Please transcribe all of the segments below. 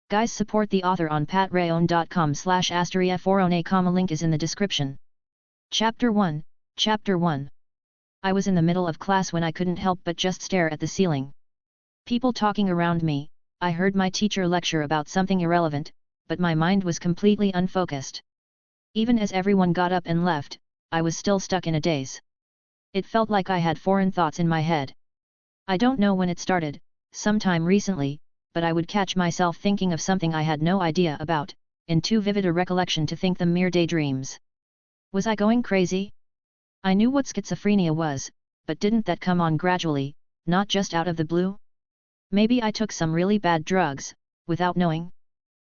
Guys, support the author on patreon.com/asteria4one, link is in the description. Chapter 1. Chapter 1. I was in the middle of class when I couldn't help but just stare at the ceiling. People talking around me, I heard my teacher lecture about something irrelevant, but my mind was completely unfocused. Even as everyone got up and left, I was still stuck in a daze. It felt like I had foreign thoughts in my head. I don't know when it started, sometime recently, but I would catch myself thinking of something I had no idea about, in too vivid a recollection to think them mere daydreams. Was I going crazy? I knew what schizophrenia was, but didn't that come on gradually, not just out of the blue? Maybe I took some really bad drugs, without knowing.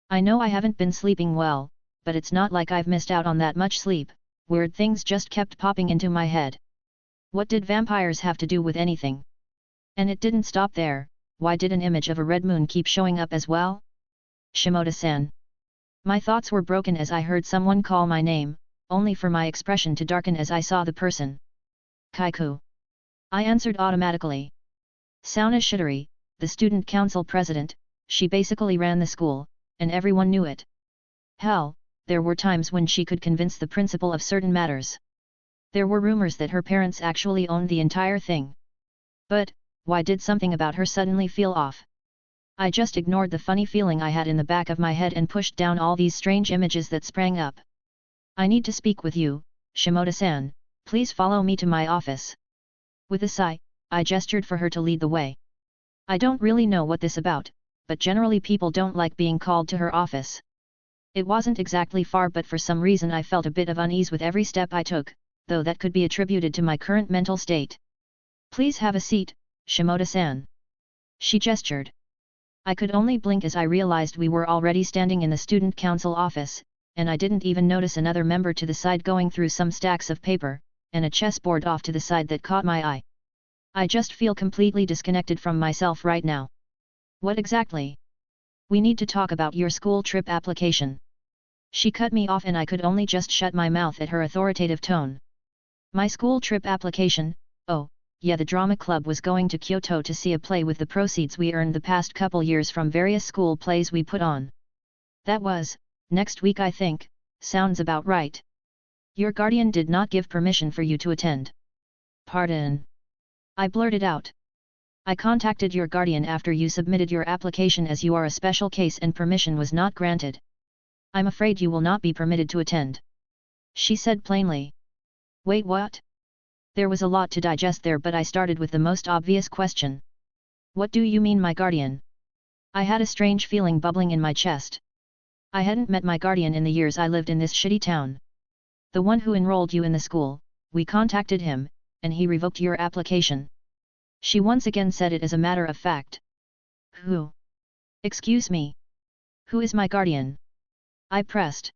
I know I haven't been sleeping well, but it's not like I've missed out on that much sleep. Weird things just kept popping into my head. What did vampires have to do with anything? And it didn't stop there. Why did an image of a red moon keep showing up as well? Shimoda-san. My thoughts were broken as I heard someone call my name, only for my expression to darken as I saw the person. Kaiku. I answered automatically. Sauna Shidori, the student council president, she basically ran the school, and everyone knew it. Hell, there were times when she could convince the principal of certain matters. There were rumors that her parents actually owned the entire thing. But, why did something about her suddenly feel off? I just ignored the funny feeling I had in the back of my head and pushed down all these strange images that sprang up. I need to speak with you, Shimoda-san, please follow me to my office. With a sigh, I gestured for her to lead the way. I don't really know what this about, but generally people don't like being called to her office. It wasn't exactly far, but for some reason I felt a bit of unease with every step I took, though that could be attributed to my current mental state. Please have a seat, Shimoda-san. She gestured. I could only blink as I realized we were already standing in the student council office, and I didn't even notice another member to the side going through some stacks of paper, and a chessboard off to the side that caught my eye. I just feel completely disconnected from myself right now. What exactly? We need to talk about your school trip application. She cut me off and I could only just shut my mouth at her authoritative tone. My school trip application? Oh, yeah, the drama club was going to Kyoto to see a play with the proceeds we earned the past couple years from various school plays we put on. That was, next week I think, sounds about right. Your guardian did not give permission for you to attend. Pardon? I blurted out. I contacted your guardian after you submitted your application as you are a special case and permission was not granted. I'm afraid you will not be permitted to attend. She said plainly. Wait, what? There was a lot to digest there, but I started with the most obvious question. What do you mean, my guardian? I had a strange feeling bubbling in my chest. I hadn't met my guardian in the years I lived in this shitty town. The one who enrolled you in the school, we contacted him, and he revoked your application. She once again said it as a matter of fact. Who? Excuse me. Who is my guardian? I pressed.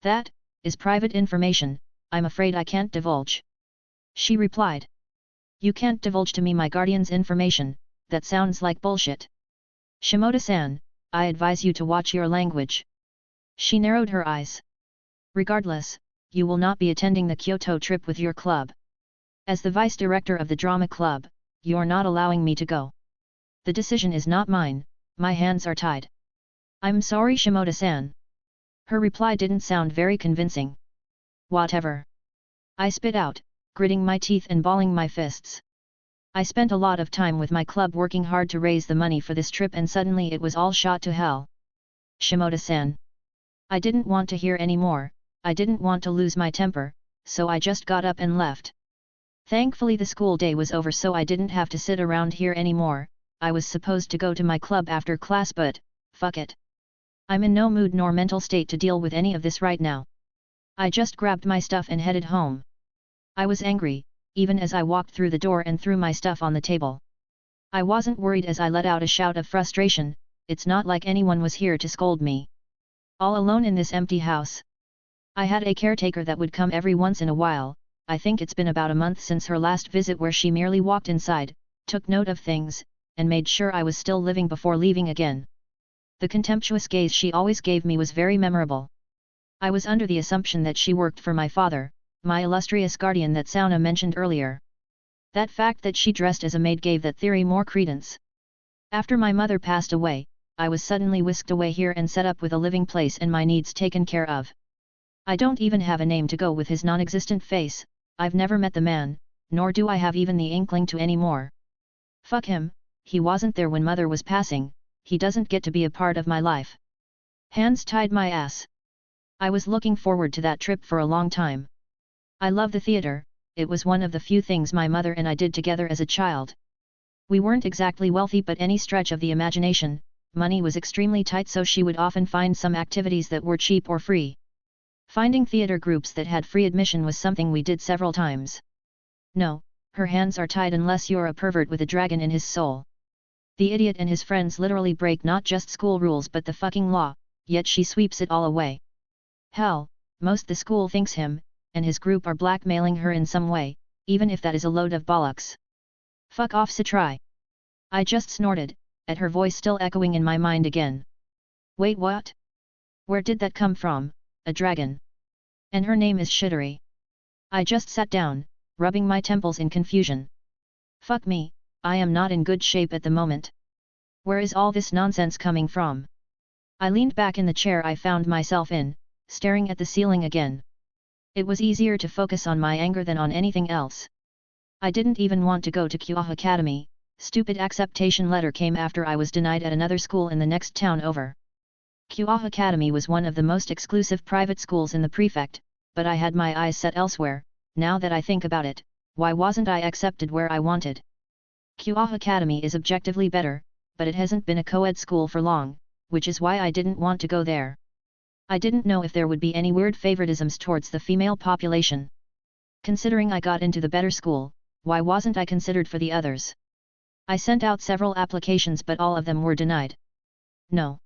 That is private information, I'm afraid I can't divulge. She replied. You can't divulge to me my guardian's information, that sounds like bullshit. Shimoda-san, I advise you to watch your language. She narrowed her eyes. Regardless, you will not be attending the Kyoto trip with your club. As the vice director of the drama club, you're not allowing me to go. The decision is not mine, my hands are tied. I'm sorry, Shimoda-san. Her reply didn't sound very convincing. Whatever. I spit out, gritting my teeth and balling my fists. I spent a lot of time with my club working hard to raise the money for this trip, and suddenly it was all shot to hell. Shimoda-san. I didn't want to hear any more, I didn't want to lose my temper, so I just got up and left. Thankfully the school day was over, so I didn't have to sit around here anymore. I was supposed to go to my club after class, but, fuck it. I'm in no mood nor mental state to deal with any of this right now. I just grabbed my stuff and headed home. I was angry, even as I walked through the door and threw my stuff on the table. I wasn't worried as I let out a shout of frustration. It's not like anyone was here to scold me. All alone in this empty house. I had a caretaker that would come every once in a while. I think it's been about a month since her last visit, where she merely walked inside, took note of things, and made sure I was still living before leaving again. The contemptuous gaze she always gave me was very memorable. I was under the assumption that she worked for my father, my illustrious guardian that Sauna mentioned earlier. That fact that she dressed as a maid gave that theory more credence. After my mother passed away, I was suddenly whisked away here and set up with a living place and my needs taken care of. I don't even have a name to go with his non-existent face, I've never met the man, nor do I have even the inkling to anymore. Fuck him, he wasn't there when mother was passing, he doesn't get to be a part of my life. Hands tied my ass. I was looking forward to that trip for a long time. I love the theater, it was one of the few things my mother and I did together as a child. We weren't exactly wealthy but any stretch of the imagination, money was extremely tight so she would often find some activities that were cheap or free. Finding theater groups that had free admission was something we did several times. No, her hands are tied unless you're a pervert with a dragon in his soul. The idiot and his friends literally break not just school rules but the fucking law, yet she sweeps it all away. Hell, most the school thinks him, and his group are blackmailing her in some way, even if that is a load of bollocks. Fuck off Citri. I just snorted, at her voice still echoing in my mind again. Wait what? Where did that come from, a dragon? And her name is Shittery. I just sat down, rubbing my temples in confusion. Fuck me, I am not in good shape at the moment. Where is all this nonsense coming from? I leaned back in the chair I found myself in, staring at the ceiling again. It was easier to focus on my anger than on anything else. I didn't even want to go to Kyoha Academy, stupid acceptation letter came after I was denied at another school in the next town over. Kyoha Academy was one of the most exclusive private schools in the prefect, but I had my eyes set elsewhere. Now that I think about it, why wasn't I accepted where I wanted? Kyoha Academy is objectively better, but it hasn't been a co-ed school for long, which is why I didn't want to go there. I didn't know if there would be any weird favoritisms towards the female population. Considering I got into the better school, why wasn't I considered for the others? I sent out several applications but all of them were denied. No.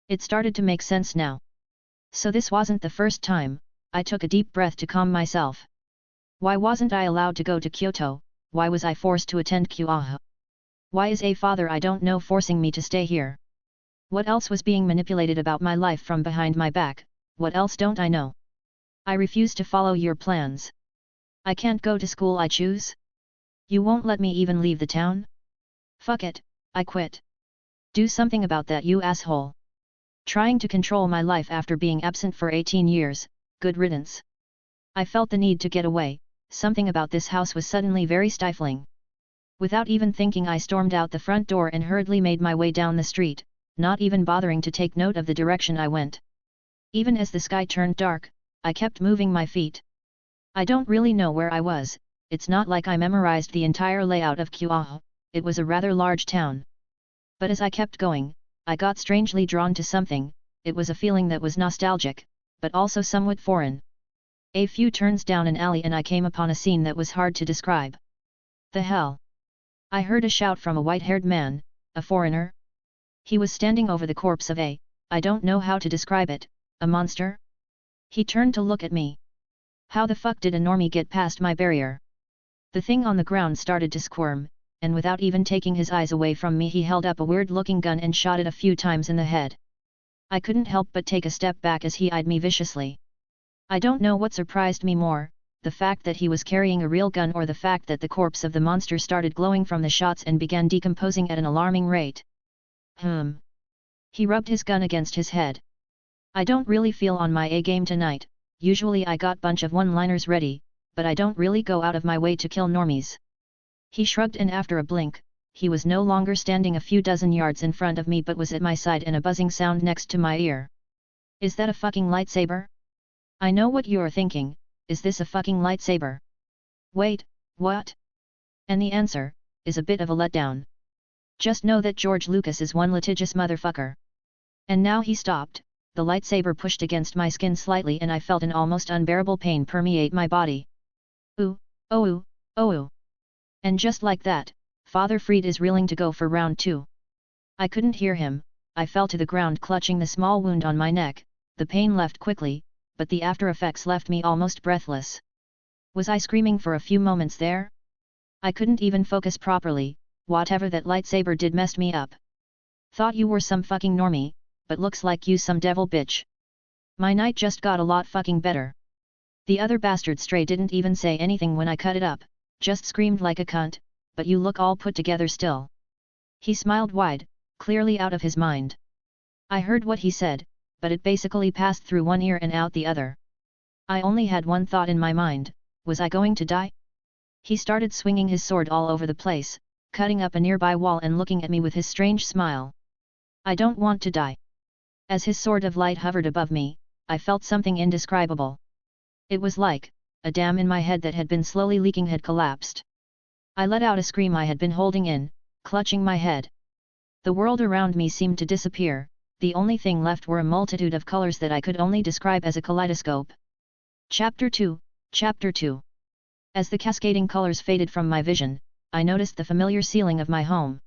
It started to make sense now. So this wasn't the first time. I took a deep breath to calm myself. Why wasn't I allowed to go to Kyoto? Why was I forced to attend Kyoha? Why is a father I don't know forcing me to stay here? What else was being manipulated about my life from behind my back? What else don't I know? I refuse to follow your plans. I can't go to school I choose? You won't let me even leave the town? Fuck it, I quit. Do something about that you asshole. Trying to control my life after being absent for 18 years, good riddance. I felt the need to get away, something about this house was suddenly very stifling. Without even thinking I stormed out the front door and hurriedly made my way down the street, not even bothering to take note of the direction I went. Even as the sky turned dark, I kept moving my feet. I don't really know where I was, it's not like I memorized the entire layout of Kyoha, it was a rather large town. But as I kept going, I got strangely drawn to something, it was a feeling that was nostalgic, but also somewhat foreign. A few turns down an alley and I came upon a scene that was hard to describe. The hell? I heard a shout from a white-haired man, a foreigner. He was standing over the corpse of I don't know how to describe it, a monster? He turned to look at me. How the fuck did a normie get past my barrier? The thing on the ground started to squirm, and without even taking his eyes away from me he held up a weird-looking gun and shot it a few times in the head. I couldn't help but take a step back as he eyed me viciously. I don't know what surprised me more, the fact that he was carrying a real gun or the fact that the corpse of the monster started glowing from the shots and began decomposing at an alarming rate. He rubbed his gun against his head. I don't really feel on my A-game tonight, usually I got bunch of one-liners ready, but I don't really go out of my way to kill normies. He shrugged and after a blink, he was no longer standing a few dozen yards in front of me but was at my side and a buzzing sound next to my ear. Is that a fucking lightsaber? I know what you're thinking, is this a fucking lightsaber? Wait, what? And the answer, is a bit of a letdown. Just know that George Lucas is one litigious motherfucker. And now he stopped, the lightsaber pushed against my skin slightly and I felt an almost unbearable pain permeate my body. Ooh, oh ooh, oh ooh. And just like that, Father Fried is reeling to go for round 2. I couldn't hear him, I fell to the ground clutching the small wound on my neck, the pain left quickly, but the after effects left me almost breathless. Was I screaming for a few moments there? I couldn't even focus properly, whatever that lightsaber did messed me up. Thought you were some fucking normie, but looks like you some devil bitch. My night just got a lot fucking better. The other bastard stray didn't even say anything when I cut it up, just screamed like a cunt, but you look all put together still. He smiled wide, clearly out of his mind. I heard what he said, but it basically passed through one ear and out the other. I only had one thought in my mind: was I going to die? He started swinging his sword all over the place, cutting up a nearby wall and looking at me with his strange smile. I don't want to die. As his sword of light hovered above me, I felt something indescribable. It was like a dam in my head that had been slowly leaking had collapsed. I let out a scream I had been holding in, clutching my head. The world around me seemed to disappear. The only thing left were a multitude of colors that I could only describe as a kaleidoscope. Chapter 2. Chapter 2. As the cascading colors faded from my vision, I noticed the familiar ceiling of my home.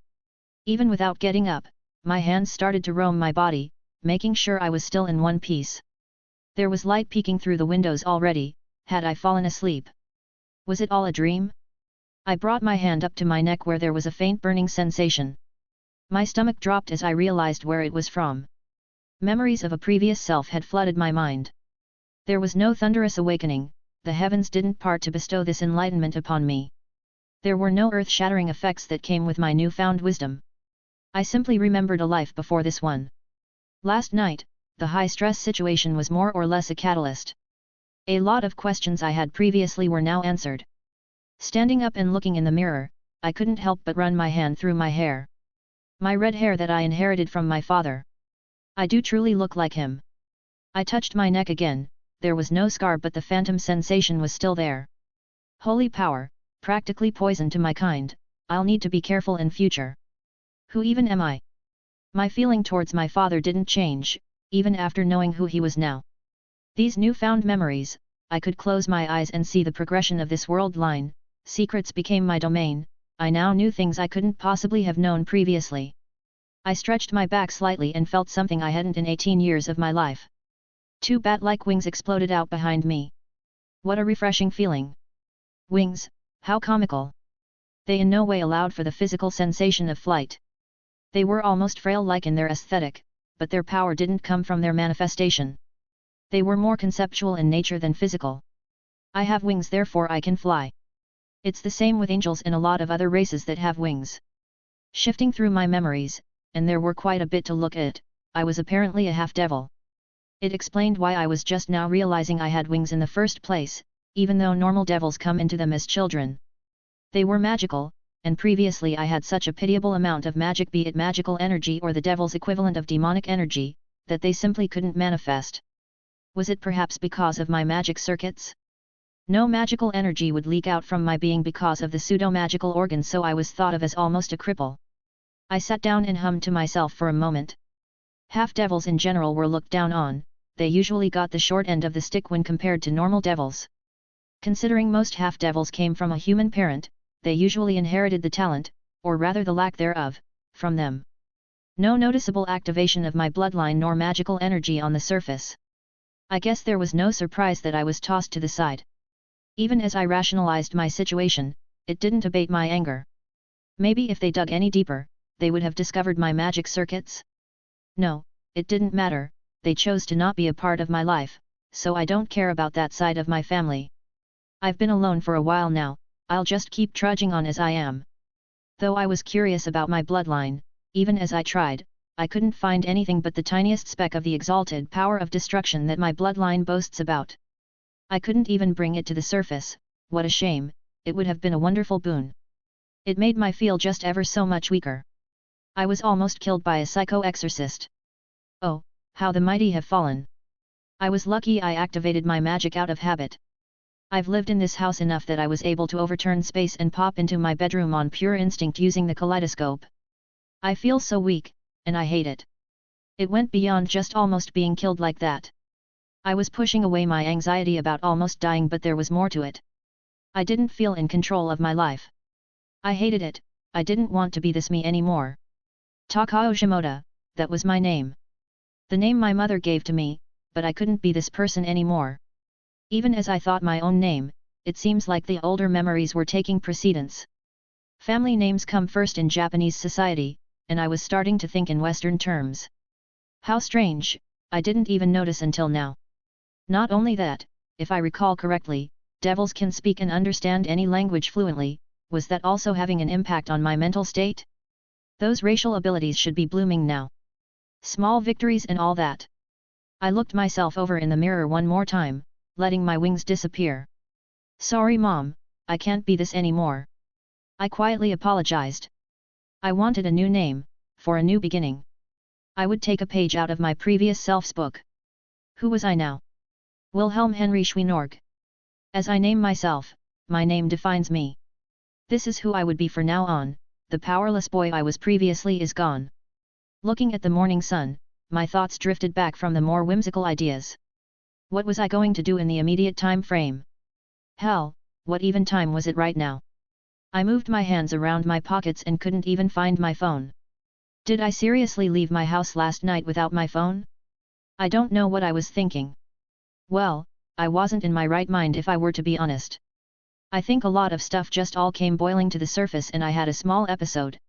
Even without getting up, my hands started to roam my body, making sure I was still in one piece. There was light peeking through the windows already. Had I fallen asleep? Was it all a dream? I brought my hand up to my neck where there was a faint burning sensation. My stomach dropped as I realized where it was from. Memories of a previous self had flooded my mind. There was no thunderous awakening, the heavens didn't part to bestow this enlightenment upon me. There were no earth-shattering effects that came with my newfound wisdom. I simply remembered a life before this one. Last night, the high-stress situation was more or less a catalyst. A lot of questions I had previously were now answered. Standing up and looking in the mirror, I couldn't help but run my hand through my hair. My red hair that I inherited from my father. I do truly look like him. I touched my neck again. There was no scar, but the phantom sensation was still there. Holy power, practically poison to my kind. I'll need to be careful in future. Who even am I? My feeling towards my father didn't change, even after knowing who he was now. These newfound memories, I could close my eyes and see the progression of this world line. Secrets became my domain. I now knew things I couldn't possibly have known previously. I stretched my back slightly and felt something I hadn't in 18 years of my life. 2 bat-like wings exploded out behind me. What a refreshing feeling. Wings, how comical. They in no way allowed for the physical sensation of flight. They were almost frail-like in their aesthetic, but their power didn't come from their manifestation. They were more conceptual in nature than physical. I have wings, therefore I can fly. It's the same with angels and a lot of other races that have wings. Shifting through my memories, and there were quite a bit to look at, I was apparently a half-devil. It explained why I was just now realizing I had wings in the first place, even though normal devils come into them as children. They were magical, and previously I had such a pitiable amount of magic, be it magical energy or the devil's equivalent of demonic energy, that they simply couldn't manifest. Was it perhaps because of my magic circuits? No magical energy would leak out from my being because of the pseudo-magical organs, so I was thought of as almost a cripple. I sat down and hummed to myself for a moment. Half-devils in general were looked down on. They usually got the short end of the stick when compared to normal devils. Considering most half-devils came from a human parent, they usually inherited the talent, or rather the lack thereof, from them. No noticeable activation of my bloodline nor magical energy on the surface. I guess there was no surprise that I was tossed to the side. Even as I rationalized my situation, it didn't abate my anger. Maybe if they dug any deeper, they would have discovered my magic circuits? No, it didn't matter. They chose to not be a part of my life, so I don't care about that side of my family. I've been alone for a while now, I'll just keep trudging on as I am. Though I was curious about my bloodline, even as I tried, I couldn't find anything but the tiniest speck of the exalted power of destruction that my bloodline boasts about. I couldn't even bring it to the surface. What a shame, it would have been a wonderful boon. It made me feel just ever so much weaker. I was almost killed by a psycho-exorcist. Oh, how the mighty have fallen. I was lucky I activated my magic out of habit. I've lived in this house enough that I was able to overturn space and pop into my bedroom on pure instinct using the kaleidoscope. I feel so weak, and I hate it. It went beyond just almost being killed like that. I was pushing away my anxiety about almost dying, but there was more to it. I didn't feel in control of my life. I hated it. I didn't want to be this me anymore. Takao Shimoda, that was my name. The name my mother gave to me, but I couldn't be this person anymore. Even as I thought my own name, it seems like the older memories were taking precedence. Family names come first in Japanese society, and I was starting to think in Western terms. How strange, I didn't even notice until now. Not only that, if I recall correctly, devils can speak and understand any language fluently. Was that also having an impact on my mental state? Those racial abilities should be blooming now. Small victories and all that. I looked myself over in the mirror one more time, letting my wings disappear. Sorry Mom, I can't be this anymore. I quietly apologized. I wanted a new name, for a new beginning. I would take a page out of my previous self's book. Who was I now? Wilhelm Henry Schweinorg. As I name myself, my name defines me. This is who I would be for now on, the powerless boy I was previously is gone. Looking at the morning sun, my thoughts drifted back from the more whimsical ideas. What was I going to do in the immediate time frame? Hell, what even time was it right now? I moved my hands around my pockets and couldn't even find my phone. Did I seriously leave my house last night without my phone? I don't know what I was thinking. Well, I wasn't in my right mind if I were to be honest. I think a lot of stuff just all came boiling to the surface and I had a small episode.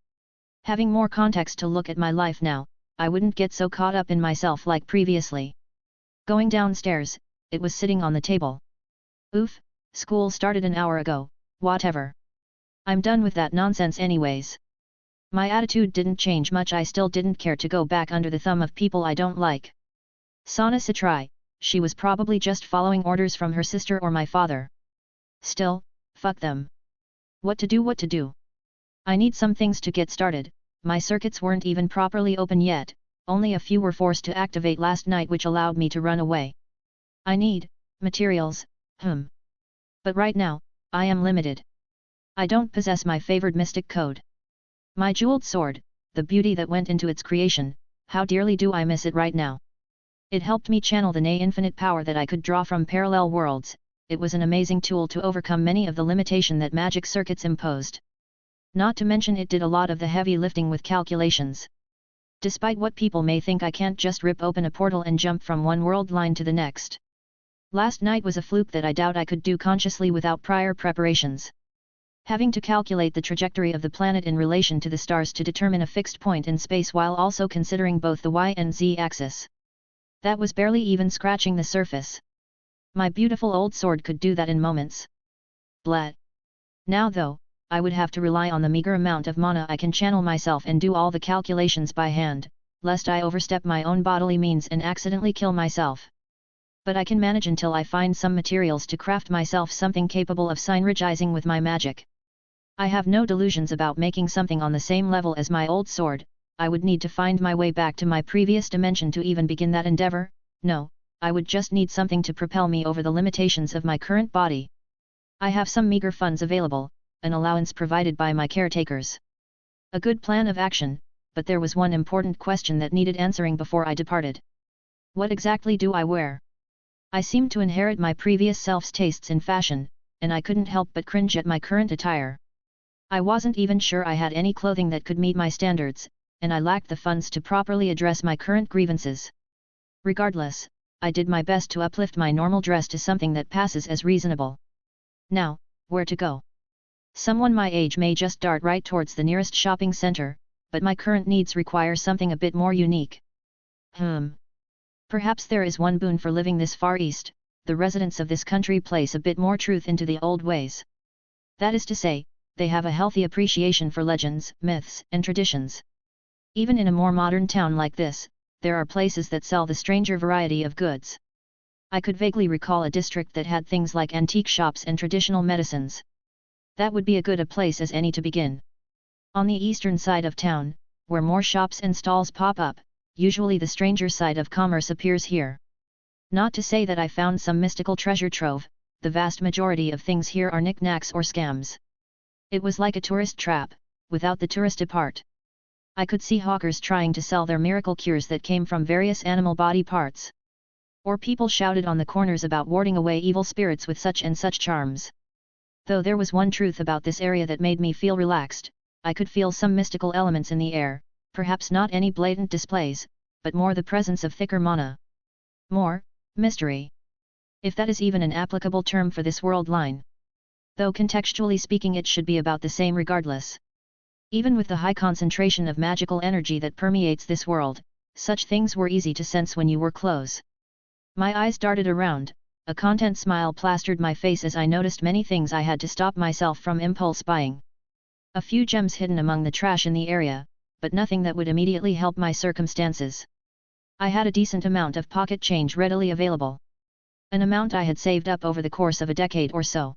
Having more context to look at my life now, I wouldn't get so caught up in myself like previously. Going downstairs, it was sitting on the table. Oof, school started an hour ago, whatever. I'm done with that nonsense anyways. My attitude didn't change much. I still didn't care to go back under the thumb of people I don't like. Sana Satrai, she was probably just following orders from her sister or my father. Still, fuck them. What to do? I need some things to get started. My circuits weren't even properly open yet, only a few were forced to activate last night which allowed me to run away. I need materials, But right now, I am limited. I don't possess my favored mystic code. My jeweled sword, the beauty that went into its creation, how dearly do I miss it right now. It helped me channel the infinite power that I could draw from parallel worlds. It was an amazing tool to overcome many of the limitation that magic circuits imposed. Not to mention it did a lot of the heavy lifting with calculations. Despite what people may think, I can't just rip open a portal and jump from one world line to the next. Last night was a fluke that I doubt I could do consciously without prior preparations. Having to calculate the trajectory of the planet in relation to the stars to determine a fixed point in space while also considering both the Y and Z axis. That was barely even scratching the surface. My beautiful old sword could do that in moments. Blah. Now though, I would have to rely on the meager amount of mana I can channel myself and do all the calculations by hand, lest I overstep my own bodily means and accidentally kill myself. But I can manage until I find some materials to craft myself something capable of synergizing with my magic. I have no delusions about making something on the same level as my old sword. I would need to find my way back to my previous dimension to even begin that endeavor. No, I would just need something to propel me over the limitations of my current body. I have some meager funds available, an allowance provided by my caretakers. A good plan of action, but there was one important question that needed answering before I departed. What exactly do I wear? I seemed to inherit my previous self's tastes in fashion, and I couldn't help but cringe at my current attire. I wasn't even sure I had any clothing that could meet my standards, and I lacked the funds to properly address my current grievances. Regardless, I did my best to uplift my normal dress to something that passes as reasonable. Now, where to go? Someone my age may just dart right towards the nearest shopping center, but my current needs require something a bit more unique. Perhaps there is one boon for living this far east: the residents of this country place a bit more truth into the old ways. That is to say, they have a healthy appreciation for legends, myths, and traditions. Even in a more modern town like this, there are places that sell the stranger variety of goods. I could vaguely recall a district that had things like antique shops and traditional medicines. That would be a good a place as any to begin. On the eastern side of town, where more shops and stalls pop up, usually the stranger side of commerce appears here. Not to say that I found some mystical treasure trove, the vast majority of things here are knickknacks or scams. It was like a tourist trap, without the touristy part. I could see hawkers trying to sell their miracle cures that came from various animal body parts. Or people shouted on the corners about warding away evil spirits with such and such charms. Though there was one truth about this area that made me feel relaxed: I could feel some mystical elements in the air, perhaps not any blatant displays, but more the presence of thicker mana. More mystery. If that is even an applicable term for this world line. Though contextually speaking it should be about the same regardless. Even with the high concentration of magical energy that permeates this world, such things were easy to sense when you were close. My eyes darted around, a content smile plastered my face as I noticed many things I had to stop myself from impulse buying. A few gems hidden among the trash in the area, but nothing that would immediately help my circumstances. I had a decent amount of pocket change readily available. An amount I had saved up over the course of a decade or so.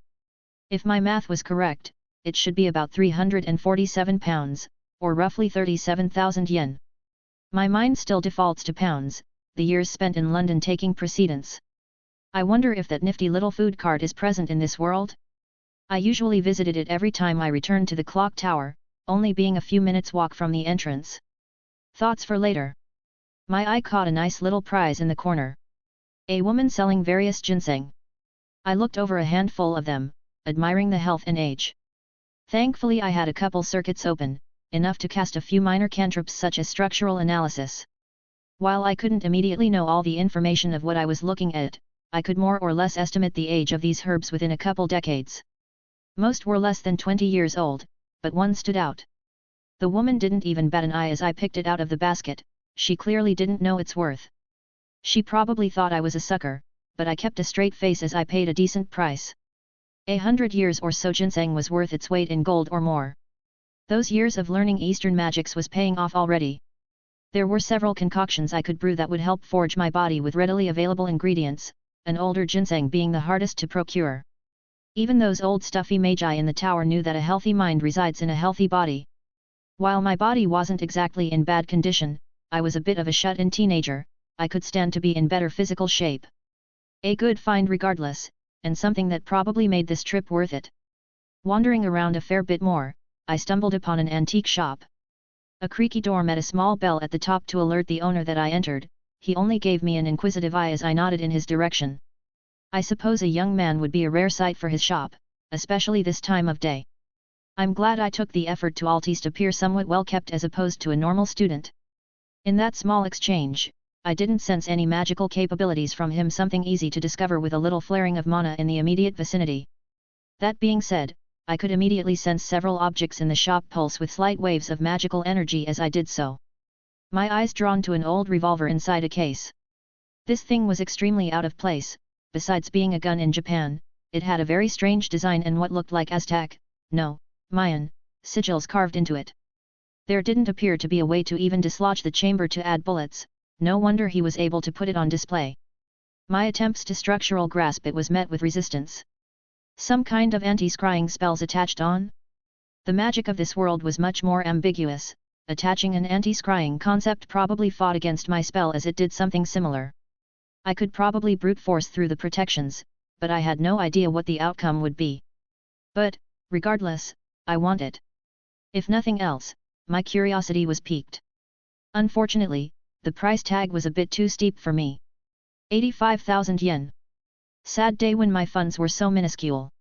If my math was correct, it should be about £347, or roughly 37,000 yen. My mind still defaults to pounds, the years spent in London taking precedence. I wonder if that nifty little food cart is present in this world? I usually visited it every time I returned to the clock tower, only being a few minutes' walk from the entrance. Thoughts for later. My eye caught a nice little prize in the corner. A woman selling various ginseng. I looked over a handful of them, admiring the health and age. Thankfully I had a couple circuits open, enough to cast a few minor cantrips such as structural analysis. While I couldn't immediately know all the information of what I was looking at, I could more or less estimate the age of these herbs within a couple decades. Most were less than 20 years old, but one stood out. The woman didn't even bat an eye as I picked it out of the basket, she clearly didn't know its worth. She probably thought I was a sucker, but I kept a straight face as I paid a decent price. 100 years or so ginseng was worth its weight in gold or more. Those years of learning Eastern magics was paying off already. There were several concoctions I could brew that would help forge my body with readily available ingredients, an older ginseng being the hardest to procure. Even those old stuffy magi in the tower knew that a healthy mind resides in a healthy body. While my body wasn't exactly in bad condition, I was a bit of a shut-in teenager, I could stand to be in better physical shape. A good find regardless, and something that probably made this trip worth it. Wandering around a fair bit more, I stumbled upon an antique shop. A creaky door met a small bell at the top to alert the owner that I entered, he only gave me an inquisitive eye as I nodded in his direction. I suppose a young man would be a rare sight for his shop, especially this time of day. I'm glad I took the effort to at least appear somewhat well kept as opposed to a normal student. In that small exchange, I didn't sense any magical capabilities from him, something easy to discover with a little flaring of mana in the immediate vicinity. That being said, I could immediately sense several objects in the shop pulse with slight waves of magical energy as I did so. My eyes drawn to an old revolver inside a case. This thing was extremely out of place, besides being a gun in Japan, it had a very strange design and what looked like Aztec, no, Mayan, sigils carved into it. There didn't appear to be a way to even dislodge the chamber to add bullets, no wonder he was able to put it on display. My attempts to structural grasp it was met with resistance. Some kind of anti-scrying spells attached on? The magic of this world was much more ambiguous, attaching an anti-scrying concept probably fought against my spell as it did something similar. I could probably brute force through the protections, but I had no idea what the outcome would be. But, regardless, I want it. If nothing else, my curiosity was piqued. Unfortunately, the price tag was a bit too steep for me. 85,000 yen. Sad day when my funds were so minuscule.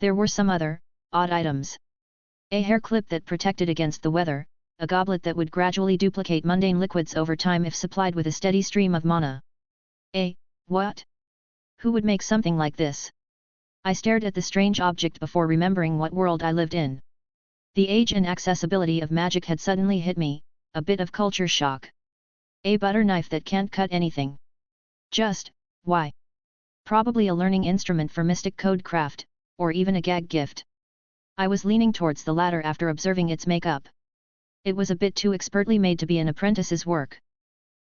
There were some other, odd items. A hair clip that protected against the weather, a goblet that would gradually duplicate mundane liquids over time if supplied with a steady stream of mana. What? Who would make something like this? I stared at the strange object before remembering what world I lived in. The age and accessibility of magic had suddenly hit me, a bit of culture shock. A butter knife that can't cut anything. Just, why? Probably a learning instrument for mystic code craft, or even a gag gift. I was leaning towards the latter after observing its makeup. It was a bit too expertly made to be an apprentice's work.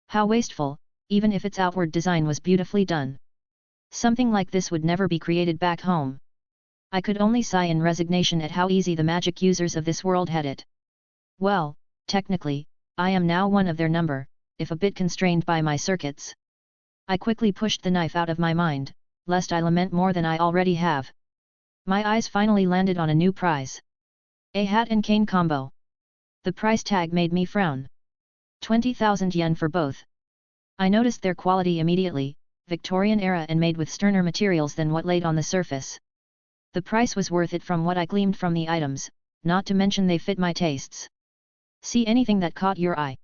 How wasteful, even if its outward design was beautifully done. Something like this would never be created back home. I could only sigh in resignation at how easy the magic users of this world had it. Well, technically, I am now one of their number, if a bit constrained by my circuits. I quickly pushed the knife out of my mind, lest I lament more than I already have. My eyes finally landed on a new prize. A hat and cane combo. The price tag made me frown. 20,000 yen for both. I noticed their quality immediately, Victorian era and made with sterner materials than what laid on the surface. The price was worth it from what I gleaned from the items, not to mention they fit my tastes. See anything that caught your eye?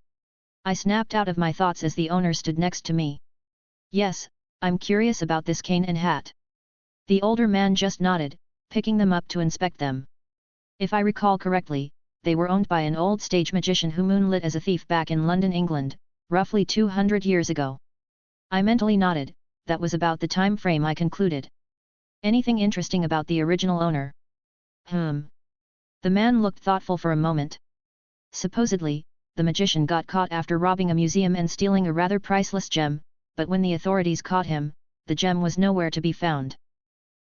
I snapped out of my thoughts as the owner stood next to me. Yes, I'm curious about this cane and hat. The older man just nodded, picking them up to inspect them. If I recall correctly, they were owned by an old stage magician who moonlit as a thief back in London, England, roughly 200 years ago. I mentally nodded, that was about the time frame I concluded. Anything interesting about the original owner? The man looked thoughtful for a moment. Supposedly, the magician got caught after robbing a museum and stealing a rather priceless gem, but when the authorities caught him, the gem was nowhere to be found.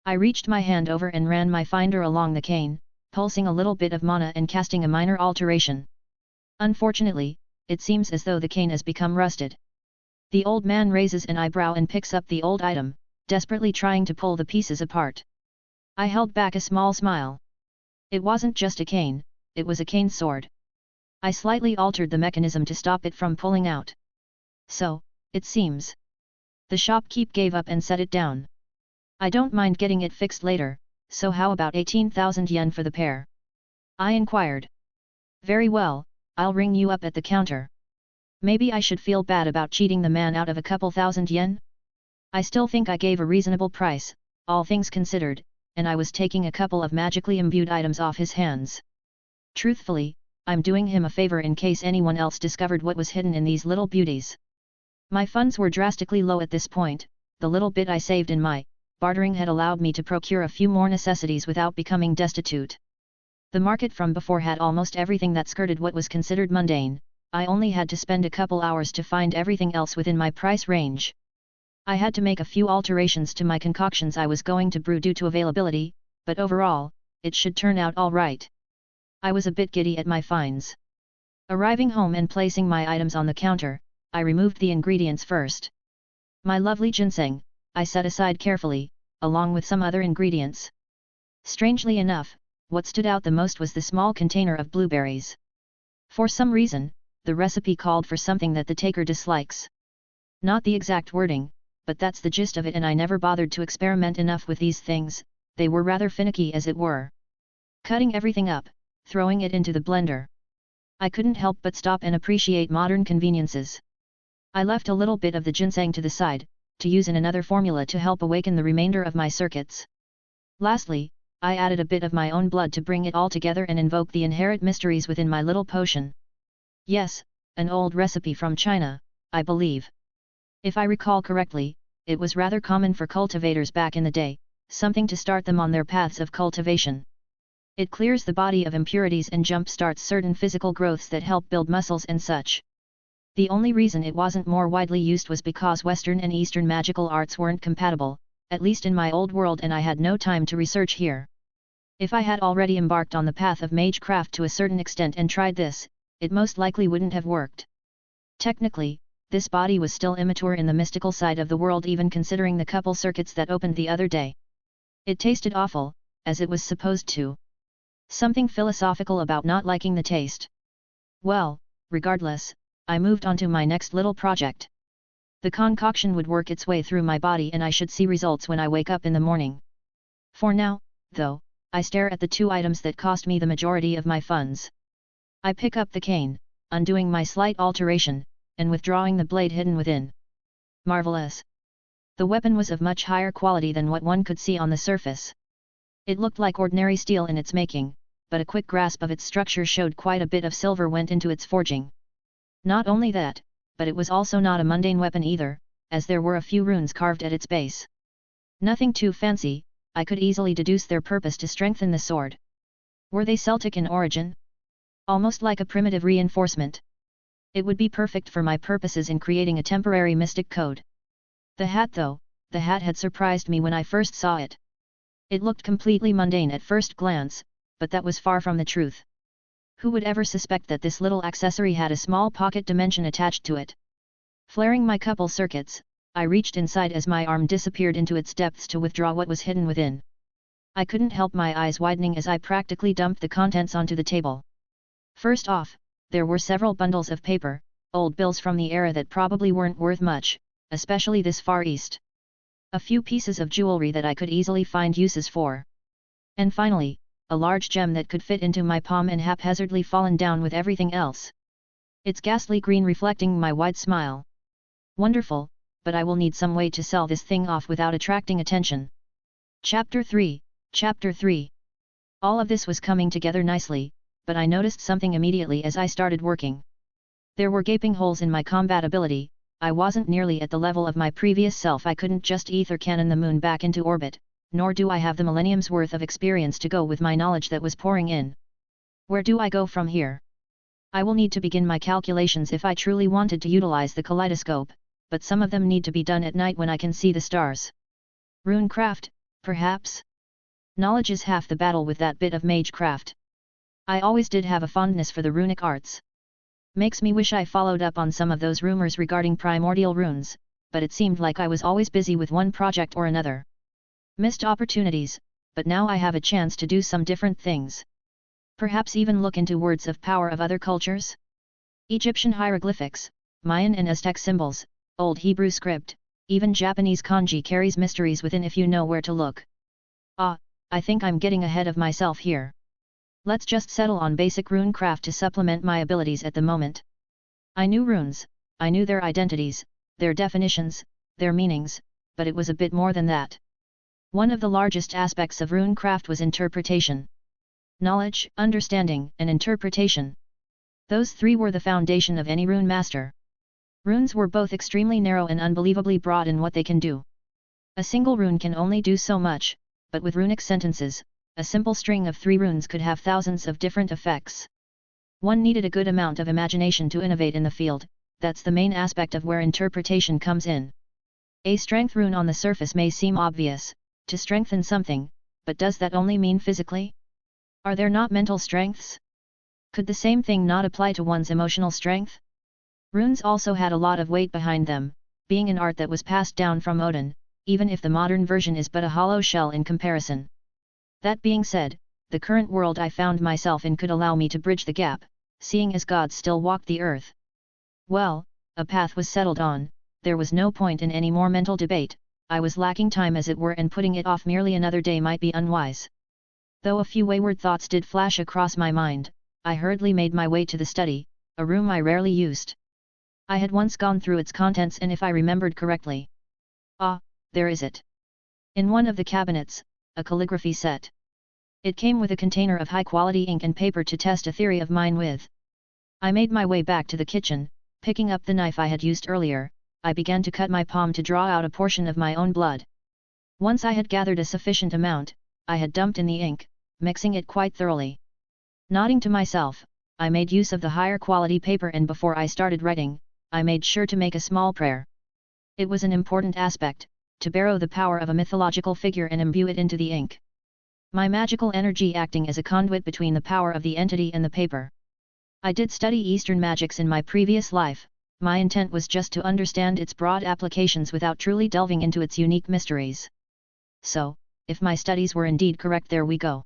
I reached my hand over and ran my finder along the cane, pulsing a little bit of mana and casting a minor alteration. Unfortunately, it seems as though the cane has become rusted. The old man raises an eyebrow and picks up the old item, desperately trying to pull the pieces apart. I held back a small smile. It wasn't just a cane, it was a cane sword. I slightly altered the mechanism to stop it from pulling out. So, it seems. The shopkeep gave up and set it down. I don't mind getting it fixed later, so how about 18,000 yen for the pair? I inquired. Very well, I'll ring you up at the counter. Maybe I should feel bad about cheating the man out of a couple thousand yen? I still think I gave a reasonable price, all things considered, and I was taking a couple of magically imbued items off his hands. Truthfully, I'm doing him a favor in case anyone else discovered what was hidden in these little beauties. My funds were drastically low at this point. The little bit I saved in my bartering had allowed me to procure a few more necessities without becoming destitute. The market from before had almost everything that skirted what was considered mundane. I only had to spend a couple hours to find everything else within my price range. I had to make a few alterations to my concoctions I was going to brew due to availability, but overall, it should turn out all right. I was a bit giddy at my finds. Arriving home and placing my items on the counter, I removed the ingredients first. My lovely ginseng, I set aside carefully, along with some other ingredients. Strangely enough, what stood out the most was the small container of blueberries. For some reason, the recipe called for something that the taker dislikes. Not the exact wording, but that's the gist of it, and I never bothered to experiment enough with these things. They were rather finicky as it were. Cutting everything up, throwing it into the blender. I couldn't help but stop and appreciate modern conveniences. I left a little bit of the ginseng to the side, to use in another formula to help awaken the remainder of my circuits. Lastly, I added a bit of my own blood to bring it all together and invoke the inherent mysteries within my little potion. Yes, an old recipe from China, I believe. If I recall correctly, it was rather common for cultivators back in the day, something to start them on their paths of cultivation. It clears the body of impurities and jump-starts certain physical growths that help build muscles and such. The only reason it wasn't more widely used was because Western and Eastern magical arts weren't compatible, at least in my old world, and I had no time to research here. If I had already embarked on the path of magecraft to a certain extent and tried this, it most likely wouldn't have worked. Technically, this body was still immature in the mystical side of the world, even considering the couple circuits that opened the other day. It tasted awful, as it was supposed to. Something philosophical about not liking the taste. Well, regardless, I moved on to my next little project. The concoction would work its way through my body and I should see results when I wake up in the morning. For now, though, I stare at the two items that cost me the majority of my funds. I pick up the cane, undoing my slight alteration, and withdrawing the blade hidden within. Marvelous! The weapon was of much higher quality than what one could see on the surface. It looked like ordinary steel in its making, but a quick grasp of its structure showed quite a bit of silver went into its forging. Not only that, but it was also not a mundane weapon either, as there were a few runes carved at its base. Nothing too fancy, I could easily deduce their purpose to strengthen the sword. Were they Celtic in origin? Almost like a primitive reinforcement. It would be perfect for my purposes in creating a temporary mystic code. The hat though, the hat had surprised me when I first saw it. It looked completely mundane at first glance, but that was far from the truth. Who would ever suspect that this little accessory had a small pocket dimension attached to it? Flaring my couple circuits, I reached inside as my arm disappeared into its depths to withdraw what was hidden within. I couldn't help my eyes widening as I practically dumped the contents onto the table. First off, there were several bundles of paper, old bills from the era that probably weren't worth much, especially this Far East. A few pieces of jewelry that I could easily find uses for. And finally, a large gem that could fit into my palm and haphazardly fallen down with everything else. Its ghastly green reflecting my wide smile. Wonderful, but I will need some way to sell this thing off without attracting attention. Chapter 3. Chapter 3. All of this was coming together nicely, but I noticed something immediately as I started working. There were gaping holes in my combat ability. I wasn't nearly at the level of my previous self. I couldn't just ether cannon the moon back into orbit, nor do I have the millennium's worth of experience to go with my knowledge that was pouring in. Where do I go from here? I will need to begin my calculations if I truly wanted to utilize the kaleidoscope, but some of them need to be done at night when I can see the stars. Runecraft, perhaps? Knowledge is half the battle with that bit of magecraft. I always did have a fondness for the runic arts. Makes me wish I followed up on some of those rumors regarding primordial runes, but it seemed like I was always busy with one project or another. Missed opportunities, but now I have a chance to do some different things. Perhaps even look into words of power of other cultures? Egyptian hieroglyphics, Mayan and Aztec symbols, Old Hebrew script, even Japanese kanji carries mysteries within if you know where to look. I think I'm getting ahead of myself here. Let's just settle on basic runecraft to supplement my abilities at the moment. I knew runes, I knew their identities, their definitions, their meanings, but it was a bit more than that. One of the largest aspects of runecraft was interpretation. Knowledge, understanding, and interpretation. Those three were the foundation of any rune master. Runes were both extremely narrow and unbelievably broad in what they can do. A single rune can only do so much, but with runic sentences, a simple string of 3 runes could have thousands of different effects. One needed a good amount of imagination to innovate in the field. That's the main aspect of where interpretation comes in. A strength rune on the surface may seem obvious, to strengthen something, but does that only mean physically? Are there not mental strengths? Could the same thing not apply to one's emotional strength? Runes also had a lot of weight behind them, being an art that was passed down from Odin, even if the modern version is but a hollow shell in comparison. That being said, the current world I found myself in could allow me to bridge the gap, seeing as gods still walked the earth. Well, a path was settled on, there was no point in any more mental debate. I was lacking time as it were, and putting it off merely another day might be unwise. Though a few wayward thoughts did flash across my mind, I hurriedly made my way to the study, a room I rarely used. I had once gone through its contents, and if I remembered correctly. There is it. In one of the cabinets, a calligraphy set. It came with a container of high-quality ink and paper to test a theory of mine with. I made my way back to the kitchen, picking up the knife I had used earlier. I began to cut my palm to draw out a portion of my own blood. Once I had gathered a sufficient amount, I had dumped in the ink, mixing it quite thoroughly. Nodding to myself, I made use of the higher quality paper, and before I started writing, I made sure to make a small prayer. It was an important aspect, to borrow the power of a mythological figure and imbue it into the ink. My magical energy acting as a conduit between the power of the entity and the paper. I did study Eastern magics in my previous life. My intent was just to understand its broad applications without truly delving into its unique mysteries. So, if my studies were indeed correct, there we go.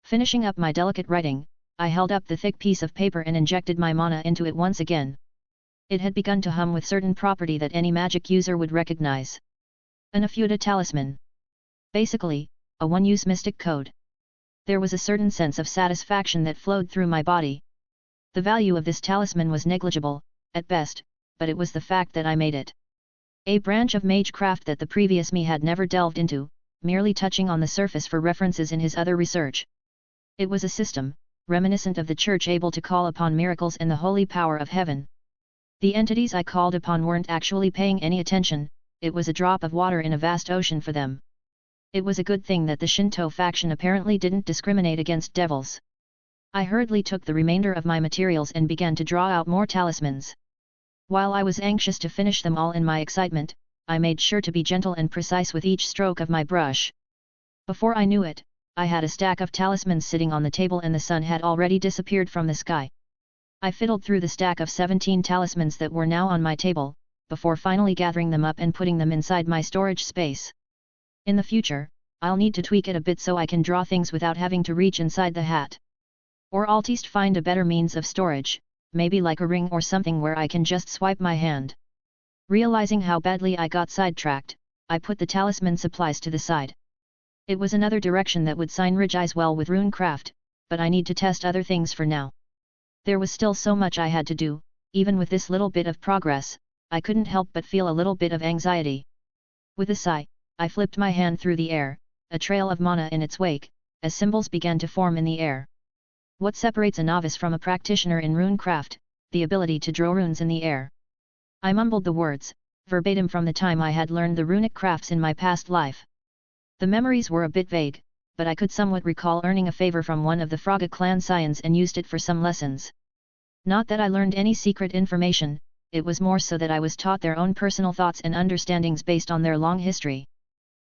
Finishing up my delicate writing, I held up the thick piece of paper and injected my mana into it once again. It had begun to hum with certain property that any magic user would recognize. An Afuda talisman. Basically, a one-use mystic code. There was a certain sense of satisfaction that flowed through my body. The value of this talisman was negligible, at best, but it was the fact that I made it. A branch of magecraft that the previous me had never delved into, merely touching on the surface for references in his other research. It was a system, reminiscent of the Church, able to call upon miracles and the holy power of heaven. The entities I called upon weren't actually paying any attention. It was a drop of water in a vast ocean for them. It was a good thing that the Shinto faction apparently didn't discriminate against devils. I hurriedly took the remainder of my materials and began to draw out more talismans. While I was anxious to finish them all in my excitement, I made sure to be gentle and precise with each stroke of my brush. Before I knew it, I had a stack of talismans sitting on the table and the sun had already disappeared from the sky. I fiddled through the stack of 17 talismans that were now on my table, before finally gathering them up and putting them inside my storage space. In the future, I'll need to tweak it a bit so I can draw things without having to reach inside the hat. Or I'll at least find a better means of storage, maybe like a ring or something where I can just swipe my hand. Realizing how badly I got sidetracked, I put the talisman supplies to the side. It was another direction that would synergize well with runecraft, but I need to test other things for now. There was still so much I had to do. Even with this little bit of progress, I couldn't help but feel a little bit of anxiety. With a sigh, I flipped my hand through the air, a trail of mana in its wake, as symbols began to form in the air. What separates a novice from a practitioner in runecraft? The ability to draw runes in the air. I mumbled the words, verbatim from the time I had learned the runic crafts in my past life. The memories were a bit vague, but I could somewhat recall earning a favor from one of the Frogga clan scions and used it for some lessons. Not that I learned any secret information, it was more so that I was taught their own personal thoughts and understandings based on their long history.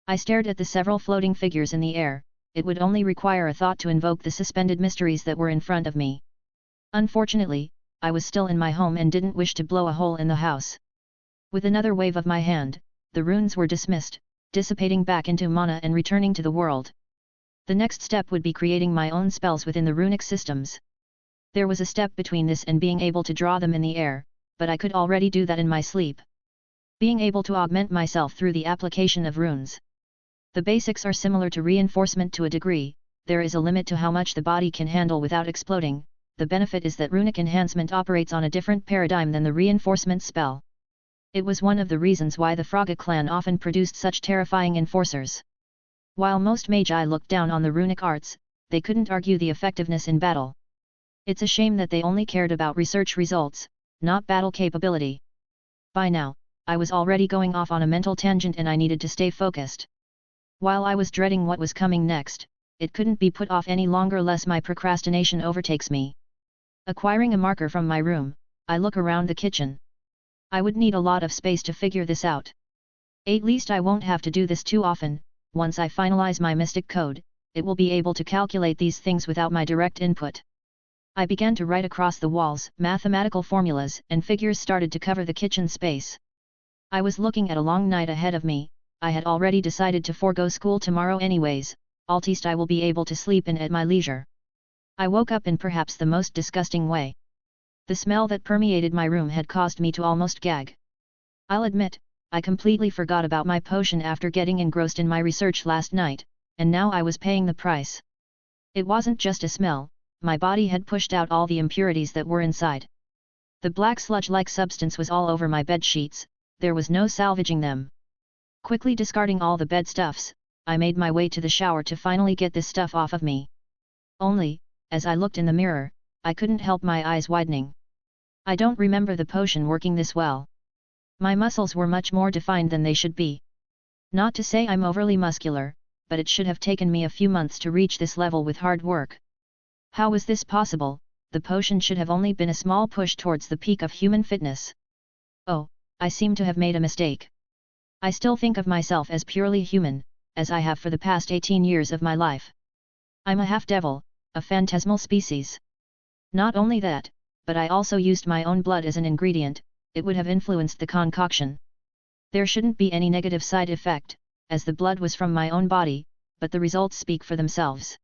I stared at the several floating figures in the air. It would only require a thought to invoke the suspended mysteries that were in front of me. Unfortunately, I was still in my home and didn't wish to blow a hole in the house. With another wave of my hand, the runes were dismissed, dissipating back into mana and returning to the world. The next step would be creating my own spells within the runic systems. There was a step between this and being able to draw them in the air, but I could already do that in my sleep. Being able to augment myself through the application of runes. The basics are similar to reinforcement to a degree. There is a limit to how much the body can handle without exploding. The benefit is that runic enhancement operates on a different paradigm than the reinforcement spell. It was one of the reasons why the Frogga clan often produced such terrifying enforcers. While most magi looked down on the runic arts, they couldn't argue the effectiveness in battle. It's a shame that they only cared about research results, not battle capability. By now, I was already going off on a mental tangent and I needed to stay focused. While I was dreading what was coming next, it couldn't be put off any longer lest my procrastination overtakes me. Acquiring a marker from my room, I look around the kitchen. I would need a lot of space to figure this out. At least I won't have to do this too often. Once I finalize my mystic code, it will be able to calculate these things without my direct input. I began to write across the walls. Mathematical formulas and figures started to cover the kitchen space. I was looking at a long night ahead of me. I had already decided to forego school tomorrow anyways, at least I will be able to sleep in at my leisure. I woke up in perhaps the most disgusting way. The smell that permeated my room had caused me to almost gag. I'll admit, I completely forgot about my potion after getting engrossed in my research last night, and now I was paying the price. It wasn't just a smell, my body had pushed out all the impurities that were inside. The black sludge-like substance was all over my bed sheets, there was no salvaging them. Quickly discarding all the bed stuffs, I made my way to the shower to finally get this stuff off of me. Only, as I looked in the mirror, I couldn't help my eyes widening. I don't remember the potion working this well. My muscles were much more defined than they should be. Not to say I'm overly muscular, but it should have taken me a few months to reach this level with hard work. How was this possible? The potion should have only been a small push towards the peak of human fitness. Oh, I seem to have made a mistake. I still think of myself as purely human, as I have for the past 18 years of my life. I'm a half-devil, a phantasmal species. Not only that, but I also used my own blood as an ingredient. It would have influenced the concoction. There shouldn't be any negative side effect, as the blood was from my own body, but the results speak for themselves.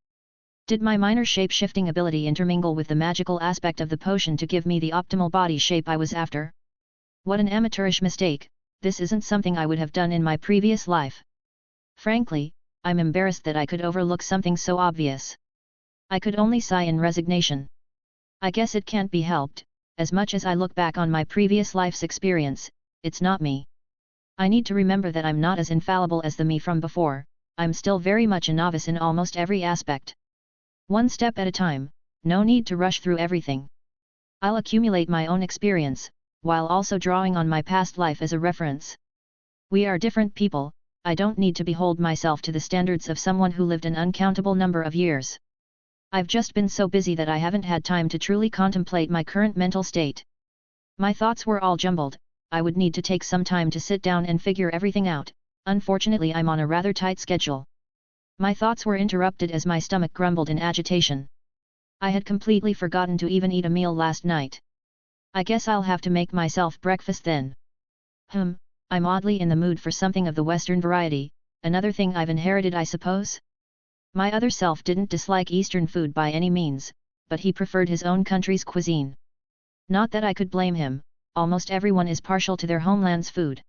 Did my minor shape-shifting ability intermingle with the magical aspect of the potion to give me the optimal body shape I was after? What an amateurish mistake, this isn't something I would have done in my previous life. Frankly, I'm embarrassed that I could overlook something so obvious. I could only sigh in resignation. I guess it can't be helped. As much as I look back on my previous life's experience, it's not me. I need to remember that I'm not as infallible as the me from before. I'm still very much a novice in almost every aspect. One step at a time, no need to rush through everything. I'll accumulate my own experience, while also drawing on my past life as a reference. We are different people, I don't need to behold myself to the standards of someone who lived an uncountable number of years. I've just been so busy that I haven't had time to truly contemplate my current mental state. My thoughts were all jumbled. I would need to take some time to sit down and figure everything out. Unfortunately, I'm on a rather tight schedule. My thoughts were interrupted as my stomach grumbled in agitation. I had completely forgotten to even eat a meal last night. I guess I'll have to make myself breakfast then. I'm oddly in the mood for something of the Western variety, another thing I've inherited, I suppose? My other self didn't dislike Eastern food by any means, but he preferred his own country's cuisine. Not that I could blame him, almost everyone is partial to their homeland's food.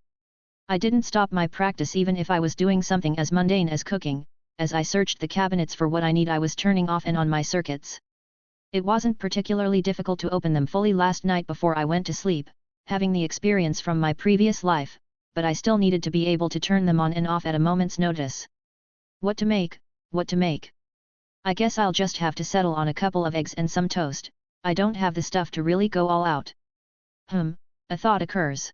I didn't stop my practice even if I was doing something as mundane as cooking. As I searched the cabinets for what I need, I was turning off and on my circuits. It wasn't particularly difficult to open them fully last night before I went to sleep, having the experience from my previous life, but I still needed to be able to turn them on and off at a moment's notice. What to make? I guess I'll just have to settle on a couple of eggs and some toast. I don't have the stuff to really go all out. A thought occurs.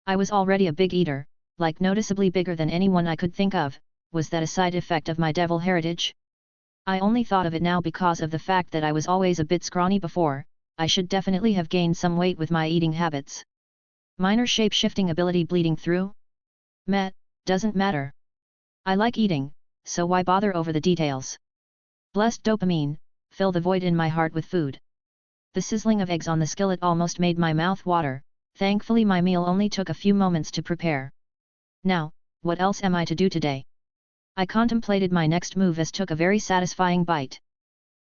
I was already a big eater, like noticeably bigger than anyone I could think of. Was that a side effect of my devil heritage? I only thought of it now because of the fact that I was always a bit scrawny before. I should definitely have gained some weight with my eating habits. Minor shape-shifting ability bleeding through? Meh, doesn't matter. I like eating, so why bother over the details? Blessed dopamine, fill the void in my heart with food. The sizzling of eggs on the skillet almost made my mouth water. Thankfully my meal only took a few moments to prepare. Now, what else am I to do today? I contemplated my next move as took a very satisfying bite.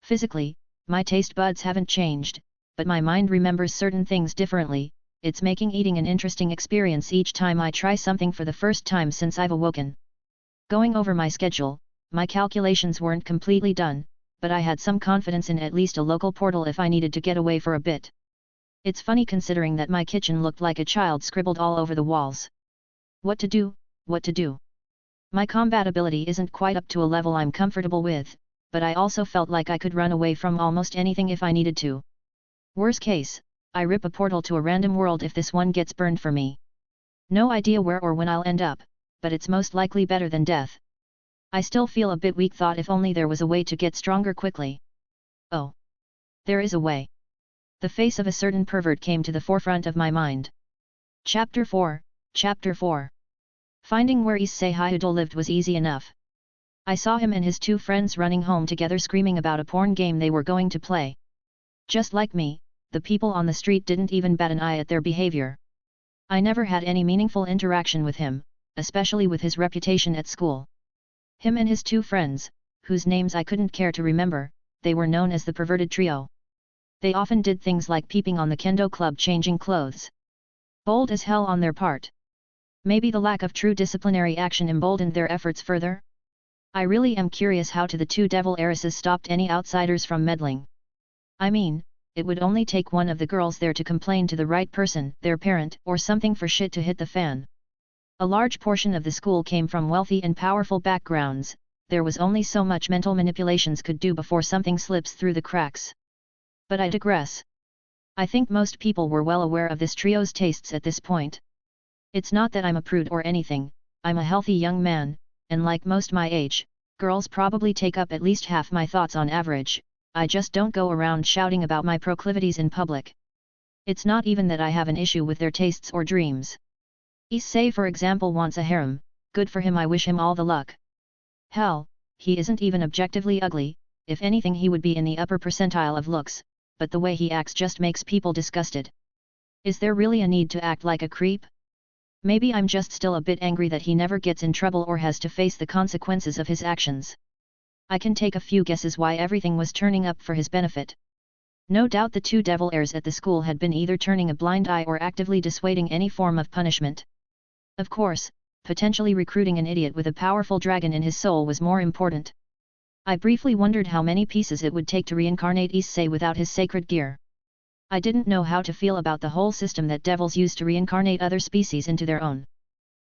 Physically, my taste buds haven't changed, but my mind remembers certain things differently. It's making eating an interesting experience each time I try something for the first time since I've awoken. Going over my schedule, my calculations weren't completely done, but I had some confidence in at least a local portal if I needed to get away for a bit. It's funny considering that my kitchen looked like a child scribbled all over the walls. What to do, what to do. My combat ability isn't quite up to a level I'm comfortable with, but I also felt like I could run away from almost anything if I needed to. Worst case, I rip a portal to a random world if this one gets burned for me. No idea where or when I'll end up, but it's most likely better than death. I still feel a bit weak, thought if only there was a way to get stronger quickly. Oh. There is a way. The face of a certain pervert came to the forefront of my mind. Chapter 4, Chapter 4. Finding where Issei Hyudo lived was easy enough. I saw him and his two friends running home together screaming about a porn game they were going to play. Just like me, the people on the street didn't even bat an eye at their behavior. I never had any meaningful interaction with him, especially with his reputation at school. Him and his two friends, whose names I couldn't care to remember, they were known as the perverted trio. They often did things like peeping on the kendo club, changing clothes. Bold as hell on their part. Maybe the lack of true disciplinary action emboldened their efforts further? I really am curious how the two devil heiresses stopped any outsiders from meddling. I mean, it would only take one of the girls there to complain to the right person, their parent, or something for shit to hit the fan. A large portion of the school came from wealthy and powerful backgrounds. There was only so much mental manipulations could do before something slips through the cracks. But I digress. I think most people were well aware of this trio's tastes at this point. It's not that I'm a prude or anything, I'm a healthy young man, and like most my age, girls probably take up at least half my thoughts on average. I just don't go around shouting about my proclivities in public. It's not even that I have an issue with their tastes or dreams. Issei for example wants a harem, good for him, I wish him all the luck. Hell, he isn't even objectively ugly, if anything he would be in the upper percentile of looks, but the way he acts just makes people disgusted. Is there really a need to act like a creep? Maybe I'm just still a bit angry that he never gets in trouble or has to face the consequences of his actions. I can take a few guesses why everything was turning up for his benefit. No doubt the two devil heirs at the school had been either turning a blind eye or actively dissuading any form of punishment. Of course, potentially recruiting an idiot with a powerful dragon in his soul was more important. I briefly wondered how many pieces it would take to reincarnate Issei without his sacred gear. I didn't know how to feel about the whole system that devils use to reincarnate other species into their own.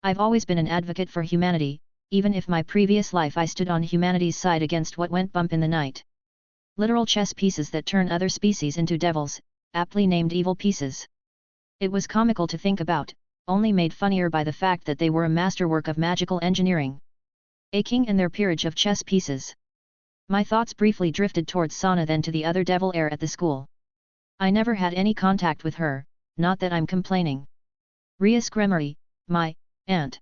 I've always been an advocate for humanity, even if my previous life I stood on humanity's side against what went bump in the night. Literal chess pieces that turn other species into devils, aptly named evil pieces. It was comical to think about, only made funnier by the fact that they were a masterwork of magical engineering. A king and their peerage of chess pieces. My thoughts briefly drifted towards Sana, then to the other devil heir at the school. I never had any contact with her, not that I'm complaining. Ria Scremery, my aunt.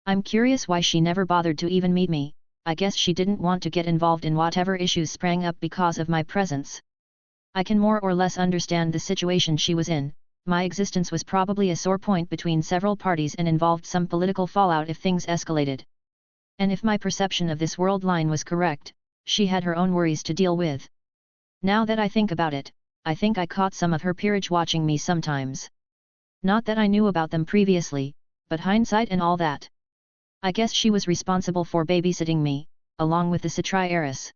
I'm curious why she never bothered to even meet me. I guess she didn't want to get involved in whatever issues sprang up because of my presence. I can more or less understand the situation she was in. My existence was probably a sore point between several parties and involved some political fallout if things escalated. And if my perception of this world line was correct, she had her own worries to deal with. Now that I think about it, I think I caught some of her peerage watching me sometimes. Not that I knew about them previously, but hindsight and all that. I guess she was responsible for babysitting me, along with the Citri heiress.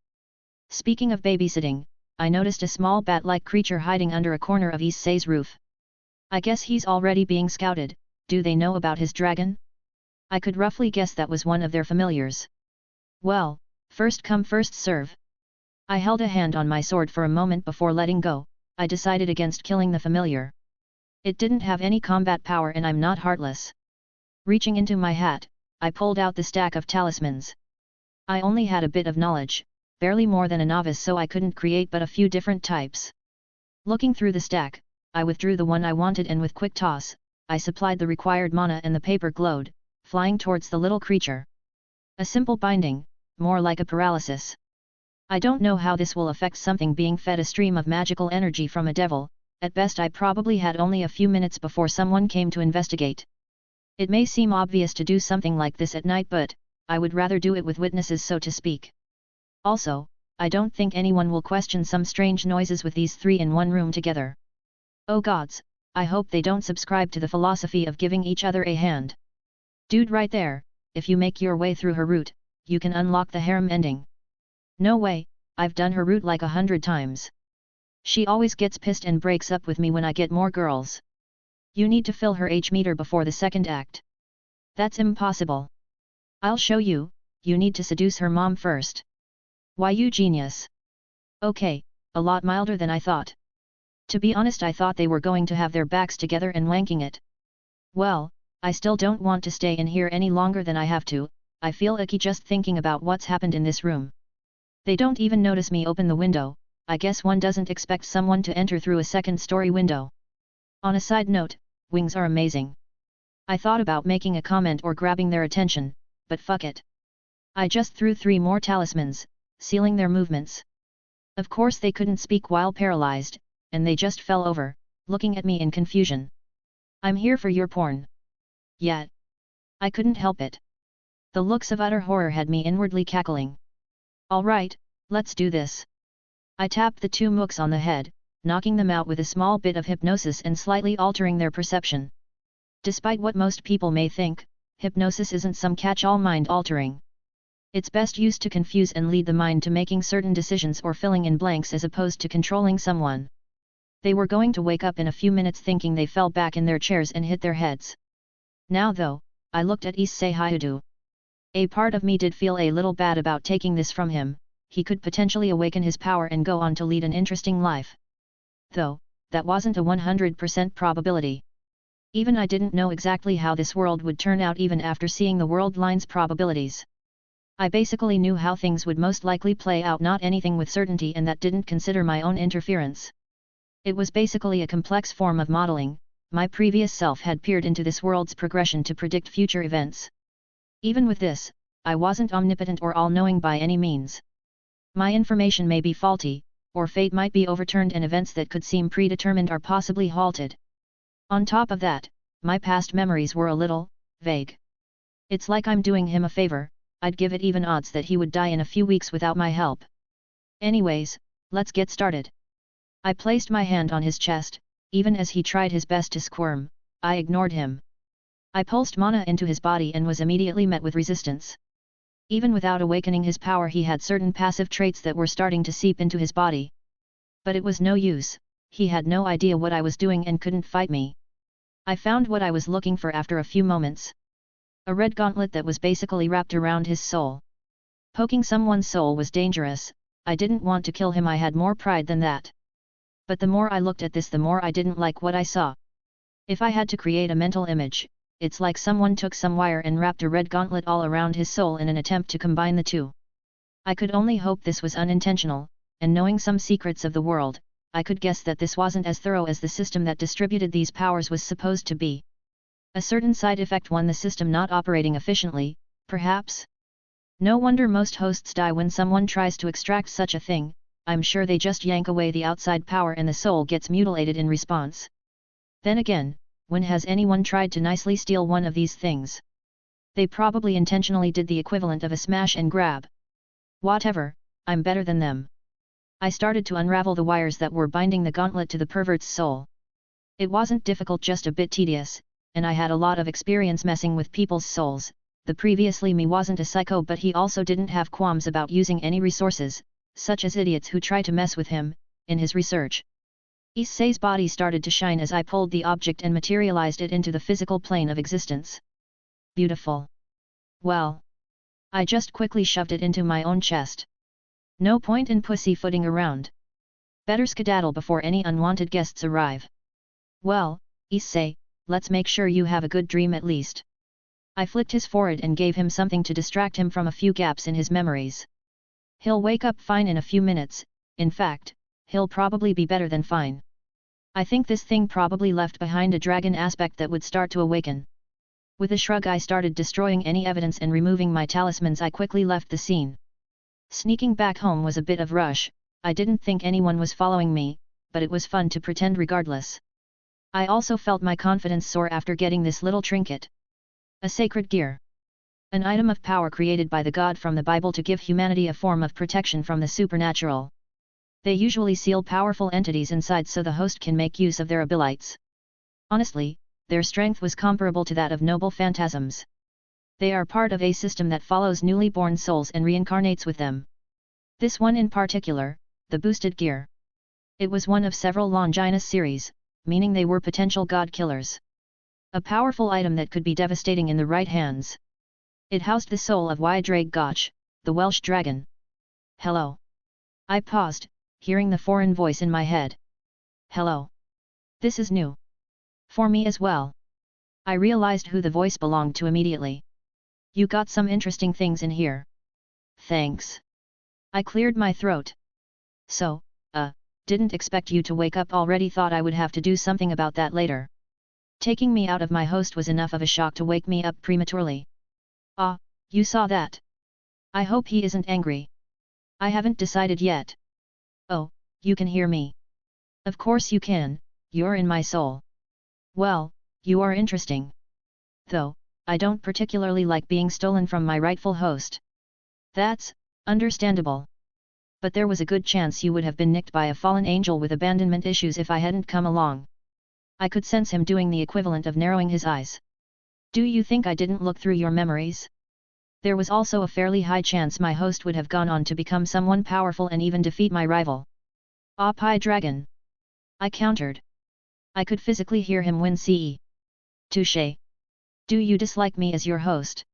Speaking of babysitting, I noticed a small bat-like creature hiding under a corner of Issei's roof. I guess he's already being scouted. Do they know about his dragon? I could roughly guess that was one of their familiars. Well, first come first serve. I held a hand on my sword for a moment before letting go. I decided against killing the familiar. It didn't have any combat power and I'm not heartless. Reaching into my hat, I pulled out the stack of talismans. I only had a bit of knowledge, barely more than a novice, so I couldn't create but a few different types. Looking through the stack, I withdrew the one I wanted and with quick toss, I supplied the required mana and the paper glowed, flying towards the little creature. A simple binding, more like a paralysis. I don't know how this will affect something being fed a stream of magical energy from a devil. At best I probably had only a few minutes before someone came to investigate. It may seem obvious to do something like this at night, but I would rather do it with witnesses, so to speak. Also, I don't think anyone will question some strange noises with these three in one room together. Oh gods, I hope they don't subscribe to the philosophy of giving each other a hand. Dude right there, if you make your way through her route, you can unlock the harem ending. No way, I've done her route like 100 times. She always gets pissed and breaks up with me when I get more girls. You need to fill her H meter before the second act. That's impossible. I'll show you, you need to seduce her mom first. Why, you genius. Okay, a lot milder than I thought. To be honest, I thought they were going to have their backs together and wanking it. Well, I still don't want to stay in here any longer than I have to. I feel icky just thinking about what's happened in this room. They don't even notice me open the window. I guess one doesn't expect someone to enter through a second-story window. On a side note, wings are amazing. I thought about making a comment or grabbing their attention, but fuck it. I just threw 3 more talismans, sealing their movements. Of course they couldn't speak while paralyzed, and they just fell over, looking at me in confusion. I'm here for your porn. Yet. I couldn't help it. The looks of utter horror had me inwardly cackling. Alright, let's do this. I tapped the 2 mooks on the head, knocking them out with a small bit of hypnosis and slightly altering their perception. Despite what most people may think, hypnosis isn't some catch-all mind-altering. It's best used to confuse and lead the mind to making certain decisions or filling in blanks as opposed to controlling someone. They were going to wake up in a few minutes thinking they fell back in their chairs and hit their heads. Now though, I looked at Issei Hyudu. A part of me did feel a little bad about taking this from him. He could potentially awaken his power and go on to lead an interesting life. Though, that wasn't a 100% probability. Even I didn't know exactly how this world would turn out even after seeing the world line's probabilities. I basically knew how things would most likely play out, not anything with certainty, and that didn't consider my own interference. It was basically a complex form of modeling. My previous self had peered into this world's progression to predict future events. Even with this, I wasn't omnipotent or all-knowing by any means. My information may be faulty, or fate might be overturned and events that could seem predetermined are possibly halted. On top of that, my past memories were a little vague. It's like I'm doing him a favor. I'd give it even odds that he would die in a few weeks without my help. Anyways, let's get started. I placed my hand on his chest. Even as he tried his best to squirm, I ignored him. I pulsed mana into his body and was immediately met with resistance. Even without awakening his power, he had certain passive traits that were starting to seep into his body. But it was no use. He had no idea what I was doing and couldn't fight me. I found what I was looking for after a few moments. A red gauntlet that was basically wrapped around his soul. Poking someone's soul was dangerous. I didn't want to kill him, I had more pride than that. But the more I looked at this, the more I didn't like what I saw. If I had to create a mental image, it's like someone took some wire and wrapped a red gauntlet all around his soul in an attempt to combine the two. I could only hope this was unintentional, and knowing some secrets of the world, I could guess that this wasn't as thorough as the system that distributed these powers was supposed to be. A certain side effect, one, the system not operating efficiently, perhaps? No wonder most hosts die when someone tries to extract such a thing. I'm sure they just yank away the outside power and the soul gets mutilated in response. Then again, when has anyone tried to nicely steal one of these things? They probably intentionally did the equivalent of a smash and grab. Whatever, I'm better than them. I started to unravel the wires that were binding the gauntlet to the pervert's soul. It wasn't difficult, just a bit tedious, and I had a lot of experience messing with people's souls. The previously me wasn't a psycho, but he also didn't have qualms about using any resources, such as idiots who try to mess with him, in his research. Issei's body started to shine as I pulled the object and materialized it into the physical plane of existence. Beautiful. Well. I just quickly shoved it into my own chest. No point in pussyfooting around. Better skedaddle before any unwanted guests arrive. Well, Issei, let's make sure you have a good dream at least. I flicked his forehead and gave him something to distract him from a few gaps in his memories. He'll wake up fine in a few minutes. In fact, he'll probably be better than fine. I think this thing probably left behind a dragon aspect that would start to awaken. With a shrug I started destroying any evidence and removing my talismans. I quickly left the scene. Sneaking back home was a bit of rush. I didn't think anyone was following me, but it was fun to pretend regardless. I also felt my confidence soar after getting this little trinket. A sacred gear. An item of power created by the god from the Bible to give humanity a form of protection from the supernatural. They usually seal powerful entities inside so the host can make use of their abilities. Honestly, their strength was comparable to that of noble phantasms. They are part of a system that follows newly born souls and reincarnates with them. This one in particular, the boosted gear. It was one of several Longinus series, meaning they were potential god killers. A powerful item that could be devastating in the right hands. It housed the soul of Ydrag Gotch, the Welsh dragon. Hello. I paused, hearing the foreign voice in my head. Hello. This is new. For me as well. I realized who the voice belonged to immediately. You got some interesting things in here. Thanks. I cleared my throat. So, didn't expect you to wake up already. Thought I would have to do something about that later. Taking me out of my host was enough of a shock to wake me up prematurely. Ah, you saw that. I hope he isn't angry. I haven't decided yet. Oh, you can hear me. Of course you can, you're in my soul. Well, you are interesting. Though, I don't particularly like being stolen from my rightful host. That's understandable. But there was a good chance you would have been nicked by a fallen angel with abandonment issues if I hadn't come along. I could sense him doing the equivalent of narrowing his eyes. Do you think I didn't look through your memories? There was also a fairly high chance my host would have gone on to become someone powerful and even defeat my rival. Ah, Pi Dragon! I countered. I could physically hear him wince. Touché. Do you dislike me as your host?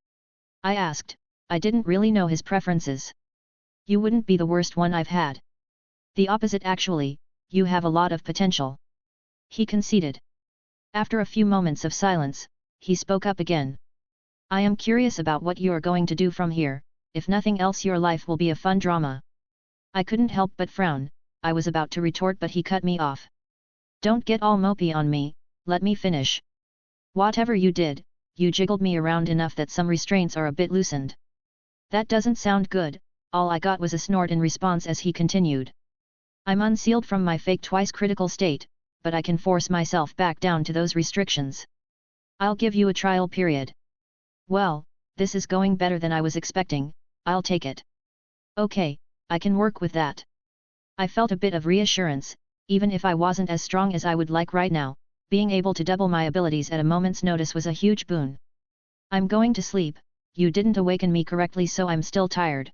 I asked. I didn't really know his preferences. You wouldn't be the worst one I've had. The opposite actually, you have a lot of potential. He conceded. After a few moments of silence, he spoke up again. I am curious about what you are going to do from here. If nothing else, your life will be a fun drama. I couldn't help but frown. I was about to retort but he cut me off. Don't get all mopey on me, let me finish. Whatever you did, you jiggled me around enough that some restraints are a bit loosened. That doesn't sound good. All I got was a snort in response as he continued. I'm unsealed from my fake twice critical state, but I can force myself back down to those restrictions. I'll give you a trial period. Well, this is going better than I was expecting, I'll take it. Okay, I can work with that. I felt a bit of reassurance, even if I wasn't as strong as I would like right now, being able to double my abilities at a moment's notice was a huge boon. I'm going to sleep, you didn't awaken me correctly so I'm still tired.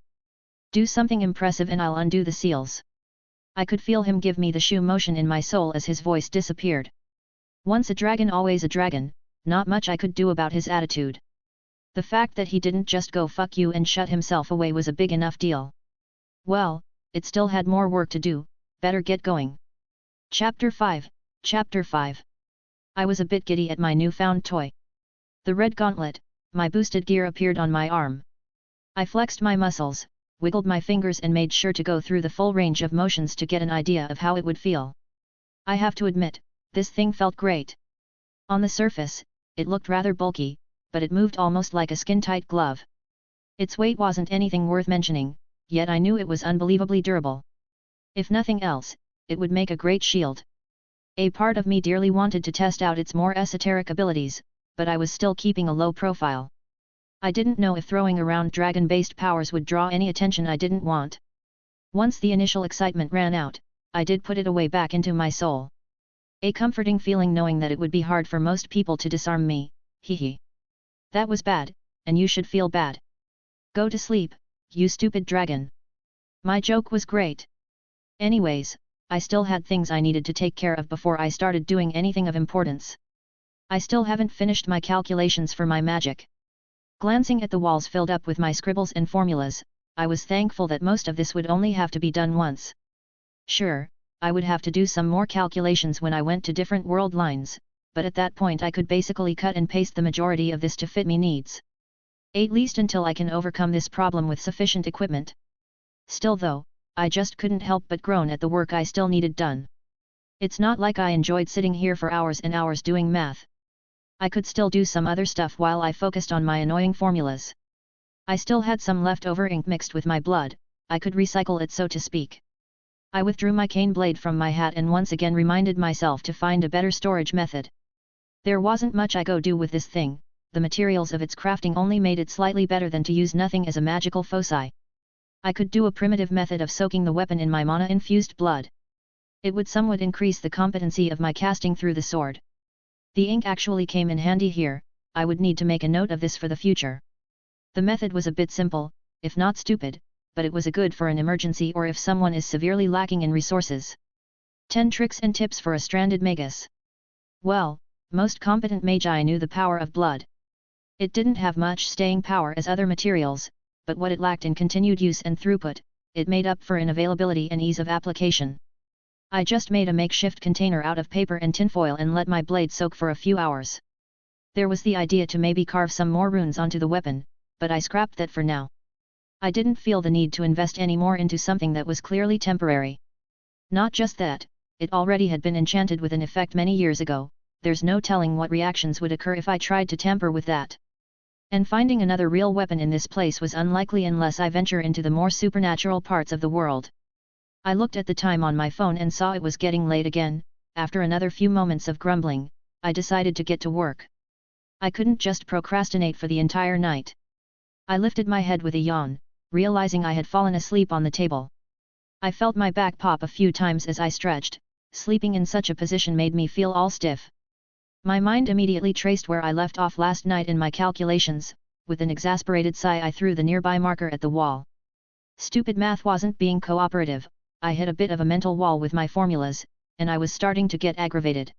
Do something impressive and I'll undo the seals. I could feel him give me the shoe motion in my soul as his voice disappeared. Once a dragon always a dragon, not much I could do about his attitude. The fact that he didn't just go fuck you and shut himself away was a big enough deal. Well, it still had more work to do, better get going. Chapter 5. I was a bit giddy at my newfound toy. The red gauntlet, my boosted gear appeared on my arm. I flexed my muscles, wiggled my fingers and made sure to go through the full range of motions to get an idea of how it would feel. I have to admit, this thing felt great. On the surface, it looked rather bulky, but it moved almost like a skin-tight glove. Its weight wasn't anything worth mentioning, yet I knew it was unbelievably durable. If nothing else, it would make a great shield. A part of me dearly wanted to test out its more esoteric abilities, but I was still keeping a low profile. I didn't know if throwing around dragon-based powers would draw any attention I didn't want. Once the initial excitement ran out, I did put it away back into my soul. A comforting feeling knowing that it would be hard for most people to disarm me, hehe. That was bad, and you should feel bad. Go to sleep, you stupid dragon. My joke was great. Anyways, I still had things I needed to take care of before I started doing anything of importance. I still haven't finished my calculations for my magic. Glancing at the walls filled up with my scribbles and formulas, I was thankful that most of this would only have to be done once. Sure, I would have to do some more calculations when I went to different world lines, but at that point I could basically cut and paste the majority of this to fit me needs. At least until I can overcome this problem with sufficient equipment. Still though, I just couldn't help but groan at the work I still needed done. It's not like I enjoyed sitting here for hours and hours doing math. I could still do some other stuff while I focused on my annoying formulas. I still had some leftover ink mixed with my blood, I could recycle it so to speak. I withdrew my cane blade from my hat and once again reminded myself to find a better storage method. There wasn't much I could do with this thing, the materials of its crafting only made it slightly better than to use nothing as a magical foci. I could do a primitive method of soaking the weapon in my mana-infused blood. It would somewhat increase the competency of my casting through the sword. The ink actually came in handy here, I would need to make a note of this for the future. The method was a bit simple, if not stupid, but it was a good for an emergency or if someone is severely lacking in resources. 10 tricks and tips for a stranded magus. Well, most competent magi knew the power of blood. It didn't have much staying power as other materials, but what it lacked in continued use and throughput, it made up for in availability and ease of application. I just made a makeshift container out of paper and tinfoil and let my blade soak for a few hours. There was the idea to maybe carve some more runes onto the weapon, but I scrapped that for now. I didn't feel the need to invest any more into something that was clearly temporary. Not just that, it already had been enchanted with an effect many years ago, there's no telling what reactions would occur if I tried to tamper with that. And finding another real weapon in this place was unlikely unless I venture into the more supernatural parts of the world. I looked at the time on my phone and saw it was getting late again. After another few moments of grumbling, I decided to get to work. I couldn't just procrastinate for the entire night. I lifted my head with a yawn, realizing I had fallen asleep on the table. I felt my back pop a few times as I stretched, sleeping in such a position made me feel all stiff. My mind immediately traced where I left off last night in my calculations, with an exasperated sigh I threw the nearby marker at the wall. Stupid math wasn't being cooperative, I hit a bit of a mental wall with my formulas, and I was starting to get aggravated.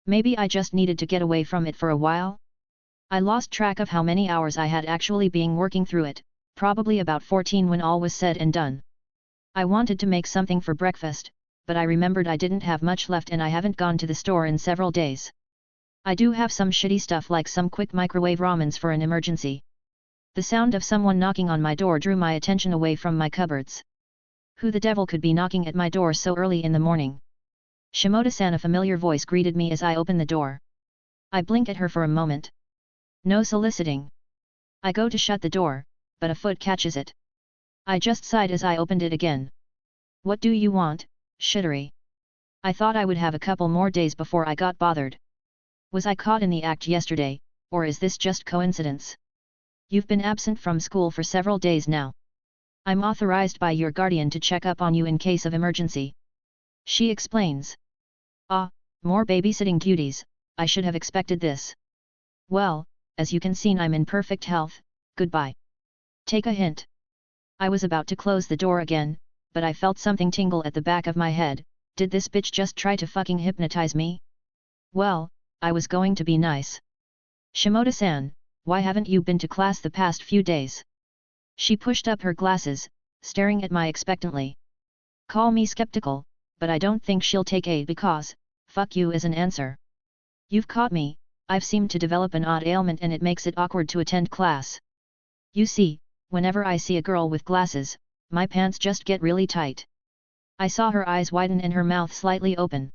Maybe I just needed to get away from it for a while? I lost track of how many hours I had actually been working through it, probably about 14 when all was said and done. I wanted to make something for breakfast, but I remembered I didn't have much left and I haven't gone to the store in several days. I do have some shitty stuff like some quick microwave ramens for an emergency. The sound of someone knocking on my door drew my attention away from my cupboards. Who the devil could be knocking at my door so early in the morning? Shimoda-san, a familiar voice greeted me as I opened the door. I blink at her for a moment. No soliciting. I go to shut the door, but a foot catches it. I just sighed as I opened it again. What do you want, Shidori? I thought I would have a couple more days before I got bothered. Was I caught in the act yesterday, or is this just coincidence? You've been absent from school for several days now. I'm authorized by your guardian to check up on you in case of emergency. She explains. Ah, more babysitting duties, I should have expected this. Well, as you can see I'm in perfect health, goodbye. Take a hint. I was about to close the door again, but I felt something tingle at the back of my head. Did this bitch just try to fucking hypnotize me? Well, I was going to be nice. Shimoda-san, why haven't you been to class the past few days? She pushed up her glasses, staring at me expectantly. Call me skeptical, but I don't think she'll take a because, fuck you as an answer. You've caught me, I've seemed to develop an odd ailment and it makes it awkward to attend class. You see, whenever I see a girl with glasses, my pants just get really tight. I saw her eyes widen and her mouth slightly open.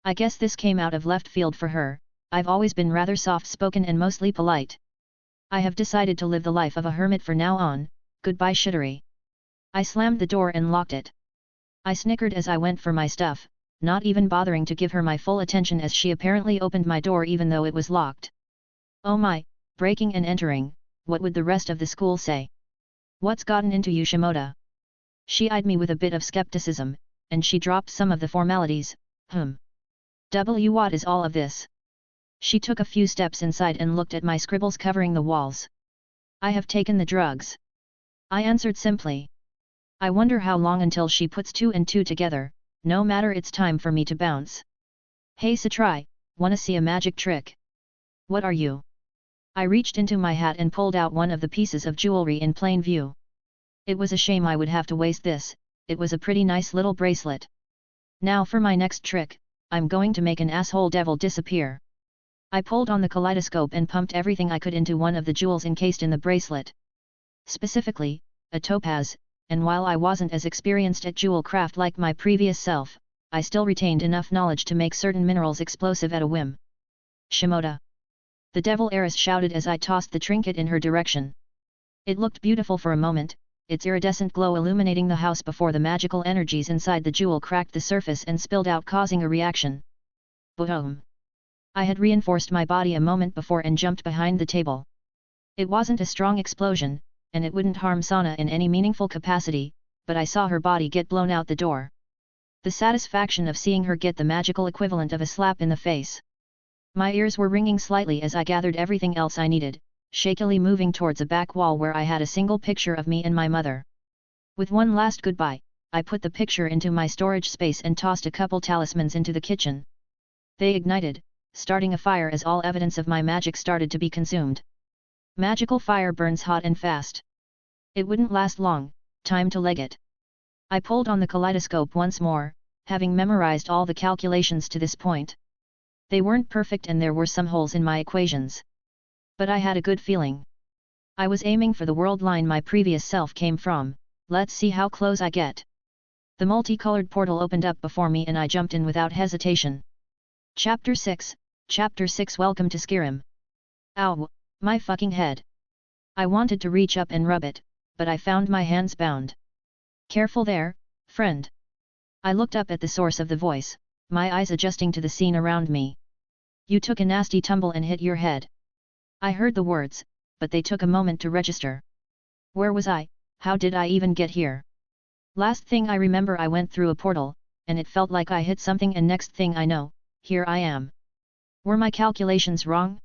I guess this came out of left field for her. I've always been rather soft-spoken and mostly polite. I have decided to live the life of a hermit for now on, goodbye Shidori. I slammed the door and locked it. I snickered as I went for my stuff, not even bothering to give her my full attention as she apparently opened my door even though it was locked. Oh my, breaking and entering, what would the rest of the school say? What's gotten into you, Shimoda? She eyed me with a bit of skepticism, and she dropped some of the formalities. What is all of this? She took a few steps inside and looked at my scribbles covering the walls. I have taken the drugs. I answered simply. I wonder how long until she puts 2 and 2 together, no matter it's time for me to bounce. Hey Satrai, wanna see a magic trick? What are you? I reached into my hat and pulled out one of the pieces of jewelry in plain view. It was a shame I would have to waste this, it was a pretty nice little bracelet. Now for my next trick, I'm going to make an asshole devil disappear. I pulled on the kaleidoscope and pumped everything I could into one of the jewels encased in the bracelet. Specifically, a topaz, and while I wasn't as experienced at jewel craft like my previous self, I still retained enough knowledge to make certain minerals explosive at a whim. Shimoda! The devil heiress shouted as I tossed the trinket in her direction. It looked beautiful for a moment, its iridescent glow illuminating the house before the magical energies inside the jewel cracked the surface and spilled out, causing a reaction. Boom! I had reinforced my body a moment before and jumped behind the table. It wasn't a strong explosion, and it wouldn't harm Sana in any meaningful capacity, but I saw her body get blown out the door. The satisfaction of seeing her get the magical equivalent of a slap in the face. My ears were ringing slightly as I gathered everything else I needed, shakily moving towards a back wall where I had a single picture of me and my mother. With one last goodbye, I put the picture into my storage space and tossed a couple talismans into the kitchen. They ignited, starting a fire as all evidence of my magic started to be consumed. Magical fire burns hot and fast. It wouldn't last long, time to leg it. I pulled on the kaleidoscope once more, having memorized all the calculations to this point. They weren't perfect and there were some holes in my equations. But I had a good feeling. I was aiming for the world line my previous self came from. Let's see how close I get. The multicolored portal opened up before me and I jumped in without hesitation. Chapter 6, Chapter 6 Welcome to Skyrim. Ow, my fucking head. I wanted to reach up and rub it, but I found my hands bound. Careful there, friend. I looked up at the source of the voice, my eyes adjusting to the scene around me. You took a nasty tumble and hit your head. I heard the words, but they took a moment to register. Where was I? How did I even get here? Last thing I remember, I went through a portal, and it felt like I hit something, and next thing I know, here I am. Were my calculations wrong?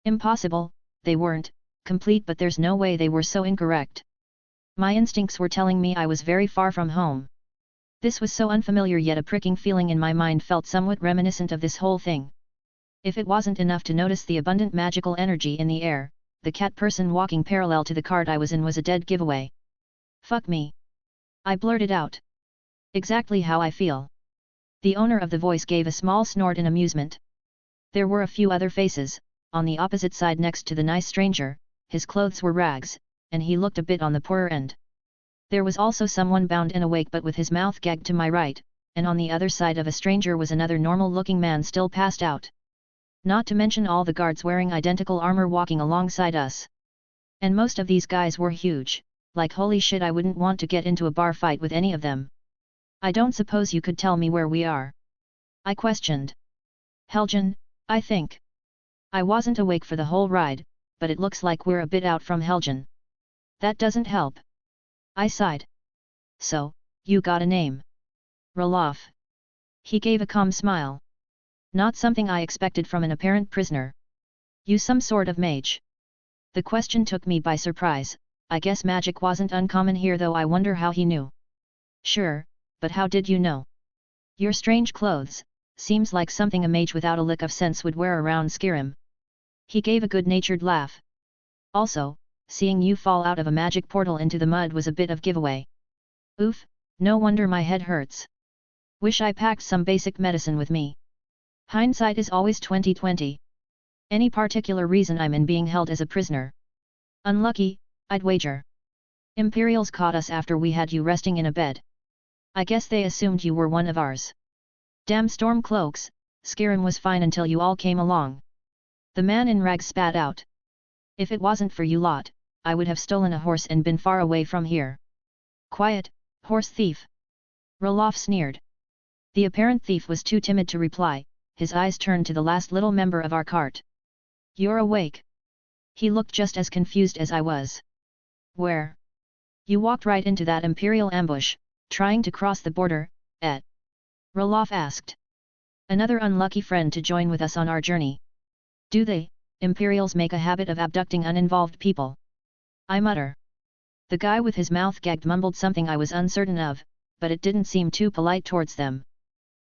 Impossible, they weren't complete, but there's no way they were so incorrect. My instincts were telling me I was very far from home. This was so unfamiliar, yet a pricking feeling in my mind felt somewhat reminiscent of this whole thing. If it wasn't enough to notice the abundant magical energy in the air, the cat person walking parallel to the cart I was in was a dead giveaway. Fuck me. I blurted out. Exactly how I feel. The owner of the voice gave a small snort in amusement. There were a few other faces, on the opposite side next to the nice stranger. His clothes were rags, and he looked a bit on the poorer end. There was also someone bound and awake but with his mouth gagged to my right, and on the other side of a stranger was another normal-looking man still passed out. Not to mention all the guards wearing identical armor walking alongside us. And most of these guys were huge, like holy shit, I wouldn't want to get into a bar fight with any of them. I don't suppose you could tell me where we are? I questioned. Helgen, I think. I wasn't awake for the whole ride, but it looks like we're a bit out from Helgen. That doesn't help. I sighed. So, you got a name? Ralof. He gave a calm smile. Not something I expected from an apparent prisoner. You some sort of mage? The question took me by surprise. I guess magic wasn't uncommon here, though I wonder how he knew. Sure, but how did you know? Your strange clothes, seems like something a mage without a lick of sense would wear around Skyrim. He gave a good-natured laugh. Also, seeing you fall out of a magic portal into the mud was a bit of giveaway. Oof, no wonder my head hurts. Wish I packed some basic medicine with me. Hindsight is always 20/20. Any particular reason I'm in being held as a prisoner? Unlucky, I'd wager. Imperials caught us after we had you resting in a bed. I guess they assumed you were one of ours. Damn storm cloaks, Skyrim was fine until you all came along. The man in rags spat out. If it wasn't for you lot, I would have stolen a horse and been far away from here. Quiet, horse thief. Ralof sneered. The apparent thief was too timid to reply, his eyes turned to the last little member of our cart. You're awake. He looked just as confused as I was. Where? You walked right into that Imperial ambush, trying to cross the border, et? Ralof asked. Another unlucky friend to join with us on our journey. Do they? Imperials make a habit of abducting uninvolved people. I mutter. The guy with his mouth gagged mumbled something I was uncertain of, but it didn't seem too polite towards them.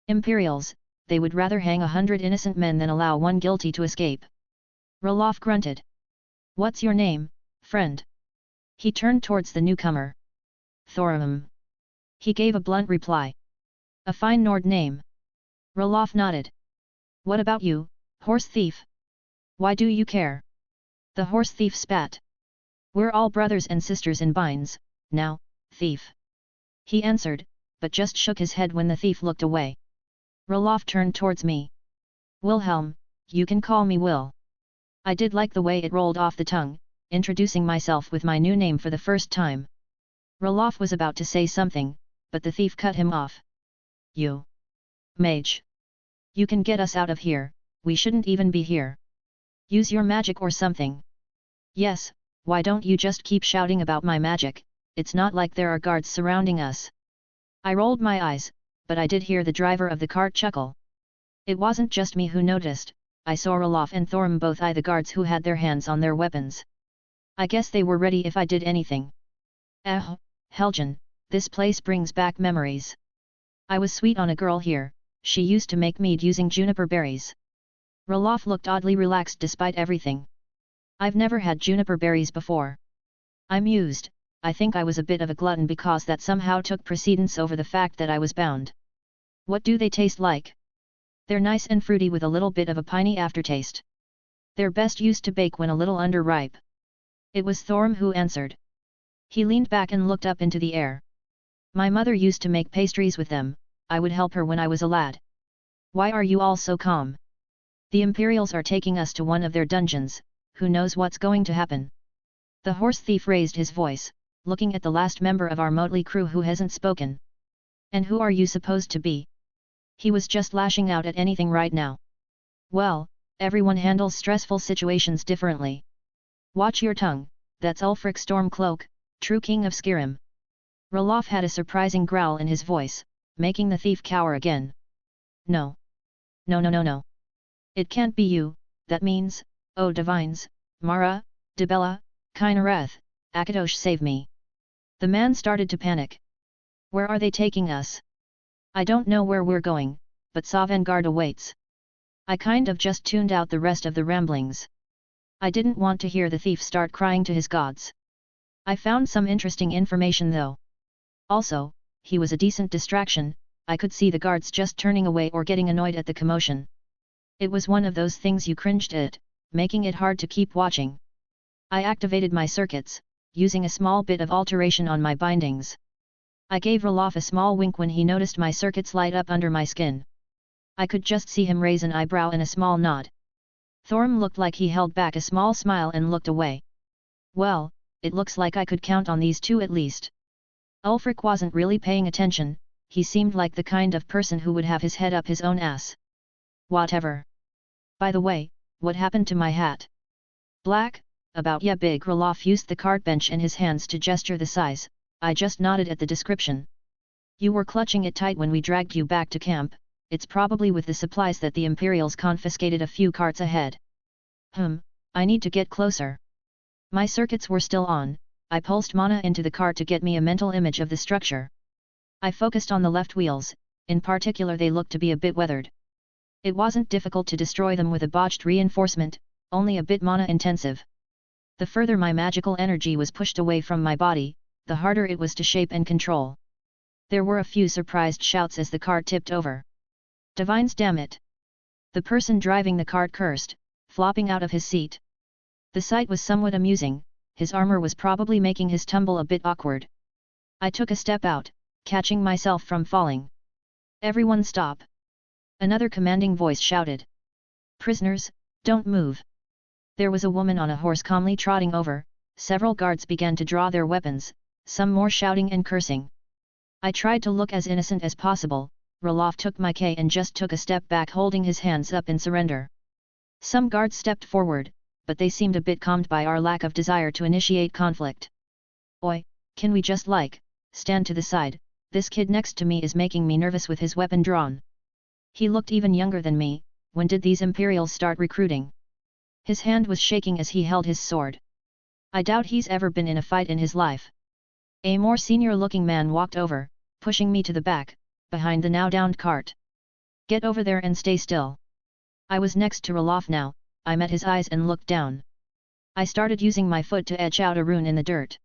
Imperials, they would rather hang 100 innocent men than allow one guilty to escape. Ralof grunted. What's your name, friend? He turned towards the newcomer. Thorum. He gave a blunt reply. A fine Nord name. Ralof nodded. What about you, horse thief? Why do you care? The horse thief spat. We're all brothers and sisters in binds, now, thief. He answered, but just shook his head when the thief looked away. Roloff turned towards me. Wilhelm, you can call me Will. I did like the way it rolled off the tongue, introducing myself with my new name for the first time. Roloff was about to say something, but the thief cut him off. You. Mage. You can get us out of here, we shouldn't even be here. Use your magic or something. Yes, why don't you just keep shouting about my magic, it's not like there are guards surrounding us. I rolled my eyes, but I did hear the driver of the cart chuckle. It wasn't just me who noticed, I saw Roloff and Thorm both eye the guards who had their hands on their weapons. I guess they were ready if I did anything. Helgen, this place brings back memories. I was sweet on a girl here, she used to make mead using juniper berries. Roloff looked oddly relaxed despite everything. I've never had juniper berries before. I mused, I think I was a bit of a glutton because that somehow took precedence over the fact that I was bound. What do they taste like? They're nice and fruity with a little bit of a piney aftertaste. They're best used to bake when a little underripe. It was Thorm who answered. He leaned back and looked up into the air. My mother used to make pastries with them, I would help her when I was a lad. Why are you all so calm? The Imperials are taking us to one of their dungeons, who knows what's going to happen? The horse thief raised his voice, looking at the last member of our motley crew who hasn't spoken. And who are you supposed to be? He was just lashing out at anything right now. Well, everyone handles stressful situations differently. Watch your tongue, that's Ulfric Stormcloak, true king of Skyrim. Roloff had a surprising growl in his voice, making the thief cower again. No. No. It can't be you, that means, oh divines, Mara, Dibella, Kynareth, Akadosh save me. The man started to panic. Where are they taking us? I don't know where we're going, but Sovngarde awaits. I kind of just tuned out the rest of the ramblings. I didn't want to hear the thief start crying to his gods. I found some interesting information though. Also, he was a decent distraction, I could see the guards just turning away or getting annoyed at the commotion. It was one of those things you cringed at, making it hard to keep watching. I activated my circuits, using a small bit of alteration on my bindings. I gave Roloff a small wink when he noticed my circuits light up under my skin. I could just see him raise an eyebrow and a small nod. Thorm looked like he held back a small smile and looked away. Well, it looks like I could count on these two at least. Ulfric wasn't really paying attention, he seemed like the kind of person who would have his head up his own ass. Whatever. By the way, what happened to my hat? Black, about yeah big. Roloff used the cart bench in his hands to gesture the size, I just nodded at the description. You were clutching it tight when we dragged you back to camp, it's probably with the supplies that the Imperials confiscated a few carts ahead. I need to get closer. My circuits were still on, I pulsed mana into the cart to get me a mental image of the structure. I focused on the left wheels, in particular they looked to be a bit weathered. It wasn't difficult to destroy them with a botched reinforcement, only a bit mana intensive. The further my magical energy was pushed away from my body, the harder it was to shape and control. There were a few surprised shouts as the cart tipped over. Divines, damn it! The person driving the cart cursed, flopping out of his seat. The sight was somewhat amusing, his armor was probably making his tumble a bit awkward. I took a step out, catching myself from falling. Everyone stop! Another commanding voice shouted. Prisoners, don't move. There was a woman on a horse calmly trotting over, several guards began to draw their weapons, some more shouting and cursing. I tried to look as innocent as possible, Roloff took my K and just took a step back holding his hands up in surrender. Some guards stepped forward, but they seemed a bit calmed by our lack of desire to initiate conflict. Oi, can we just stand to the side, this kid next to me is making me nervous with his weapon drawn. He looked even younger than me, when did these Imperials start recruiting? His hand was shaking as he held his sword. I doubt he's ever been in a fight in his life. A more senior-looking man walked over, pushing me to the back, behind the now downed cart. Get over there and stay still. I was next to Roloff now, I met his eyes and looked down. I started using my foot to etch out a rune in the dirt.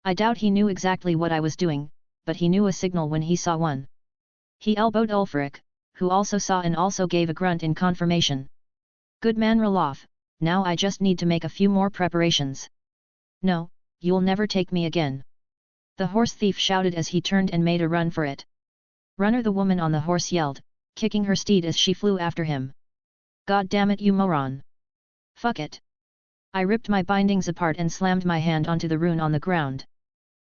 I doubt he knew exactly what I was doing, but he knew a signal when he saw one. He elbowed Ulfric, who also saw and also gave a grunt in confirmation. Good man Roloff, now I just need to make a few more preparations. No, you'll never take me again. The horse thief shouted as he turned and made a run for it. Runner, the woman on the horse yelled, kicking her steed as she flew after him. God damn it, you moron! Fuck it! I ripped my bindings apart and slammed my hand onto the rune on the ground.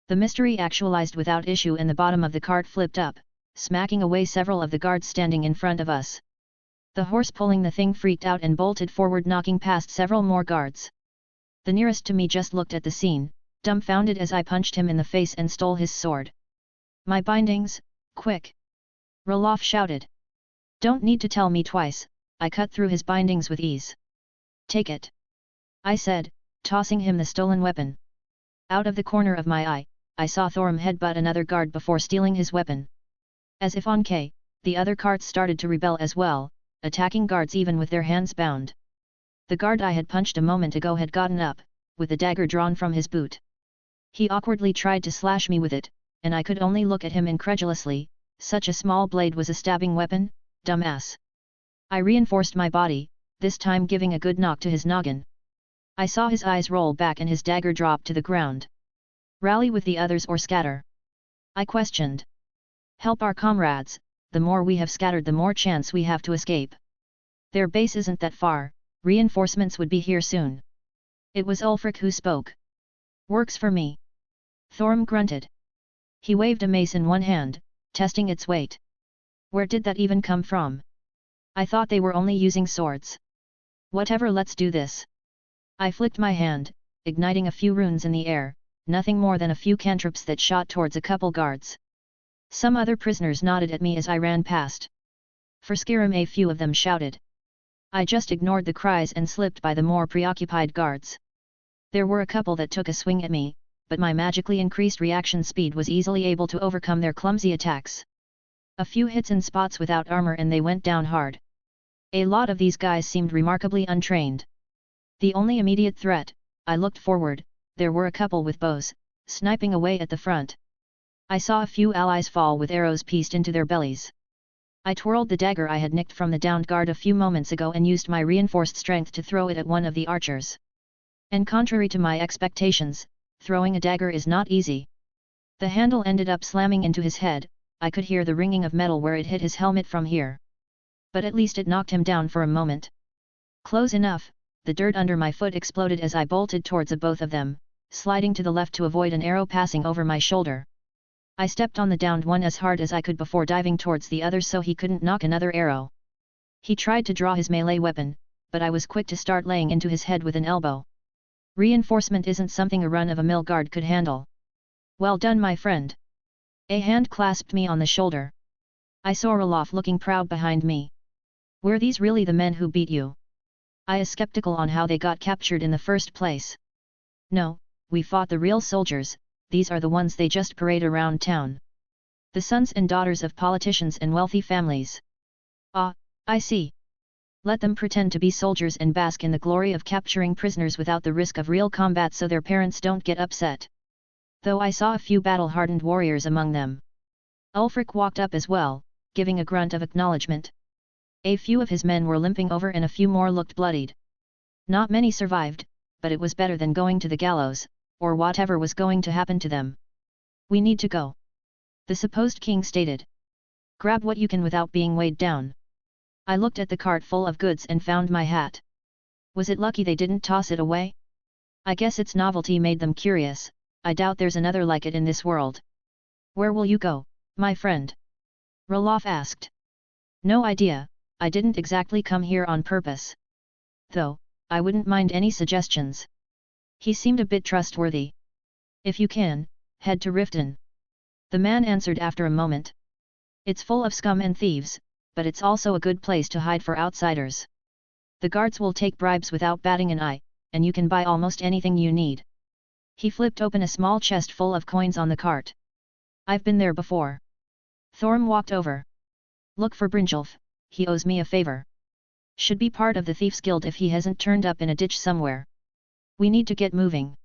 The mystery actualized without issue and the bottom of the cart flipped up, smacking away several of the guards standing in front of us. The horse pulling the thing freaked out and bolted forward, knocking past several more guards. The nearest to me just looked at the scene, dumbfounded as I punched him in the face and stole his sword. My bindings, quick! Ralof shouted. Don't need to tell me twice, I cut through his bindings with ease. Take it! I said, tossing him the stolen weapon. Out of the corner of my eye, I saw Thorim headbutt another guard before stealing his weapon. As if on K, the other carts started to rebel as well, attacking guards even with their hands bound. The guard I had punched a moment ago had gotten up, with the dagger drawn from his boot. He awkwardly tried to slash me with it, and I could only look at him incredulously. Such a small blade was a stabbing weapon, dumbass. I reinforced my body, this time giving a good knock to his noggin. I saw his eyes roll back and his dagger drop to the ground. Rally with the others or scatter? I questioned. Help our comrades, the more we have scattered the more chance we have to escape. Their base isn't that far, reinforcements would be here soon. It was Ulfric who spoke. Works for me. Thorim grunted. He waved a mace in one hand, testing its weight. Where did that even come from? I thought they were only using swords. Whatever, let's do this. I flicked my hand, igniting a few runes in the air, nothing more than a few cantrips that shot towards a couple guards. Some other prisoners nodded at me as I ran past. For Skyrim, a few of them shouted. I just ignored the cries and slipped by the more preoccupied guards. There were a couple that took a swing at me, but my magically increased reaction speed was easily able to overcome their clumsy attacks. A few hits in spots without armor and they went down hard. A lot of these guys seemed remarkably untrained. The only immediate threat, I looked forward, there were a couple with bows, sniping away at the front. I saw a few allies fall with arrows pieced into their bellies. I twirled the dagger I had nicked from the downed guard a few moments ago and used my reinforced strength to throw it at one of the archers. And contrary to my expectations, throwing a dagger is not easy. The handle ended up slamming into his head. I could hear the ringing of metal where it hit his helmet from here. But at least it knocked him down for a moment. Close enough, the dirt under my foot exploded as I bolted towards both of them, sliding to the left to avoid an arrow passing over my shoulder. I stepped on the downed one as hard as I could before diving towards the other so he couldn't knock another arrow. He tried to draw his melee weapon, but I was quick to start laying into his head with an elbow. Reinforcement isn't something a run-of-a-mill guard could handle. Well done, my friend. A hand clasped me on the shoulder. I saw Ralof looking proud behind me. Were these really the men who beat you? I was skeptical on how they got captured in the first place. No, we fought the real soldiers, these are the ones they just parade around town. The sons and daughters of politicians and wealthy families. Ah, I see. Let them pretend to be soldiers and bask in the glory of capturing prisoners without the risk of real combat so their parents don't get upset. Though I saw a few battle-hardened warriors among them. Ulfric walked up as well, giving a grunt of acknowledgement. A few of his men were limping over and a few more looked bloodied. Not many survived, but it was better than going to the gallows, or whatever was going to happen to them. We need to go. The supposed king stated. Grab what you can without being weighed down. I looked at the cart full of goods and found my hat. Was it lucky they didn't toss it away? I guess its novelty made them curious. I doubt there's another like it in this world. Where will you go, my friend? Ralof asked. No idea, I didn't exactly come here on purpose. Though, I wouldn't mind any suggestions. He seemed a bit trustworthy. If you can, head to Riften. The man answered after a moment. It's full of scum and thieves, but it's also a good place to hide for outsiders. The guards will take bribes without batting an eye, and you can buy almost anything you need. He flipped open a small chest full of coins on the cart. I've been there before. Thorim walked over. Look for Brynjolf, he owes me a favor. Should be part of the Thieves' Guild if he hasn't turned up in a ditch somewhere. We need to get moving.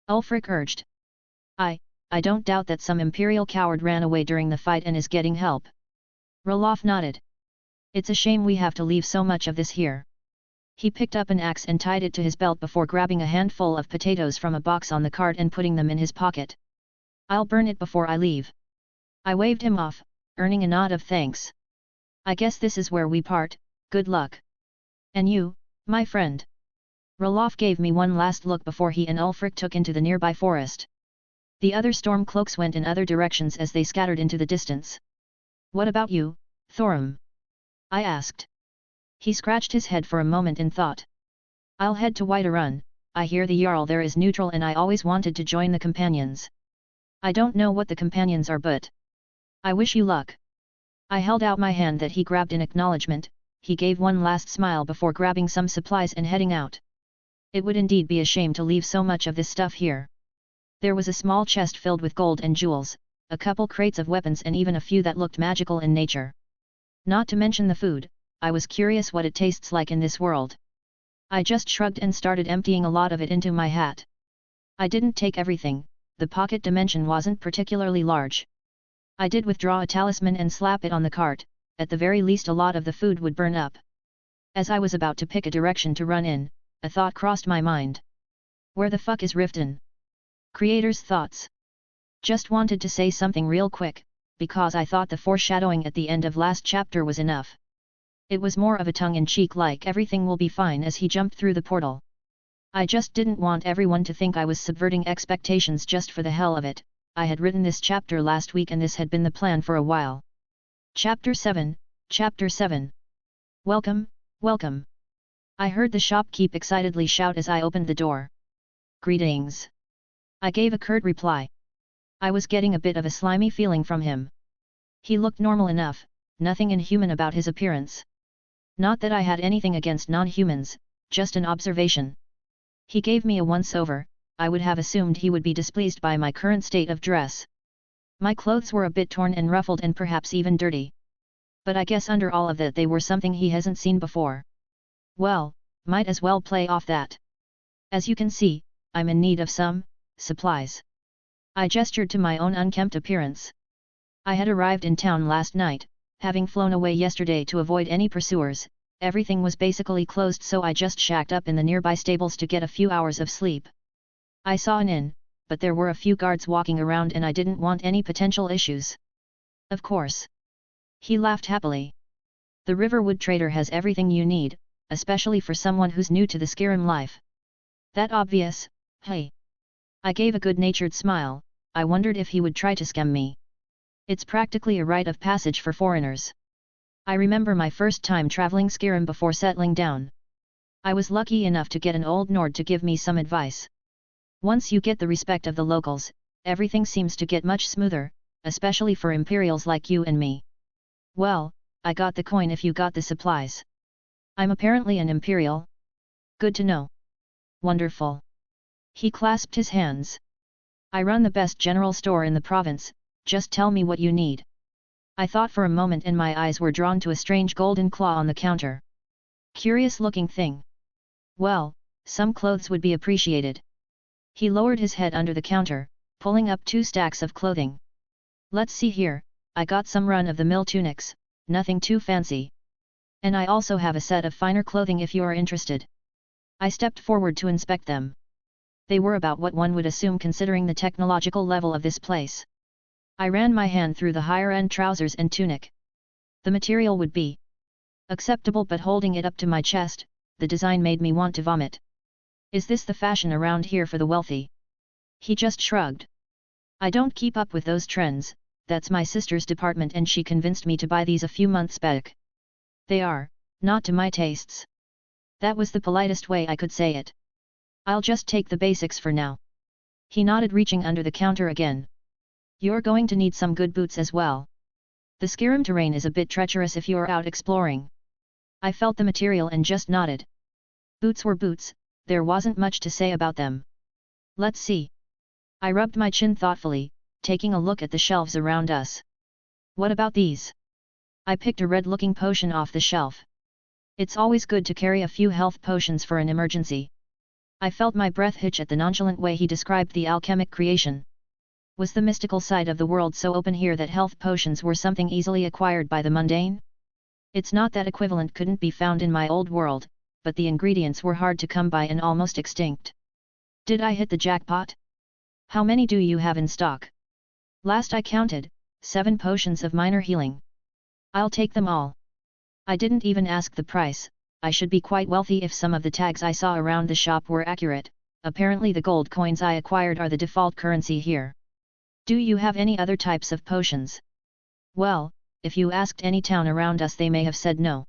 Ulfric urged. I don't doubt that some Imperial coward ran away during the fight and is getting help. Ralof nodded. It's a shame we have to leave so much of this here. He picked up an axe and tied it to his belt before grabbing a handful of potatoes from a box on the cart and putting them in his pocket. I'll burn it before I leave. I waved him off, earning a nod of thanks. I guess this is where we part, good luck. And you, my friend. Ralof gave me one last look before he and Ulfric took into the nearby forest. The other storm cloaks went in other directions as they scattered into the distance. What about you, Thorum? I asked. He scratched his head for a moment in thought. I'll head to Whiterun. I hear the Jarl there is neutral and I always wanted to join the companions. I don't know what the companions are but I wish you luck. I held out my hand that he grabbed in acknowledgement. He gave one last smile before grabbing some supplies and heading out. It would indeed be a shame to leave so much of this stuff here. There was a small chest filled with gold and jewels, a couple crates of weapons and even a few that looked magical in nature. Not to mention the food, I was curious what it tastes like in this world. I just shrugged and started emptying a lot of it into my hat. I didn't take everything, the pocket dimension wasn't particularly large. I did withdraw a talisman and slap it on the cart, at the very least a lot of the food would burn up. As I was about to pick a direction to run in, a thought crossed my mind. Where the fuck is Riften? Creator's thoughts. Just wanted to say something real quick, because I thought the foreshadowing at the end of last chapter was enough. It was more of a tongue-in-cheek like everything will be fine as he jumped through the portal. I just didn't want everyone to think I was subverting expectations just for the hell of it. I had written this chapter last week and this had been the plan for a while. Chapter 7, Chapter 7. Welcome, welcome. I heard the shopkeep excitedly shout as I opened the door. Greetings. I gave a curt reply. I was getting a bit of a slimy feeling from him. He looked normal enough, nothing inhuman about his appearance. Not that I had anything against non-humans, just an observation. He gave me a once-over. I would have assumed he would be displeased by my current state of dress. My clothes were a bit torn and ruffled and perhaps even dirty. But I guess under all of that they were something he hasn't seen before. Well, might as well play off that. As you can see, I'm in need of some supplies. I gestured to my own unkempt appearance. I had arrived in town last night, having flown away yesterday to avoid any pursuers. Everything was basically closed, so I just shacked up in the nearby stables to get a few hours of sleep. I saw an inn, but there were a few guards walking around and I didn't want any potential issues. Of course. He laughed happily. The Riverwood trader has everything you need, especially for someone who's new to the Skyrim life. That obvious, hey. I gave a good-natured smile. I wondered if he would try to scam me. It's practically a rite of passage for foreigners. I remember my first time traveling Skyrim before settling down. I was lucky enough to get an old Nord to give me some advice. Once you get the respect of the locals, everything seems to get much smoother, especially for Imperials like you and me. Well, I got the coin if you got the supplies. I'm apparently an Imperial. Good to know. Wonderful. He clasped his hands. I run the best general store in the province, just tell me what you need. I thought for a moment and my eyes were drawn to a strange golden claw on the counter. Curious looking thing. Well, some clothes would be appreciated. He lowered his head under the counter, pulling up 2 stacks of clothing. Let's see here, I got some run-of-the-mill tunics, nothing too fancy. And I also have a set of finer clothing if you are interested. I stepped forward to inspect them. They were about what one would assume considering the technological level of this place. I ran my hand through the higher-end trousers and tunic. The material would be acceptable, but holding it up to my chest, the design made me want to vomit. Is this the fashion around here for the wealthy? He just shrugged. I don't keep up with those trends, that's my sister's department and she convinced me to buy these a few months back. They are not to my tastes. That was the politest way I could say it. I'll just take the basics for now. He nodded, reaching under the counter again. You're going to need some good boots as well. The Skyrim terrain is a bit treacherous if you're out exploring. I felt the material and just nodded. Boots were boots, there wasn't much to say about them. Let's see. I rubbed my chin thoughtfully, taking a look at the shelves around us. What about these? I picked a red-looking potion off the shelf. It's always good to carry a few health potions for an emergency. I felt my breath hitch at the nonchalant way he described the alchemic creation. Was the mystical side of the world so open here that health potions were something easily acquired by the mundane? It's not that equivalent couldn't be found in my old world, but the ingredients were hard to come by and almost extinct. Did I hit the jackpot? How many do you have in stock? Last I counted, 7 potions of minor healing. I'll take them all. I didn't even ask the price. I should be quite wealthy if some of the tags I saw around the shop were accurate. Apparently the gold coins I acquired are the default currency here. Do you have any other types of potions? Well, if you asked any town around us they may have said no.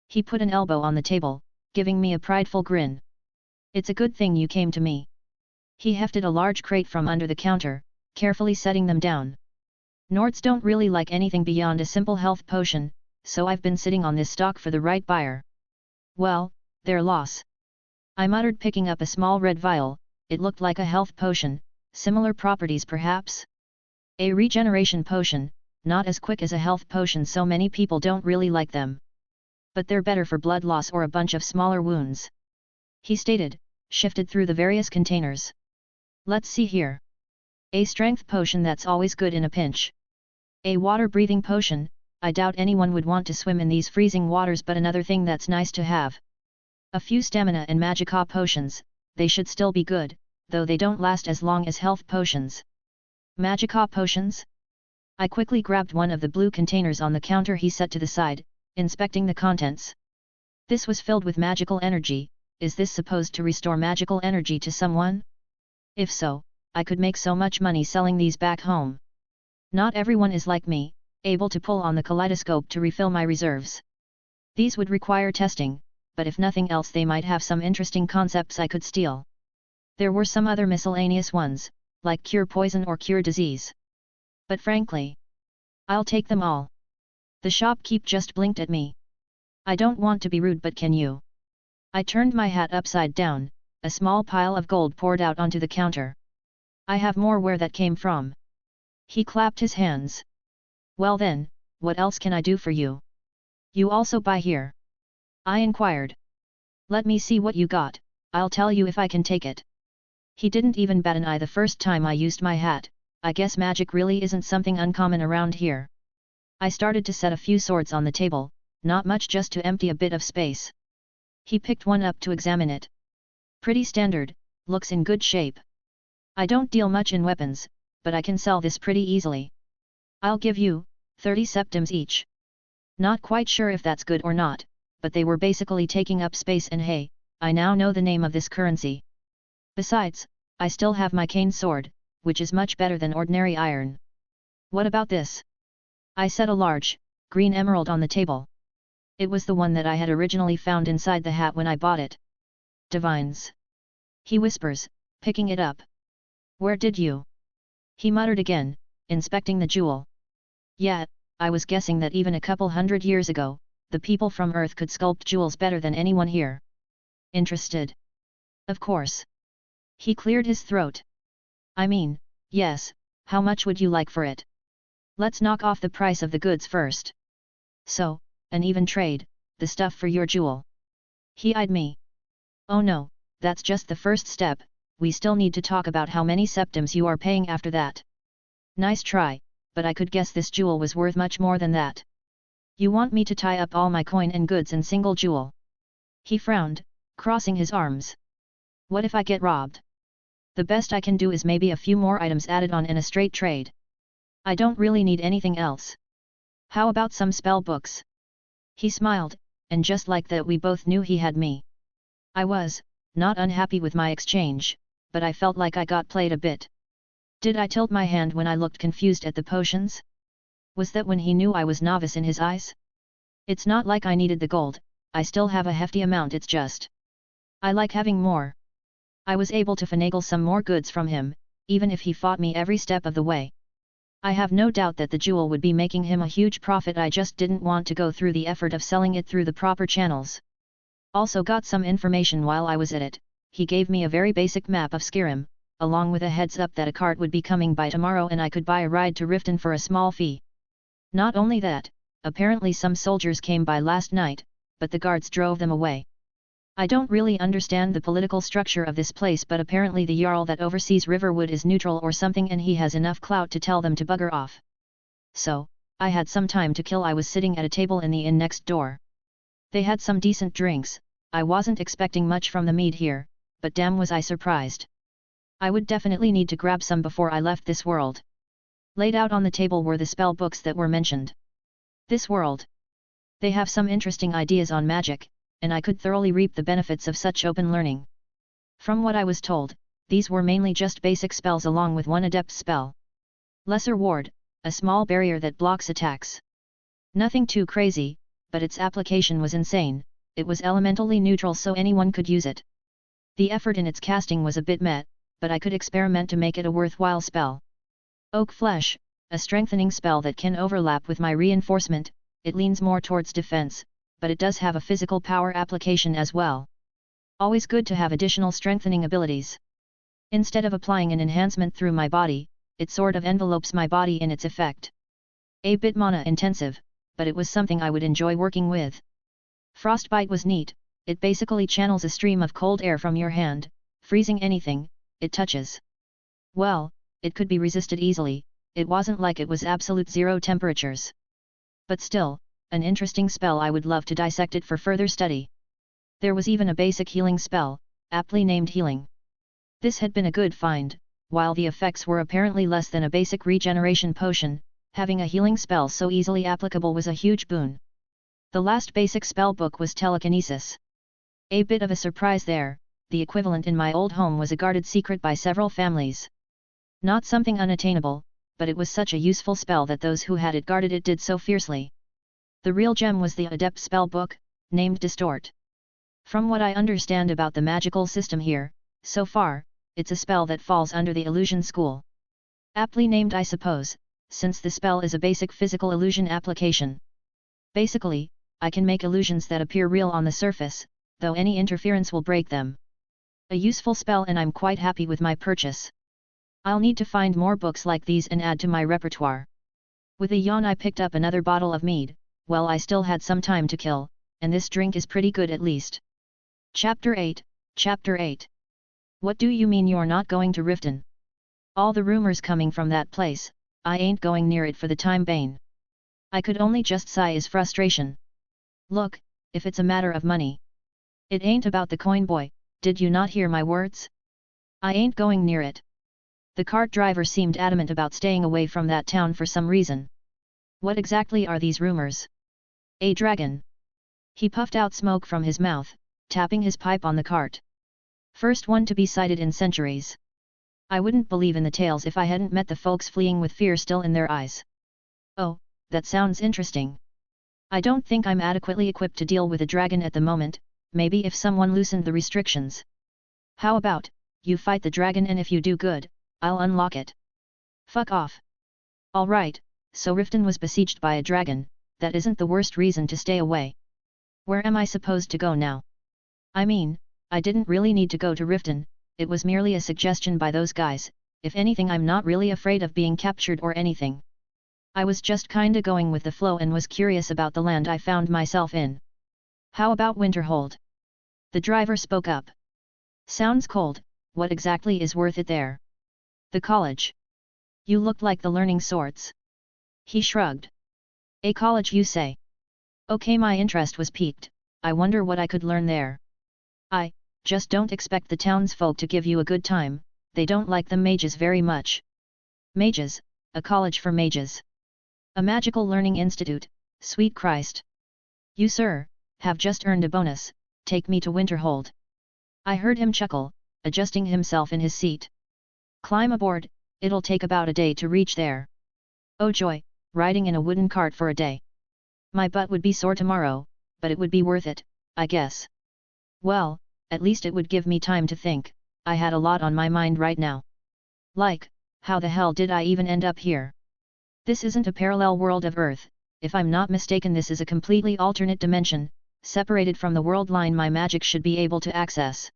He put an elbow on the table, giving me a prideful grin. It's a good thing you came to me. He hefted a large crate from under the counter, carefully setting them down. Nords don't really like anything beyond a simple health potion, so I've been sitting on this stock for the right buyer. Well, their loss. I muttered, picking up a small red vial. It looked like a health potion, similar properties perhaps? A regeneration potion, not as quick as a health potion, so many people don't really like them. But they're better for blood loss or a bunch of smaller wounds. He stated, shifted through the various containers. Let's see here. A strength potion, that's always good in a pinch. A water-breathing potion, I doubt anyone would want to swim in these freezing waters, but another thing that's nice to have. A few stamina and magicka potions, they should still be good, though they don't last as long as health potions. Magicka potions? I quickly grabbed one of the blue containers on the counter he set to the side, inspecting the contents. This was filled with magical energy. Is this supposed to restore magical energy to someone? If so, I could make so much money selling these back home. Not everyone is like me, able to pull on the kaleidoscope to refill my reserves. These would require testing, but if nothing else they might have some interesting concepts I could steal. There were some other miscellaneous ones, like cure poison or cure disease. But frankly, I'll take them all. The shopkeep just blinked at me. I don't want to be rude, but can you? I turned my hat upside down, a small pile of gold poured out onto the counter. I have more where that came from. He clapped his hands. Well then, what else can I do for you? You also buy here? I inquired. Let me see what you got, I'll tell you if I can take it. He didn't even bat an eye the first time I used my hat. I guess magic really isn't something uncommon around here. I started to set a few swords on the table, not much, just to empty a bit of space. He picked one up to examine it. Pretty standard, looks in good shape. I don't deal much in weapons, but I can sell this pretty easily. I'll give you 30 septims each. Not quite sure if that's good or not, but they were basically taking up space, and hey, I now know the name of this currency. Besides, I still have my cane sword, which is much better than ordinary iron. What about this? I set a large, green emerald on the table. It was the one that I had originally found inside the hat when I bought it. Divines. He whispers, picking it up. Where did you? He muttered again, inspecting the jewel. Yeah, I was guessing that even a couple hundred years ago, the people from Earth could sculpt jewels better than anyone here. Interested? Of course. He cleared his throat. I mean, yes, how much would you like for it? Let's knock off the price of the goods first. So, an even trade, the stuff for your jewel. He eyed me. Oh no, that's just the first step, we still need to talk about how many septims you are paying after that. Nice try, but I could guess this jewel was worth much more than that. You want me to tie up all my coin and goods in single jewel? He frowned, crossing his arms. What if I get robbed? The best I can do is maybe a few more items added on in a straight trade. I don't really need anything else. How about some spell books? He smiled, and just like that we both knew he had me. I was not unhappy with my exchange, but I felt like I got played a bit. Did I tilt my hand when I looked confused at the potions? Was that when he knew I was novice in his eyes? It's not like I needed the gold, I still have a hefty amount, it's just I like having more. I was able to finagle some more goods from him, even if he fought me every step of the way. I have no doubt that the jewel would be making him a huge profit, I just didn't want to go through the effort of selling it through the proper channels. Also got some information while I was at it. He gave me a very basic map of Skyrim, along with a heads up that a cart would be coming by tomorrow and I could buy a ride to Riften for a small fee. Not only that, apparently some soldiers came by last night, but the guards drove them away. I don't really understand the political structure of this place, but apparently the Jarl that oversees Riverwood is neutral or something, and he has enough clout to tell them to bugger off. So, I had some time to kill. I was sitting at a table in the inn next door. They had some decent drinks. I wasn't expecting much from the mead here, but damn was I surprised. I would definitely need to grab some before I left this world. Laid out on the table were the spell books that were mentioned. This world. They have some interesting ideas on magic, and I could thoroughly reap the benefits of such open learning. From what I was told, these were mainly just basic spells along with one adept spell. Lesser Ward, a small barrier that blocks attacks. Nothing too crazy, but its application was insane. It was elementally neutral so anyone could use it. The effort in its casting was a bit met, but I could experiment to make it a worthwhile spell. Oak Flesh, a strengthening spell that can overlap with my reinforcement. It leans more towards defense, but it does have a physical power application as well. Always good to have additional strengthening abilities. Instead of applying an enhancement through my body, it sort of envelopes my body in its effect. A bit mana intensive, but it was something I would enjoy working with. Frostbite was neat. It basically channels a stream of cold air from your hand, freezing anything it touches. Well, it could be resisted easily. It wasn't like it was absolute zero temperatures. But still, an interesting spell. I would love to dissect it for further study. There was even a basic healing spell, aptly named Healing. This had been a good find. While the effects were apparently less than a basic regeneration potion, having a healing spell so easily applicable was a huge boon. The last basic spell book was Telekinesis. A bit of a surprise there. The equivalent in my old home was a guarded secret by several families. Not something unattainable, but it was such a useful spell that those who had it guarded it did so fiercely. The real gem was the adept spell book, named Distort. From what I understand about the magical system here, so far, it's a spell that falls under the illusion school. Aptly named I suppose, since the spell is a basic physical illusion application. Basically, I can make illusions that appear real on the surface, though any interference will break them. A useful spell and I'm quite happy with my purchase. I'll need to find more books like these and add to my repertoire. With a yawn I picked up another bottle of mead. Well, I still had some time to kill, and this drink is pretty good at least. Chapter 8, Chapter 8. What do you mean you're not going to Riften? All the rumors coming from that place, I ain't going near it for the time being. I could only just sigh his frustration. Look, if it's a matter of money. It ain't about the coin, boy, did you not hear my words? I ain't going near it. The cart driver seemed adamant about staying away from that town for some reason. What exactly are these rumors? A dragon. He puffed out smoke from his mouth, tapping his pipe on the cart. First one to be sighted in centuries. I wouldn't believe in the tales if I hadn't met the folks fleeing with fear still in their eyes. Oh, that sounds interesting. I don't think I'm adequately equipped to deal with a dragon at the moment, maybe if someone loosened the restrictions. How about, you fight the dragon and if you do good, I'll unlock it. Fuck off. Alright, so Riften was besieged by a dragon, that isn't the worst reason to stay away. Where am I supposed to go now? I mean, I didn't really need to go to Riften, it was merely a suggestion by those guys. If anything, I'm not really afraid of being captured or anything. I was just kinda going with the flow and was curious about the land I found myself in. How about Winterhold? The driver spoke up. Sounds cold, what exactly is worth it there? The college. You look like the learning sorts. He shrugged. A college you say? Okay, my interest was piqued. I wonder what I could learn there. I just don't expect the townsfolk to give you a good time, they don't like the mages very much. Mages, a college for mages. A magical learning institute, sweet Christ. You sir, have just earned a bonus, take me to Winterhold. I heard him chuckle, adjusting himself in his seat. Climb aboard, it'll take about a day to reach there. Oh joy, riding in a wooden cart for a day. My butt would be sore tomorrow, but it would be worth it, I guess. Well, at least it would give me time to think. I had a lot on my mind right now. Like, how the hell did I even end up here? This isn't a parallel world of Earth, if I'm not mistaken this is a completely alternate dimension, separated from the world line my magic should be able to access.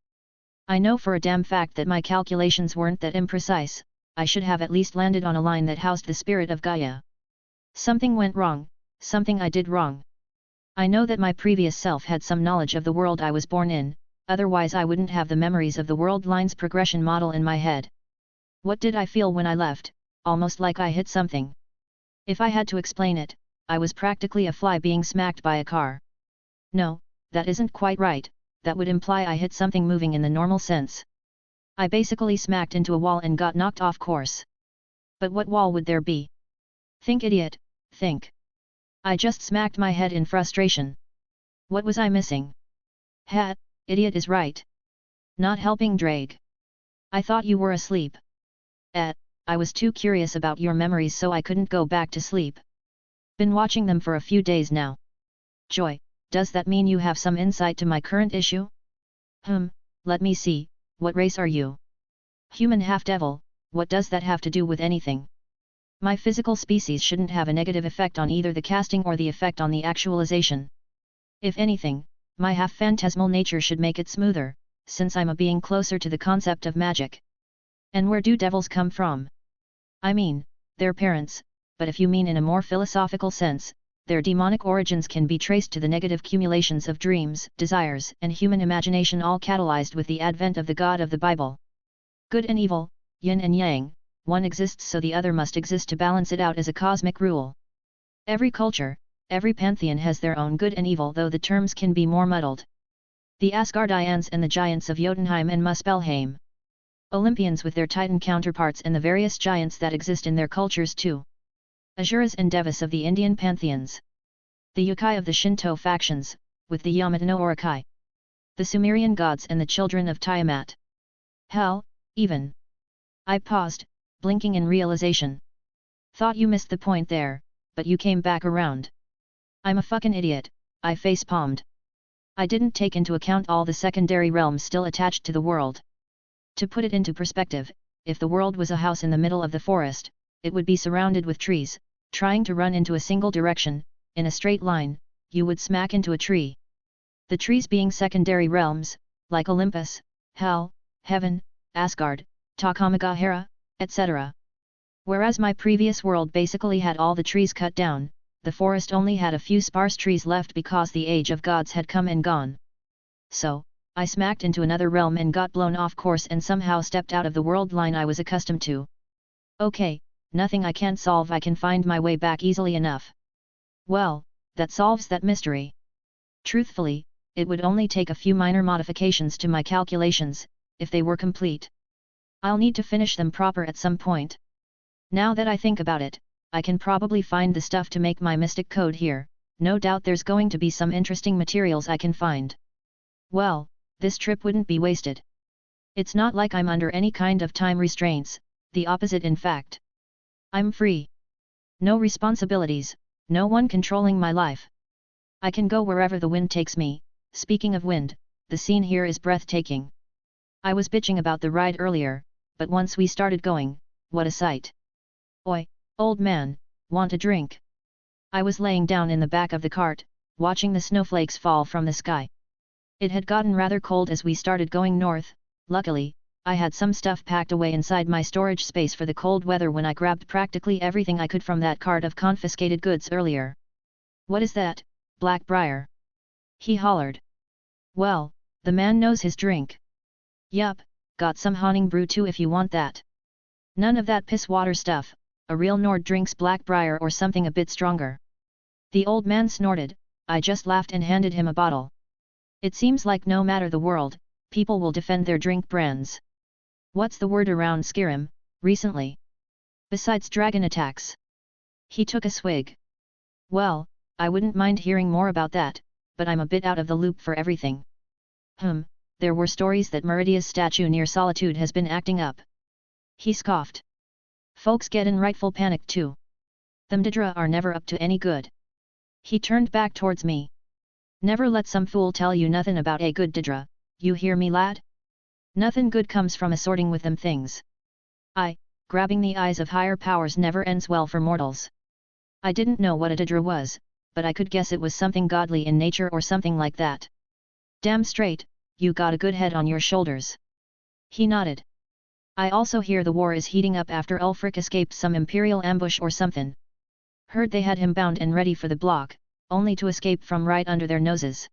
I know for a damn fact that my calculations weren't that imprecise. I should have at least landed on a line that housed the spirit of Gaia. Something went wrong, something I did wrong. I know that my previous self had some knowledge of the world I was born in, otherwise I wouldn't have the memories of the world line's progression model in my head. What did I feel when I left? Almost like I hit something. If I had to explain it, I was practically a fly being smacked by a car. No, that isn't quite right, that would imply I hit something moving in the normal sense. I basically smacked into a wall and got knocked off course. But what wall would there be? Think, idiot, think. I just smacked my head in frustration. What was I missing? Hat, idiot is right. Not helping Drake. I thought you were asleep. I was too curious about your memories so I couldn't go back to sleep. Been watching them for a few days now. Joy, does that mean you have some insight to my current issue? Let me see, what race are you? Human half-devil, what does that have to do with anything? My physical species shouldn't have a negative effect on either the casting or the effect on the actualization. If anything, my half-phantasmal nature should make it smoother, since I'm a being closer to the concept of magic. And where do devils come from? I mean, their parents, but if you mean in a more philosophical sense, their demonic origins can be traced to the negative cumulations of dreams, desires, and human imagination, all catalyzed with the advent of the God of the Bible. Good and evil, yin and yang, one exists so the other must exist to balance it out as a cosmic rule. Every culture, every pantheon has their own good and evil, though the terms can be more muddled. The Asgardians and the giants of Jotunheim and Muspelheim. Olympians with their Titan counterparts and the various giants that exist in their cultures too. Asuras and Devas of the Indian pantheons. The yokai of the Shinto factions, with the Yamato no Orokai. The Sumerian gods and the children of Tiamat. Hell, even. I paused, blinking in realization. Thought you missed the point there, but you came back around. I'm a fucking idiot, I face-palmed. I didn't take into account all the secondary realms still attached to the world. To put it into perspective, if the world was a house in the middle of the forest, it would be surrounded with trees. Trying to run into a single direction, in a straight line, you would smack into a tree. The trees being secondary realms, like Olympus, Hell, Heaven, Asgard, Takamagahara, etc. Whereas my previous world basically had all the trees cut down, the forest only had a few sparse trees left because the age of gods had come and gone. So, I smacked into another realm and got blown off course and somehow stepped out of the world line I was accustomed to. Okay. Nothing I can't solve, I can find my way back easily enough. Well, that solves that mystery. Truthfully, it would only take a few minor modifications to my calculations, if they were complete. I'll need to finish them proper at some point. Now that I think about it, I can probably find the stuff to make my mystic code here, no doubt there's going to be some interesting materials I can find. Well, this trip wouldn't be wasted. It's not like I'm under any kind of time restraints, the opposite in fact. I'm free. No responsibilities, no one controlling my life. I can go wherever the wind takes me. Speaking of wind, the scene here is breathtaking. I was bitching about the ride earlier, but once we started going, what a sight. Oi, old man, want a drink? I was laying down in the back of the cart, watching the snowflakes fall from the sky. It had gotten rather cold as we started going north. Luckily, I had some stuff packed away inside my storage space for the cold weather when I grabbed practically everything I could from that cart of confiscated goods earlier. What is that, Blackbriar? He hollered. Well, the man knows his drink. Yup, got some honing brew too if you want that. None of that piss water stuff, a real Nord drinks Blackbriar or something a bit stronger. The old man snorted. I just laughed and handed him a bottle. It seems like no matter the world, people will defend their drink brands. What's the word around Skyrim, recently? Besides dragon attacks. He took a swig. Well, I wouldn't mind hearing more about that, but I'm a bit out of the loop for everything. There were stories that Meridia's statue near Solitude has been acting up. He scoffed. Folks get in rightful panic too. Them Didra are never up to any good. He turned back towards me. Never let some fool tell you nothing about a good Didra, you hear me lad? Nothing good comes from assorting with them things. Grabbing the eyes of higher powers never ends well for mortals. I didn't know what a Didra was, but I could guess it was something godly in nature or something like that. Damn straight, you got a good head on your shoulders. He nodded. I also hear the war is heating up after Ulfric escaped some imperial ambush or something. Heard they had him bound and ready for the block, only to escape from right under their noses.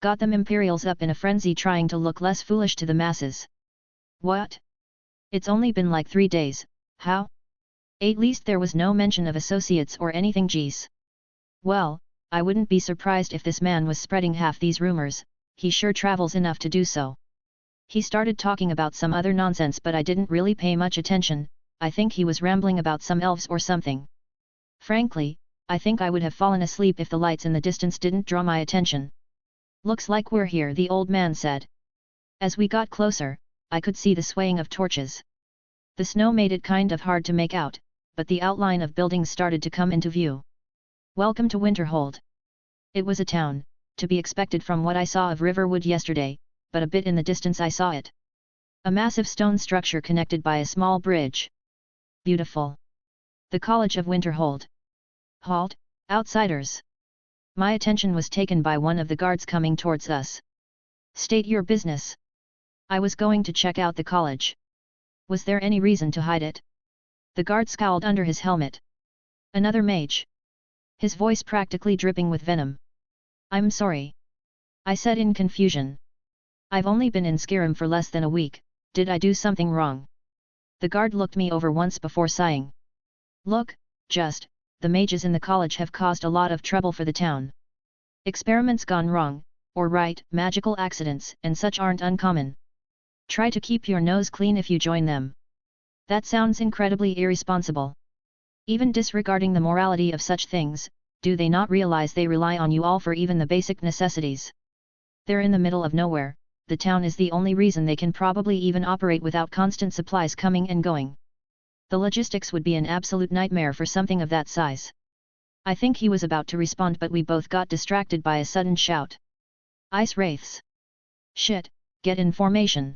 Got them Imperials up in a frenzy trying to look less foolish to the masses. What? It's only been like 3 days, how? At least there was no mention of associates or anything geez. Well, I wouldn't be surprised if this man was spreading half these rumors, he sure travels enough to do so. He started talking about some other nonsense but I didn't really pay much attention, I think he was rambling about some elves or something. Frankly, I think I would have fallen asleep if the lights in the distance didn't draw my attention. Looks like we're here, the old man said. As we got closer, I could see the swaying of torches. The snow made it kind of hard to make out, but the outline of buildings started to come into view. Welcome to Winterhold. It was a town, to be expected from what I saw of Riverwood yesterday, but a bit in the distance I saw it. A massive stone structure connected by a small bridge. Beautiful. The College of Winterhold. Halt, outsiders! My attention was taken by one of the guards coming towards us. State your business. I was going to check out the college. Was there any reason to hide it? The guard scowled under his helmet. Another mage. His voice practically dripping with venom. I'm sorry. I said in confusion. I've only been in Skyrim for less than a week, did I do something wrong? The guard looked me over once before sighing. Look, the mages in the college have caused a lot of trouble for the town. Experiments gone wrong, or right, magical accidents and such aren't uncommon. Try to keep your nose clean if you join them. That sounds incredibly irresponsible. Even disregarding the morality of such things, do they not realize they rely on you all for even the basic necessities? They're in the middle of nowhere, the town is the only reason they can probably even operate without constant supplies coming and going. The logistics would be an absolute nightmare for something of that size. I think he was about to respond, but we both got distracted by a sudden shout. Ice wraiths! Shit, get in formation!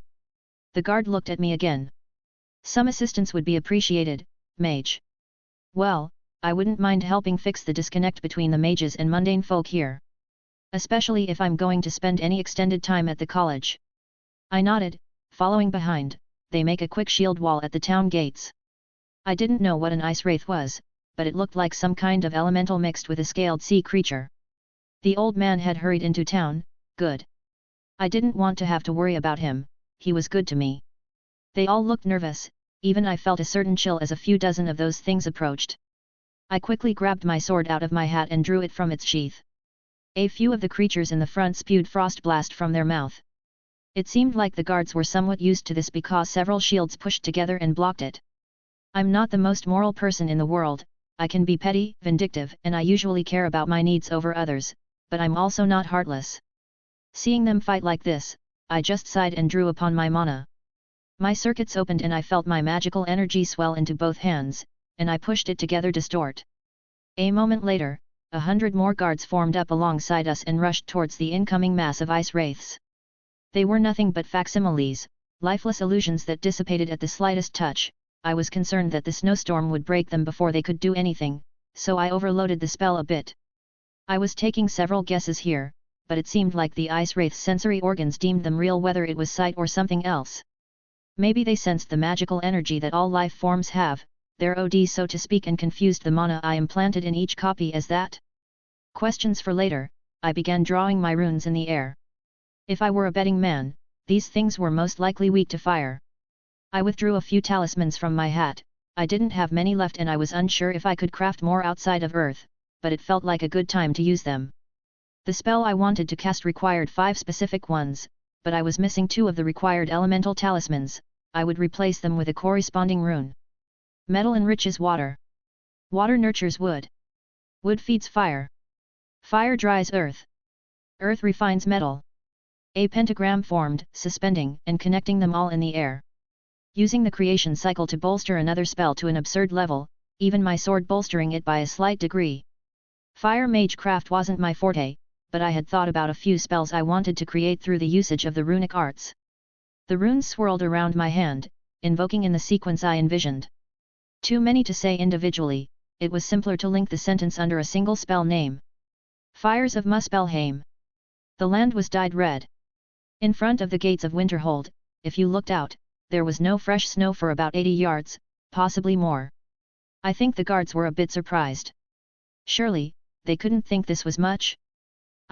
The guard looked at me again. Some assistance would be appreciated, mage. Well, I wouldn't mind helping fix the disconnect between the mages and mundane folk here. Especially if I'm going to spend any extended time at the college. I nodded, following behind. They make a quick shield wall at the town gates. I didn't know what an ice wraith was, but it looked like some kind of elemental mixed with a scaled sea creature. The old man had hurried into town, good. I didn't want to have to worry about him, he was good to me. They all looked nervous, even I felt a certain chill as a few dozen of those things approached. I quickly grabbed my sword out of my hat and drew it from its sheath. A few of the creatures in the front spewed frost blast from their mouth. It seemed like the guards were somewhat used to this because several shields pushed together and blocked it. I'm not the most moral person in the world, I can be petty, vindictive, and I usually care about my needs over others, but I'm also not heartless. Seeing them fight like this, I just sighed and drew upon my mana. My circuits opened and I felt my magical energy swell into both hands, and I pushed it together distort. A moment later, 100 more guards formed up alongside us and rushed towards the incoming mass of ice wraiths. They were nothing but facsimiles, lifeless illusions that dissipated at the slightest touch. I was concerned that the snowstorm would break them before they could do anything, so I overloaded the spell a bit. I was taking several guesses here, but it seemed like the ice wraith's sensory organs deemed them real, whether it was sight or something else. Maybe they sensed the magical energy that all life forms have, their OD so to speak, and confused the mana I implanted in each copy as that. Questions for later. I began drawing my runes in the air. If I were a betting man, these things were most likely weak to fire. I withdrew a few talismans from my hat. I didn't have many left and I was unsure if I could craft more outside of Earth, but it felt like a good time to use them. The spell I wanted to cast required 5 specific ones, but I was missing 2 of the required elemental talismans. I would replace them with a corresponding rune. Metal enriches water. Water nurtures wood. Wood feeds fire. Fire dries earth. Earth refines metal. A pentagram formed, suspending and connecting them all in the air. Using the creation cycle to bolster another spell to an absurd level, even my sword bolstering it by a slight degree. Fire magecraft wasn't my forte, but I had thought about a few spells I wanted to create through the usage of the runic arts. The runes swirled around my hand, invoking in the sequence I envisioned. Too many to say individually, it was simpler to link the sentence under a single spell name. Fires of Muspelheim. The land was dyed red. In front of the gates of Winterhold, if you looked out, there was no fresh snow for about 80 yards, possibly more. I think the guards were a bit surprised. Surely, they couldn't think this was much?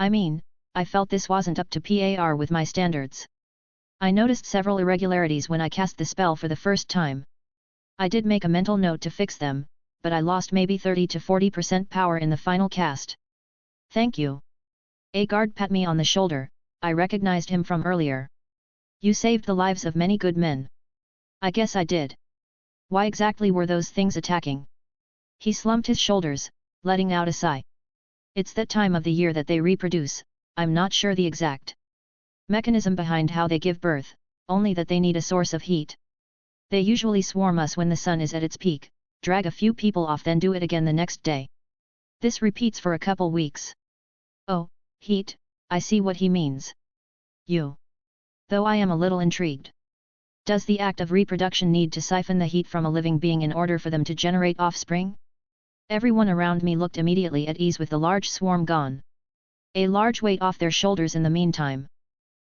I mean, I felt this wasn't up to par with my standards. I noticed several irregularities when I cast the spell for the first time. I did make a mental note to fix them, but I lost maybe 30 to 40% power in the final cast. Thank you. A guard pat me on the shoulder. I recognized him from earlier. You saved the lives of many good men. I guess I did. Why exactly were those things attacking? He slumped his shoulders. letting out a sigh. It's that time of the year that they reproduce, I'm not sure the exact mechanism behind how they give birth, only that they need a source of heat. They usually swarm us when the sun is at its peak, drag a few people off, then do it again the next day. This repeats for a couple weeks. Oh, heat, I see what he means. Though I am a little intrigued. Does the act of reproduction need to siphon the heat from a living being in order for them to generate offspring? Everyone around me looked immediately at ease with the large swarm gone. A large weight off their shoulders in the meantime.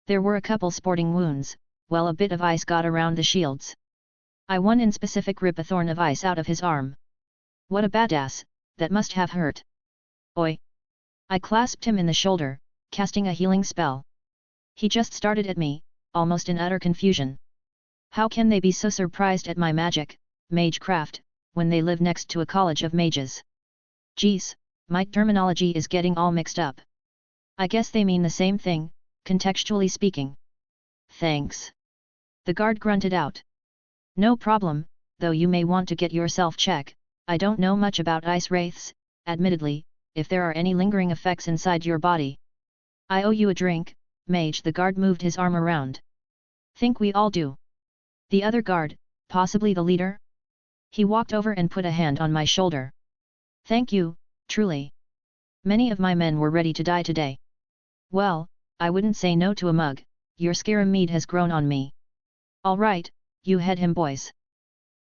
There were a couple sporting wounds, well, a bit of ice got around the shields. I one in specific rip a thorn of ice out of his arm. What a badass, that must have hurt. Oi! I clasped him in the shoulder, casting a healing spell. He just started at me, almost in utter confusion. How can they be so surprised at my magic, magecraft, when they live next to a college of mages? Geez, my terminology is getting all mixed up. I guess they mean the same thing, contextually speaking. Thanks. The guard grunted out. No problem, though you may want to get yourself check. I don't know much about ice wraiths, admittedly, if there are any lingering effects inside your body. I owe you a drink, mage. The guard moved his arm around. Think we all do. The other guard, possibly the leader? He walked over and put a hand on my shoulder. Thank you, truly. Many of my men were ready to die today. Well, I wouldn't say no to a mug. Your scarum mead has grown on me. All right, you head him, boys.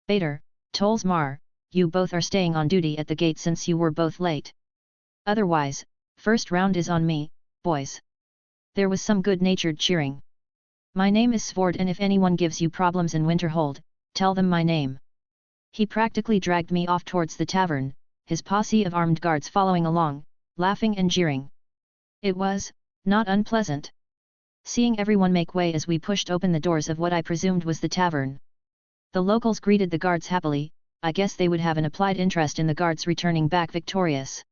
Bader, Tolsmar, you both are staying on duty at the gate since you were both late. Otherwise, first round is on me, boys. There was some good-natured cheering. My name is Svord, and if anyone gives you problems in Winterhold, tell them my name. He practically dragged me off towards the tavern, his posse of armed guards following along, laughing and jeering. It was not unpleasant. Seeing everyone make way as we pushed open the doors of what I presumed was the tavern. The locals greeted the guards happily. I guess they would have an applied interest in the guards returning back victorious.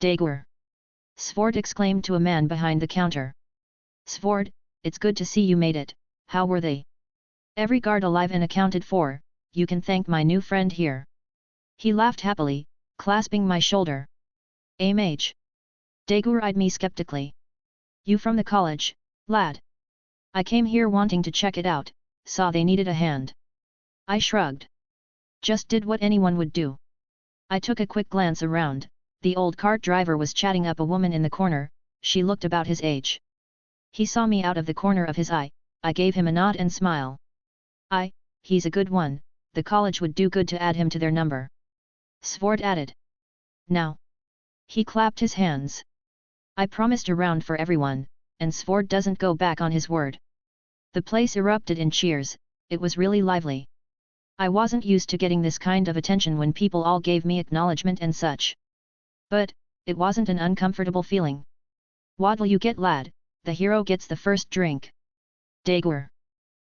Dagur! Svord exclaimed to a man behind the counter. Svord, it's good to see you made it. How were they? Every guard alive and accounted for. You can thank my new friend here. He laughed happily, clasping my shoulder. A mage. Dagur eyed me skeptically. You from the college, lad? I came here wanting to check it out, saw they needed a hand. I shrugged. Just did what anyone would do. I took a quick glance around. The old cart driver was chatting up a woman in the corner. She looked about his age. He saw me out of the corner of his eye. I gave him a nod and smile. He's a good one. The college would do good to add him to their number. Svord added. Now. He clapped his hands. I promised a round for everyone, and Svord doesn't go back on his word. The place erupted in cheers. It was really lively. I wasn't used to getting this kind of attention when people all gave me acknowledgement and such. But, it wasn't an uncomfortable feeling. What'll you get, lad? The hero gets the first drink. Dagur.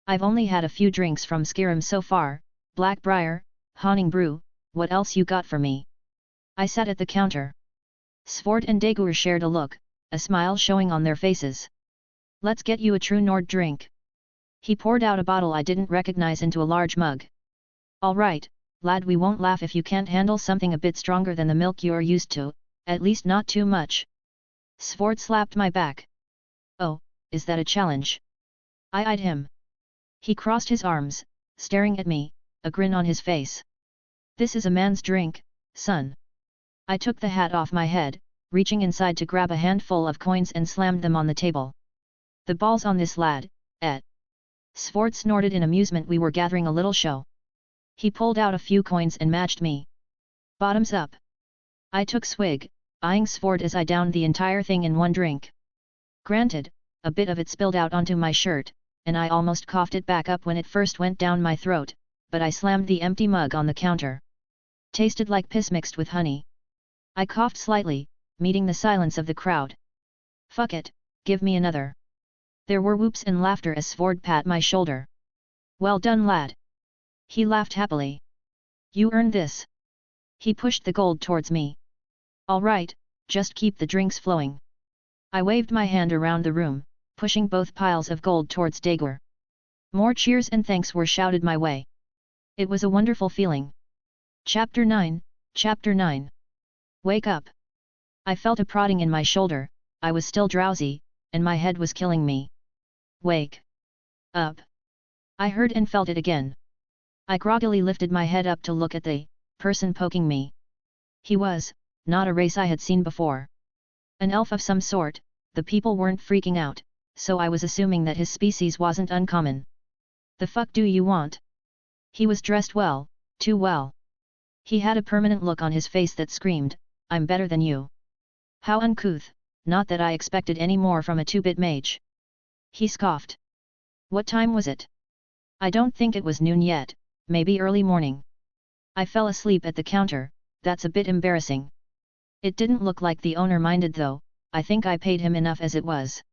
I've only had a few drinks from Skyrim so far. Blackbriar, Honing Brew, what else you got for me? I sat at the counter. Svord and Dagur shared a look, a smile showing on their faces. Let's get you a true Nord drink. He poured out a bottle I didn't recognize into a large mug. All right, lad, we won't laugh if you can't handle something a bit stronger than the milk you're used to, at least not too much. Svord slapped my back. Oh, is that a challenge? I eyed him. He crossed his arms, staring at me, a grin on his face. This is a man's drink, son. I took the hat off my head, reaching inside to grab a handful of coins and slammed them on the table. The balls on this lad, eh? Svord snorted in amusement. We were gathering a little show. He pulled out a few coins and matched me. Bottoms up. I took swig, eyeing Svord as I downed the entire thing in one drink. Granted, a bit of it spilled out onto my shirt, and I almost coughed it back up when it first went down my throat, but I slammed the empty mug on the counter. Tasted like piss mixed with honey. I coughed slightly, meeting the silence of the crowd. Fuck it, give me another. There were whoops and laughter as Svord pat my shoulder. Well done, lad. He laughed happily. You earned this. He pushed the gold towards me. All right, just keep the drinks flowing. I waved my hand around the room, pushing both piles of gold towards Dagur. More cheers and thanks were shouted my way. It was a wonderful feeling. Chapter 9. Wake up! I felt a prodding in my shoulder. I was still drowsy, and my head was killing me. Wake up! I heard and felt it again. I groggily lifted my head up to look at the person poking me. He was not a race I had seen before. An elf of some sort. The people weren't freaking out, so I was assuming that his species wasn't uncommon. The fuck do you want? He was dressed well, too well. He had a permanent look on his face that screamed, I'm better than you. How uncouth, not that I expected any more from a 2-bit mage. He scoffed. What time was it? I don't think it was noon yet, maybe early morning. I fell asleep at the counter, that's a bit embarrassing. It didn't look like the owner minded though, I think I paid him enough as it was.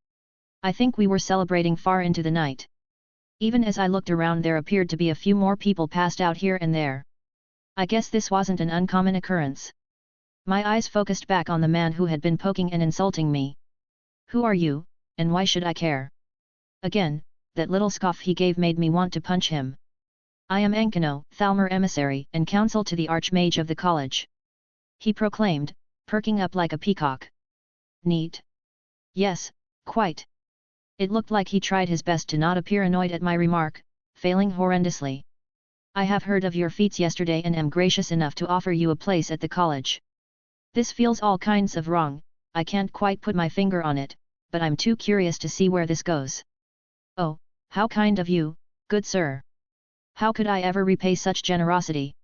I think we were celebrating far into the night. Even as I looked around there appeared to be a few more people passed out here and there. I guess this wasn't an uncommon occurrence. My eyes focused back on the man who had been poking and insulting me. Who are you, and why should I care? Again, that little scoff he gave made me want to punch him. I am Ankano, Thalmor emissary and counsel to the Archmage of the college. He proclaimed, perking up like a peacock. Neat. Yes, quite. It looked like he tried his best to not appear annoyed at my remark, failing horrendously. I have heard of your feats yesterday and am gracious enough to offer you a place at the college. This feels all kinds of wrong, I can't quite put my finger on it, but I'm too curious to see where this goes. Oh, how kind of you, good sir. How could I ever repay such generosity?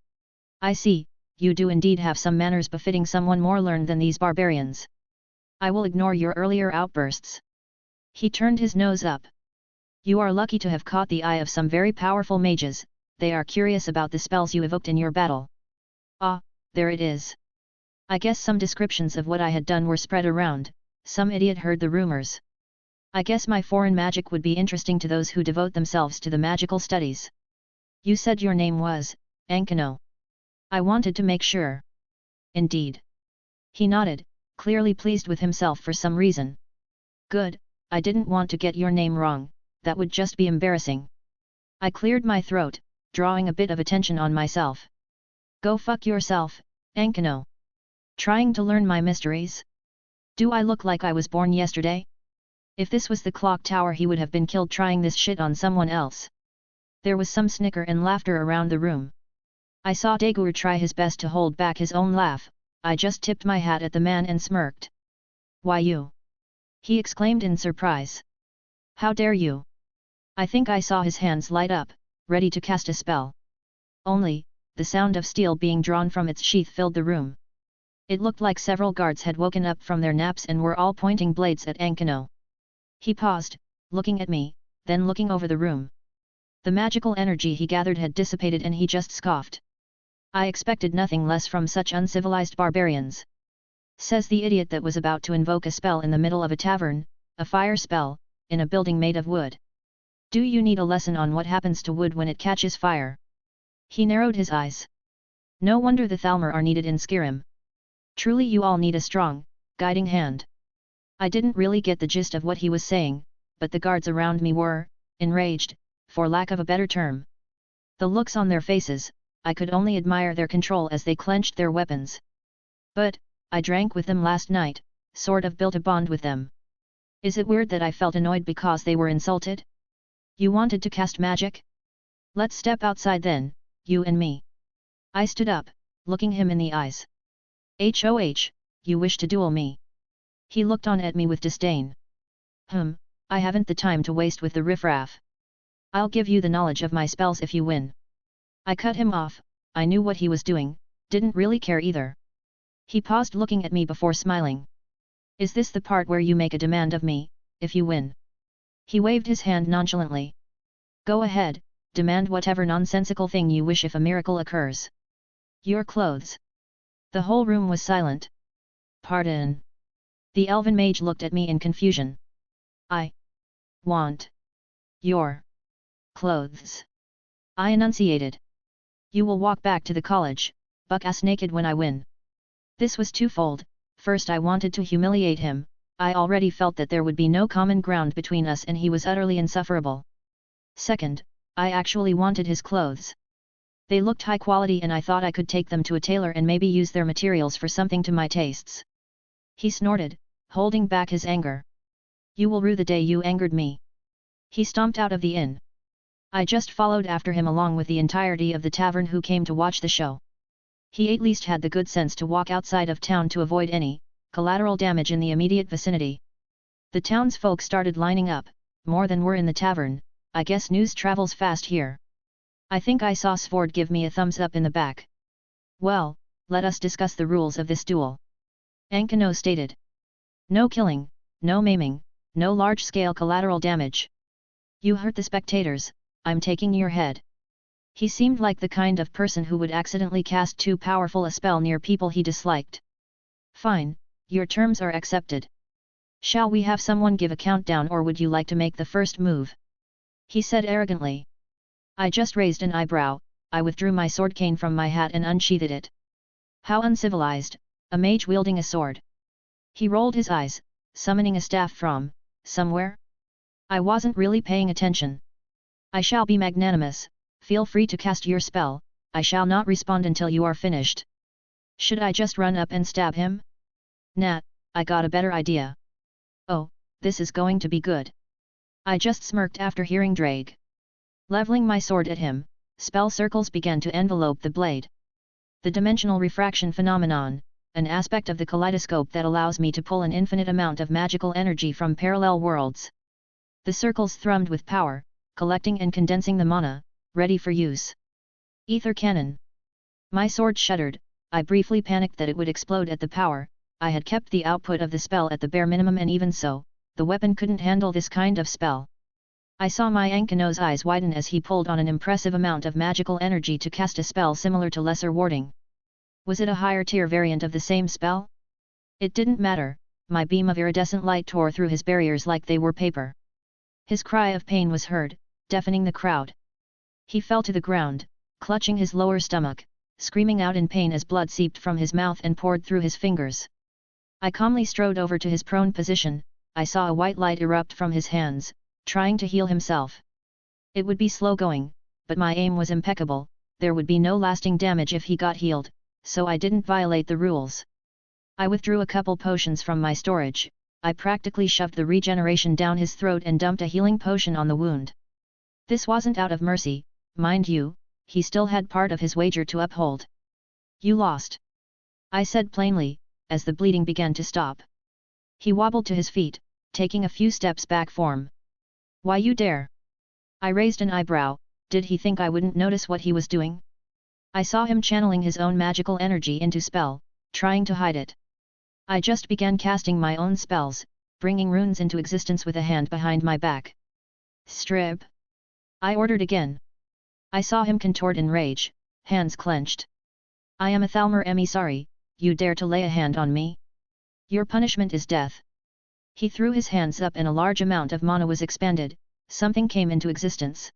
I see, you do indeed have some manners befitting someone more learned than these barbarians. I will ignore your earlier outbursts. He turned his nose up. You are lucky to have caught the eye of some very powerful mages, they are curious about the spells you evoked in your battle. Ah, there it is. I guess some descriptions of what I had done were spread around, some idiot heard the rumors. I guess my foreign magic would be interesting to those who devote themselves to the magical studies. You said your name was Ankano. I wanted to make sure. Indeed. He nodded, clearly pleased with himself for some reason. Good, I didn't want to get your name wrong, that would just be embarrassing. I cleared my throat, drawing a bit of attention on myself. Go fuck yourself, Ankano. Trying to learn my mysteries? Do I look like I was born yesterday? If this was the clock tower he would have been killed trying this shit on someone else. There was some snicker and laughter around the room. I saw Dagur try his best to hold back his own laugh, I just tipped my hat at the man and smirked. Why you? He exclaimed in surprise. How dare you? I think I saw his hands light up, ready to cast a spell. Only, the sound of steel being drawn from its sheath filled the room. It looked like several guards had woken up from their naps and were all pointing blades at Ankano. He paused, looking at me, then looking over the room. The magical energy he gathered had dissipated and he just scoffed. I expected nothing less from such uncivilized barbarians. Says the idiot that was about to invoke a spell in the middle of a tavern, a fire spell, in a building made of wood. Do you need a lesson on what happens to wood when it catches fire? He narrowed his eyes. No wonder the Thalmor are needed in Skyrim. Truly you all need a strong, guiding hand. I didn't really get the gist of what he was saying, but the guards around me were, enraged, for lack of a better term. The looks on their faces, I could only admire their control as they clenched their weapons. But, I drank with them last night, sort of built a bond with them. Is it weird that I felt annoyed because they were insulted? You wanted to cast magic? Let's step outside then, you and me. I stood up, looking him in the eyes. HOH, you wish to duel me? He looked on at me with disdain. I haven't the time to waste with the riffraff. I'll give you the knowledge of my spells if you win. I cut him off, I knew what he was doing, didn't really care either. He paused looking at me before smiling. Is this the part where you make a demand of me, if you win? He waved his hand nonchalantly. Go ahead, demand whatever nonsensical thing you wish if a miracle occurs. Your clothes. The whole room was silent. Pardon. The elven mage looked at me in confusion. I want your clothes. I enunciated. You will walk back to the college, buck-ass naked when I win. This was twofold. First, I wanted to humiliate him. I already felt that there would be no common ground between us and he was utterly insufferable. Second, I actually wanted his clothes. They looked high quality and I thought I could take them to a tailor and maybe use their materials for something to my tastes. He snorted, holding back his anger. You will rue the day you angered me. He stomped out of the inn. I just followed after him along with the entirety of the tavern who came to watch the show. He at least had the good sense to walk outside of town to avoid any collateral damage in the immediate vicinity. The townsfolk started lining up, more than were in the tavern. I guess news travels fast here. I think I saw Svord give me a thumbs up in the back. Well, let us discuss the rules of this duel. Ankano stated. No killing, no maiming, no large-scale collateral damage. You hurt the spectators, I'm taking your head. He seemed like the kind of person who would accidentally cast too powerful a spell near people he disliked. Fine, your terms are accepted. Shall we have someone give a countdown or would you like to make the first move? He said arrogantly. I just raised an eyebrow, I withdrew my sword cane from my hat and unsheathed it. How uncivilized, a mage wielding a sword. He rolled his eyes, summoning a staff from somewhere? I wasn't really paying attention. I shall be magnanimous, feel free to cast your spell, I shall not respond until you are finished. Should I just run up and stab him? Nah, I got a better idea. Oh, this is going to be good. I just smirked after hearing Drake. Leveling my sword at him, spell circles began to envelope the blade. The dimensional refraction phenomenon, an aspect of the kaleidoscope that allows me to pull an infinite amount of magical energy from parallel worlds. The circles thrummed with power, collecting and condensing the mana, ready for use. Ether cannon. My sword shuddered, I briefly panicked that it would explode at the power. I had kept the output of the spell at the bare minimum and even so, the weapon couldn't handle this kind of spell. I saw my Ankano's eyes widen as he pulled on an impressive amount of magical energy to cast a spell similar to Lesser Warding. Was it a higher tier variant of the same spell? It didn't matter, my beam of iridescent light tore through his barriers like they were paper. His cry of pain was heard, deafening the crowd. He fell to the ground, clutching his lower stomach, screaming out in pain as blood seeped from his mouth and poured through his fingers. I calmly strode over to his prone position. I saw a white light erupt from his hands, trying to heal himself. It would be slow going, but my aim was impeccable, there would be no lasting damage if he got healed, so I didn't violate the rules. I withdrew a couple potions from my storage, I practically shoved the regeneration down his throat and dumped a healing potion on the wound. This wasn't out of mercy, mind you, he still had part of his wager to uphold. You lost. I said plainly, as the bleeding began to stop. He wobbled to his feet, taking a few steps back. Why you dare? I raised an eyebrow, did he think I wouldn't notice what he was doing? I saw him channeling his own magical energy into spell, trying to hide it. I just began casting my own spells, bringing runes into existence with a hand behind my back. Strip! I ordered again. I saw him contort in rage, hands clenched. I am a Thalmor emissary, you dare to lay a hand on me? Your punishment is death. He threw his hands up and a large amount of mana was expanded, something came into existence.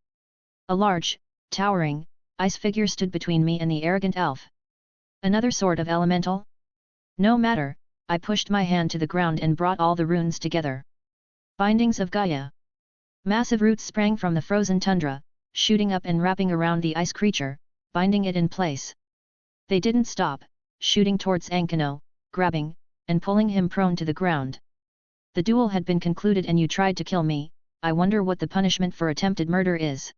A large, towering, ice figure stood between me and the arrogant elf. Another sort of elemental? No matter, I pushed my hand to the ground and brought all the runes together. Bindings of Gaia. Massive roots sprang from the frozen tundra, shooting up and wrapping around the ice creature, binding it in place. They didn't stop, shooting towards Ankano, grabbing, and pulling him prone to the ground. The duel had been concluded and you tried to kill me, I wonder what the punishment for attempted murder is.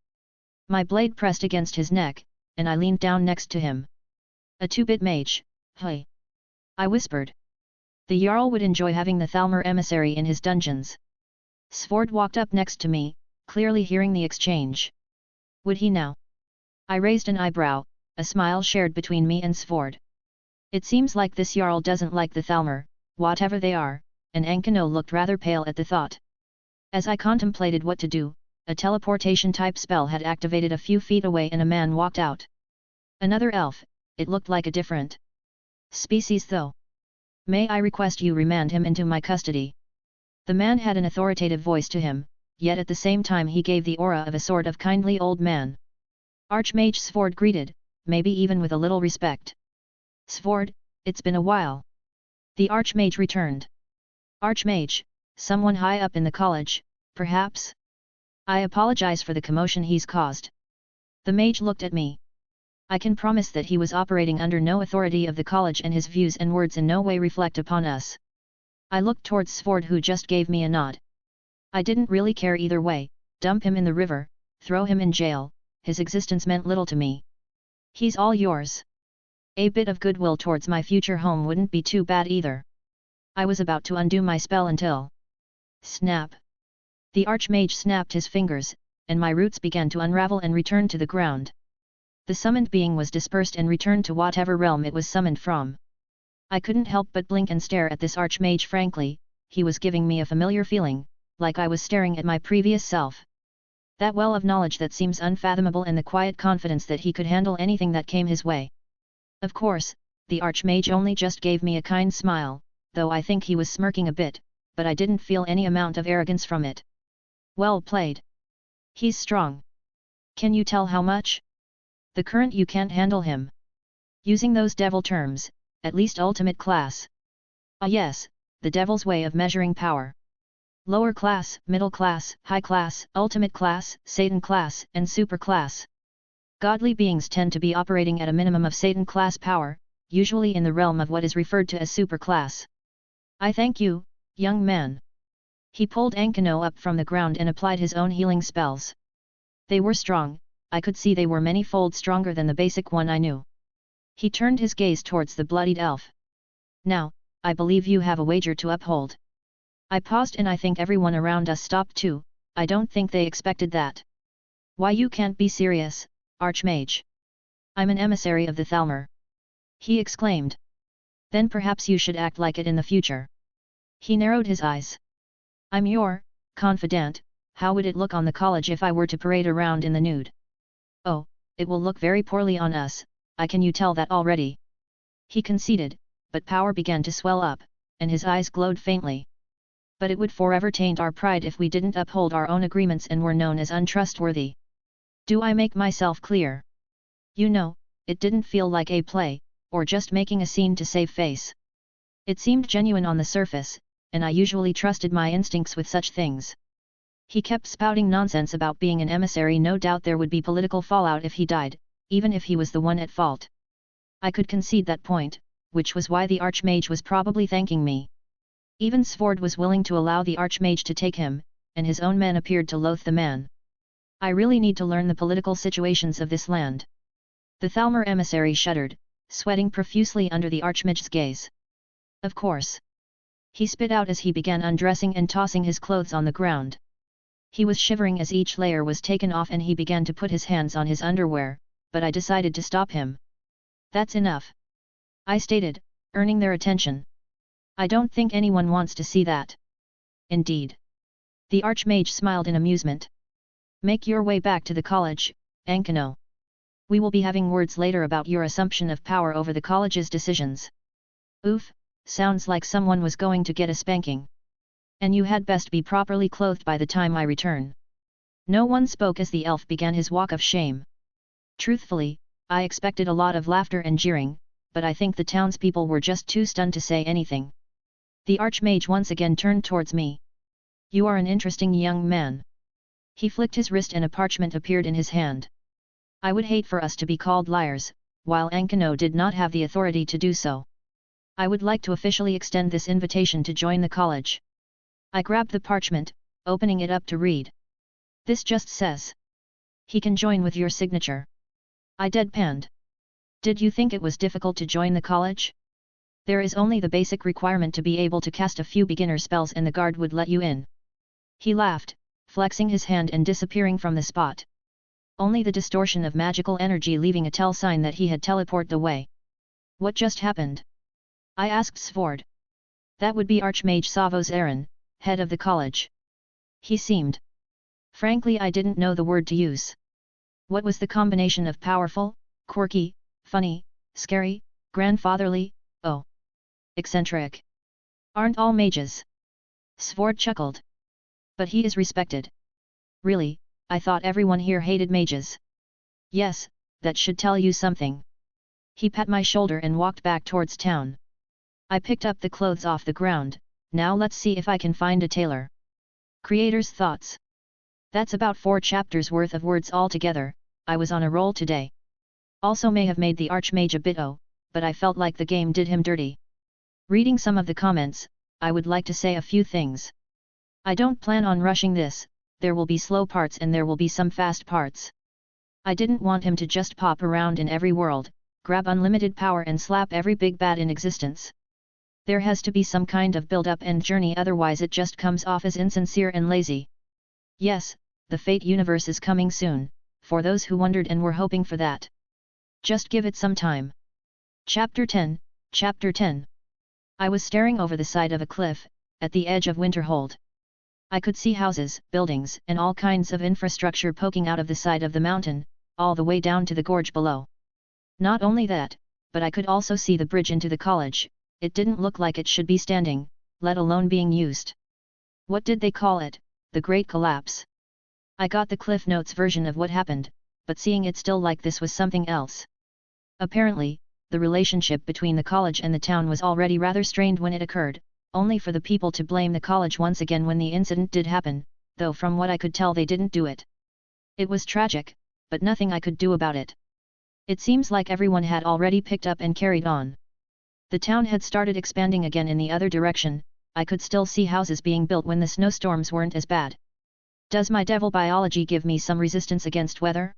My blade pressed against his neck, and I leaned down next to him. A 2-bit mage, hey! I whispered. The Jarl would enjoy having the Thalmor emissary in his dungeons. Svord walked up next to me, clearly hearing the exchange. Would he now? I raised an eyebrow, a smile shared between me and Svord. It seems like this Jarl doesn't like the Thalmor, whatever they are, and Ankano looked rather pale at the thought. As I contemplated what to do, a teleportation-type spell had activated a few feet away and a man walked out. Another elf, it looked like a different species though. May I request you remand him into my custody? The man had an authoritative voice to him, yet at the same time he gave the aura of a sort of kindly old man. Archmage Svord greeted, maybe even with a little respect. Svord, it's been a while. The Archmage returned. Archmage, someone high up in the college, perhaps? I apologize for the commotion he's caused. The mage looked at me. I can promise that he was operating under no authority of the college and his views and words in no way reflect upon us. I looked towards Svord, who just gave me a nod. I didn't really care either way, dump him in the river, throw him in jail, his existence meant little to me. He's all yours. A bit of goodwill towards my future home wouldn't be too bad either. I was about to undo my spell until... Snap! The Archmage snapped his fingers, and my roots began to unravel and return to the ground. The summoned being was dispersed and returned to whatever realm it was summoned from. I couldn't help but blink and stare at this Archmage. Frankly, he was giving me a familiar feeling, like I was staring at my previous self. That well of knowledge that seems unfathomable and the quiet confidence that he could handle anything that came his way. Of course, the Archmage only just gave me a kind smile, though I think he was smirking a bit, but I didn't feel any amount of arrogance from it. Well played. He's strong. Can you tell how much? The current you can't handle him. Using those devil terms, at least ultimate class. Ah yes, the devil's way of measuring power. Lower class, middle class, high class, ultimate class, Satan class, and super class. Godly beings tend to be operating at a minimum of Satan class power, usually in the realm of what is referred to as super class. I thank you, young man. He pulled Ankano up from the ground and applied his own healing spells. They were strong, I could see they were many-fold stronger than the basic one I knew. He turned his gaze towards the bloodied elf. Now, I believe you have a wager to uphold. I paused and I think everyone around us stopped too. I don't think they expected that. Why, you can't be serious, Archmage. I'm an emissary of the Thalmor. He exclaimed. Then perhaps you should act like it in the future. He narrowed his eyes. I'm your confidant. How would it look on the college if I were to parade around in the nude? Oh, it will look very poorly on us, can you tell that already? He conceded, but power began to swell up, and his eyes glowed faintly. But it would forever taint our pride if we didn't uphold our own agreements and were known as untrustworthy. Do I make myself clear? You know, it didn't feel like a play, or just making a scene to save face. It seemed genuine on the surface, and I usually trusted my instincts with such things. He kept spouting nonsense about being an emissary. No doubt there would be political fallout if he died, even if he was the one at fault. I could concede that point, which was why the Archmage was probably thanking me. Even Svord was willing to allow the Archmage to take him, and his own men appeared to loathe the man. I really need to learn the political situations of this land. The Thalmor emissary shuddered, sweating profusely under the Archmage's gaze. Of course. He spit out as he began undressing and tossing his clothes on the ground. He was shivering as each layer was taken off and he began to put his hands on his underwear, but I decided to stop him. That's enough. I stated, earning their attention. I don't think anyone wants to see that. Indeed. The Archmage smiled in amusement. Make your way back to the college, Ankano. We will be having words later about your assumption of power over the college's decisions. Oof, sounds like someone was going to get a spanking. And you had best be properly clothed by the time I return. No one spoke as the elf began his walk of shame. Truthfully, I expected a lot of laughter and jeering, but I think the townspeople were just too stunned to say anything. The Archmage once again turned towards me. You are an interesting young man. He flicked his wrist and a parchment appeared in his hand. I would hate for us to be called liars, while Ankano did not have the authority to do so. I would like to officially extend this invitation to join the college. I grabbed the parchment, opening it up to read. This just says. He can join with your signature. I deadpanned. Did you think it was difficult to join the college? There is only the basic requirement to be able to cast a few beginner spells and the guard would let you in. He laughed, flexing his hand and disappearing from the spot. Only the distortion of magical energy leaving a tell sign that he had teleported away. What just happened? I asked Svord. That would be Archmage Savos Aaron, head of the college. He seemed. Frankly, I didn't know the word to use. What was the combination of powerful, quirky, funny, scary, grandfatherly, eccentric? Aren't all mages? Svord chuckled. But he is respected. Really, I thought everyone here hated mages. Yes, that should tell you something. He pat my shoulder and walked back towards town. I picked up the clothes off the ground. Now let's see if I can find a tailor. Creator's thoughts. That's about 4 chapters worth of words altogether. I was on a roll today. Also may have made the Archmage a bit but I felt like the game did him dirty. Reading some of the comments, I would like to say a few things. I don't plan on rushing this, there will be slow parts and there will be some fast parts. I didn't want him to just pop around in every world, grab unlimited power and slap every big bad in existence. There has to be some kind of build-up and journey, otherwise it just comes off as insincere and lazy. Yes, the Fate universe is coming soon, for those who wondered and were hoping for that. Just give it some time. Chapter 10, Chapter 10. I was staring over the side of a cliff, at the edge of Winterhold. I could see houses, buildings, and all kinds of infrastructure poking out of the side of the mountain, all the way down to the gorge below. Not only that, but I could also see the bridge into the college. It didn't look like it should be standing, let alone being used. What did they call it? The Great Collapse. I got the Cliff Notes version of what happened, but seeing it still like this was something else. Apparently, the relationship between the college and the town was already rather strained when it occurred, only for the people to blame the college once again when the incident did happen, though from what I could tell they didn't do it. It was tragic, but nothing I could do about it. It seems like everyone had already picked up and carried on. The town had started expanding again in the other direction. I could still see houses being built when the snowstorms weren't as bad. Does my devil biology give me some resistance against weather?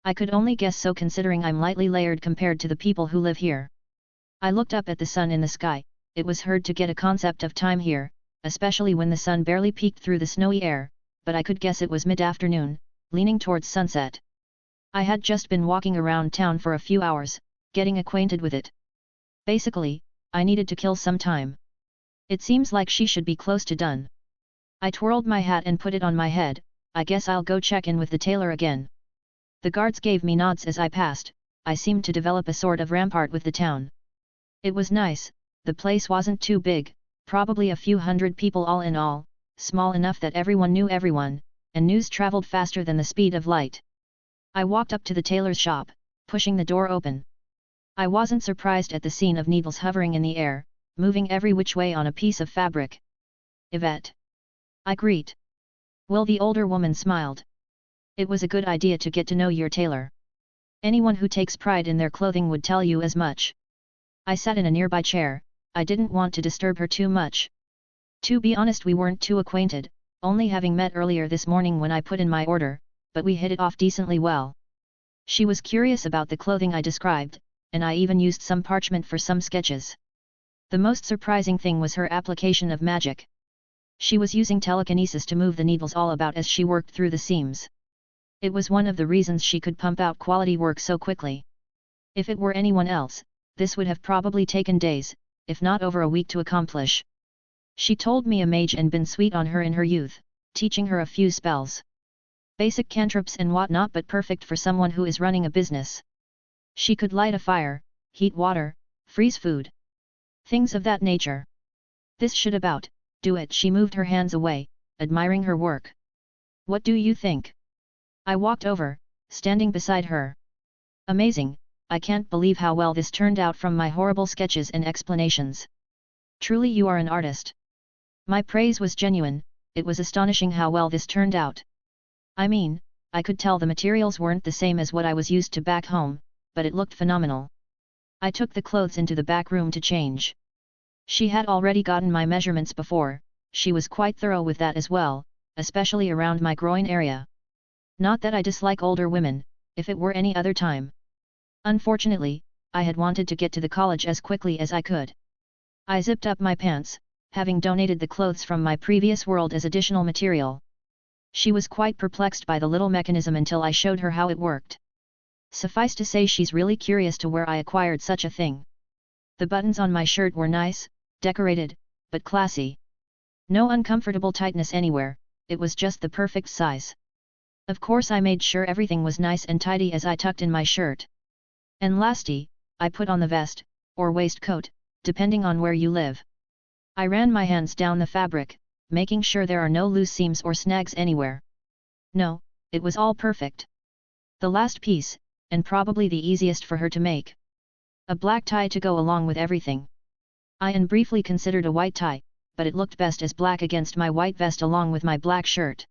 I could only guess so, considering I'm lightly layered compared to the people who live here. I looked up at the sun in the sky. It was hard to get a concept of time here, especially when the sun barely peeked through the snowy air, but I could guess it was mid-afternoon, leaning towards sunset. I had just been walking around town for a few hours, getting acquainted with it. Basically, I needed to kill some time. It seems like she should be close to done. I twirled my hat and put it on my head. I guess I'll go check in with the tailor again. The guards gave me nods as I passed. I seemed to develop a sort of rampart with the town. It was nice, the place wasn't too big, probably a few hundred people all in all, small enough that everyone knew everyone, and news traveled faster than the speed of light. I walked up to the tailor's shop, pushing the door open. I wasn't surprised at the scene of needles hovering in the air, moving every which way on a piece of fabric. Yvette. I greet. Well, the older woman smiled. It was a good idea to get to know your tailor. Anyone who takes pride in their clothing would tell you as much. I sat in a nearby chair. I didn't want to disturb her too much. To be honest, we weren't too acquainted, only having met earlier this morning when I put in my order, but we hit it off decently well. She was curious about the clothing I described, and I even used some parchment for some sketches. The most surprising thing was her application of magic. She was using telekinesis to move the needles all about as she worked through the seams. It was one of the reasons she could pump out quality work so quickly. If it were anyone else, this would have probably taken days, if not over a week to accomplish. She told me a mage had been sweet on her in her youth, teaching her a few spells. Basic cantrips and whatnot, but perfect for someone who is running a business. She could light a fire, heat water, freeze food. Things of that nature. This should about do it. She moved her hands away, admiring her work. What do you think? I walked over, standing beside her. Amazing, I can't believe how well this turned out from my horrible sketches and explanations. Truly you are an artist. My praise was genuine, it was astonishing how well this turned out. I mean, I could tell the materials weren't the same as what I was used to back home, but it looked phenomenal. I took the clothes into the back room to change. She had already gotten my measurements before, she was quite thorough with that as well, especially around my groin area. Not that I dislike older women, if it were any other time. Unfortunately, I had wanted to get to the college as quickly as I could. I zipped up my pants, having donated the clothes from my previous world as additional material. She was quite perplexed by the little mechanism until I showed her how it worked. Suffice to say, she's really curious to where I acquired such a thing. The buttons on my shirt were nice, decorated, but classy. No uncomfortable tightness anywhere, it was just the perfect size. Of course I made sure everything was nice and tidy as I tucked in my shirt. And lastly, I put on the vest, or waistcoat, depending on where you live. I ran my hands down the fabric, making sure there are no loose seams or snags anywhere. No, it was all perfect. The last piece, and probably the easiest for her to make. A black tie to go along with everything. I briefly considered a white tie, but it looked best as black against my white vest along with my black shirt.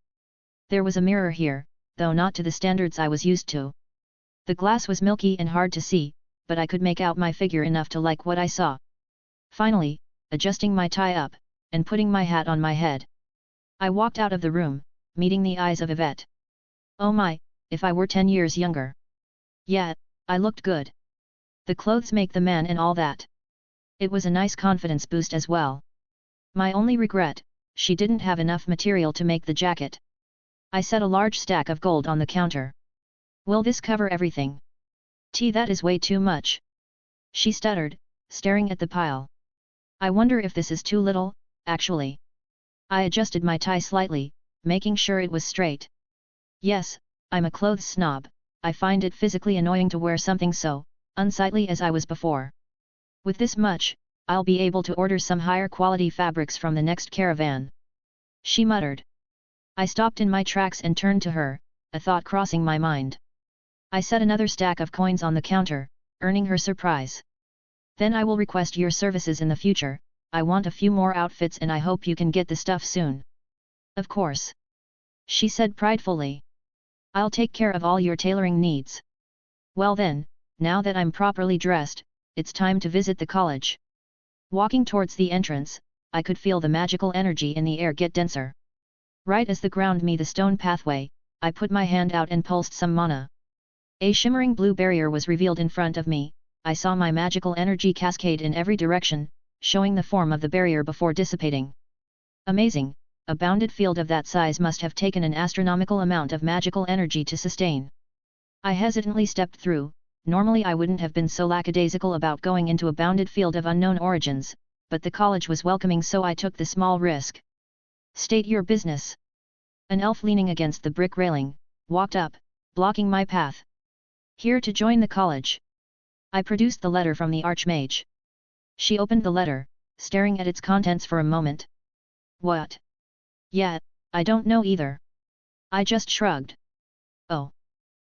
There was a mirror here, though not to the standards I was used to. The glass was milky and hard to see, but I could make out my figure enough to like what I saw. Finally, adjusting my tie up, and putting my hat on my head, I walked out of the room, meeting the eyes of Yvette. Oh my, if I were 10 years younger. Yeah, I looked good. The clothes make the man and all that. It was a nice confidence boost as well. My only regret, she didn't have enough material to make the jacket. I set a large stack of gold on the counter. Will this cover everything? That is way too much. She stuttered, staring at the pile. I wonder if this is too little, actually. I adjusted my tie slightly, making sure it was straight. Yes, I'm a clothes snob, I find it physically annoying to wear something so unsightly as I was before. With this much, I'll be able to order some higher quality fabrics from the next caravan. She muttered. I stopped in my tracks and turned to her, a thought crossing my mind. I set another stack of coins on the counter, earning her surprise. Then I will request your services in the future, I want a few more outfits and I hope you can get the stuff soon. Of course. She said pridefully. I'll take care of all your tailoring needs. Well then, now that I'm properly dressed, it's time to visit the college. Walking towards the entrance, I could feel the magical energy in the air get denser. Right as the ground met the stone pathway, I put my hand out and pulsed some mana. A shimmering blue barrier was revealed in front of me. I saw my magical energy cascade in every direction, showing the form of the barrier before dissipating. Amazing, a bounded field of that size must have taken an astronomical amount of magical energy to sustain. I hesitantly stepped through. Normally I wouldn't have been so lackadaisical about going into a bounded field of unknown origins, but the college was welcoming so I took the small risk. State your business. An elf leaning against the brick railing, walked up, blocking my path. Here to join the college. I produced the letter from the Archmage. She opened the letter, staring at its contents for a moment. What? Yeah, I don't know either. I just shrugged. Oh.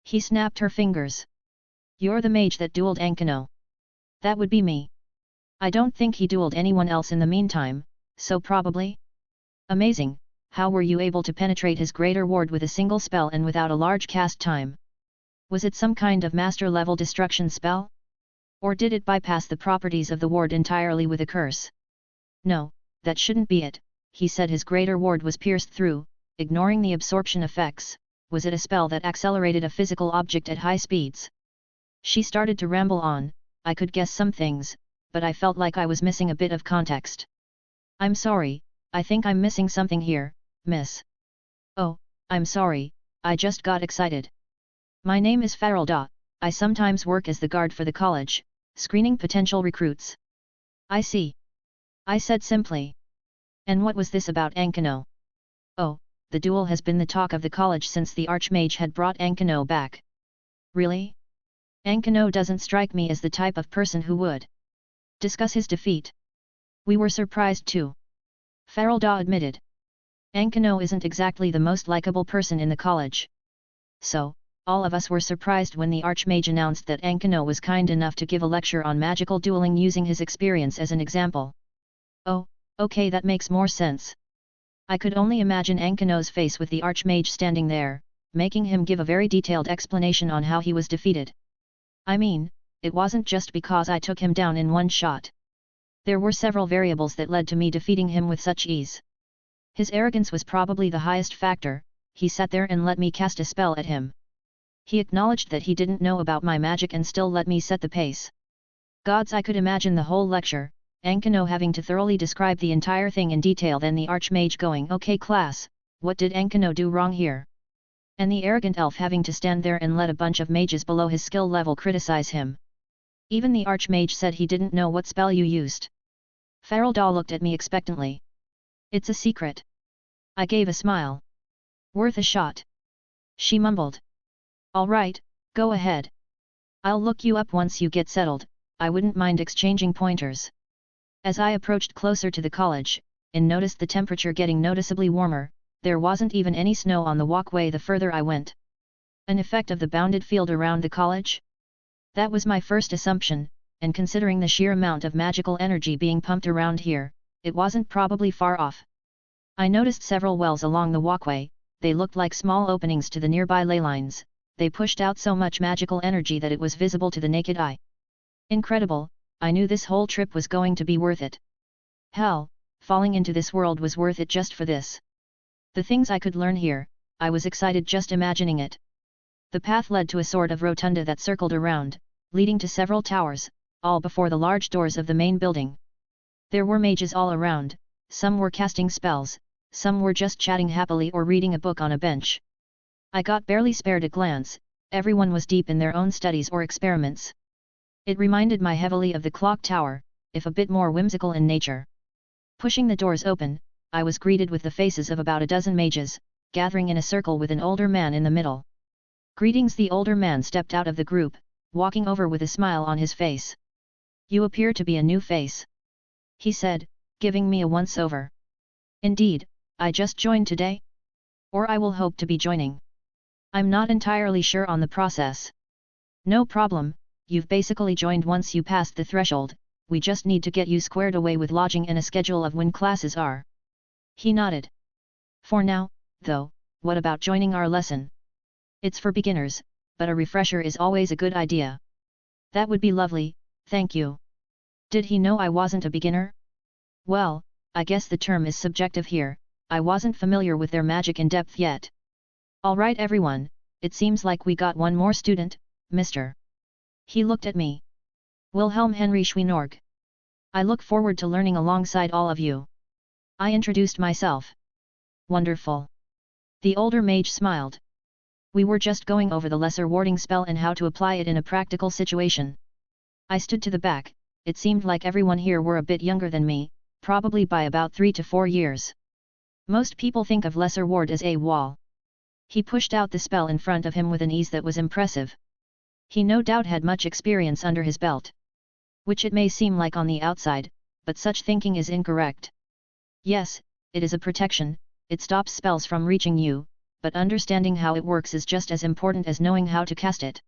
He snapped her fingers. You're the mage that dueled Ankano. That would be me. I don't think he dueled anyone else in the meantime, so probably? Amazing, how were you able to penetrate his greater ward with a single spell and without a large cast time? Was it some kind of master-level destruction spell? Or did it bypass the properties of the ward entirely with a curse? No, that shouldn't be it, he said. His greater ward was pierced through, ignoring the absorption effects. Was it a spell that accelerated a physical object at high speeds? She started to ramble on. I could guess some things, but I felt like I was missing a bit of context. I'm sorry, I think I'm missing something here, miss. Oh, I'm sorry, I just got excited. My name is Farelda, I sometimes work as the guard for the college, screening potential recruits. I see. I said simply. And what was this about Ankano? Oh, the duel has been the talk of the college since the Archmage had brought Ankano back. Really? Ankano doesn't strike me as the type of person who would discuss his defeat. We were surprised too. Farelda admitted. Ankano isn't exactly the most likable person in the college. So, all of us were surprised when the Archmage announced that Ankano was kind enough to give a lecture on magical dueling using his experience as an example. Oh, okay, that makes more sense. I could only imagine Ankano's face with the Archmage standing there, making him give a very detailed explanation on how he was defeated. I mean, it wasn't just because I took him down in one shot. There were several variables that led to me defeating him with such ease. His arrogance was probably the highest factor. He sat there and let me cast a spell at him. He acknowledged that he didn't know about my magic and still let me set the pace. Gods, I could imagine the whole lecture, Ankano having to thoroughly describe the entire thing in detail, then the Archmage going, "Okay class, what did Ankano do wrong here?" And the arrogant elf having to stand there and let a bunch of mages below his skill level criticize him. Even the Archmage said he didn't know what spell you used. Farelda looked at me expectantly. It's a secret. I gave a smile. Worth a shot. She mumbled. All right, go ahead. I'll look you up once you get settled, I wouldn't mind exchanging pointers. As I approached closer to the college, and noticed the temperature getting noticeably warmer, there wasn't even any snow on the walkway the further I went. An effect of the bounded field around the college? That was my first assumption, and considering the sheer amount of magical energy being pumped around here, it wasn't probably far off. I noticed several wells along the walkway. They looked like small openings to the nearby ley lines, they pushed out so much magical energy that it was visible to the naked eye. Incredible, I knew this whole trip was going to be worth it. Hell, falling into this world was worth it just for this. The things I could learn here, I was excited just imagining it. The path led to a sort of rotunda that circled around, leading to several towers, all before the large doors of the main building. There were mages all around, some were casting spells, some were just chatting happily or reading a book on a bench. I got barely spared a glance, everyone was deep in their own studies or experiments. It reminded me heavily of the clock tower, if a bit more whimsical in nature. Pushing the doors open, I was greeted with the faces of about a dozen mages, gathering in a circle with an older man in the middle. Greetings. The older man stepped out of the group, walking over with a smile on his face. You appear to be a new face, he said, giving me a once-over. Indeed, I just joined today? Or I will hope to be joining. I'm not entirely sure on the process. No problem, you've basically joined once you passed the threshold, we just need to get you squared away with lodging and a schedule of when classes are. He nodded. For now, though, what about joining our lesson? It's for beginners, but a refresher is always a good idea. That would be lovely, thank you. Did he know I wasn't a beginner? Well, I guess the term is subjective here, I wasn't familiar with their magic in depth yet. Alright everyone, it seems like we got one more student, Mr. He looked at me. Wilhelm Henry Schweinorg. I look forward to learning alongside all of you. I introduced myself. Wonderful. The older mage smiled. We were just going over the lesser warding spell and how to apply it in a practical situation. I stood to the back, it seemed like everyone here were a bit younger than me, probably by about 3 to 4 years. Most people think of lesser ward as a wall. He pushed out the spell in front of him with an ease that was impressive. He no doubt had much experience under his belt. Which it may seem like on the outside, but such thinking is incorrect. Yes, it is a protection, it stops spells from reaching you, but understanding how it works is just as important as knowing how to cast it.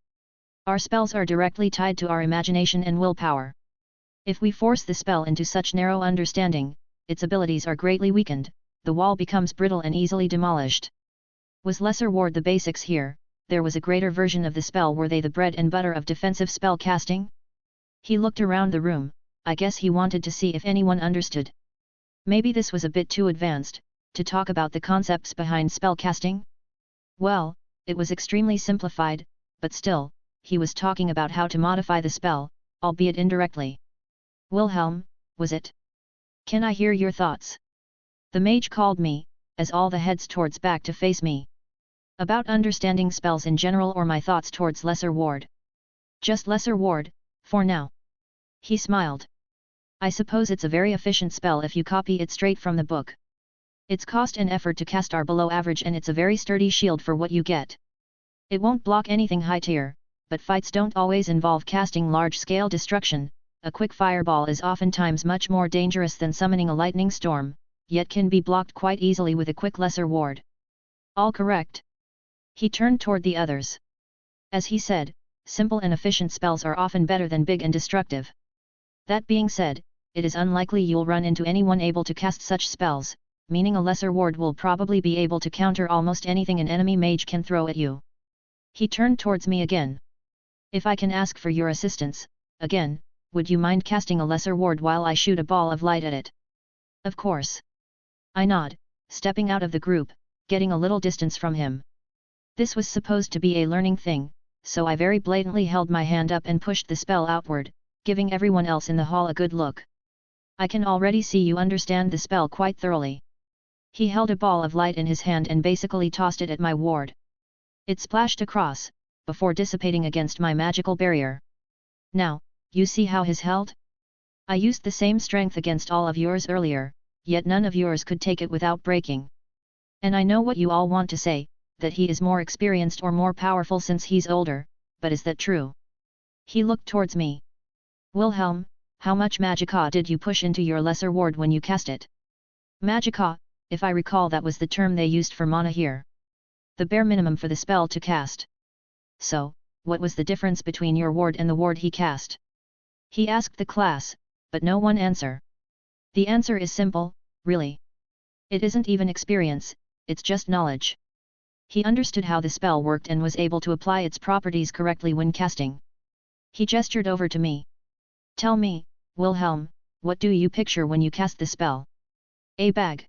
Our spells are directly tied to our imagination and willpower. If we force the spell into such narrow understanding, its abilities are greatly weakened, the wall becomes brittle and easily demolished. Was lesser ward the basics here? There was a greater version of the spell. Were they the bread and butter of defensive spell casting? He looked around the room, I guess he wanted to see if anyone understood. Maybe this was a bit too advanced, to talk about the concepts behind spell casting? Well, it was extremely simplified, but still, he was talking about how to modify the spell, albeit indirectly. Wilhelm, was it? Can I hear your thoughts? The mage called me, as all the heads towards back to face me. About understanding spells in general or my thoughts towards lesser ward? Just lesser ward, for now. He smiled. I suppose it's a very efficient spell if you copy it straight from the book. Its cost and effort to cast are below average and it's a very sturdy shield for what you get. It won't block anything high tier, but fights don't always involve casting large-scale destruction. A quick fireball is oftentimes much more dangerous than summoning a lightning storm, yet can be blocked quite easily with a quick lesser ward. All correct. He turned toward the others. As he said, simple and efficient spells are often better than big and destructive. That being said, it is unlikely you'll run into anyone able to cast such spells, meaning a lesser ward will probably be able to counter almost anything an enemy mage can throw at you. He turned towards me again. If I can ask for your assistance, again, would you mind casting a lesser ward while I shoot a ball of light at it? Of course. I nod, stepping out of the group, getting a little distance from him. This was supposed to be a learning thing, so I very blatantly held my hand up and pushed the spell outward, giving everyone else in the hall a good look. I can already see you understand the spell quite thoroughly. He held a ball of light in his hand and basically tossed it at my ward. It splashed across, before dissipating against my magical barrier. Now, you see how his held? I used the same strength against all of yours earlier, yet none of yours could take it without breaking. And I know what you all want to say, that he is more experienced or more powerful since he's older, but is that true? He looked towards me. Wilhelm, how much magicka did you push into your lesser ward when you cast it? Magicka, if I recall, that was the term they used for mana here. The bare minimum for the spell to cast. So, what was the difference between your ward and the ward he cast? He asked the class, but no one answer. The answer is simple, really. It isn't even experience, it's just knowledge. He understood how the spell worked and was able to apply its properties correctly when casting. He gestured over to me. Tell me, Wilhelm, what do you picture when you cast the spell? A bag.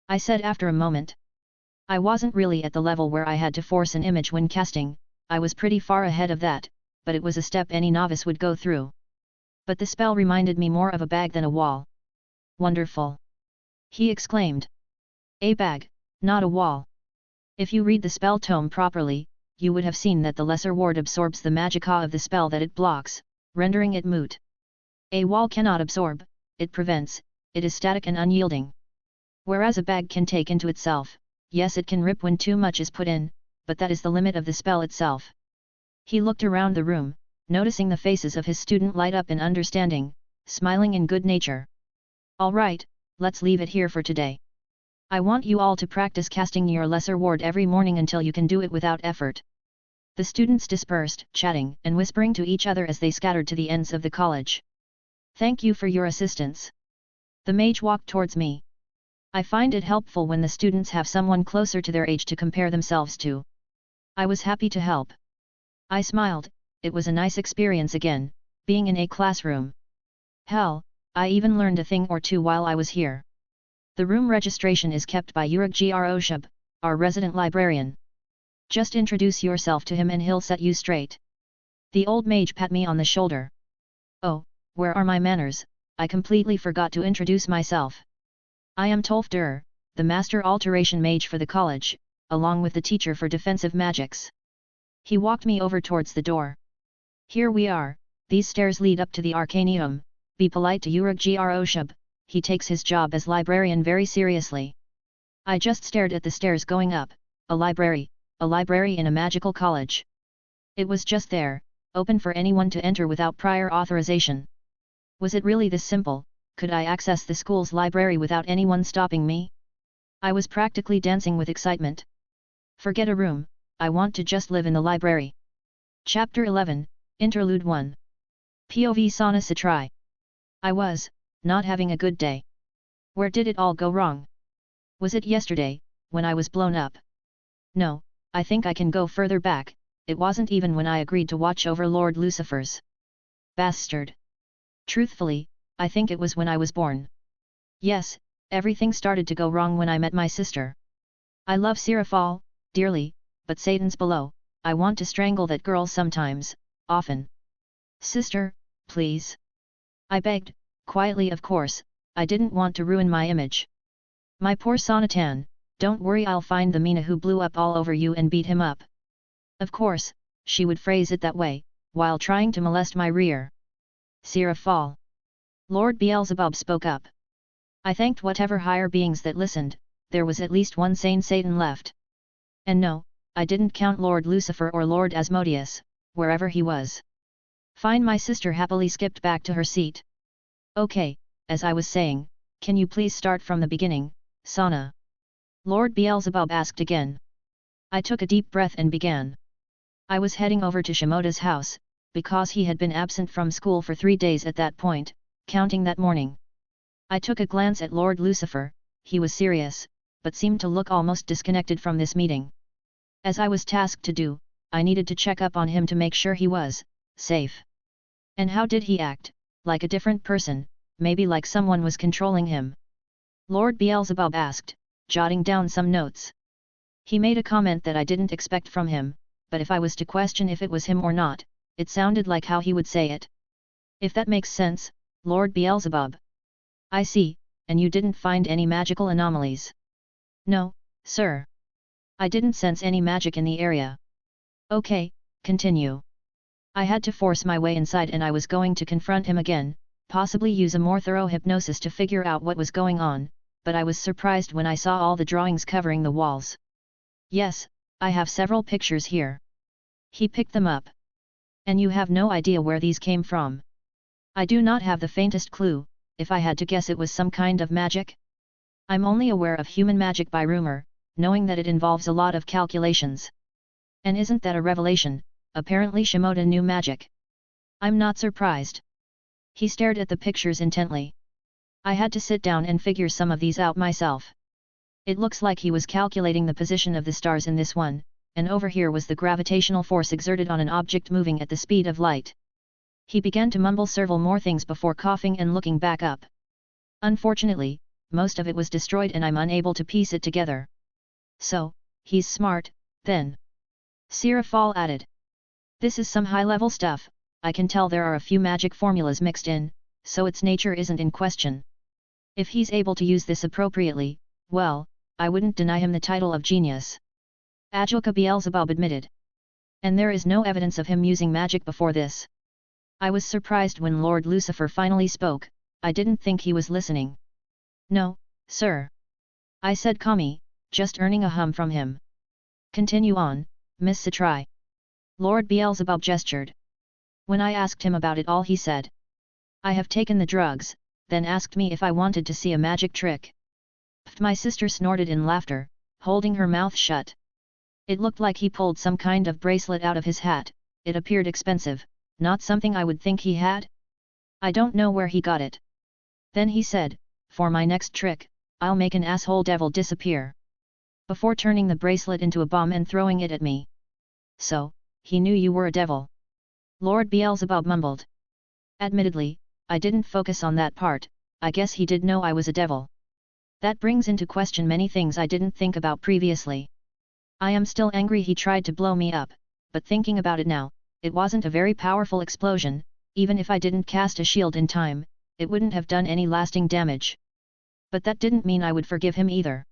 I said after a moment. I wasn't really at the level where I had to force an image when casting, I was pretty far ahead of that, but it was a step any novice would go through. But the spell reminded me more of a bag than a wall. Wonderful! He exclaimed. A bag, not a wall. If you read the spell tome properly, you would have seen that the lesser ward absorbs the magicka of the spell that it blocks, rendering it moot. A wall cannot absorb, it prevents, it is static and unyielding. Whereas a bag can take into itself, yes, it can rip when too much is put in, but that is the limit of the spell itself. He looked around the room, noticing the faces of his student light up in understanding, smiling in good nature. All right, let's leave it here for today. I want you all to practice casting your lesser ward every morning until you can do it without effort. The students dispersed, chatting and whispering to each other as they scattered to the ends of the college. Thank you for your assistance. The mage walked towards me. I find it helpful when the students have someone closer to their age to compare themselves to. I was happy to help. I smiled, it was a nice experience again, being in a classroom. Hell, I even learned a thing or two while I was here. The room registration is kept by Groshub, our resident librarian. Just introduce yourself to him and he'll set you straight. The old mage pat me on the shoulder. Oh, where are my manners, I completely forgot to introduce myself. I am Tolfdur, the master alteration mage for the college, along with the teacher for defensive magics. He walked me over towards the door. Here we are, these stairs lead up to the Arcanium, be polite to Groshub, he takes his job as librarian very seriously. I just stared at the stairs going up, a library in a magical college. It was just there, open for anyone to enter without prior authorization. Was it really this simple? Could I access the school's library without anyone stopping me? I was practically dancing with excitement. Forget a room, I want to just live in the library. Chapter 11, Interlude 1. POV Sana Satrai. I was not having a good day. Where did it all go wrong? Was it yesterday, when I was blown up? No, I think I can go further back, it wasn't even when I agreed to watch over Lord Lucifer's bastard. Truthfully, I think it was when I was born. Yes, everything started to go wrong when I met my sister. I love Sirafal, dearly, but Satan's below, I want to strangle that girl sometimes, often. Sister, please. I begged, quietly of course, I didn't want to ruin my image. My poor Sonatan, don't worry, I'll find the Mina who blew up all over you and beat him up. Of course, she would phrase it that way, while trying to molest my rear. Sirafal. Lord Beelzebub spoke up. I thanked whatever higher beings that listened, there was at least one sane Satan left. And no, I didn't count Lord Lucifer or Lord Asmodeus, wherever he was. Fine, my sister happily skipped back to her seat. Okay, as I was saying, can you please start from the beginning, Sana? Lord Beelzebub asked again. I took a deep breath and began. I was heading over to Shimoda's house, because he had been absent from school for 3 days at that point, counting that morning. I took a glance at Lord Lucifer, he was serious, but seemed to look almost disconnected from this meeting. As I was tasked to do, I needed to check up on him to make sure he was safe. And how did he act? Like a different person, maybe like someone was controlling him? Lord Beelzebub asked, jotting down some notes. He made a comment that I didn't expect from him, but if I was to question if it was him or not, it sounded like how he would say it. If that makes sense, Lord Beelzebub. I see, and you didn't find any magical anomalies? No, sir. I didn't sense any magic in the area. Okay, continue. I had to force my way inside and I was going to confront him again, possibly use a more thorough hypnosis to figure out what was going on, but I was surprised when I saw all the drawings covering the walls. Yes, I have several pictures here. He picked them up. And you have no idea where these came from? I do not have the faintest clue, if I had to guess it was some kind of magic. I'm only aware of human magic by rumor, knowing that it involves a lot of calculations. And isn't that a revelation? Apparently Shimoda knew magic. I'm not surprised. He stared at the pictures intently. I had to sit down and figure some of these out myself. It looks like he was calculating the position of the stars in this one, and over here was the gravitational force exerted on an object moving at the speed of light. He began to mumble several more things before coughing and looking back up. Unfortunately, most of it was destroyed and I'm unable to piece it together. So, he's smart, then. Sirafal added. This is some high-level stuff, I can tell there are a few magic formulas mixed in, so its nature isn't in question. If he's able to use this appropriately, well, I wouldn't deny him the title of genius. Ajulka Beelzebub admitted. And there is no evidence of him using magic before this. I was surprised when Lord Lucifer finally spoke, I didn't think he was listening. No, sir. I said calmly, just earning a hum from him. Continue on, Miss Citri. Lord Beelzebub gestured. When I asked him about it all he said. I have taken the drugs, then asked me if I wanted to see a magic trick. My sister snorted in laughter, holding her mouth shut. It looked like he pulled some kind of bracelet out of his hat, it appeared expensive, not something I would think he had. I don't know where he got it. Then he said, for my next trick, I'll make an asshole devil disappear. Before turning the bracelet into a bomb and throwing it at me. So, he knew you were a devil. Lord Beelzebub mumbled. Admittedly, I didn't focus on that part, I guess he did know I was a devil. That brings into question many things I didn't think about previously. I am still angry he tried to blow me up, but thinking about it now, it wasn't a very powerful explosion, even if I didn't cast a shield in time, it wouldn't have done any lasting damage. But that didn't mean I would forgive him either.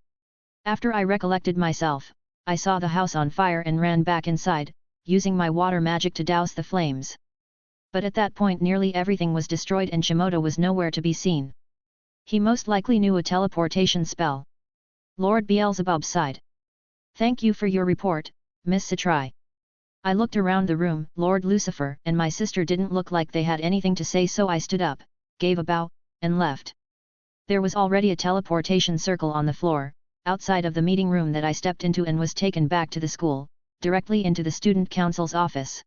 After I recollected myself, I saw the house on fire and ran back inside, using my water magic to douse the flames. But at that point nearly everything was destroyed and Shimoda was nowhere to be seen. He most likely knew a teleportation spell. Lord Beelzebub sighed. Thank you for your report, Miss Citri. I looked around the room, Lord Lucifer and my sister didn't look like they had anything to say, so I stood up, gave a bow, and left. There was already a teleportation circle on the floor, outside of the meeting room that I stepped into and was taken back to the school, directly into the student council's office.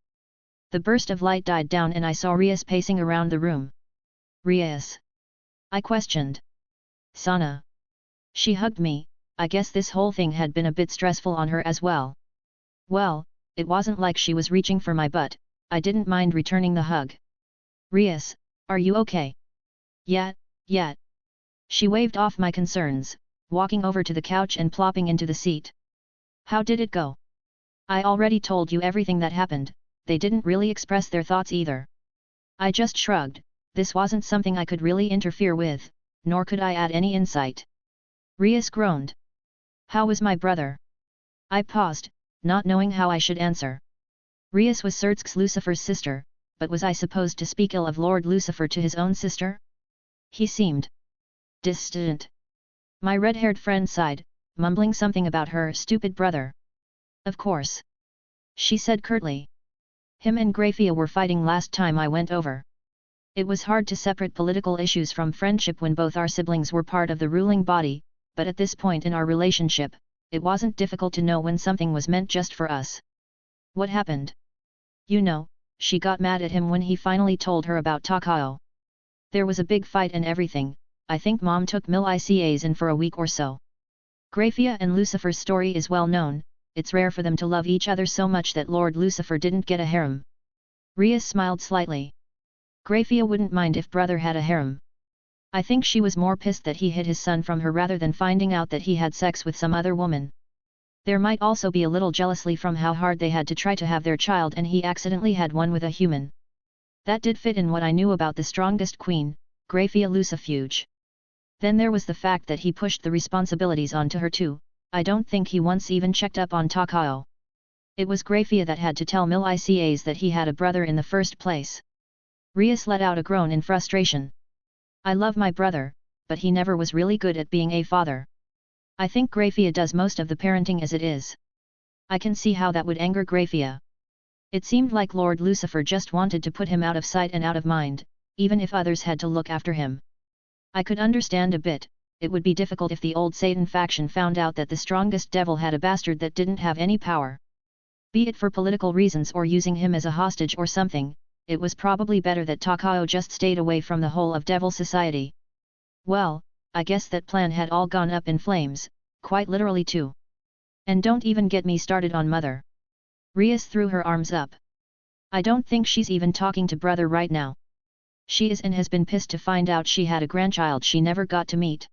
The burst of light died down and I saw Rias pacing around the room. Rias? I questioned. Sana. She hugged me, I guess this whole thing had been a bit stressful on her as well. Well, it wasn't like she was reaching for my butt, I didn't mind returning the hug. Rias, are you okay? Yeah. She waved off my concerns, walking over to the couch and plopping into the seat. How did it go? I already told you everything that happened, they didn't really express their thoughts either. I just shrugged, this wasn't something I could really interfere with, nor could I add any insight. Rias groaned. How was my brother? I paused, not knowing how I should answer. Rias was Sertsk Lucifer's sister, but was I supposed to speak ill of Lord Lucifer to his own sister? He seemed distant. My red-haired friend sighed, mumbling something about her stupid brother. Of course. She said curtly. Him and Grafia were fighting last time I went over. It was hard to separate political issues from friendship when both our siblings were part of the ruling body, but at this point in our relationship, it wasn't difficult to know when something was meant just for us. What happened? You know, she got mad at him when he finally told her about Takao. There was a big fight and everything, I think Mom took Mil-Icas in for a week or so. Grafia and Lucifer's story is well known, it's rare for them to love each other so much that Lord Lucifer didn't get a harem. Rias smiled slightly. Grafia wouldn't mind if brother had a harem. I think she was more pissed that he hid his son from her rather than finding out that he had sex with some other woman. There might also be a little jealousy from how hard they had to try to have their child and he accidentally had one with a human. That did fit in what I knew about the strongest queen, Grafia Lucifuge. Then there was the fact that he pushed the responsibilities onto her too, I don't think he once even checked up on Takao. It was Grafia that had to tell Mil-Icas that he had a brother in the first place. Rias let out a groan in frustration. I love my brother, but he never was really good at being a father. I think Grafia does most of the parenting as it is. I can see how that would anger Grafia. It seemed like Lord Lucifer just wanted to put him out of sight and out of mind, even if others had to look after him. I could understand a bit, it would be difficult if the old Satan faction found out that the strongest devil had a bastard that didn't have any power. Be it for political reasons or using him as a hostage or something, it was probably better that Takao just stayed away from the whole of Devil Society. Well, I guess that plan had all gone up in flames, quite literally too. And don't even get me started on mother. Rias threw her arms up. I don't think she's even talking to brother right now. She is and has been pissed to find out she had a grandchild she never got to meet.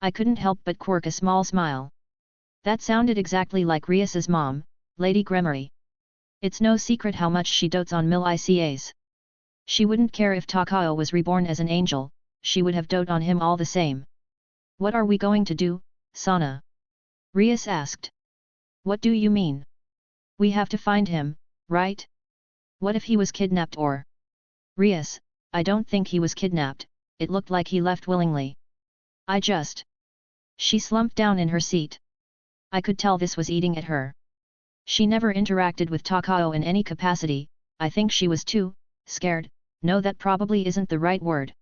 I couldn't help but quirk a small smile. That sounded exactly like Rias's mom, Lady Gremory. It's no secret how much she dotes on Mil-Icas. She wouldn't care if Takao was reborn as an angel, she would have doted on him all the same. What are we going to do, Sana? Rias asked. What do you mean? We have to find him, right? What if he was kidnapped or? Rias, I don't think he was kidnapped, it looked like he left willingly. She slumped down in her seat. I could tell this was eating at her. She never interacted with Takao in any capacity, I think she was too scared. No, that probably isn't the right word.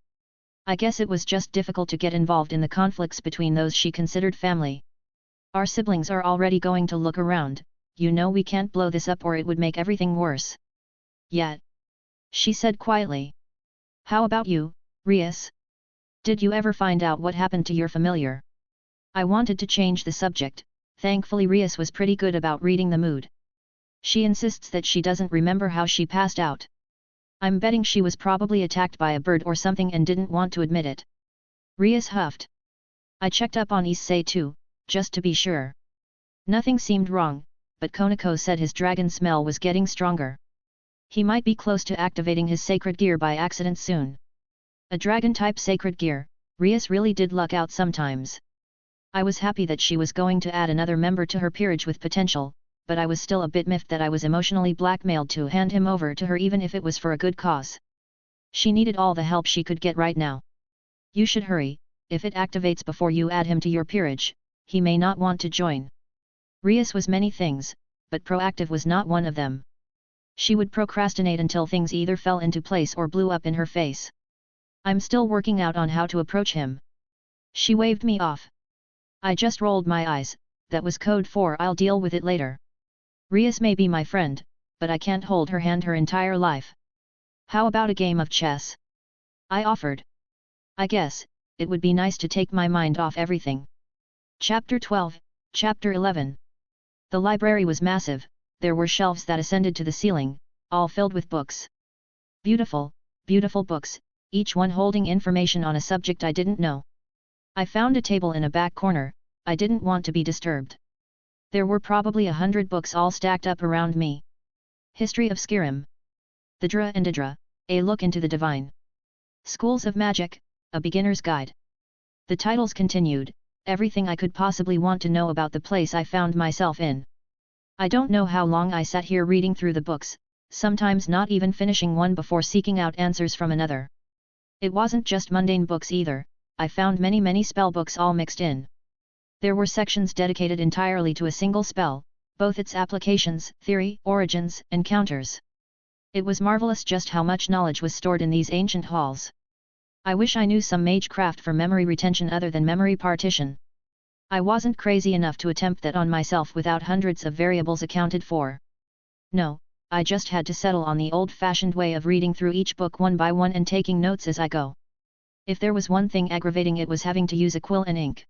I guess it was just difficult to get involved in the conflicts between those she considered family. Our siblings are already going to look around, you know we can't blow this up or it would make everything worse. Yet. She said quietly. How about you, Rias? Did you ever find out what happened to your familiar? I wanted to change the subject, thankfully Rias was pretty good about reading the mood. She insists that she doesn't remember how she passed out. I'm betting she was probably attacked by a bird or something and didn't want to admit it. Rias huffed. I checked up on Issei too, just to be sure. Nothing seemed wrong, but Konako said his dragon smell was getting stronger. He might be close to activating his sacred gear by accident soon. A dragon-type sacred gear, Rias really did luck out sometimes. I was happy that she was going to add another member to her peerage with potential, but I was still a bit miffed that I was emotionally blackmailed to hand him over to her even if it was for a good cause. She needed all the help she could get right now. You should hurry, if it activates before you add him to your peerage, he may not want to join. Rias was many things, but proactive was not one of them. She would procrastinate until things either fell into place or blew up in her face. I'm still working out on how to approach him. She waved me off. I just rolled my eyes, that was code for I'll deal with it later. Rias may be my friend, but I can't hold her hand her entire life. How about a game of chess? I offered. I guess, it would be nice to take my mind off everything. Chapter 12, Chapter 11. The library was massive, there were shelves that ascended to the ceiling, all filled with books. Beautiful, beautiful books, each one holding information on a subject I didn't know. I found a table in a back corner, I didn't want to be disturbed. There were probably 100 books all stacked up around me. History of Skyrim. The Dra and Idra, A Look into the Divine. Schools of Magic, A Beginner's Guide. The titles continued, everything I could possibly want to know about the place I found myself in. I don't know how long I sat here reading through the books, sometimes not even finishing one before seeking out answers from another. It wasn't just mundane books either, I found many spell books all mixed in. There were sections dedicated entirely to a single spell, both its applications, theory, origins, and counters. It was marvelous just how much knowledge was stored in these ancient halls. I wish I knew some magecraft for memory retention other than memory partition. I wasn't crazy enough to attempt that on myself without hundreds of variables accounted for. No, I just had to settle on the old-fashioned way of reading through each book one by one and taking notes as I go. If there was one thing aggravating, it was having to use a quill and ink.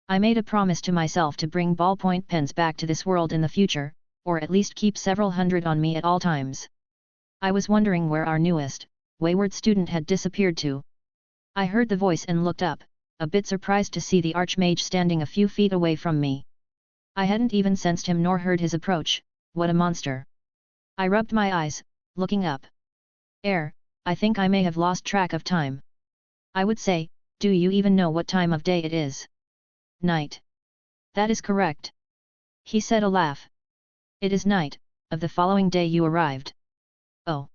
I made a promise to myself to bring ballpoint pens back to this world in the future, or at least keep several hundred on me at all times. I was wondering where our newest, wayward student had disappeared to. I heard the voice and looked up, a bit surprised to see the Archmage standing a few feet away from me. I hadn't even sensed him nor heard his approach, what a monster. I rubbed my eyes, looking up. I think I may have lost track of time. I would say, do you even know what time of day it is? Night. That is correct. He said a laugh. It is night, of the following day you arrived. Oh.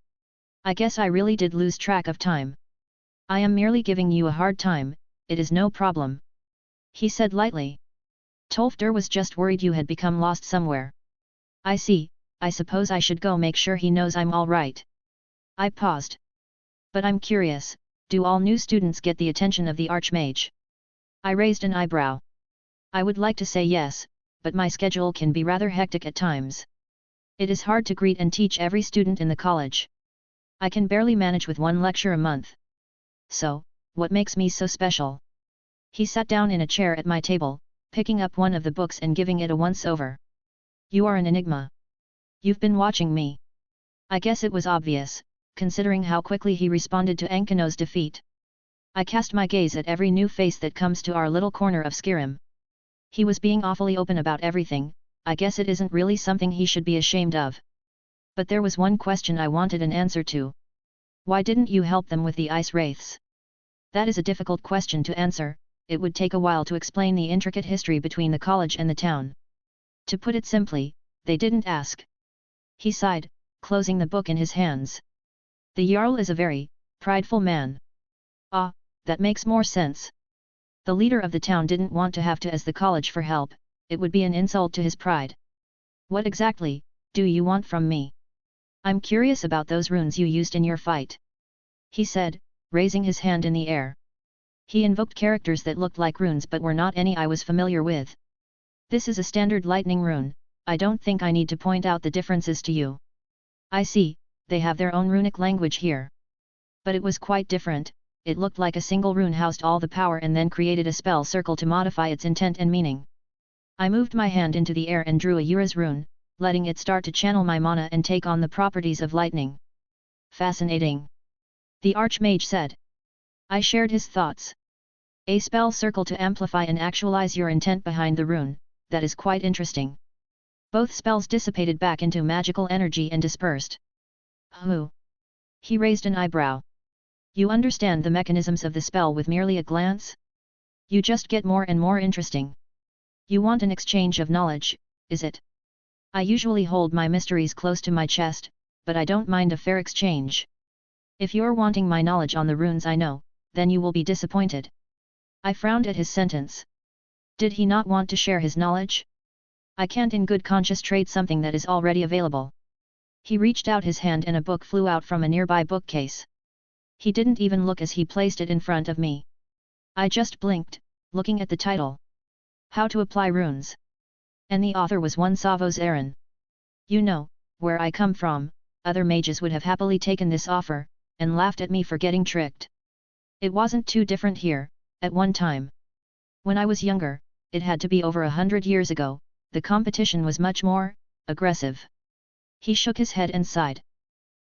I guess I really did lose track of time. I am merely giving you a hard time, it is no problem. He said lightly. Tolfder was just worried you had become lost somewhere. I see, I suppose I should go make sure he knows I'm all right. I paused. But I'm curious, do all new students get the attention of the Archmage? I raised an eyebrow. I would like to say yes, but my schedule can be rather hectic at times. It is hard to greet and teach every student in the college. I can barely manage with one lecture a month. So, what makes me so special? He sat down in a chair at my table, picking up one of the books and giving it a once-over. You are an enigma. You've been watching me. I guess it was obvious, considering how quickly he responded to Ankano's defeat. I cast my gaze at every new face that comes to our little corner of Skyrim. He was being awfully open about everything. I guess it isn't really something he should be ashamed of. But there was one question I wanted an answer to. Why didn't you help them with the ice wraiths? That is a difficult question to answer. It would take a while to explain the intricate history between the college and the town. To put it simply, they didn't ask. He sighed, closing the book in his hands. The Jarl is a very prideful man. Ah, that makes more sense. The leader of the town didn't want to have to ask the college for help. It would be an insult to his pride. What exactly do you want from me? I'm curious about those runes you used in your fight. He said, raising his hand in the air. He invoked characters that looked like runes but were not any I was familiar with. This is a standard lightning rune. I don't think I need to point out the differences to you. I see, they have their own runic language here. But it was quite different. It looked like a single rune housed all the power and then created a spell circle to modify its intent and meaning. I moved my hand into the air and drew a Ura's rune, letting it start to channel my mana and take on the properties of lightning. Fascinating. The Archmage said. I shared his thoughts. A spell circle to amplify and actualize your intent behind the rune, that is quite interesting. Both spells dissipated back into magical energy and dispersed. Who? He raised an eyebrow. You understand the mechanisms of the spell with merely a glance? You just get more and more interesting. You want an exchange of knowledge, is it? I usually hold my mysteries close to my chest, but I don't mind a fair exchange. If you're wanting my knowledge on the runes I know, then you will be disappointed. I frowned at his sentence. Did he not want to share his knowledge? I can't in good conscience trade something that is already available. He reached out his hand and a book flew out from a nearby bookcase. He didn't even look as he placed it in front of me. I just blinked, looking at the title. How to Apply Runes. And the author was one Savos Aaron. You know, where I come from, other mages would have happily taken this offer, and laughed at me for getting tricked. It wasn't too different here, at one time. When I was younger, it had to be over 100 years ago, the competition was much more aggressive. He shook his head and sighed.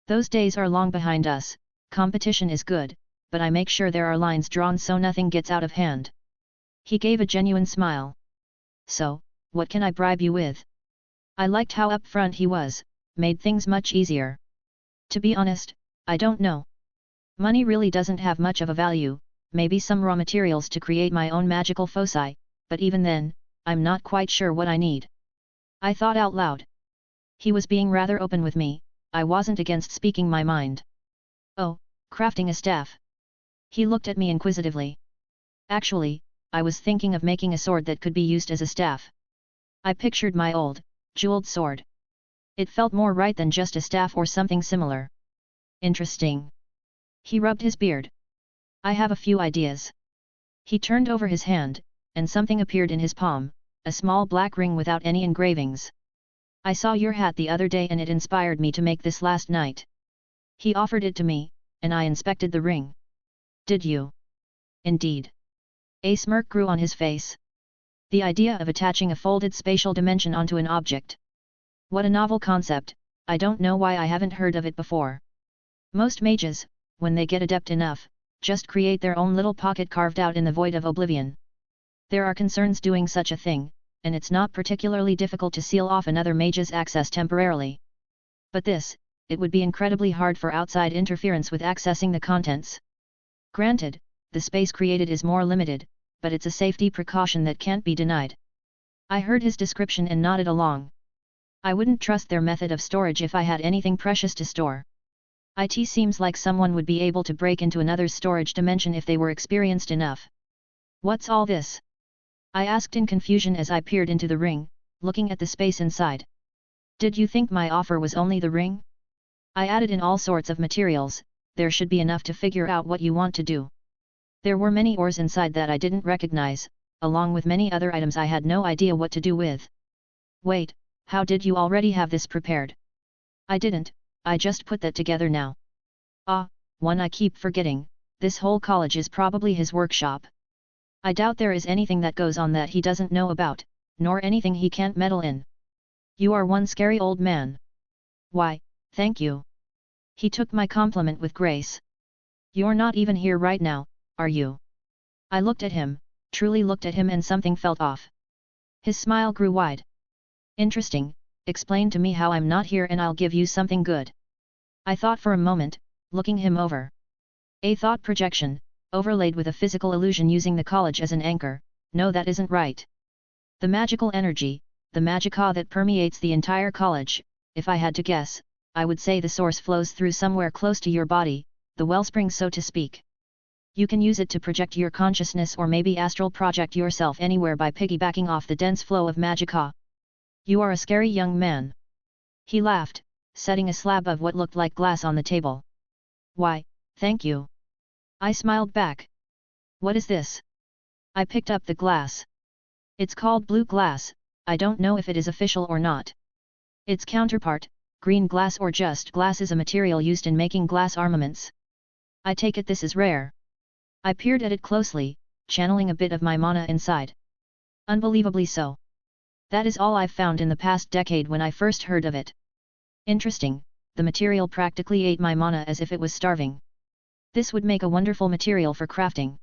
Those days are long behind us. Competition is good, but I make sure there are lines drawn so nothing gets out of hand. He gave a genuine smile. So, what can I bribe you with? I liked how upfront he was, made things much easier. To be honest, I don't know. Money really doesn't have much of a value, maybe some raw materials to create my own magical foci, but even then, I'm not quite sure what I need. I thought out loud. He was being rather open with me. I wasn't against speaking my mind. Oh, crafting a staff. He looked at me inquisitively. Actually, I was thinking of making a sword that could be used as a staff. I pictured my old, jeweled sword. It felt more right than just a staff or something similar. Interesting. He rubbed his beard. I have a few ideas. He turned over his hand, and something appeared in his palm, a small black ring without any engravings. I saw your hat the other day and it inspired me to make this last night. He offered it to me, and I inspected the ring. Did you? Indeed. A smirk grew on his face. The idea of attaching a folded spatial dimension onto an object. What a novel concept, I don't know why I haven't heard of it before. Most mages, when they get adept enough, just create their own little pocket carved out in the void of oblivion. There are concerns doing such a thing, and it's not particularly difficult to seal off another mage's access temporarily. But this, it would be incredibly hard for outside interference with accessing the contents. Granted, the space created is more limited, but it's a safety precaution that can't be denied. I heard his description and nodded along. I wouldn't trust their method of storage if I had anything precious to store. It seems like someone would be able to break into another's storage dimension if they were experienced enough. What's all this? I asked in confusion as I peered into the ring, looking at the space inside. Did you think my offer was only the ring? I added in all sorts of materials, there should be enough to figure out what you want to do. There were many ores inside that I didn't recognize, along with many other items I had no idea what to do with. Wait, how did you already have this prepared? I didn't, I just put that together now. Ah, one I keep forgetting, this whole college is probably his workshop. I doubt there is anything that goes on that he doesn't know about, nor anything he can't meddle in. You are one scary old man. Why, thank you. He took my compliment with grace. You're not even here right now, are you? I looked at him, truly looked at him, and something felt off. His smile grew wide. Interesting, explain to me how I'm not here and I'll give you something good. I thought for a moment, looking him over. A thought projection, overlaid with a physical illusion using the college as an anchor. No, that isn't right. The magical energy, the magica that permeates the entire college, if I had to guess, I would say the source flows through somewhere close to your body, the wellspring so to speak. You can use it to project your consciousness or maybe astral project yourself anywhere by piggybacking off the dense flow of magica. You are a scary young man. He laughed, setting a slab of what looked like glass on the table. Why, thank you. I smiled back. What is this? I picked up the glass. It's called blue glass, I don't know if it is official or not. Its counterpart, green glass or just glass, is a material used in making glass armaments. I take it this is rare. I peered at it closely, channeling a bit of my mana inside. Unbelievably so. That is all I've found in the past decade when I first heard of it. Interesting, the material practically ate my mana as if it was starving. This would make a wonderful material for crafting.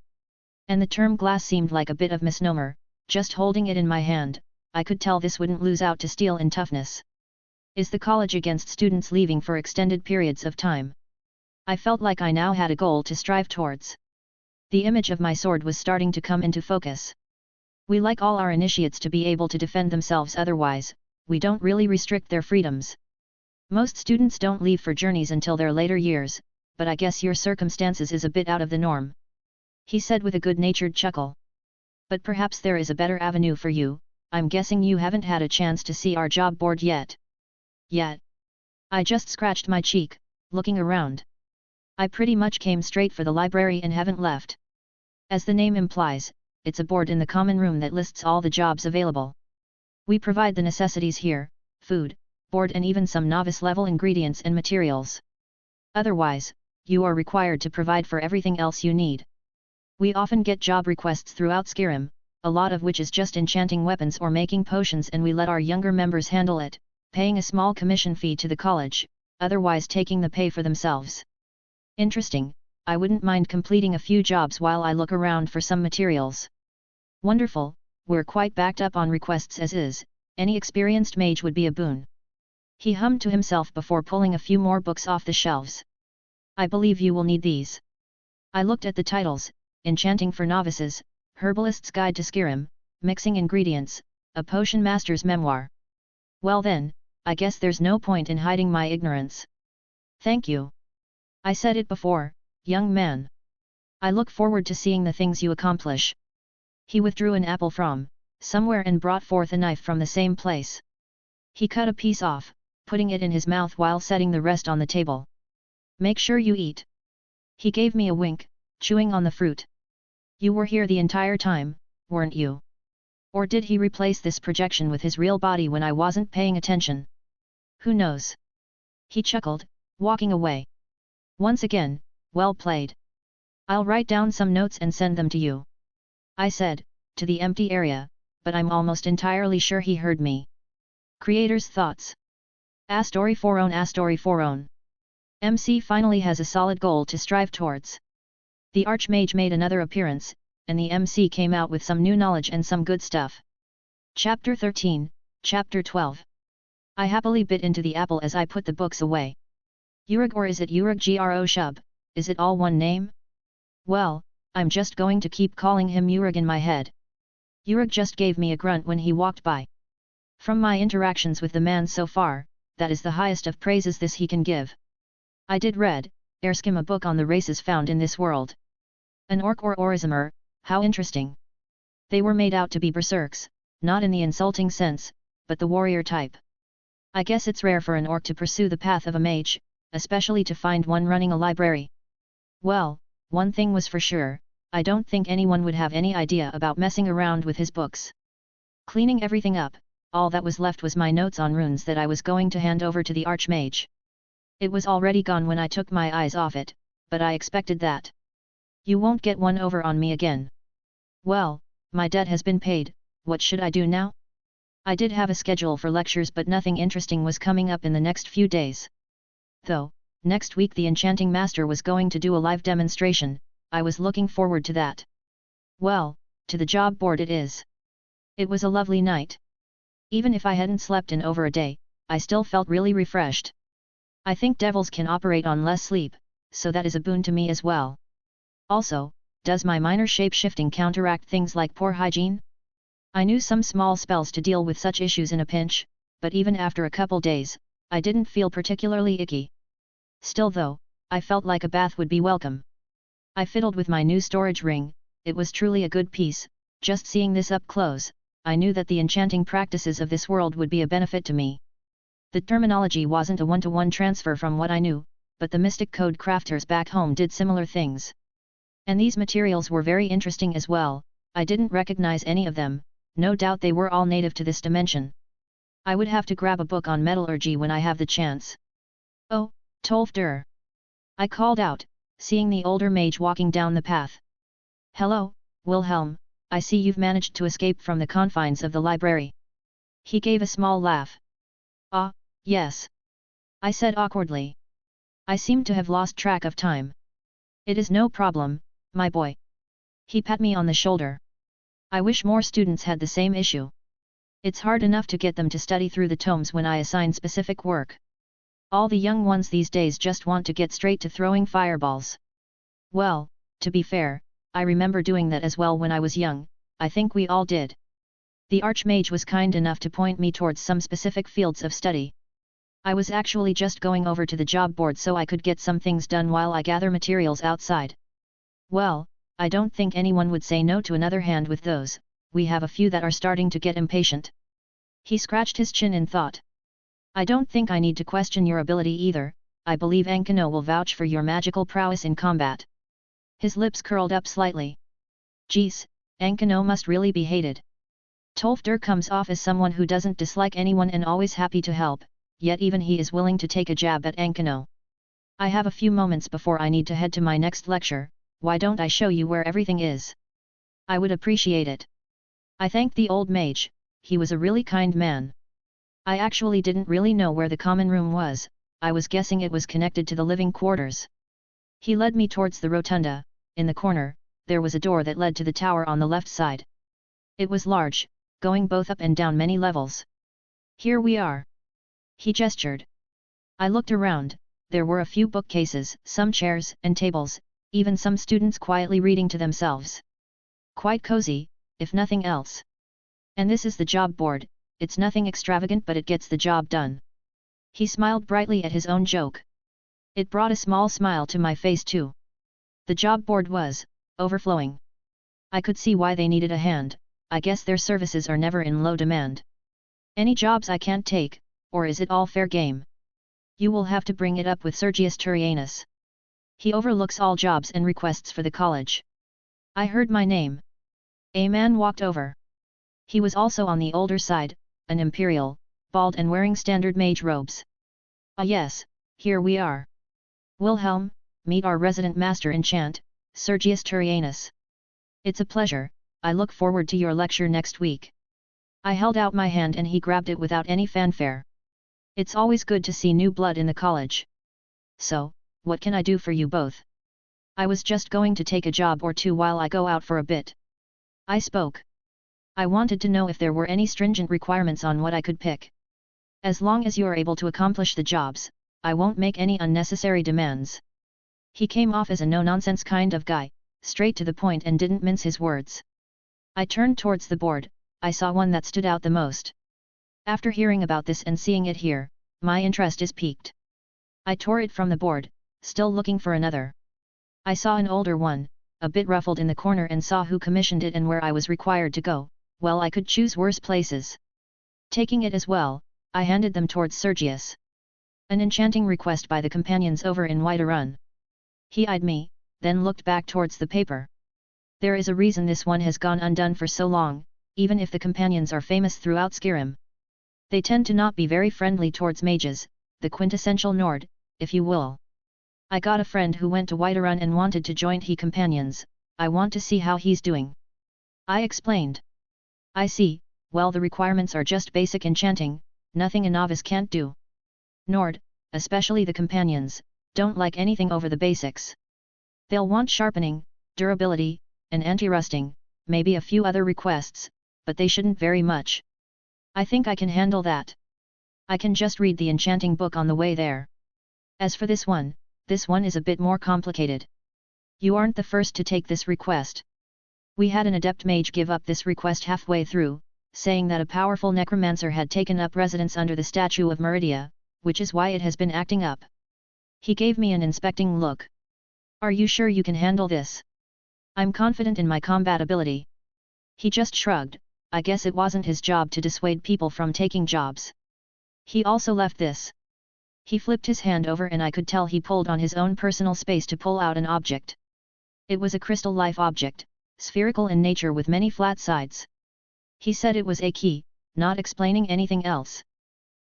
And the term glass seemed like a bit of misnomer, just holding it in my hand, I could tell this wouldn't lose out to steel in toughness. Is the college against students leaving for extended periods of time? I felt like I now had a goal to strive towards. The image of my sword was starting to come into focus. We like all our initiates to be able to defend themselves, otherwise, we don't really restrict their freedoms. Most students don't leave for journeys until their later years, but I guess your circumstances is a bit out of the norm. He said with a good-natured chuckle. But perhaps there is a better avenue for you, I'm guessing you haven't had a chance to see our job board yet. Yet. I just scratched my cheek, looking around. I pretty much came straight for the library and haven't left. As the name implies, it's a board in the common room that lists all the jobs available. We provide the necessities here, food, board and even some novice-level ingredients and materials. Otherwise, you are required to provide for everything else you need. We often get job requests throughout Skyrim, a lot of which is just enchanting weapons or making potions, and we let our younger members handle it, paying a small commission fee to the college, otherwise taking the pay for themselves. Interesting, I wouldn't mind completing a few jobs while I look around for some materials. Wonderful, we're quite backed up on requests as is, any experienced mage would be a boon. He hummed to himself before pulling a few more books off the shelves. I believe you will need these. I looked at the titles: Enchanting for Novices, Herbalist's Guide to Skyrim, Mixing Ingredients, A Potion Master's Memoir. Well then, I guess there's no point in hiding my ignorance. Thank you. I said it before, young man. I look forward to seeing the things you accomplish. He withdrew an apple from somewhere and brought forth a knife from the same place. He cut a piece off, putting it in his mouth while setting the rest on the table. Make sure you eat. He gave me a wink, chewing on the fruit. You were here the entire time, weren't you? Or did he replace this projection with his real body when I wasn't paying attention? Who knows? He chuckled, walking away. Once again, well played. I'll write down some notes and send them to you. I said, to the empty area, but I'm almost entirely sure he heard me. Creator's thoughts. A story for own, a story for own. MC finally has a solid goal to strive towards. The Archmage made another appearance, and the MC came out with some new knowledge and some good stuff. Chapter 13, Chapter 12. I happily bit into the apple as I put the books away. Urug, or is it Urug Gro Shub, is it all one name? Well, I'm just going to keep calling him Urug in my head. Urug just gave me a grunt when he walked by. From my interactions with the man so far, that is the highest of praises this he can give. I did read, Erskim, a book on the races found in this world. An orc or Orizmer, how interesting. They were made out to be berserks, not in the insulting sense, but the warrior type. I guess it's rare for an orc to pursue the path of a mage, especially to find one running a library. Well, one thing was for sure, I don't think anyone would have any idea about messing around with his books. Cleaning everything up, all that was left was my notes on runes that I was going to hand over to the Archmage. It was already gone when I took my eyes off it, but I expected that. You won't get one over on me again. Well, my debt has been paid, what should I do now? I did have a schedule for lectures but nothing interesting was coming up in the next few days. Though, next week the enchanting master was going to do a live demonstration, I was looking forward to that. Well, to the job board it is. It was a lovely night. Even if I hadn't slept in over a day, I still felt really refreshed. I think devils can operate on less sleep, so that is a boon to me as well. Also, does my minor shape-shifting counteract things like poor hygiene? I knew some small spells to deal with such issues in a pinch, but even after a couple days, I didn't feel particularly icky. Still though, I felt like a bath would be welcome. I fiddled with my new storage ring, it was truly a good piece. Just seeing this up close, I knew that the enchanting practices of this world would be a benefit to me. The terminology wasn't a one-to-one transfer from what I knew, but the mystic code crafters back home did similar things. And these materials were very interesting as well. I didn't recognize any of them, no doubt they were all native to this dimension. I would have to grab a book on metallurgy when I have the chance. Oh, Tolfder! I called out, seeing the older mage walking down the path. Hello, Wilhelm, I see you've managed to escape from the confines of the library. He gave a small laugh. Ah, yes. I said awkwardly. I seem to have lost track of time. It is no problem, my boy. He pat me on the shoulder. I wish more students had the same issue. It's hard enough to get them to study through the tomes when I assign specific work. All the young ones these days just want to get straight to throwing fireballs. Well, to be fair, I remember doing that as well when I was young, I think we all did. The Archmage was kind enough to point me towards some specific fields of study. I was actually just going over to the job board so I could get some things done while I gather materials outside. Well, I don't think anyone would say no to another hand with those, we have a few that are starting to get impatient. He scratched his chin in thought. I don't think I need to question your ability either, I believe Ankano will vouch for your magical prowess in combat. His lips curled up slightly. Geez, Ankano must really be hated. Tolfder comes off as someone who doesn't dislike anyone and always happy to help, yet even he is willing to take a jab at Ankano. I have a few moments before I need to head to my next lecture, why don't I show you where everything is? I would appreciate it. I thanked the old mage, he was a really kind man. I actually didn't really know where the common room was, I was guessing it was connected to the living quarters. He led me towards the rotunda. In the corner, there was a door that led to the tower on the left side. It was large, going both up and down many levels. Here we are. He gestured. I looked around, there were a few bookcases, some chairs and tables, even some students quietly reading to themselves. Quite cozy, if nothing else. And this is the job board, it's nothing extravagant but it gets the job done. He smiled brightly at his own joke. It brought a small smile to my face too. The job board was overflowing. I could see why they needed a hand, I guess their services are never in low demand. Any jobs I can't take, or is it all fair game? You will have to bring it up with Sergius Turianus. He overlooks all jobs and requests for the college. I heard my name. A man walked over. He was also on the older side, an imperial, bald and wearing standard mage robes. Ah yes, here we are. Wilhelm, meet our resident master enchant, Sergius Turianus. It's a pleasure, I look forward to your lecture next week. I held out my hand and he grabbed it without any fanfare. It's always good to see new blood in the college. So, what can I do for you both? I was just going to take a job or two while I go out for a bit. I spoke. I wanted to know if there were any stringent requirements on what I could pick. As long as you are able to accomplish the jobs, I won't make any unnecessary demands. He came off as a no-nonsense kind of guy, straight to the point and didn't mince his words. I turned towards the board, I saw one that stood out the most. After hearing about this and seeing it here, my interest is piqued. I tore it from the board, still looking for another. I saw an older one, a bit ruffled in the corner and saw who commissioned it and where I was required to go, well I could choose worse places. Taking it as well, I handed them towards Sergius. An enchanting request by the companions over in Whiterun. He eyed me, then looked back towards the paper. There is a reason this one has gone undone for so long, even if the companions are famous throughout Skyrim. They tend to not be very friendly towards mages, the quintessential Nord, if you will. I got a friend who went to Whiterun and wanted to join he companions, I want to see how he's doing. I explained. I see, well the requirements are just basic enchanting, nothing a novice can't do. Nord, especially the companions, don't like anything over the basics. They'll want sharpening, durability, and anti-rusting, maybe a few other requests, but they shouldn't vary much. I think I can handle that. I can just read the enchanting book on the way there. As for this one is a bit more complicated. You aren't the first to take this request. We had an adept mage give up this request halfway through, saying that a powerful necromancer had taken up residence under the statue of Meridia, which is why it has been acting up. He gave me an inspecting look. Are you sure you can handle this? I'm confident in my combat ability. He just shrugged. I guess it wasn't his job to dissuade people from taking jobs. He also left this. He flipped his hand over and I could tell he pulled on his own personal space to pull out an object. It was a crystal life object, spherical in nature with many flat sides. He said it was a key, not explaining anything else.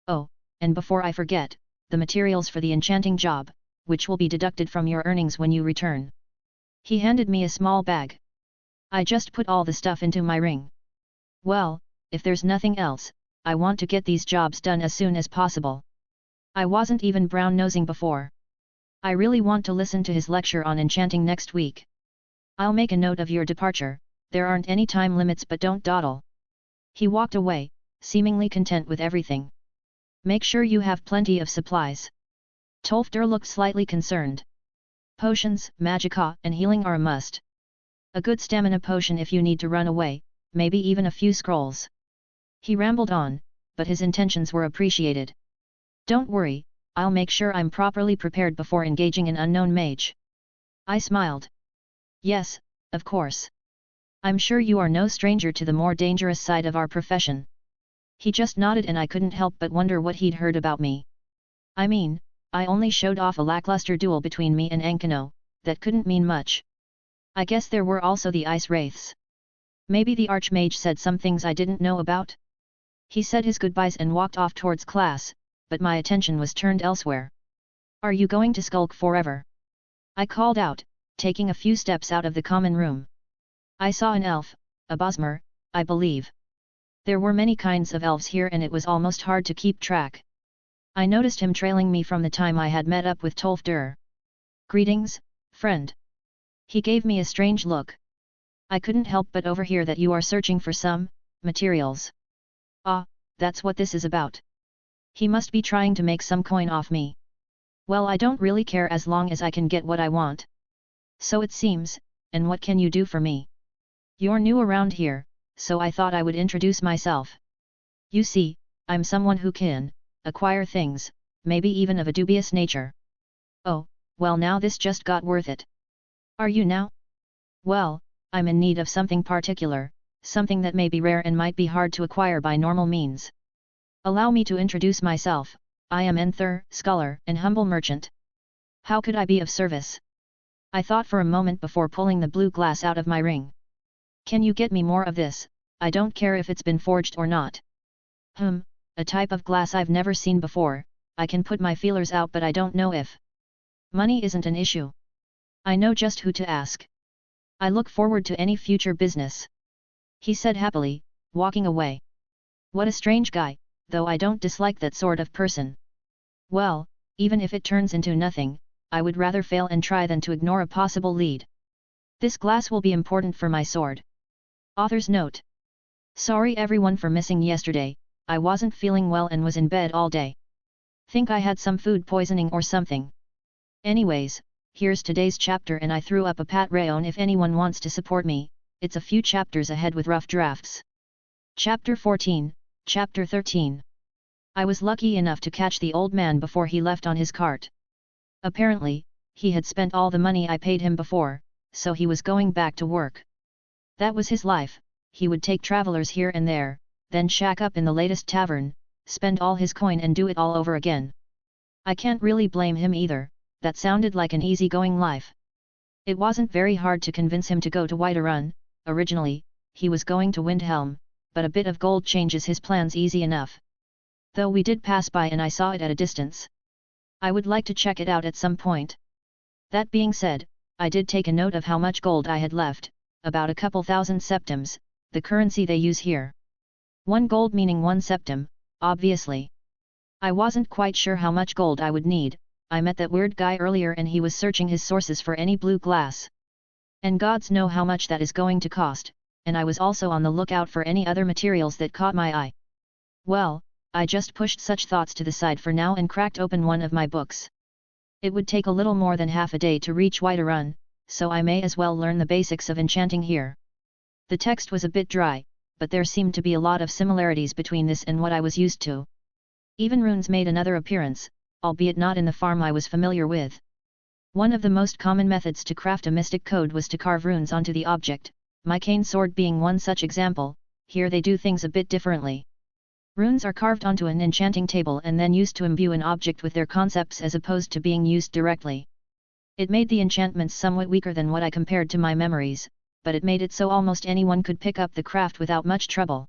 Oh, and before I forget, the materials for the enchanting job, which will be deducted from your earnings when you return. He handed me a small bag. I just put all the stuff into my ring. Well, if there's nothing else, I want to get these jobs done as soon as possible. I wasn't even brown-nosing before. I really want to listen to his lecture on enchanting next week. I'll make a note of your departure, there aren't any time limits but don't dawdle. He walked away, seemingly content with everything. Make sure you have plenty of supplies. Tolfdir looked slightly concerned. Potions, magicka, and healing are a must. A good stamina potion if you need to run away, maybe even a few scrolls. He rambled on, but his intentions were appreciated. Don't worry, I'll make sure I'm properly prepared before engaging an unknown mage. I smiled. Yes, of course. I'm sure you are no stranger to the more dangerous side of our profession. He just nodded and I couldn't help but wonder what he'd heard about me. I mean, I only showed off a lackluster duel between me and Ankano, that couldn't mean much. I guess there were also the ice wraiths. Maybe the archmage said some things I didn't know about? He said his goodbyes and walked off towards class, but my attention was turned elsewhere. Are you going to skulk forever? I called out, taking a few steps out of the common room. I saw an elf, a bosmer, I believe. There were many kinds of elves here and it was almost hard to keep track. I noticed him trailing me from the time I had met up with Tolfdir. Greetings, friend. He gave me a strange look. I couldn't help but overhear that you are searching for some materials. Ah, that's what this is about. He must be trying to make some coin off me. Well, I don't really care as long as I can get what I want. So it seems, and what can you do for me? You're new around here, so I thought I would introduce myself. You see, I'm someone who can acquire things, maybe even of a dubious nature. Oh, well now this just got worth it. Are you now? Well, I'm in need of something particular, something that may be rare and might be hard to acquire by normal means. Allow me to introduce myself, I am Enther, scholar and humble merchant. How could I be of service? I thought for a moment before pulling the blue glass out of my ring. Can you get me more of this? I don't care if it's been forged or not. A type of glass I've never seen before, I can put my feelers out but I don't know if. Money isn't an issue. I know just who to ask. I look forward to any future business. He said happily, walking away. What a strange guy, though I don't dislike that sort of person. Well, even if it turns into nothing, I would rather fail and try than to ignore a possible lead. This glass will be important for my sword. Author's note. Sorry everyone for missing yesterday, I wasn't feeling well and was in bed all day. Think I had some food poisoning or something. Anyways, here's today's chapter and I threw up a Patreon if anyone wants to support me, it's a few chapters ahead with rough drafts. Chapter 14, Chapter 13. I was lucky enough to catch the old man before he left on his cart. Apparently, he had spent all the money I paid him before, so he was going back to work. That was his life, he would take travelers here and there, then shack up in the latest tavern, spend all his coin and do it all over again. I can't really blame him either, that sounded like an easygoing life. It wasn't very hard to convince him to go to Whiterun. Originally, he was going to Windhelm, but a bit of gold changes his plans easy enough. Though we did pass by and I saw it at a distance. I would like to check it out at some point. That being said, I did take a note of how much gold I had left, about a couple thousand septims, the currency they use here. 1 gold meaning 1 septim, obviously. I wasn't quite sure how much gold I would need. I met that weird guy earlier and he was searching his sources for any blue glass. And gods know how much that is going to cost, and I was also on the lookout for any other materials that caught my eye. Well, I just pushed such thoughts to the side for now and cracked open one of my books. It would take a little more than half a day to reach Whiterun, so I may as well learn the basics of enchanting here. The text was a bit dry, but there seemed to be a lot of similarities between this and what I was used to. Even runes made another appearance, albeit not in the form I was familiar with. One of the most common methods to craft a mystic code was to carve runes onto the object, my cane sword being one such example. Here they do things a bit differently. Runes are carved onto an enchanting table and then used to imbue an object with their concepts as opposed to being used directly. It made the enchantments somewhat weaker than what I compared to my memories, but it made it so almost anyone could pick up the craft without much trouble.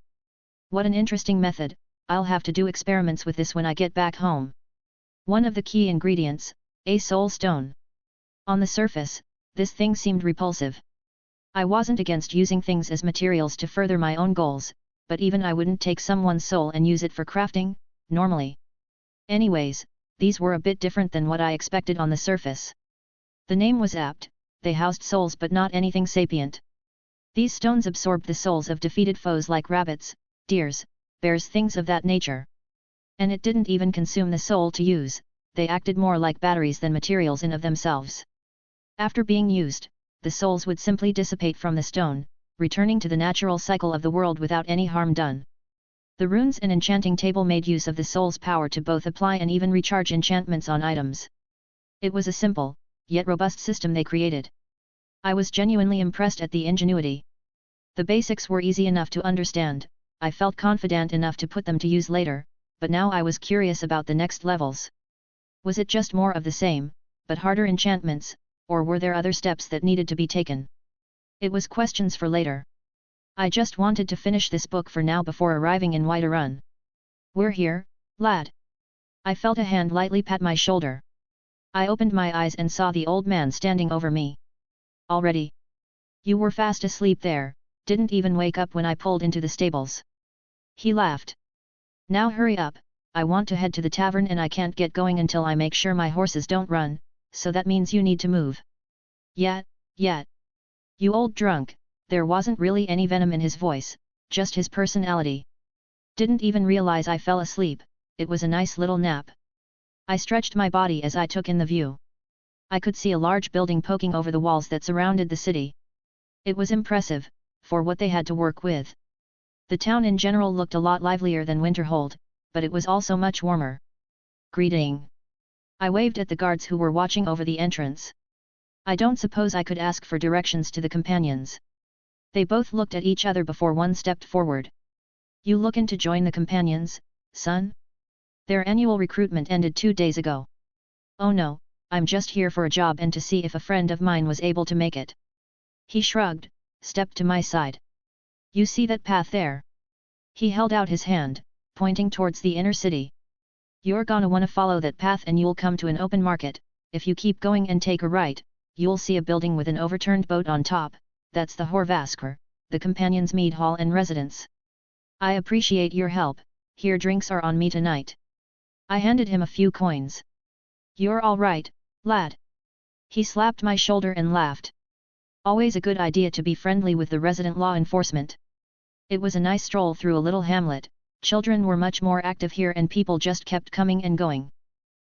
What an interesting method. I'll have to do experiments with this when I get back home. One of the key ingredients, a soul stone. On the surface, this thing seemed repulsive. I wasn't against using things as materials to further my own goals, but even I wouldn't take someone's soul and use it for crafting, normally. Anyways, these were a bit different than what I expected on the surface. The name was apt, they housed souls but not anything sapient. These stones absorbed the souls of defeated foes like rabbits, deers, bears, things of that nature. And it didn't even consume the soul to use, they acted more like batteries than materials in of themselves. After being used, the souls would simply dissipate from the stone, returning to the natural cycle of the world without any harm done. The runes and enchanting table made use of the soul's power to both apply and even recharge enchantments on items. It was a simple, yet robust system they created. I was genuinely impressed at the ingenuity. The basics were easy enough to understand, I felt confident enough to put them to use later, but now I was curious about the next levels. Was it just more of the same, but harder enchantments, or were there other steps that needed to be taken? It was questions for later. I just wanted to finish this book for now before arriving in Whiterun. We're here, lad. I felt a hand lightly pat my shoulder. I opened my eyes and saw the old man standing over me. Already? You were fast asleep there, didn't even wake up when I pulled into the stables. He laughed. Now hurry up, I want to head to the tavern and I can't get going until I make sure my horses don't run, so that means you need to move. Yet. You old drunk, there wasn't really any venom in his voice, just his personality. Didn't even realize I fell asleep, it was a nice little nap. I stretched my body as I took in the view. I could see a large building poking over the walls that surrounded the city. It was impressive, for what they had to work with. The town in general looked a lot livelier than Winterhold, but it was also much warmer. Greeting. I waved at the guards who were watching over the entrance. I don't suppose I could ask for directions to the companions. They both looked at each other before one stepped forward. You lookin' to join the companions, son? Their annual recruitment ended 2 days ago. Oh no, I'm just here for a job and to see if a friend of mine was able to make it. He shrugged, stepped to my side. You see that path there? He held out his hand, pointing towards the inner city. You're gonna wanna follow that path and you'll come to an open market. If you keep going and take a right, you'll see a building with an overturned boat on top. That's the Horvaskr, the companions' mead hall and residence. I appreciate your help, here drinks are on me tonight. I handed him a few coins. You're all right, lad. He slapped my shoulder and laughed. Always a good idea to be friendly with the resident law enforcement. It was a nice stroll through a little hamlet, children were much more active here and people just kept coming and going.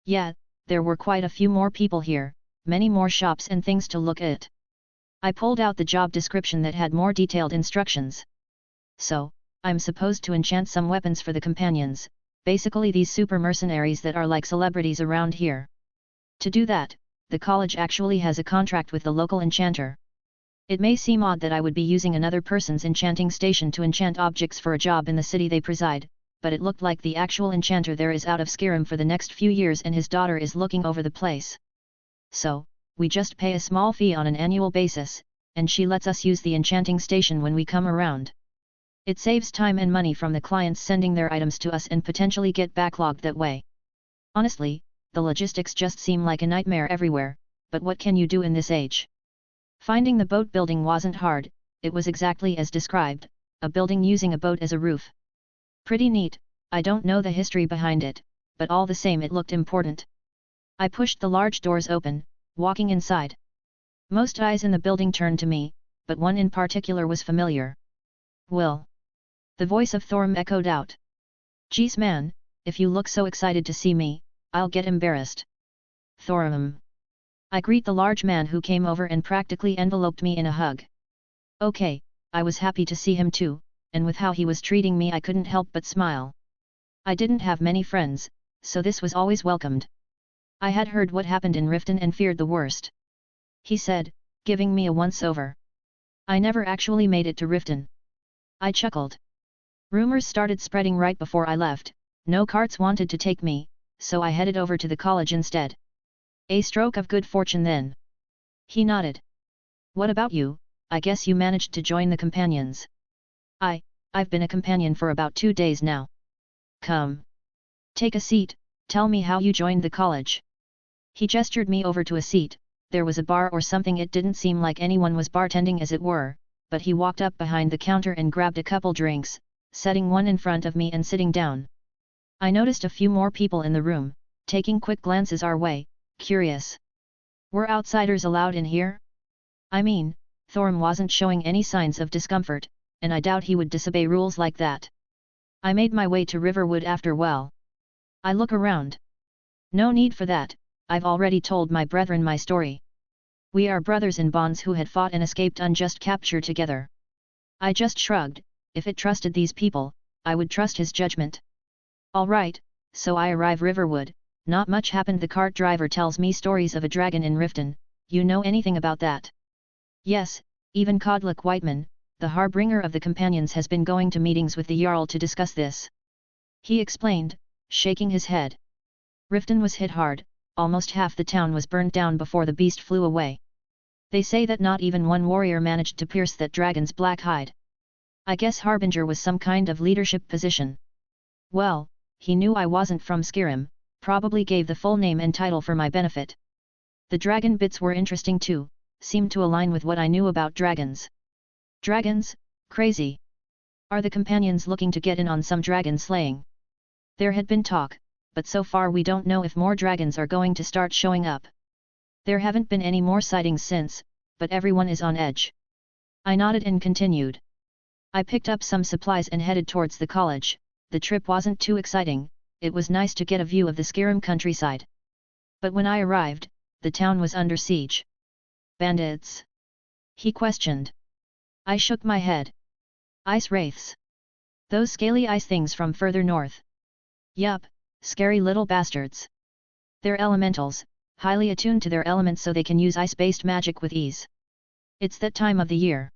Yet, there were quite a few more people here, many more shops and things to look at. I pulled out the job description that had more detailed instructions. So, I'm supposed to enchant some weapons for the companions, basically these super mercenaries that are like celebrities around here. To do that, the college actually has a contract with the local enchanter. It may seem odd that I would be using another person's enchanting station to enchant objects for a job in the city they preside, but it looked like the actual enchanter there is out of Skyrim for the next few years and his daughter is looking over the place. So, we just pay a small fee on an annual basis, and she lets us use the enchanting station when we come around. It saves time and money from the clients sending their items to us and potentially get backlogged that way. Honestly, the logistics just seem like a nightmare everywhere, but what can you do in this age? Finding the boat building wasn't hard, it was exactly as described, a building using a boat as a roof. Pretty neat, I don't know the history behind it, but all the same it looked important. I pushed the large doors open, walking inside. Most eyes in the building turned to me, but one in particular was familiar. Will. The voice of Thorm echoed out. Geez man, if you look so excited to see me, I'll get embarrassed. Thorm. I greet the large man who came over and practically enveloped me in a hug. Okay, I was happy to see him too, and with how he was treating me I couldn't help but smile. I didn't have many friends, so this was always welcomed. I had heard what happened in Riften and feared the worst. He said, giving me a once-over. I never actually made it to Riften. I chuckled. Rumors started spreading right before I left, no carts wanted to take me, so I headed over to the college instead. A stroke of good fortune then. He nodded. What about you? I guess you managed to join the companions. I've been a companion for about 2 days now. Come. Take a seat, tell me how you joined the college. He gestured me over to a seat. There was a bar or something, it didn't seem like anyone was bartending as it were, but he walked up behind the counter and grabbed a couple drinks, setting one in front of me and sitting down. I noticed a few more people in the room, taking quick glances our way, curious. Were outsiders allowed in here? I mean, Thorm wasn't showing any signs of discomfort, and I doubt he would disobey rules like that. I made my way to Riverwood after well. I look around. No need for that, I've already told my brethren my story. We are brothers in bonds who had fought and escaped unjust capture together. I just shrugged, if it trusted these people, I would trust his judgment. Alright, so I arrive Riverwood, not much happened. The cart driver tells me stories of a dragon in Riften. You know anything about that? Yes, even Kodlik Whiteman, the harbinger of the companions, has been going to meetings with the Jarl to discuss this. He explained, shaking his head. Riften was hit hard, almost half the town was burned down before the beast flew away. They say that not even one warrior managed to pierce that dragon's black hide. I guess Harbinger was some kind of leadership position. Well, he knew I wasn't from Skyrim, probably gave the full name and title for my benefit. The dragon bits were interesting too, seemed to align with what I knew about dragons. Dragons? Crazy. Are the companions looking to get in on some dragon slaying? There had been talk, but so far we don't know if more dragons are going to start showing up. There haven't been any more sightings since, but everyone is on edge. I nodded and continued. I picked up some supplies and headed towards the college. The trip wasn't too exciting, it was nice to get a view of the Skyrim countryside. But when I arrived, the town was under siege. Bandits? He questioned. I shook my head. Ice wraiths. Those scaly ice things from further north. Yup, scary little bastards. They're elementals, highly attuned to their elements so they can use ice-based magic with ease. It's that time of the year.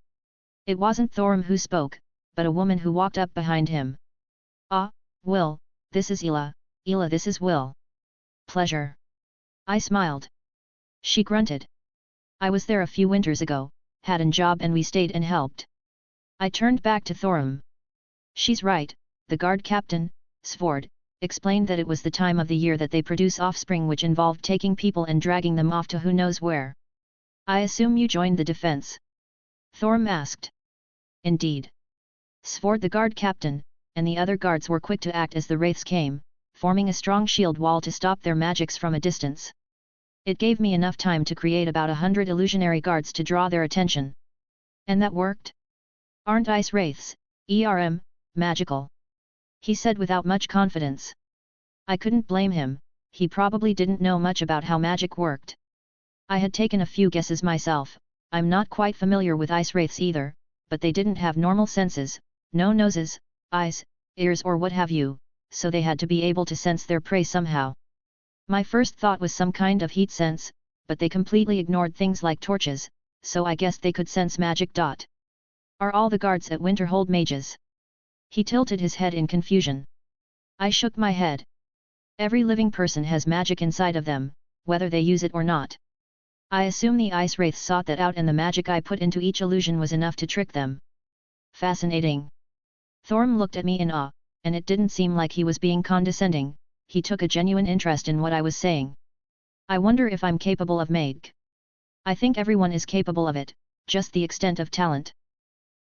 It wasn't Thorm who spoke, but a woman who walked up behind him. Ah, Will, this is Ela, Ela this is Will. Pleasure. I smiled. She grunted. I was there a few winters ago, had a job and we stayed and helped. I turned back to Thorm. She's right, the guard captain, Svord, explained that it was the time of the year that they produce offspring which involved taking people and dragging them off to who knows where. I assume you joined the defense? Thorm asked. Indeed. Svord the guard captain, and the other guards were quick to act as the wraiths came, forming a strong shield wall to stop their magics from a distance. It gave me enough time to create about 100 illusionary guards to draw their attention. And that worked? Aren't ice wraiths, magical? He said without much confidence. I couldn't blame him, he probably didn't know much about how magic worked. I had taken a few guesses myself. I'm not quite familiar with ice wraiths either, but they didn't have normal senses, no noses, eyes, ears or what have you, so they had to be able to sense their prey somehow. My first thought was some kind of heat sense, but they completely ignored things like torches, so I guessed they could sense magic. Are all the guards at Winterhold mages? He tilted his head in confusion. I shook my head. Every living person has magic inside of them, whether they use it or not. I assume the ice wraiths sought that out and the magic I put into each illusion was enough to trick them. Fascinating. Thorm looked at me in awe, and it didn't seem like he was being condescending, he took a genuine interest in what I was saying. I wonder if I'm capable of magic. I think everyone is capable of it, just the extent of talent.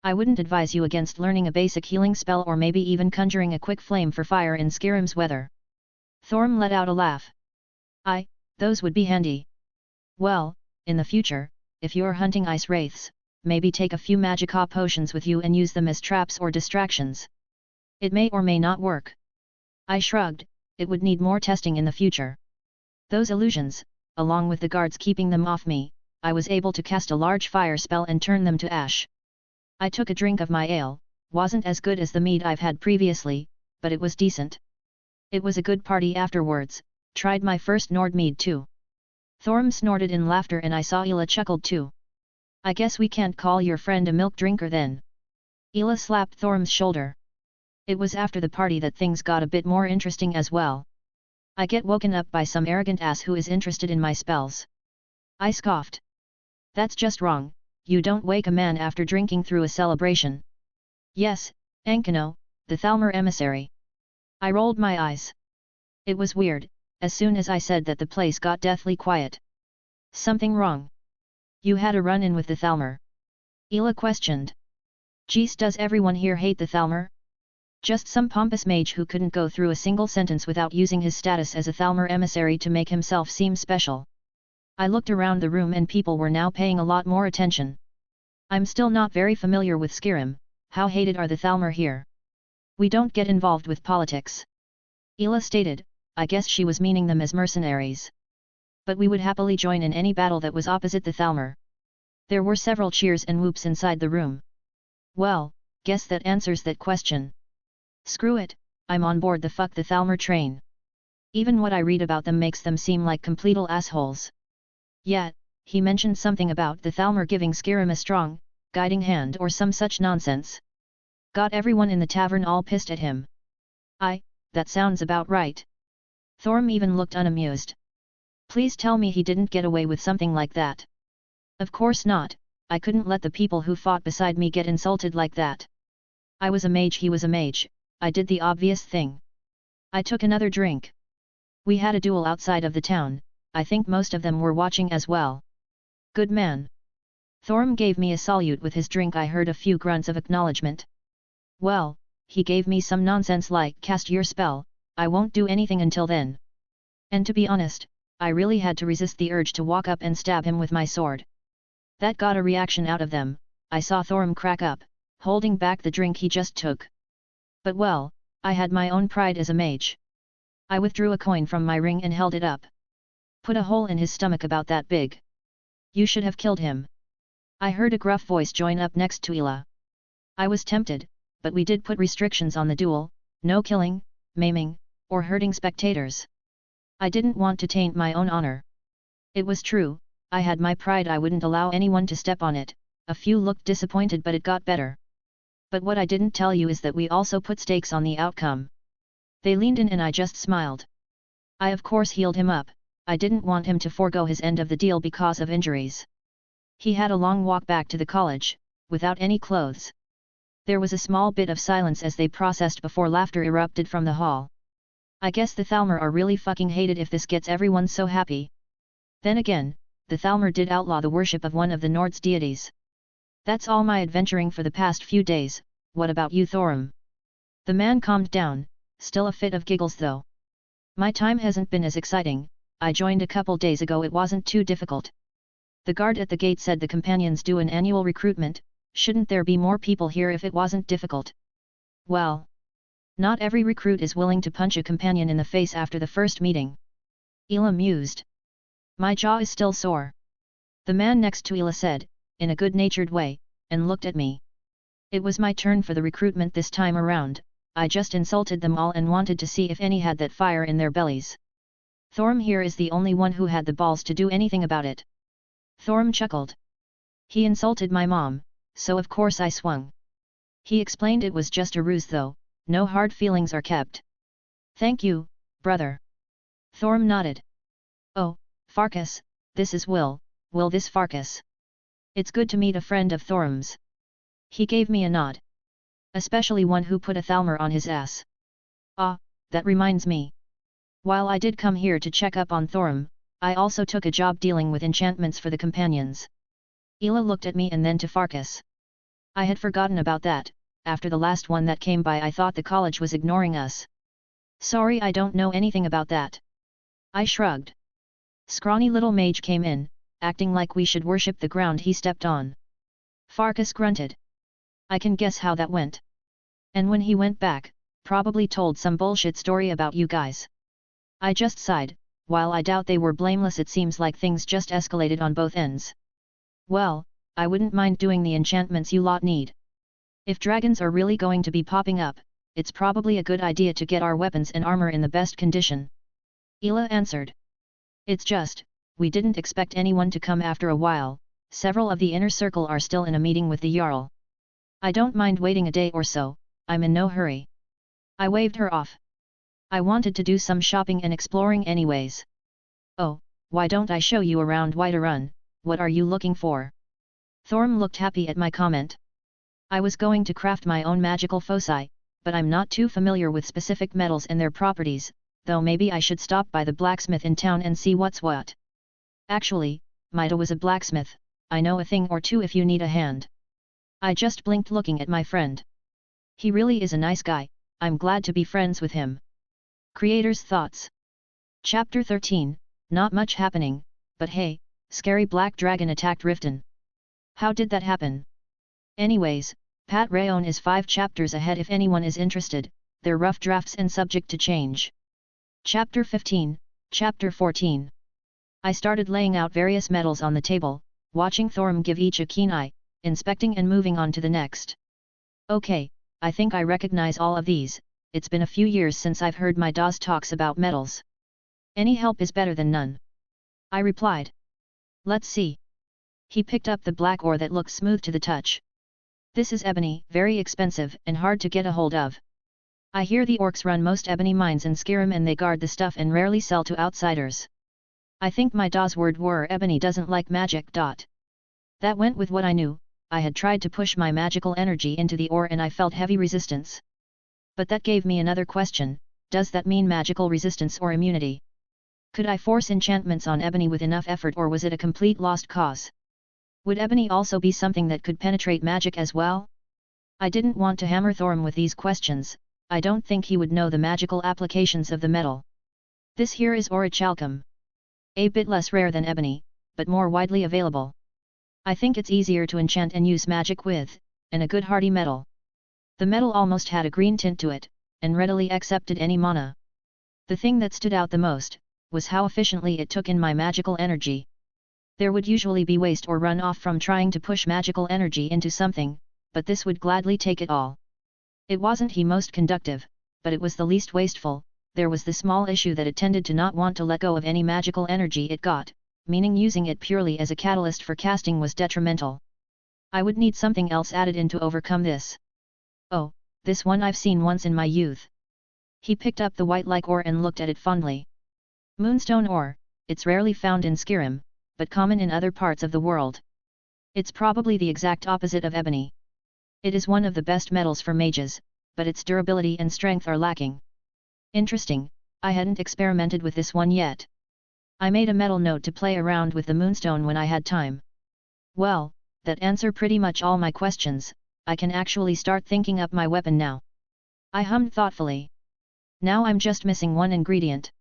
I wouldn't advise you against learning a basic healing spell or maybe even conjuring a quick flame for fire in Skyrim's weather. Thorm let out a laugh. Those would be handy. Well, in the future, if you're hunting ice wraiths, maybe take a few magica potions with you and use them as traps or distractions. It may or may not work. I shrugged, it would need more testing in the future. Those illusions, along with the guards keeping them off me, I was able to cast a large fire spell and turn them to ash. I took a drink of my ale, wasn't as good as the mead I've had previously, but it was decent. It was a good party afterwards, tried my first Nord mead too. Thorm snorted in laughter and I saw Ela chuckled too. I guess we can't call your friend a milk drinker then. Ela slapped Thorm's shoulder. It was after the party that things got a bit more interesting as well. I get woken up by some arrogant ass who is interested in my spells. I scoffed. That's just wrong, you don't wake a man after drinking through a celebration. Yes, Ankano, the Thalmor emissary. I rolled my eyes. It was weird, as soon as I said that the place got deathly quiet. Something wrong? You had a run-in with the Thalmor? Ela questioned. Geez, does everyone here hate the Thalmor? Just some pompous mage who couldn't go through a single sentence without using his status as a Thalmor emissary to make himself seem special. I looked around the room and people were now paying a lot more attention. I'm still not very familiar with Skyrim, how hated are the Thalmor here? We don't get involved with politics. Ela stated, I guess she was meaning them as mercenaries. But we would happily join in any battle that was opposite the Thalmor. There were several cheers and whoops inside the room. Well, guess that answers that question. Screw it, I'm on board the fuck the Thalmor train. Even what I read about them makes them seem like complete assholes. Yet, he mentioned something about the Thalmor giving Skyrim a strong, guiding hand or some such nonsense. Got everyone in the tavern all pissed at him. That sounds about right. Thorm even looked unamused. Please tell me he didn't get away with something like that. Of course not, I couldn't let the people who fought beside me get insulted like that. I was a mage, he was a mage, I did the obvious thing. I took another drink. We had a duel outside of the town, I think most of them were watching as well. Good man. Thorm gave me a salute with his drink. I heard a few grunts of acknowledgement. Well, he gave me some nonsense like cast your spell, I won't do anything until then. And to be honest, I really had to resist the urge to walk up and stab him with my sword. That got a reaction out of them. I saw Thorm crack up, holding back the drink he just took. But well, I had my own pride as a mage. I withdrew a coin from my ring and held it up. Put a hole in his stomach about that big. You should have killed him. I heard a gruff voice join up next to Ela. I was tempted, but we did put restrictions on the duel, no killing, maiming, or hurting spectators. I didn't want to taint my own honor. It was true, I had my pride, I wouldn't allow anyone to step on it. A few looked disappointed, but it got better. But what I didn't tell you is that we also put stakes on the outcome. They leaned in and I just smiled. I of course healed him up. I didn't want him to forego his end of the deal because of injuries. He had a long walk back to the college, without any clothes. There was a small bit of silence as they processed before laughter erupted from the hall. I guess the Thalmor are really fucking hated if this gets everyone so happy. Then again, the Thalmor did outlaw the worship of one of the Nord's deities. That's all my adventuring for the past few days. What about you, Thorm? The man calmed down, still a fit of giggles though. My time hasn't been as exciting. I joined a couple days ago, it wasn't too difficult. The guard at the gate said the companions do an annual recruitment, shouldn't there be more people here if it wasn't difficult? Well, not every recruit is willing to punch a companion in the face after the first meeting. Ela mused. My jaw is still sore. The man next to Ela said, in a good-natured way, and looked at me. It was my turn for the recruitment this time around. I just insulted them all and wanted to see if any had that fire in their bellies. Thorm here is the only one who had the balls to do anything about it. Thorm chuckled. He insulted my mom, so of course I swung. He explained it was just a ruse though, no hard feelings are kept. Thank you, brother. Thorm nodded. Oh, Farkas, this is Will this Farkas. It's good to meet a friend of Thorm's. He gave me a nod. Especially one who put a Thalmor on his ass. Ah, that reminds me. While I did come here to check up on Thorm, I also took a job dealing with enchantments for the companions. Ela looked at me and then to Farkas. I had forgotten about that. After the last one that came by I thought the college was ignoring us. Sorry, I don't know anything about that. I shrugged. Scrawny little mage came in, acting like we should worship the ground he stepped on. Farkas grunted. I can guess how that went. And when he went back, probably told some bullshit story about you guys. I just sighed. While I doubt they were blameless, it seems like things just escalated on both ends. Well, I wouldn't mind doing the enchantments you lot need. If dragons are really going to be popping up, it's probably a good idea to get our weapons and armor in the best condition. Ela answered. It's just, we didn't expect anyone to come after a while. Several of the inner circle are still in a meeting with the Jarl. I don't mind waiting a day or so, I'm in no hurry. I waved her off. I wanted to do some shopping and exploring anyways. Oh, why don't I show you around Whiterun? What are you looking for? Thorm looked happy at my comment. I was going to craft my own magical foci, but I'm not too familiar with specific metals and their properties, though maybe I should stop by the blacksmith in town and see what's what. Actually, Maida was a blacksmith, I know a thing or two if you need a hand. I just blinked looking at my friend. He really is a nice guy, I'm glad to be friends with him. Creator's thoughts. Chapter 13, not much happening, but hey, scary black dragon attacked Riften. How did that happen? Anyways, Pat Rayon is 5 chapters ahead if anyone is interested, they're rough drafts and subject to change. Chapter 15, Chapter 14. I started laying out various metals on the table, watching Thorm give each a keen eye, inspecting and moving on to the next. Okay, I think I recognize all of these. It's been a few years since I've heard my DAS talks about metals. Any help is better than none. I replied. Let's see. He picked up the black ore that looked smooth to the touch. This is ebony, very expensive and hard to get a hold of. I hear the orcs run most ebony mines in Skyrim and they guard the stuff and rarely sell to outsiders. I think my DAS word were ebony doesn't like magic. That went with what I knew. I had tried to push my magical energy into the ore and I felt heavy resistance. But that gave me another question, does that mean magical resistance or immunity? Could I force enchantments on ebony with enough effort or was it a complete lost cause? Would ebony also be something that could penetrate magic as well? I didn't want to hammer Thorm with these questions, I don't think he would know the magical applications of the metal. This here is orichalcum. A bit less rare than ebony, but more widely available. I think it's easier to enchant and use magic with, and a good hardy metal. The metal almost had a green tint to it, and readily accepted any mana. The thing that stood out the most, was how efficiently it took in my magical energy. There would usually be waste or run off from trying to push magical energy into something, but this would gladly take it all. It wasn't the most conductive, but it was the least wasteful. There was the small issue that it tended to not want to let go of any magical energy it got, meaning using it purely as a catalyst for casting was detrimental. I would need something else added in to overcome this. Oh, this one I've seen once in my youth. He picked up the white-like ore and looked at it fondly. Moonstone ore, it's rarely found in Skyrim, but common in other parts of the world. It's probably the exact opposite of ebony. It is one of the best metals for mages, but its durability and strength are lacking. Interesting, I hadn't experimented with this one yet. I made a mental note to play around with the moonstone when I had time. Well, that answers pretty much all my questions. I can actually start thinking up my weapon now. I hummed thoughtfully. Now I'm just missing one ingredient.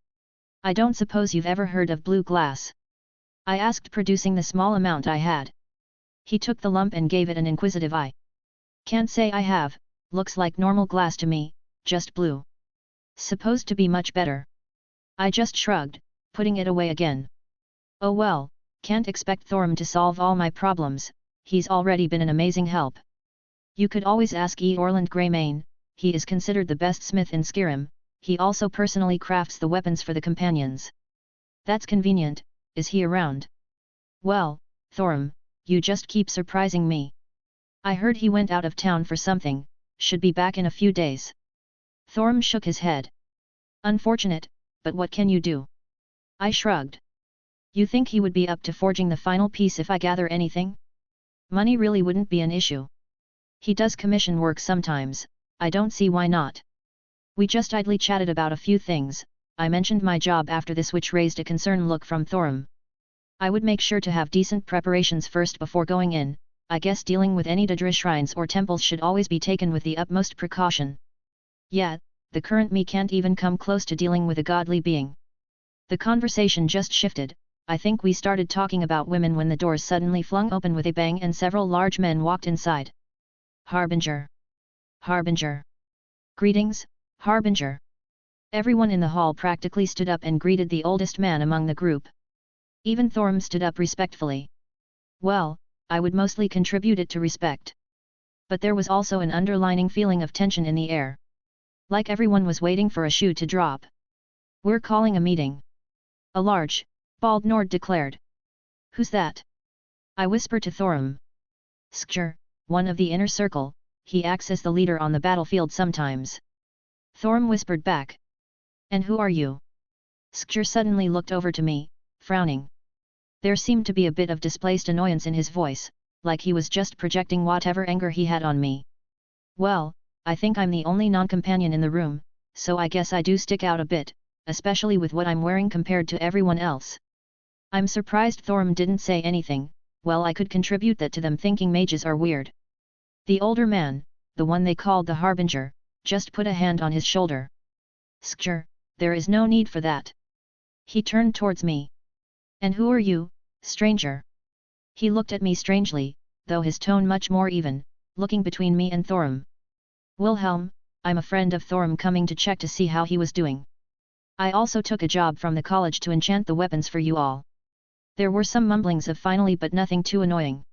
I don't suppose you've ever heard of blue glass? I asked, producing the small amount I had. He took the lump and gave it an inquisitive eye. Can't say I have, looks like normal glass to me, just blue. Supposed to be much better. I just shrugged, putting it away again. Oh well, can't expect Thorm to solve all my problems, he's already been an amazing help. You could always ask Orland Greymane, he is considered the best smith in Skyrim, he also personally crafts the weapons for the companions. That's convenient, is he around? Well, Thorm, you just keep surprising me. I heard he went out of town for something, should be back in a few days. Thorm shook his head. Unfortunate, but what can you do? I shrugged. You think he would be up to forging the final piece if I gather anything? Money really wouldn't be an issue. He does commission work sometimes, I don't see why not. We just idly chatted about a few things, I mentioned my job after this, which raised a concerned look from Thorm. I would make sure to have decent preparations first before going in, I guess dealing with any Daedra shrines or temples should always be taken with the utmost precaution. Yet, the current me can't even come close to dealing with a godly being. The conversation just shifted. I think we started talking about women when the doors suddenly flung open with a bang and several large men walked inside. Harbinger! Harbinger! Greetings, Harbinger! Everyone in the hall practically stood up and greeted the oldest man among the group. Even Thorim stood up respectfully. Well, I would mostly contribute it to respect. But there was also an underlying feeling of tension in the air. Like everyone was waiting for a shoe to drop. We're calling a meeting. A large, bald Nord declared. Who's that? I whispered to Thorim. Skjur, one of the inner circle, he acts as the leader on the battlefield sometimes. Thorim whispered back. And who are you? Skjur suddenly looked over to me, frowning. There seemed to be a bit of displaced annoyance in his voice, like he was just projecting whatever anger he had on me. Well, I think I'm the only non-companion in the room, so I guess I do stick out a bit, especially with what I'm wearing compared to everyone else. I'm surprised Thorim didn't say anything. Well, I could contribute that to them thinking mages are weird. The older man, the one they called the Harbinger, just put a hand on his shoulder. Skjur, there is no need for that. He turned towards me. And who are you, stranger? He looked at me strangely, though his tone much more even, looking between me and Thorim. Wilhelm, I'm a friend of Thorim coming to check to see how he was doing. I also took a job from the college to enchant the weapons for you all. There were some mumblings of finally but nothing too annoying.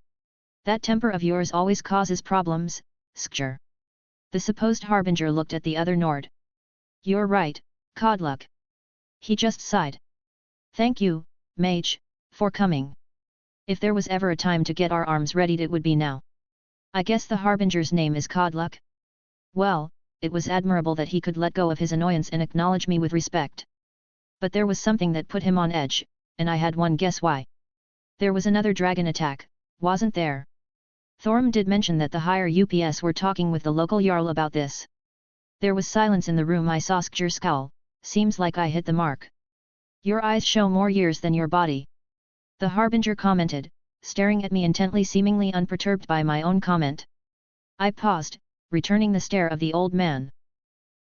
That temper of yours always causes problems, Skjur. The supposed Harbinger looked at the other Nord. You're right, Kodluk. He just sighed. Thank you, mage, for coming. If there was ever a time to get our arms readied it would be now. I guess the Harbinger's name is Kodluk? Well, it was admirable that he could let go of his annoyance and acknowledge me with respect. But there was something that put him on edge, and I had one guess why. There was another dragon attack, wasn't there? Thorim did mention that the higher UPS were talking with the local Jarl about this. There was silence in the room. I saw Skjur scowl. Seems like I hit the mark. Your eyes show more years than your body. The Harbinger commented, staring at me intently, seemingly unperturbed by my own comment. I paused, returning the stare of the old man.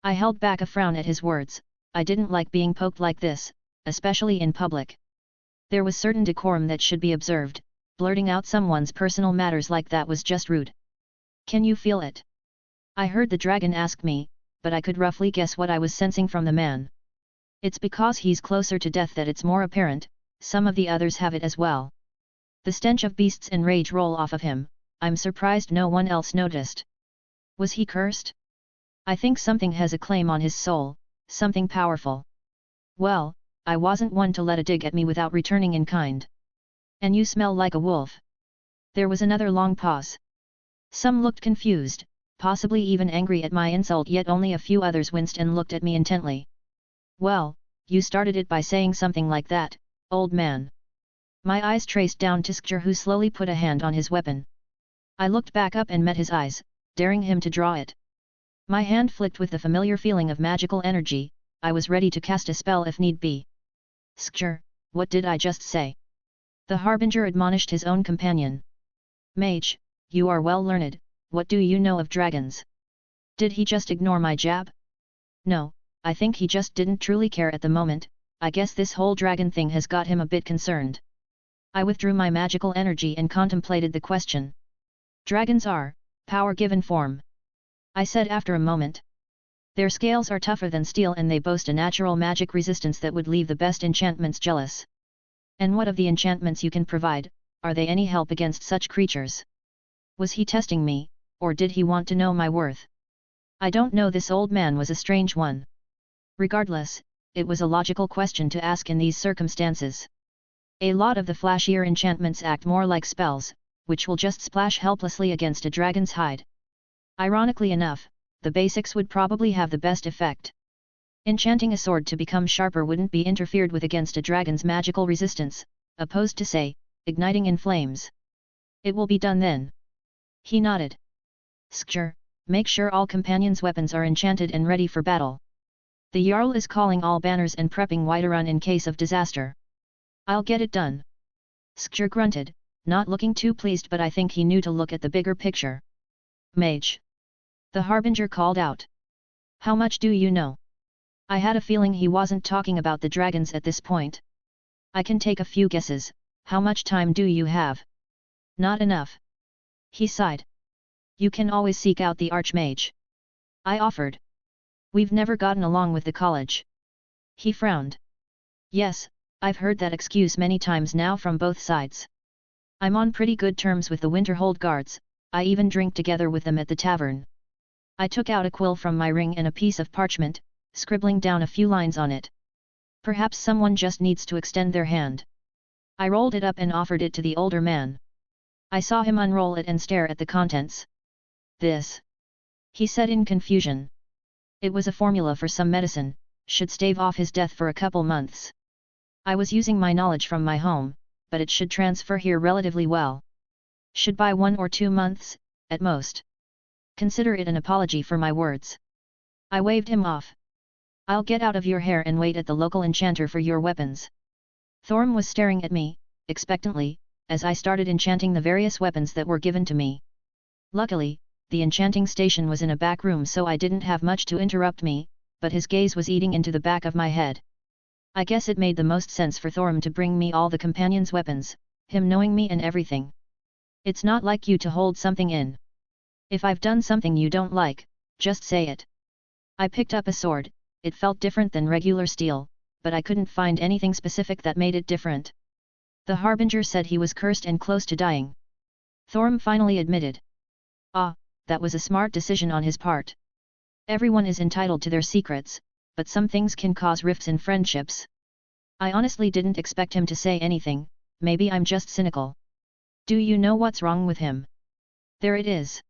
I held back a frown at his words. I didn't like being poked like this, especially in public. There was certain decorum that should be observed. Blurting out someone's personal matters like that was just rude. Can you feel it? I heard the dragon ask me, but I could roughly guess what I was sensing from the man. It's because he's closer to death that it's more apparent. Some of the others have it as well. The stench of beasts and rage roll off of him. I'm surprised no one else noticed. Was he cursed? I think something has a claim on his soul, something powerful. Well, I wasn't one to let a dig at me without returning in kind. And you smell like a wolf. There was another long pause. Some looked confused, possibly even angry at my insult, yet only a few others winced and looked at me intently. Well, you started it by saying something like that, old man. My eyes traced down to Skjur, who slowly put a hand on his weapon. I looked back up and met his eyes, daring him to draw it. My hand flicked with the familiar feeling of magical energy. I was ready to cast a spell if need be. Skjur, what did I just say? The Harbinger admonished his own companion. Mage, you are well learned, what do you know of dragons? Did he just ignore my jab? No, I think he just didn't truly care at the moment. I guess this whole dragon thing has got him a bit concerned. I withdrew my magical energy and contemplated the question. Dragons are power-given form, I said after a moment. Their scales are tougher than steel and they boast a natural magic resistance that would leave the best enchantments jealous. And what of the enchantments you can provide, are they any help against such creatures? Was he testing me, or did he want to know my worth? I don't know. This old man was a strange one. Regardless, it was a logical question to ask in these circumstances. A lot of the flashier enchantments act more like spells, which will just splash helplessly against a dragon's hide. Ironically enough, the basics would probably have the best effect. Enchanting a sword to become sharper wouldn't be interfered with against a dragon's magical resistance, opposed to, say, igniting in flames. It will be done then. He nodded. Skjur, make sure all companions' weapons are enchanted and ready for battle. The Jarl is calling all banners and prepping Whiterun in case of disaster. I'll get it done. Skjur grunted, not looking too pleased, but I think he knew to look at the bigger picture. Mage. The harbinger called out. How much do you know? I had a feeling he wasn't talking about the dragons at this point. I can take a few guesses. How much time do you have? Not enough. He sighed. You can always seek out the archmage. I offered. We've never gotten along with the college. He frowned. Yes, I've heard that excuse many times now from both sides. I'm on pretty good terms with the Winterhold guards, I even drink together with them at the tavern. I took out a quill from my ring and a piece of parchment, scribbling down a few lines on it. Perhaps someone just needs to extend their hand. I rolled it up and offered it to the older man. I saw him unroll it and stare at the contents. This, he said in confusion. It was a formula for some medicine, should stave off his death for a couple months. I was using my knowledge from my home, but it should transfer here relatively well. Should buy 1 or 2 months, at most. Consider it an apology for my words. I waved him off. I'll get out of your hair and wait at the local enchanter for your weapons. Thorm was staring at me, expectantly, as I started enchanting the various weapons that were given to me. Luckily, the enchanting station was in a back room, so I didn't have much to interrupt me, but his gaze was eating into the back of my head. I guess it made the most sense for Thorm to bring me all the companions' weapons, him knowing me and everything. It's not like you to hold something in. If I've done something you don't like, just say it. I picked up a sword. It felt different than regular steel, but I couldn't find anything specific that made it different. The harbinger said he was cursed and close to dying. Thorm finally admitted. Ah, that was a smart decision on his part. Everyone is entitled to their secrets, but some things can cause rifts in friendships. I honestly didn't expect him to say anything, maybe I'm just cynical. Do you know what's wrong with him? There it is.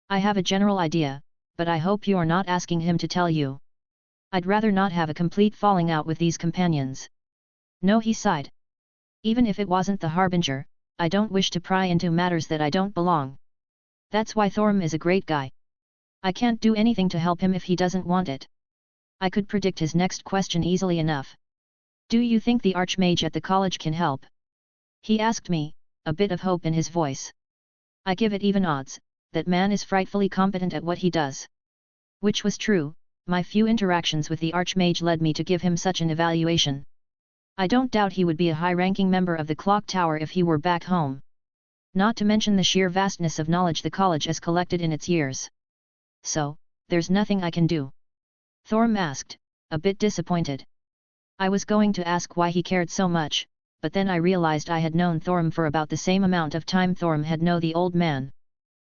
I have a general idea, but I hope you're not asking him to tell you. I'd rather not have a complete falling out with these companions. No, he sighed. Even if it wasn't the harbinger, I don't wish to pry into matters that I don't belong. That's why Thorm is a great guy. I can't do anything to help him if he doesn't want it. I could predict his next question easily enough. Do you think the archmage at the college can help? He asked me, a bit of hope in his voice. I give it even odds, that man is frightfully competent at what he does. Which was true. My few interactions with the archmage led me to give him such an evaluation. I don't doubt he would be a high-ranking member of the clock tower if he were back home. Not to mention the sheer vastness of knowledge the college has collected in its years. So, there's nothing I can do? Thorm asked, a bit disappointed. I was going to ask why he cared so much, but then I realized I had known Thorm for about the same amount of time Thorm had known the old man.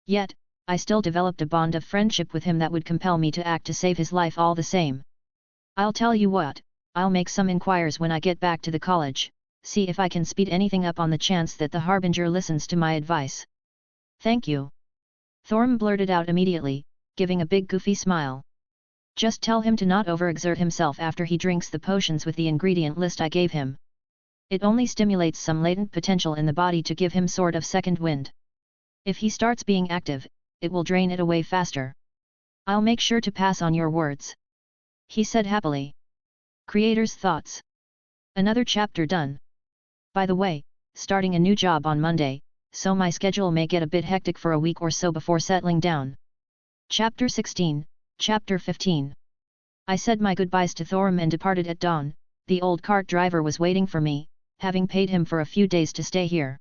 Yet, I still developed a bond of friendship with him that would compel me to act to save his life all the same. I'll tell you what, I'll make some inquiries when I get back to the college, see if I can speed anything up on the chance that the harbinger listens to my advice. Thank you. Thorm blurted out immediately, giving a big goofy smile. Just tell him to not overexert himself after he drinks the potions with the ingredient list I gave him. It only stimulates some latent potential in the body to give him sort of second wind. If he starts being active, it will drain it away faster. I'll make sure to pass on your words. He said happily. Creator's thoughts. Another chapter done. By the way, starting a new job on Monday, so my schedule may get a bit hectic for a week or so before settling down. Chapter 16, Chapter 15. I said my goodbyes to Thorm and departed at dawn. The old cart driver was waiting for me, having paid him for a few days to stay here.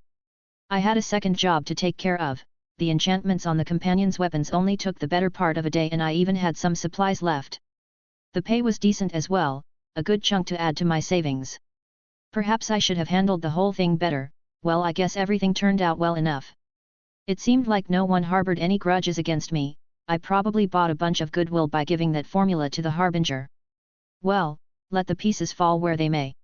I had a second job to take care of. The enchantments on the companions' weapons only took the better part of a day and I even had some supplies left. The pay was decent as well, a good chunk to add to my savings. Perhaps I should have handled the whole thing better, well I guess everything turned out well enough. It seemed like no one harbored any grudges against me. I probably bought a bunch of goodwill by giving that formula to the harbinger. Well, let the pieces fall where they may.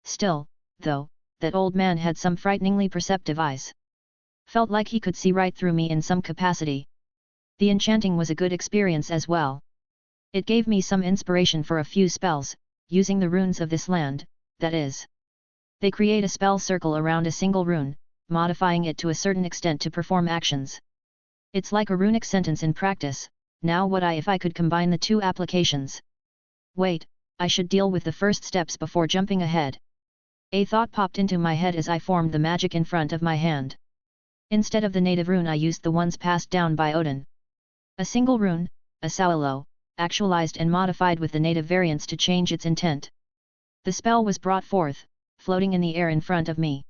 Still, though, that old man had some frighteningly perceptive eyes. Felt like he could see right through me in some capacity. The enchanting was a good experience as well. It gave me some inspiration for a few spells, using the runes of this land, that is. They create a spell circle around a single rune, modifying it to a certain extent to perform actions. It's like a runic sentence in practice. Now what if I could combine the two applications? Wait, I should deal with the first steps before jumping ahead. A thought popped into my head as I formed the magic in front of my hand. Instead of the native rune I used the ones passed down by Odin. A single rune, a Saulo, actualized and modified with the native variants to change its intent. The spell was brought forth, floating in the air in front of me.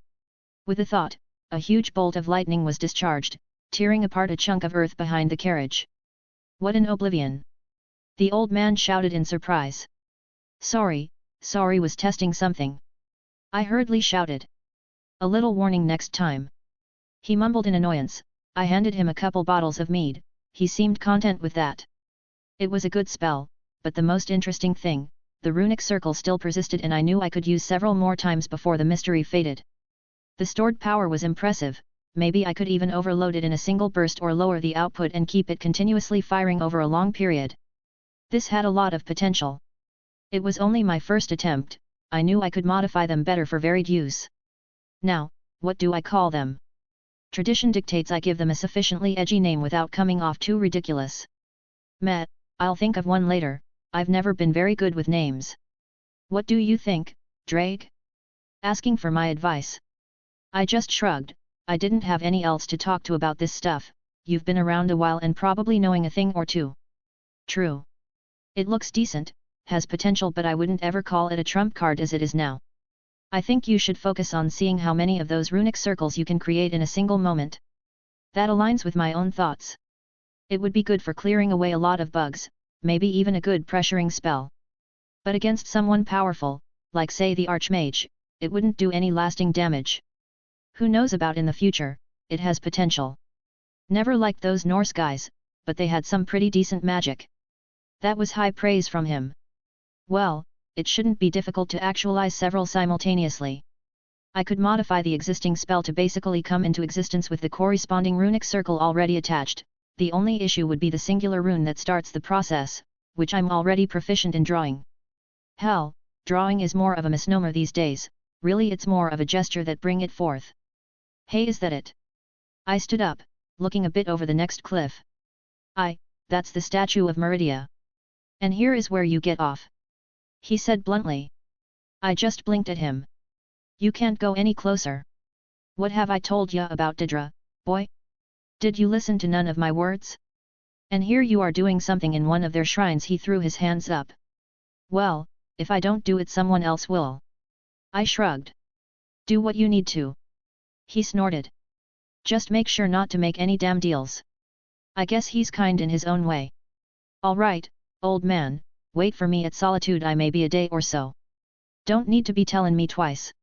With a thought, a huge bolt of lightning was discharged, tearing apart a chunk of earth behind the carriage. What an oblivion! The old man shouted in surprise. Sorry was testing something. I hurriedly shouted. A little warning next time. He mumbled in annoyance. I handed him a couple bottles of mead, he seemed content with that. It was a good spell, but the most interesting thing, the runic circle still persisted and I knew I could use several more times before the mystery faded. The stored power was impressive, maybe I could even overload it in a single burst or lower the output and keep it continuously firing over a long period. This had a lot of potential. It was only my first attempt, I knew I could modify them better for varied use. Now, what do I call them? Tradition dictates I give them a sufficiently edgy name without coming off too ridiculous. Meh, I'll think of one later, I've never been very good with names. What do you think, Drake? Asking for my advice. I just shrugged, I didn't have any else to talk to about this stuff, you've been around a while and probably knowing a thing or two. True. It looks decent, has potential, but I wouldn't ever call it a trump card as it is now. I think you should focus on seeing how many of those runic circles you can create in a single moment. That aligns with my own thoughts. It would be good for clearing away a lot of bugs, maybe even a good pressuring spell. But against someone powerful, like say the Archmage, it wouldn't do any lasting damage. Who knows about in the future, it has potential. Never liked those Norse guys, but they had some pretty decent magic. That was high praise from him. Well, it shouldn't be difficult to actualize several simultaneously. I could modify the existing spell to basically come into existence with the corresponding runic circle already attached, the only issue would be the singular rune that starts the process, which I'm already proficient in drawing. Hell, drawing is more of a misnomer these days, really it's more of a gesture that bring it forth. Hey, is that it? I stood up, looking a bit over the next cliff. That's the statue of Meridia. And here is where you get off. He said bluntly. I just blinked at him. You can't go any closer. What have I told ya about Didra, boy? Did you listen to none of my words? And here you are doing something in one of their shrines. He threw his hands up. Well, if I don't do it someone else will. I shrugged. Do what you need to. He snorted. Just make sure not to make any damn deals. I guess he's kind in his own way. All right, old man, wait for me at Solitude. I may be a day or so. Don't need to be tellin' me twice.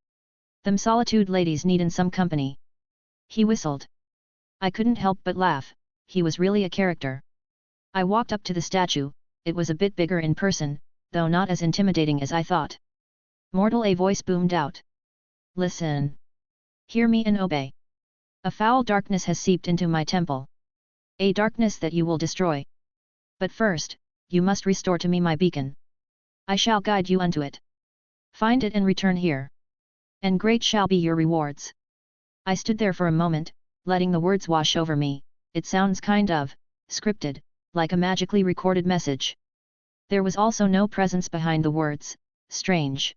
Them Solitude ladies needin' some company. He whistled. I couldn't help but laugh, he was really a character. I walked up to the statue, it was a bit bigger in person, though not as intimidating as I thought. Mortal, a voice boomed out. Listen. Hear me and obey. A foul darkness has seeped into my temple. A darkness that you will destroy. But first, you must restore to me my beacon. I shall guide you unto it. Find it and return here. And great shall be your rewards. I stood there for a moment, letting the words wash over me. It sounds kind of scripted, like a magically recorded message. There was also no presence behind the words. Strange.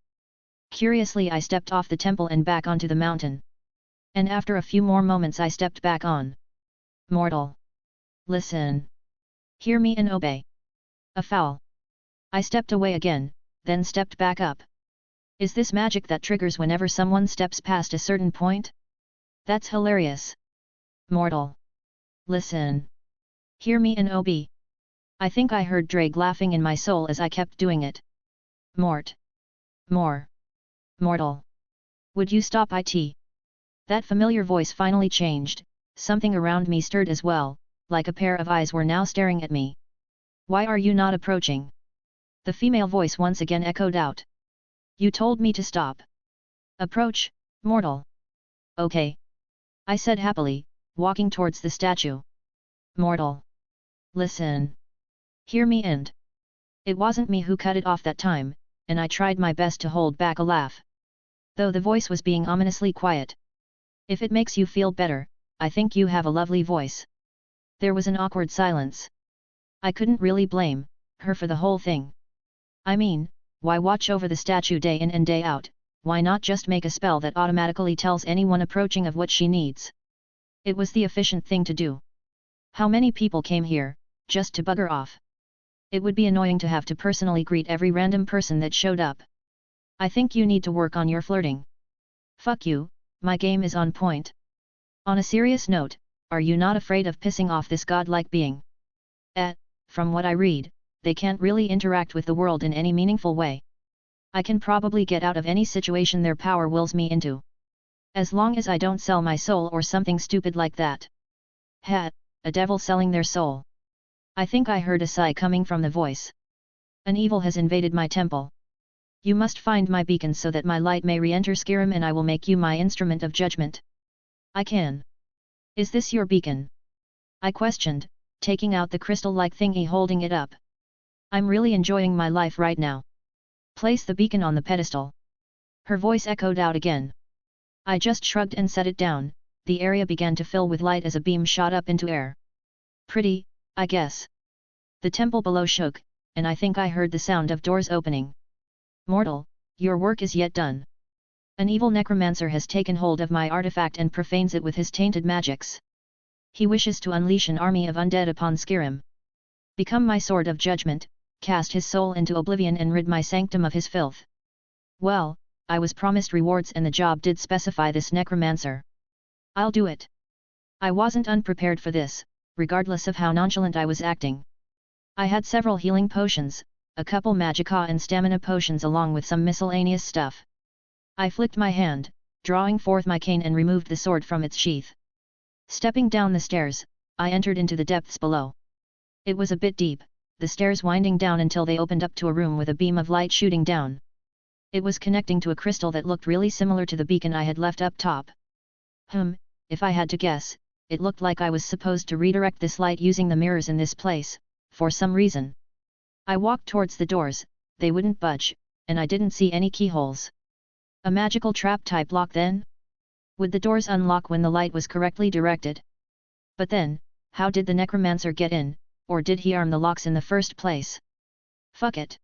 Curiously, I stepped off the temple and back onto the mountain. And after a few more moments I stepped back on. Mortal. Listen. Hear me and obey. A foul. I stepped away again, then stepped back up. Is this magic that triggers whenever someone steps past a certain point? That's hilarious. Mortal. Listen. Hear me and obey. I think I heard Drake laughing in my soul as I kept doing it. Mort. More. Mortal. Would you stop it? That familiar voice finally changed, something around me stirred as well, like a pair of eyes were now staring at me. Why are you not approaching? The female voice once again echoed out. You told me to stop. Approach, mortal. Okay. I said happily, walking towards the statue. Mortal. Listen. Hear me and. It wasn't me who cut it off that time, and I tried my best to hold back a laugh. Though the voice was being ominously quiet. If it makes you feel better, I think you have a lovely voice. There was an awkward silence. I couldn't really blame her for the whole thing. I mean, why watch over the statue day in and day out, why not just make a spell that automatically tells anyone approaching of what she needs? It was the efficient thing to do. How many people came here, just to bugger off? It would be annoying to have to personally greet every random person that showed up. I think you need to work on your flirting. Fuck you, my game is on point. On a serious note, are you not afraid of pissing off this godlike being? From what I read, they can't really interact with the world in any meaningful way. I can probably get out of any situation their power wills me into. As long as I don't sell my soul or something stupid like that. A devil selling their soul. I think I heard a sigh coming from the voice. An evil has invaded my temple. You must find my beacon so that my light may re-enter Skyrim and I will make you my instrument of judgment. I can. Is this your beacon? I questioned, taking out the crystal-like thingy holding it up. I'm really enjoying my life right now. Place the beacon on the pedestal. Her voice echoed out again. I just shrugged and set it down. The area began to fill with light as a beam shot up into air. Pretty, I guess. The temple below shook, and I think I heard the sound of doors opening. Mortal, your work is yet done. An evil necromancer has taken hold of my artifact and profanes it with his tainted magics. He wishes to unleash an army of undead upon Skyrim. Become my sword of judgment, cast his soul into oblivion and rid my sanctum of his filth. Well, I was promised rewards and the job did specify this necromancer. I'll do it. I wasn't unprepared for this, regardless of how nonchalant I was acting. I had several healing potions, a couple magicka and stamina potions along with some miscellaneous stuff. I flicked my hand, drawing forth my cane and removed the sword from its sheath. Stepping down the stairs, I entered into the depths below. It was a bit deep, the stairs winding down until they opened up to a room with a beam of light shooting down. It was connecting to a crystal that looked really similar to the beacon I had left up top. If I had to guess, it looked like I was supposed to redirect this light using the mirrors in this place, for some reason. I walked towards the doors, they wouldn't budge, and I didn't see any keyholes. A magical trap-type lock then? Would the doors unlock when the light was correctly directed? But then, how did the necromancer get in, or did he arm the locks in the first place? Fuck it.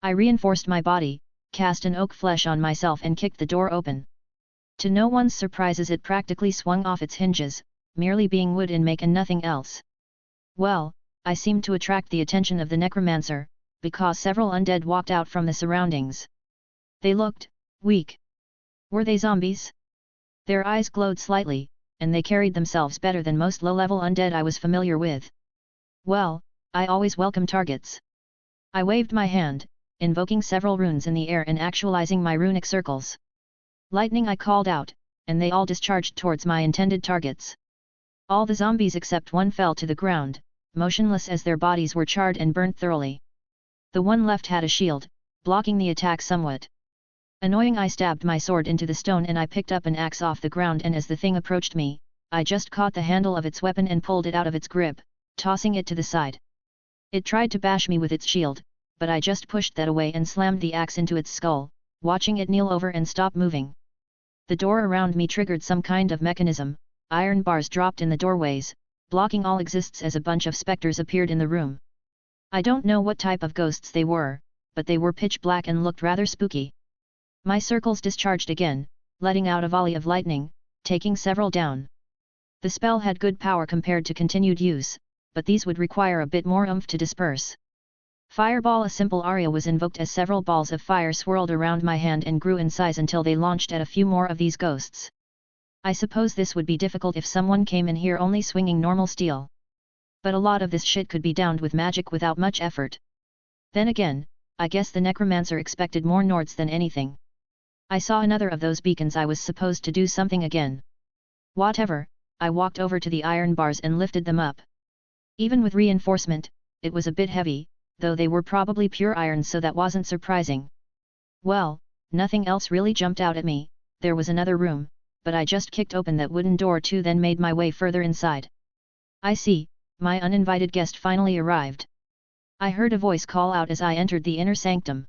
I reinforced my body, cast an oak flesh on myself and kicked the door open. To no one's surprises it practically swung off its hinges, merely being wood and make and nothing else. Well, I seemed to attract the attention of the necromancer, because several undead walked out from the surroundings. They looked weak. Were they zombies? Their eyes glowed slightly, and they carried themselves better than most low-level undead I was familiar with. Well, I always welcome targets. I waved my hand, invoking several runes in the air and actualizing my runic circles. Lightning, I called out, and they all discharged towards my intended targets. All the zombies except one fell to the ground, motionless as their bodies were charred and burnt thoroughly. The one left had a shield, blocking the attack somewhat. Annoying, I stabbed my sword into the stone and I picked up an axe off the ground, and as the thing approached me, I just caught the handle of its weapon and pulled it out of its grip, tossing it to the side. It tried to bash me with its shield, but I just pushed that away and slammed the axe into its skull, watching it kneel over and stop moving. The door around me triggered some kind of mechanism, iron bars dropped in the doorways, blocking all exists as a bunch of specters appeared in the room. I don't know what type of ghosts they were, but they were pitch black and looked rather spooky. My circles discharged again, letting out a volley of lightning, taking several down. The spell had good power compared to continued use, but these would require a bit more oomph to disperse. Fireball, a simple aria, was invoked as several balls of fire swirled around my hand and grew in size until they launched at a few more of these ghosts. I suppose this would be difficult if someone came in here only swinging normal steel. But a lot of this shit could be downed with magic without much effort. Then again, I guess the necromancer expected more Nords than anything. I saw another of those beacons. I was supposed to do something again. Whatever, I walked over to the iron bars and lifted them up. Even with reinforcement, it was a bit heavy, though they were probably pure iron, so that wasn't surprising. Well, nothing else really jumped out at me. There was another room, but I just kicked open that wooden door too, then made my way further inside. I see, my uninvited guest finally arrived. I heard a voice call out as I entered the inner sanctum.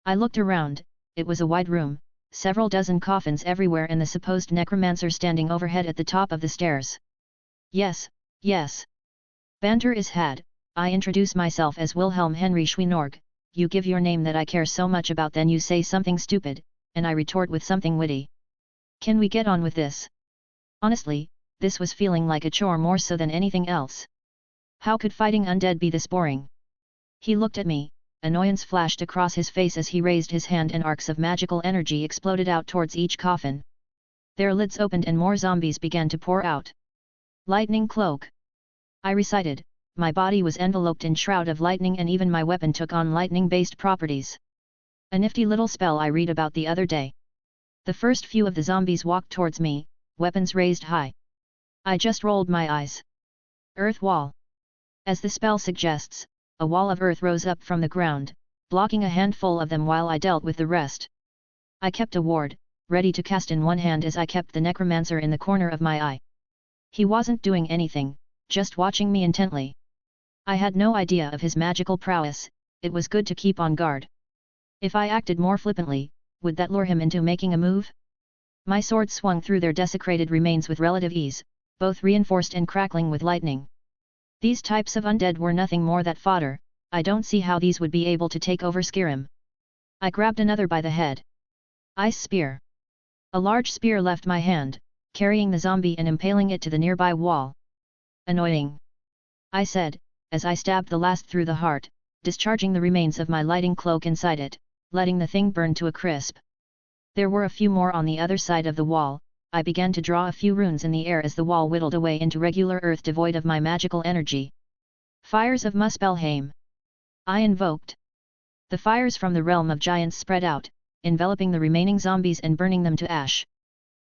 I looked around. It was a wide room, several dozen coffins everywhere, and the supposed necromancer standing overhead at the top of the stairs. Yes. Banter is had. I introduce myself as Wilhelm Henry Schweinorg. You give your name that I care so much about, then you say something stupid, and I retort with something witty. Can we get on with this? Honestly, this was feeling like a chore more so than anything else. How could fighting undead be this boring? He looked at me, annoyance flashed across his face as he raised his hand and arcs of magical energy exploded out towards each coffin. Their lids opened and more zombies began to pour out. Lightning cloak. I recited, my body was enveloped in shroud of lightning and even my weapon took on lightning-based properties. A nifty little spell I read about the other day. The first few of the zombies walked towards me, weapons raised high. I just rolled my eyes. Earth wall. As the spell suggests, a wall of earth rose up from the ground, blocking a handful of them while I dealt with the rest. I kept a ward, ready to cast in one hand as I kept the necromancer in the corner of my eye. He wasn't doing anything, just watching me intently. I had no idea of his magical prowess, it was good to keep on guard. If I acted more flippantly, would that lure him into making a move? My sword swung through their desecrated remains with relative ease, both reinforced and crackling with lightning. These types of undead were nothing more than fodder, I don't see how these would be able to take over Skyrim. I grabbed another by the head. Ice spear. A large spear left my hand, carrying the zombie and impaling it to the nearby wall. Annoying, I said, as I stabbed the last through the heart, discharging the remains of my lighting cloak inside it, letting the thing burn to a crisp. There were a few more on the other side of the wall. I began to draw a few runes in the air as the wall whittled away into regular earth devoid of my magical energy. Fires of Muspelheim. I invoked. The fires from the realm of giants spread out, enveloping the remaining zombies and burning them to ash.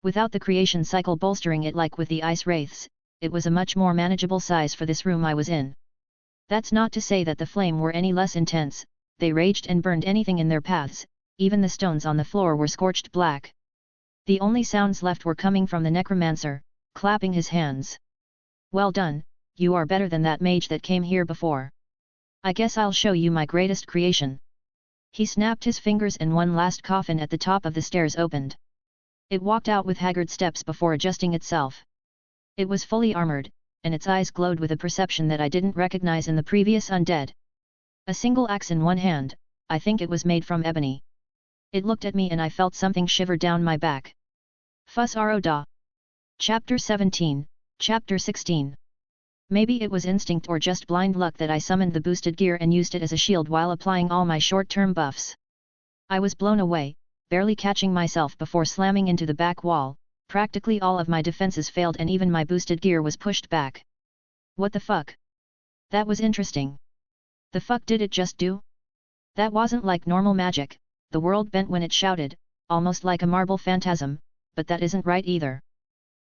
Without the creation cycle bolstering it like with the ice wraiths, it was a much more manageable size for this room I was in. That's not to say that the flame were any less intense, they raged and burned anything in their paths, even the stones on the floor were scorched black. The only sounds left were coming from the necromancer, clapping his hands. Well done, you are better than that mage that came here before. I guess I'll show you my greatest creation. He snapped his fingers and one last coffin at the top of the stairs opened. It walked out with haggard steps before adjusting itself. It was fully armored, and its eyes glowed with a perception that I didn't recognize in the previous undead. A single axe in one hand, I think it was made from ebony. It looked at me and I felt something shiver down my back. Fuss Ro Da. Chapter 17, Chapter 16. Maybe it was instinct or just blind luck that I summoned the boosted gear and used it as a shield while applying all my short-term buffs. I was blown away, barely catching myself before slamming into the back wall. Practically all of my defenses failed and even my boosted gear was pushed back. What the fuck? That was interesting. The fuck did it just do? That wasn't like normal magic, the world bent when it shouted, almost like a marble phantasm, but that isn't right either.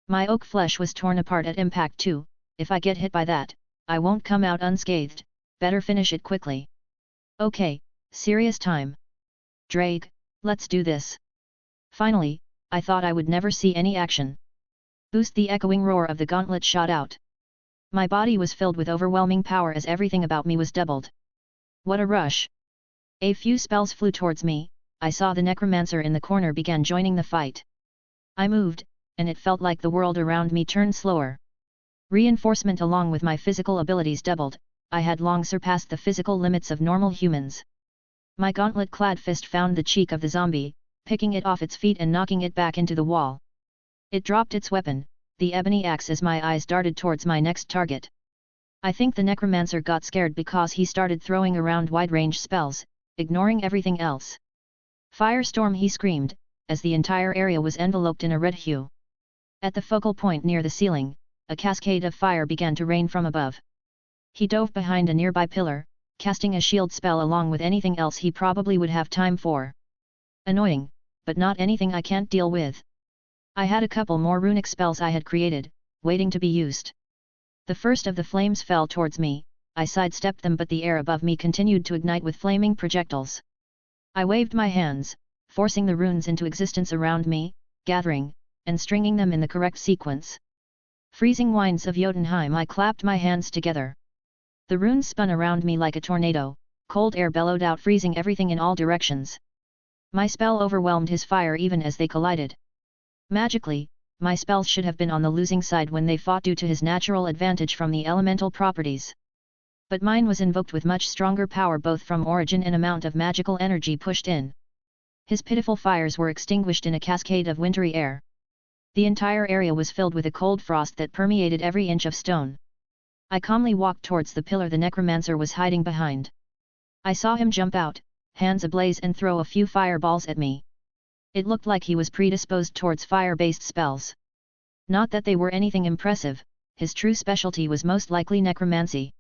My oak flesh was torn apart at impact too, if I get hit by that, I won't come out unscathed, better finish it quickly. Okay, serious time. Drake, let's do this. Finally, I thought I would never see any action. Boost! The echoing roar of the gauntlet shot out. My body was filled with overwhelming power as everything about me was doubled. What a rush! A few spells flew towards me, I saw the necromancer in the corner began joining the fight. I moved, and it felt like the world around me turned slower. Reinforcement along with my physical abilities doubled, I had long surpassed the physical limits of normal humans. My gauntlet-clad fist found the cheek of the zombie, picking it off its feet and knocking it back into the wall. It dropped its weapon, the ebony axe, as my eyes darted towards my next target. I think the necromancer got scared because he started throwing around wide-range spells, ignoring everything else. Firestorm! He screamed, as the entire area was enveloped in a red hue. At the focal point near the ceiling, a cascade of fire began to rain from above. He dove behind a nearby pillar, casting a shield spell along with anything else he probably would have time for. Annoying, but not anything I can't deal with. I had a couple more runic spells I had created, waiting to be used. The first of the flames fell towards me, I sidestepped them, but the air above me continued to ignite with flaming projectiles. I waved my hands, forcing the runes into existence around me, gathering, and stringing them in the correct sequence. Freezing winds of Jotunheim! I clapped my hands together. The runes spun around me like a tornado, cold air bellowed out, freezing everything in all directions. My spell overwhelmed his fire even as they collided. Magically, my spells should have been on the losing side when they fought due to his natural advantage from the elemental properties. But mine was invoked with much stronger power both from origin and amount of magical energy pushed in. His pitiful fires were extinguished in a cascade of wintry air. The entire area was filled with a cold frost that permeated every inch of stone. I calmly walked towards the pillar the necromancer was hiding behind. I saw him jump out, hands ablaze, and throw a few fireballs at me. It looked like he was predisposed towards fire-based spells. Not that they were anything impressive, his true specialty was most likely necromancy.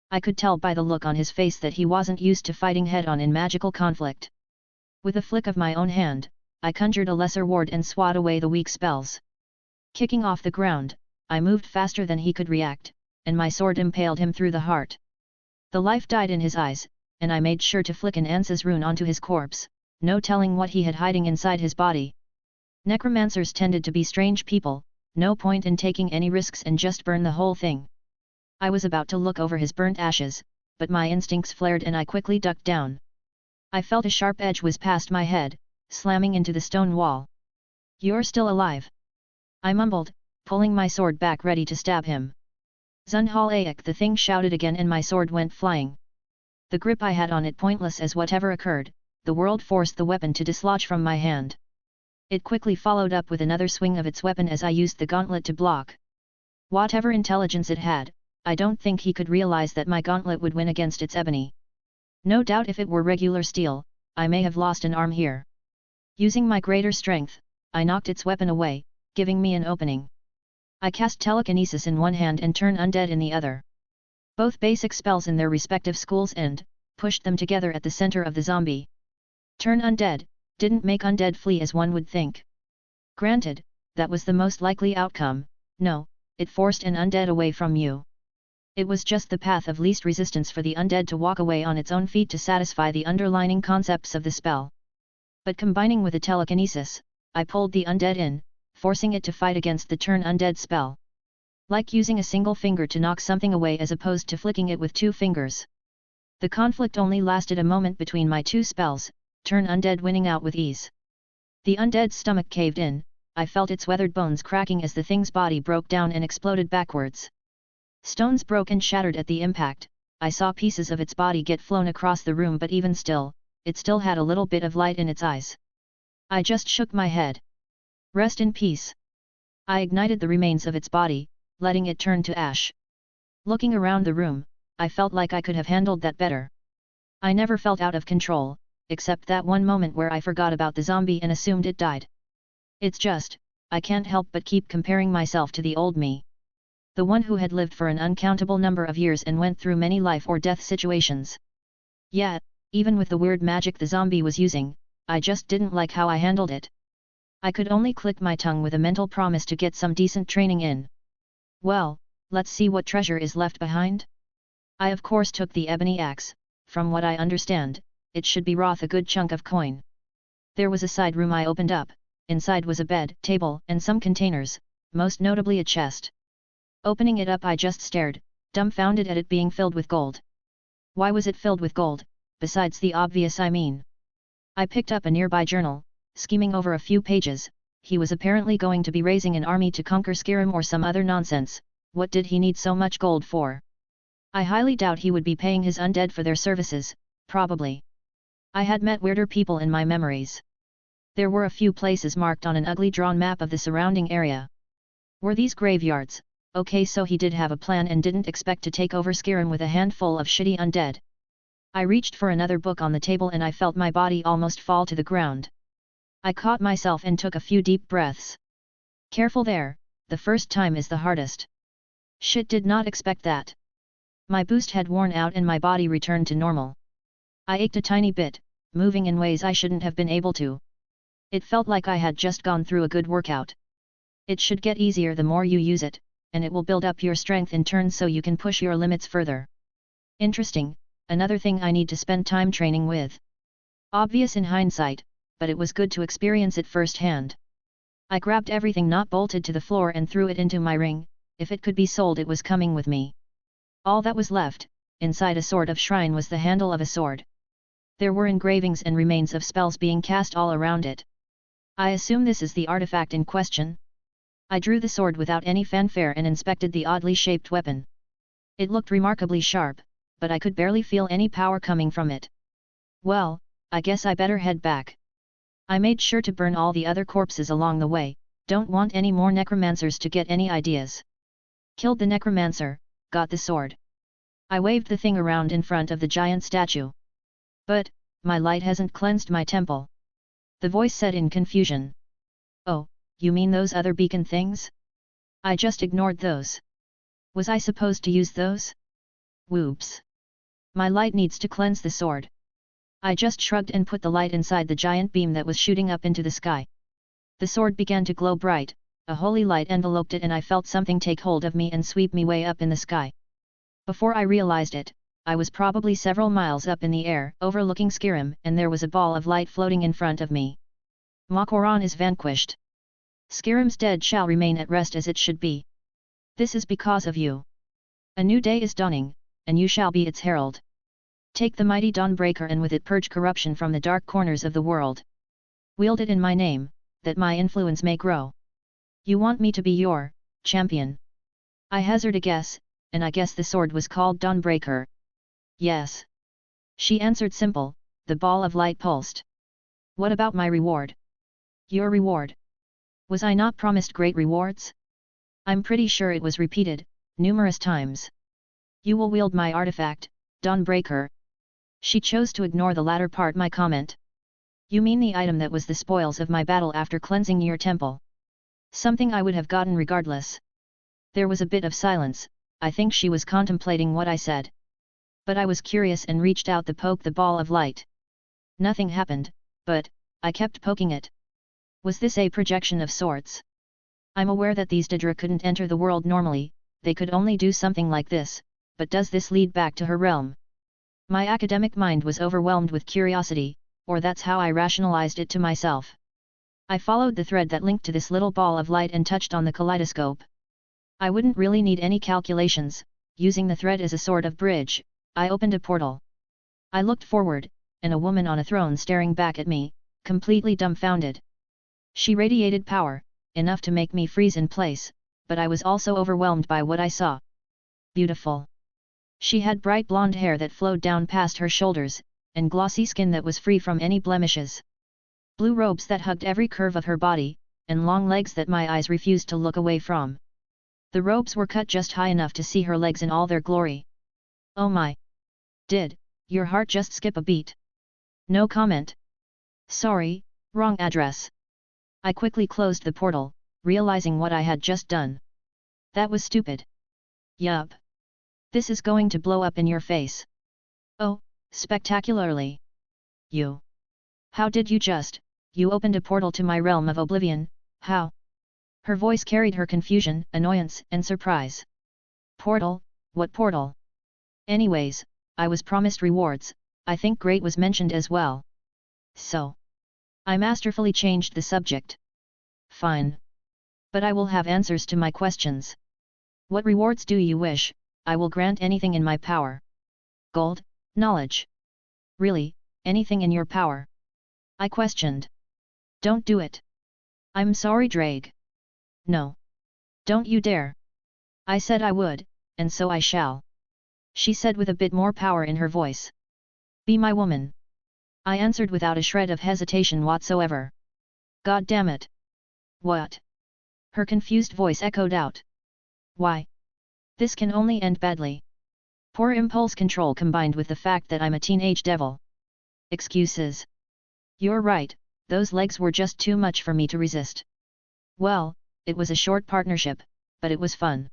I could tell by the look on his face that he wasn't used to fighting head-on in magical conflict. With a flick of my own hand, I conjured a lesser ward and swat away the weak spells. Kicking off the ground, I moved faster than he could react, and my sword impaled him through the heart. The life died in his eyes, and I made sure to flick an Ans's rune onto his corpse, no telling what he had hiding inside his body. Necromancers tended to be strange people, no point in taking any risks and just burn the whole thing. I was about to look over his burnt ashes, but my instincts flared and I quickly ducked down. I felt a sharp edge whiz past my head, slamming into the stone wall. "You're still alive," I mumbled, pulling my sword back ready to stab him. "Zunhal-aik," the thing shouted again, and my sword went flying. The grip I had on it pointless as whatever occurred, the world forced the weapon to dislodge from my hand. It quickly followed up with another swing of its weapon as I used the gauntlet to block. Whatever intelligence it had, I don't think he could realize that my gauntlet would win against its ebony. No doubt if it were regular steel, I may have lost an arm here. Using my greater strength, I knocked its weapon away, giving me an opening. I cast telekinesis in one hand and turn undead in the other. Both basic spells in their respective schools, and pushed them together at the center of the zombie. Turn undead didn't make undead flee as one would think. Granted, that was the most likely outcome. No, it forced an undead away from you. It was just the path of least resistance for the undead to walk away on its own feet to satisfy the underlying concepts of the spell. But combining with the telekinesis, I pulled the undead in, forcing it to fight against the turn undead spell. Like using a single finger to knock something away as opposed to flicking it with two fingers. The conflict only lasted a moment between my two spells, turn undead winning out with ease. The undead's stomach caved in, I felt its weathered bones cracking as the thing's body broke down and exploded backwards. Stones broke and shattered at the impact. I saw pieces of its body get flown across the room, but even still, it still had a little bit of light in its eyes. I just shook my head. "Rest in peace." I ignited the remains of its body, letting it turn to ash. Looking around the room, I felt like I could have handled that better. I never felt out of control, except that one moment where I forgot about the zombie and assumed it died. It's just, I can't help but keep comparing myself to the old me. The one who had lived for an uncountable number of years and went through many life or death situations. Yet, even with the weird magic the zombie was using, I just didn't like how I handled it. I could only click my tongue with a mental promise to get some decent training in. Well, let's see what treasure is left behind. I of course took the ebony axe. From what I understand, it should be worth a good chunk of coin. There was a side room I opened up. Inside was a bed, table, and some containers, most notably a chest. Opening it up, I just stared, dumbfounded at it being filled with gold. Why was it filled with gold, besides the obvious I mean? I picked up a nearby journal, skimming over a few pages. He was apparently going to be raising an army to conquer Skyrim or some other nonsense. What did he need so much gold for? I highly doubt he would be paying his undead for their services, probably. I had met weirder people in my memories. There were a few places marked on an ugly drawn map of the surrounding area. Were these graveyards? Okay, so he did have a plan and didn't expect to take over Skyrim with a handful of shitty undead. I reached for another book on the table and I felt my body almost fall to the ground. I caught myself and took a few deep breaths. Careful there, the first time is the hardest. Shit, did not expect that. My boost had worn out and my body returned to normal. I ached a tiny bit, moving in ways I shouldn't have been able to. It felt like I had just gone through a good workout. It should get easier the more you use it, and it will build up your strength in turn so you can push your limits further. Interesting, another thing I need to spend time training with. Obvious in hindsight, but it was good to experience it firsthand. I grabbed everything not bolted to the floor and threw it into my ring. If it could be sold, it was coming with me. All that was left, inside a sort of shrine, was the handle of a sword. There were engravings and remains of spells being cast all around it. I assume this is the artifact in question? I drew the sword without any fanfare and inspected the oddly shaped weapon. It looked remarkably sharp, but I could barely feel any power coming from it. Well, I guess I better head back. I made sure to burn all the other corpses along the way, don't want any more necromancers to get any ideas. Killed the necromancer, got the sword. I waved the thing around in front of the giant statue. But, my light hasn't cleansed my temple. The voice said in confusion. Oh, you mean those other beacon things? I just ignored those. Was I supposed to use those? Whoops. My light needs to cleanse the sword. I just shrugged and put the light inside the giant beam that was shooting up into the sky. The sword began to glow bright, a holy light enveloped it and I felt something take hold of me and sweep me way up in the sky. Before I realized it, I was probably several miles up in the air, overlooking Skyrim, and there was a ball of light floating in front of me. Makoran is vanquished. Skyrim's dead shall remain at rest as it should be. This is because of you. A new day is dawning, and you shall be its herald. Take the mighty Dawnbreaker and with it purge corruption from the dark corners of the world. Wield it in my name, that my influence may grow. You want me to be your champion? I hazard a guess, and I guess the sword was called Dawnbreaker. Yes. She answered simple, the ball of light pulsed. What about my reward? Your reward? Was I not promised great rewards? I'm pretty sure it was repeated, numerous times. You will wield my artifact, Dawnbreaker. She chose to ignore the latter part my comment. You mean the item that was the spoils of my battle after cleansing your temple? Something I would have gotten regardless. There was a bit of silence, I think she was contemplating what I said. But I was curious and reached out to poke the ball of light. Nothing happened, but I kept poking it. Was this a projection of sorts? I'm aware that these Daedra couldn't enter the world normally, they could only do something like this, but does this lead back to her realm? My academic mind was overwhelmed with curiosity, or that's how I rationalized it to myself. I followed the thread that linked to this little ball of light and touched on the kaleidoscope. I wouldn't really need any calculations, using the thread as a sort of bridge, I opened a portal. I looked forward, and a woman on a throne staring back at me, completely dumbfounded. She radiated power, enough to make me freeze in place, but I was also overwhelmed by what I saw. Beautiful. She had bright blonde hair that flowed down past her shoulders, and glossy skin that was free from any blemishes. Blue robes that hugged every curve of her body, and long legs that my eyes refused to look away from. The robes were cut just high enough to see her legs in all their glory. Oh my! Did your heart just skip a beat? No comment. Sorry, wrong address. I quickly closed the portal, realizing what I had just done. That was stupid. Yup. This is going to blow up in your face. Oh, spectacularly. You. How did you opened a portal to my realm of oblivion, how? Her voice carried her confusion, annoyance, and surprise. Portal? What portal? Anyways, I was promised rewards, I think great was mentioned as well. So. I masterfully changed the subject. Fine. But I will have answers to my questions. What rewards do you wish? I will grant anything in my power. Gold, knowledge. Really, anything in your power? I questioned. Don't do it. I'm sorry, Drake. No. Don't you dare. I said I would, and so I shall. She said with a bit more power in her voice. Be my woman. I answered without a shred of hesitation whatsoever. God damn it. What? Her confused voice echoed out. Why? This can only end badly. Poor impulse control combined with the fact that I'm a teenage devil. Excuses. You're right, those legs were just too much for me to resist. Well, it was a short partnership, but it was fun.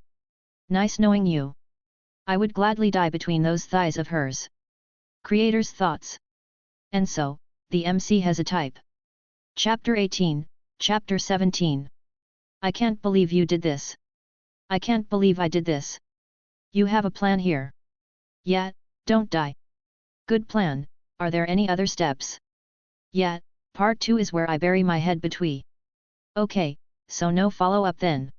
Nice knowing you. I would gladly die between those thighs of hers. Creator's thoughts. And so, the MC has a type. Chapter 18, Chapter 17. I can't believe you did this. I can't believe I did this. You have a plan here. Yeah, don't die. Good plan, are there any other steps? Yeah, part 2 is where I bury my head between. Okay, so no follow-up then.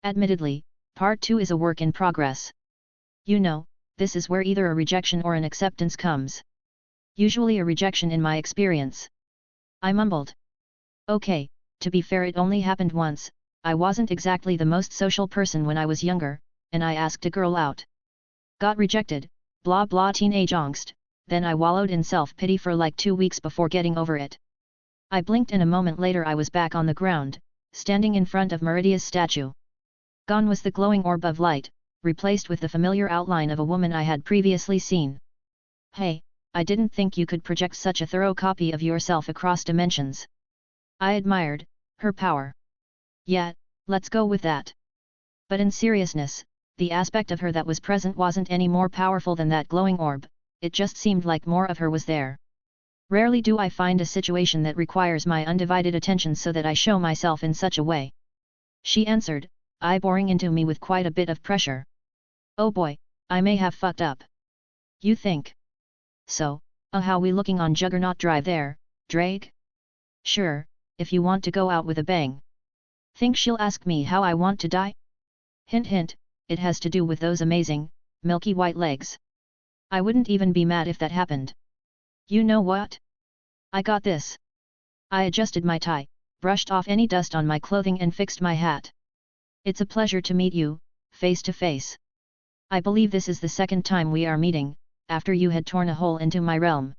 Admittedly, part 2 is a work in progress. You know, this is where either a rejection or an acceptance comes. Usually a rejection in my experience. I mumbled. Okay, to be fair, it only happened once. I wasn't exactly the most social person when I was younger, and I asked a girl out. Got rejected, blah blah teenage angst, then I wallowed in self-pity for like 2 weeks before getting over it. I blinked and a moment later I was back on the ground, standing in front of Meridia's statue. Gone was the glowing orb of light, replaced with the familiar outline of a woman I had previously seen. Hey, I didn't think you could project such a thorough copy of yourself across dimensions. I admired her power. Yeah, let's go with that. But in seriousness, the aspect of her that was present wasn't any more powerful than that glowing orb, it just seemed like more of her was there. Rarely do I find a situation that requires my undivided attention so that I show myself in such a way. She answered, eye-boring into me with quite a bit of pressure. Oh boy, I may have fucked up. You think? So, how we looking on Juggernaut Drive there, Drake? Sure, if you want to go out with a bang. Think she'll ask me how I want to die? Hint hint, it has to do with those amazing, milky white legs. I wouldn't even be mad if that happened. You know what? I got this. I adjusted my tie, brushed off any dust on my clothing and fixed my hat. It's a pleasure to meet you, face to face. I believe this is the second time we are meeting, after you had torn a hole into my realm.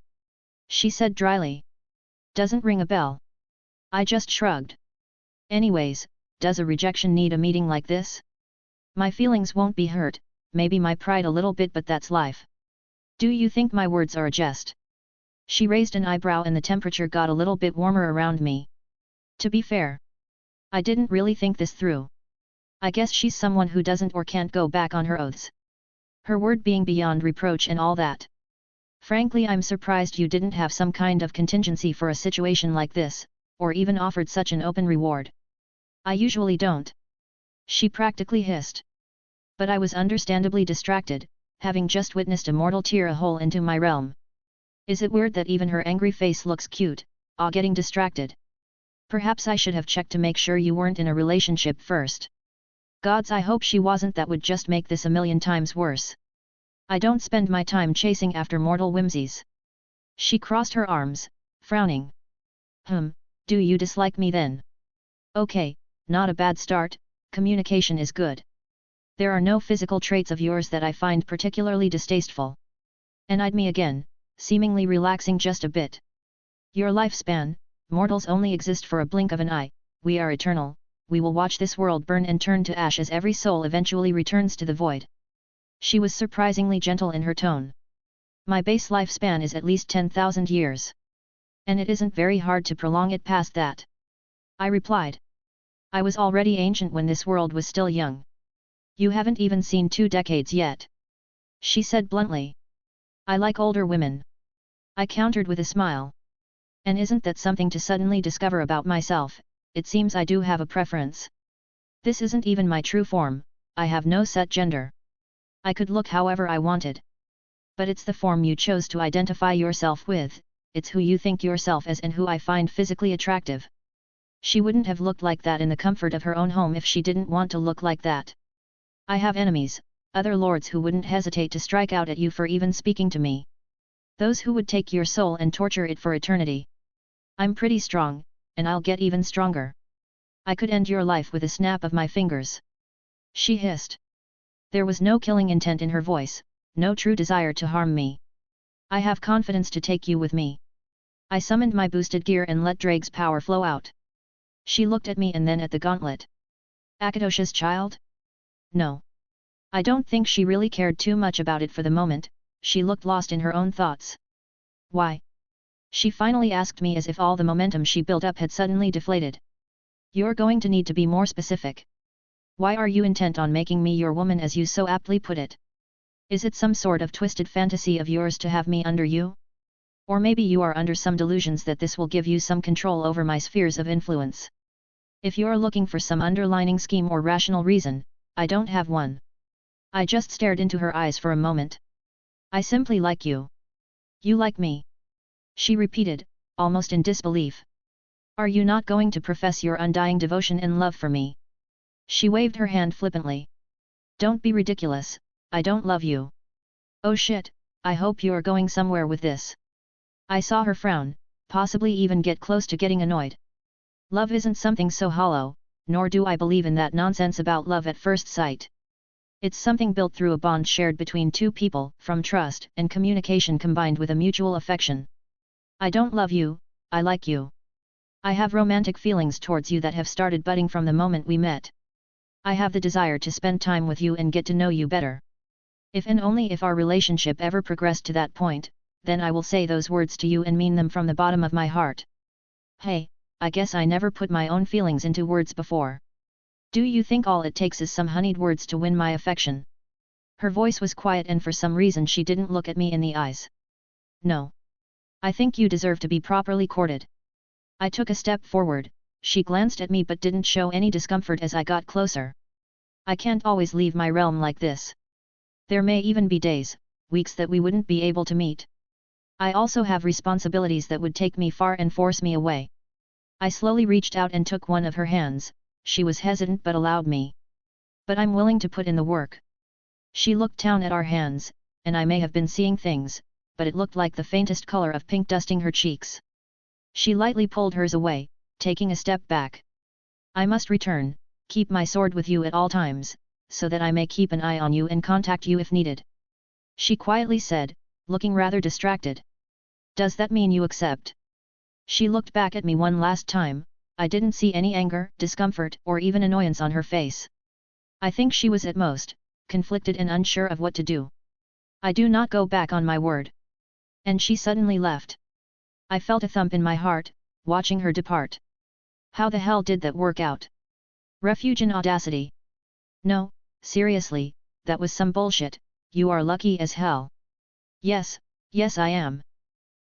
She said dryly. Doesn't ring a bell. I just shrugged. Anyways, does a rejection need a meeting like this? My feelings won't be hurt, maybe my pride a little bit, but that's life. Do you think my words are a jest? She raised an eyebrow and the temperature got a little bit warmer around me. To be fair, I didn't really think this through. I guess she's someone who doesn't or can't go back on her oaths. Her word being beyond reproach and all that. Frankly, I'm surprised you didn't have some kind of contingency for a situation like this, or even offered such an open reward. I usually don't. She practically hissed. But I was understandably distracted, having just witnessed a mortal tear a hole into my realm. Is it weird that even her angry face looks cute, getting distracted? Perhaps I should have checked to make sure you weren't in a relationship first. Gods, I hope she wasn't, that would just make this a million times worse. I don't spend my time chasing after mortal whimsies. She crossed her arms, frowning. Do you dislike me then? Okay, not a bad start, communication is good. There are no physical traits of yours that I find particularly distasteful. And eyed me again, seemingly relaxing just a bit. Your lifespan, mortals only exist for a blink of an eye, we are eternal, we will watch this world burn and turn to ash as every soul eventually returns to the void. She was surprisingly gentle in her tone. My base lifespan is at least 10,000 years. And it isn't very hard to prolong it past that. I replied. I was already ancient when this world was still young. You haven't even seen 2 decades yet. She said bluntly. I like older women. I countered with a smile. And isn't that something to suddenly discover about myself? It seems I do have a preference. This isn't even my true form, I have no set gender. I could look however I wanted. But it's the form you chose to identify yourself with, it's who you think yourself as and who I find physically attractive. She wouldn't have looked like that in the comfort of her own home if she didn't want to look like that. I have enemies, other lords who wouldn't hesitate to strike out at you for even speaking to me. Those who would take your soul and torture it for eternity. I'm pretty strong, and I'll get even stronger. I could end your life with a snap of my fingers. She hissed. There was no killing intent in her voice, no true desire to harm me. I have confidence to take you with me. I summoned my boosted gear and let Drake's power flow out. She looked at me and then at the gauntlet. Akatosha's child? No. I don't think she really cared too much about it for the moment, she looked lost in her own thoughts. Why? She finally asked me as if all the momentum she built up had suddenly deflated. You're going to need to be more specific. Why are you intent on making me your woman, as you so aptly put it? Is it some sort of twisted fantasy of yours to have me under you? Or maybe you are under some delusions that this will give you some control over my spheres of influence. If you're looking for some underlying scheme or rational reason, I don't have one. I just stared into her eyes for a moment. I simply like you. You like me? She repeated, almost in disbelief. Are you not going to profess your undying devotion and love for me? She waved her hand flippantly. Don't be ridiculous, I don't love you. Oh shit, I hope you're going somewhere with this. I saw her frown, possibly even get close to getting annoyed. Love isn't something so hollow, nor do I believe in that nonsense about love at first sight. It's something built through a bond shared between two people, from trust and communication combined with a mutual affection. I don't love you, I like you. I have romantic feelings towards you that have started budding from the moment we met. I have the desire to spend time with you and get to know you better. If and only if our relationship ever progressed to that point, then I will say those words to you and mean them from the bottom of my heart. Hey, I guess I never put my own feelings into words before. Do you think all it takes is some honeyed words to win my affection? Her voice was quiet and for some reason she didn't look at me in the eyes. No. I think you deserve to be properly courted. I took a step forward, she glanced at me but didn't show any discomfort as I got closer. I can't always leave my realm like this. There may even be days, weeks that we wouldn't be able to meet. I also have responsibilities that would take me far and force me away. I slowly reached out and took one of her hands, she was hesitant but allowed me. But I'm willing to put in the work. She looked down at our hands, and I may have been seeing things, but it looked like the faintest color of pink dusting her cheeks. She lightly pulled hers away, taking a step back. I must return, keep my sword with you at all times, so that I may keep an eye on you and contact you if needed. She quietly said, looking rather distracted. Does that mean you accept? She looked back at me one last time, I didn't see any anger, discomfort, or even annoyance on her face. I think she was at most, conflicted and unsure of what to do. I do not go back on my word. And she suddenly left. I felt a thump in my heart, watching her depart. How the hell did that work out? Refuge in audacity. No, seriously, that was some bullshit, you are lucky as hell. Yes, yes I am.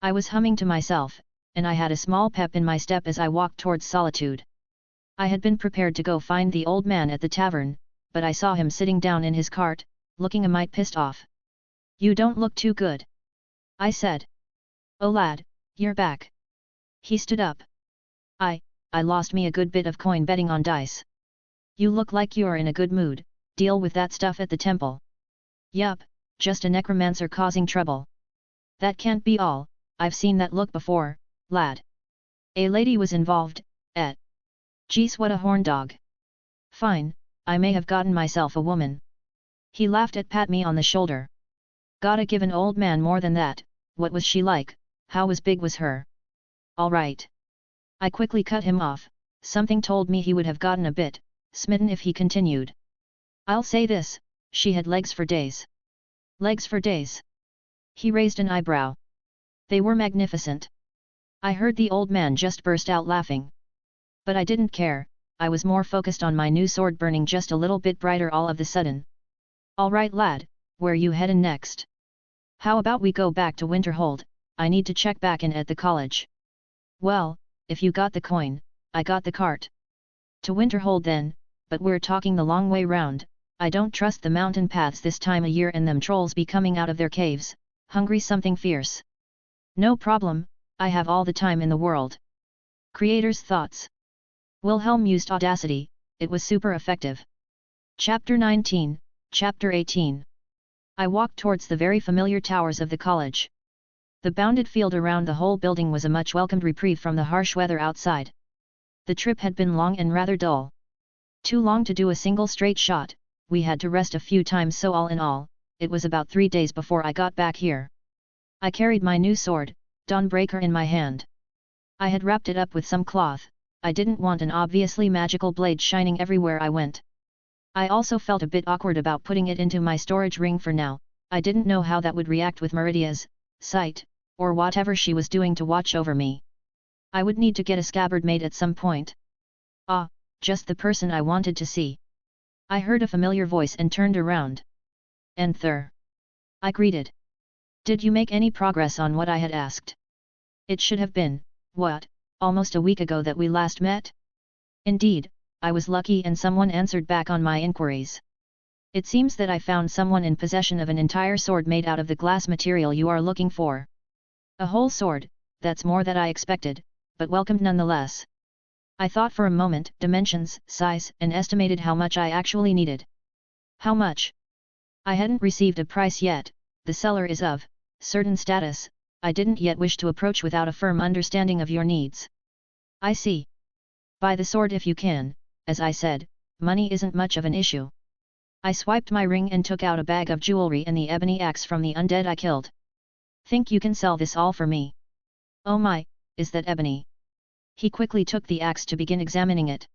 I was humming to myself, and I had a small pep in my step as I walked towards solitude. I had been prepared to go find the old man at the tavern, but I saw him sitting down in his cart, looking a mite pissed off. You don't look too good. I said. Oh lad, you're back. He stood up. I lost me a good bit of coin betting on dice. You look like you're in a good mood, deal with that stuff at the temple. Yup, just a necromancer causing trouble. That can't be all, I've seen that look before, lad. A lady was involved, Geez what a horn dog. Fine, I may have gotten myself a woman. He laughed at pat me on the shoulder. Gotta give an old man more than that, what was she like, how was big was her? Alright. I quickly cut him off, something told me he would have gotten a bit smitten if he continued. I'll say this, she had legs for days. Legs for days. He raised an eyebrow. They were magnificent. I heard the old man just burst out laughing. But I didn't care, I was more focused on my new sword burning just a little bit brighter all of the sudden. Alright lad, where you headin' next? How about we go back to Winterhold, I need to check back in at the college. Well, if you got the coin, I got the cart. To Winterhold then, but we're talking the long way round, I don't trust the mountain paths this time of year and them trolls be coming out of their caves, hungry something fierce. No problem, I have all the time in the world. Creator's thoughts. Wilhelm used audacity, it was super effective. Chapter 19, Chapter 18. I walked towards the very familiar towers of the college. The bounded field around the whole building was a much welcomed reprieve from the harsh weather outside. The trip had been long and rather dull. Too long to do a single straight shot, we had to rest a few times so all in all, it was about 3 days before I got back here. I carried my new sword, Dawnbreaker in my hand. I had wrapped it up with some cloth, I didn't want an obviously magical blade shining everywhere I went. I also felt a bit awkward about putting it into my storage ring for now, I didn't know how that would react with Meridia's sight, or whatever she was doing to watch over me. I would need to get a scabbard made at some point. Ah, just the person I wanted to see. I heard a familiar voice and turned around. Enther. I greeted. Did you make any progress on what I had asked? It should have been, what, almost a week ago that we last met? Indeed, I was lucky and someone answered back on my inquiries. It seems that I found someone in possession of an entire sword made out of the glass material you are looking for. A whole sword, that's more than I expected, but welcomed nonetheless. I thought for a moment, dimensions, size, and estimated how much I actually needed. How much? I hadn't received a price yet, the seller is of certain status, I didn't yet wish to approach without a firm understanding of your needs. I see. Buy the sword if you can, as I said, money isn't much of an issue. I swiped my ring and took out a bag of jewelry and the ebony axe from the undead I killed. Think you can sell this all for me? Oh my, is that ebony? He quickly took the axe to begin examining it.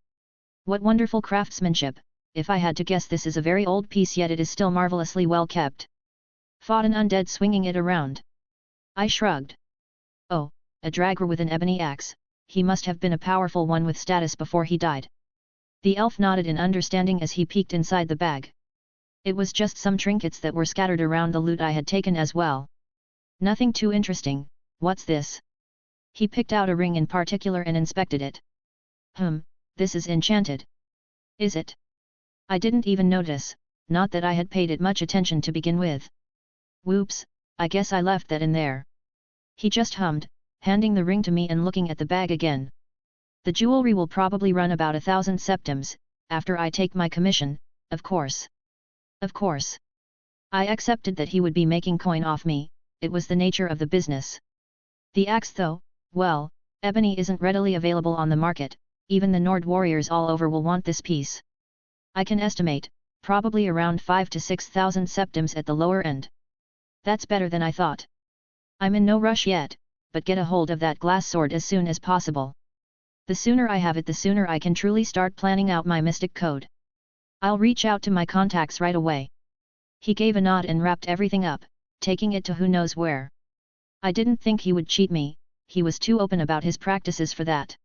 What wonderful craftsmanship! If I had to guess, this is a very old piece, yet it is still marvelously well kept. Fought an undead swinging it around. I shrugged. Oh, a dragger with an ebony axe, he must have been a powerful one with status before he died. The elf nodded in understanding as he peeked inside the bag. It was just some trinkets that were scattered around the loot I had taken as well. Nothing too interesting. What's this? He picked out a ring in particular and inspected it. This is enchanted. Is it? I didn't even notice, not that I had paid it much attention to begin with. Whoops, I guess I left that in there. He just hummed, handing the ring to me and looking at the bag again. The jewelry will probably run about 1,000 septims, after I take my commission, of course. Of course. I accepted that he would be making coin off me, it was the nature of the business. The axe though, well, ebony isn't readily available on the market, even the Nord warriors all over will want this piece. I can estimate, probably around 5,000 to 6,000 septims at the lower end. That's better than I thought. I'm in no rush yet, but get a hold of that glass sword as soon as possible. The sooner I have it, the sooner I can truly start planning out my mystic code. I'll reach out to my contacts right away. He gave a nod and wrapped everything up, taking it to who knows where. I didn't think he would cheat me, he was too open about his practices for that.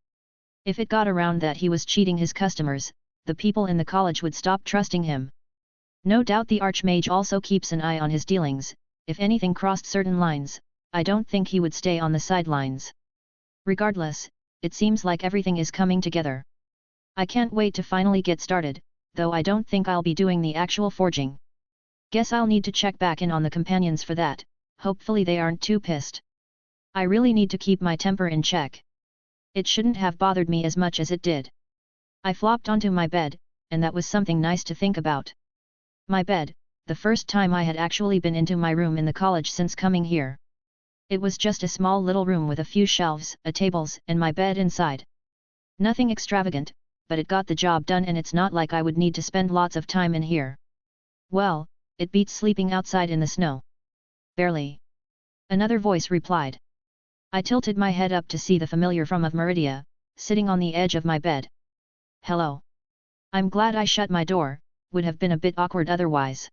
If it got around that he was cheating his customers, the people in the college would stop trusting him. No doubt the Archmage also keeps an eye on his dealings. If anything crossed certain lines, I don't think he would stay on the sidelines. Regardless, it seems like everything is coming together. I can't wait to finally get started, though I don't think I'll be doing the actual forging. Guess I'll need to check back in on the companions for that, hopefully they aren't too pissed. I really need to keep my temper in check. It shouldn't have bothered me as much as it did. I flopped onto my bed, and that was something nice to think about. My bed, the first time I had actually been into my room in the college since coming here. It was just a small little room with a few shelves, a tables, and my bed inside. Nothing extravagant, but it got the job done, and it's not like I would need to spend lots of time in here. Well, it beats sleeping outside in the snow. Barely. Another voice replied. I tilted my head up to see the familiar form of Meridia, sitting on the edge of my bed. Hello. I'm glad I shut my door, would have been a bit awkward otherwise.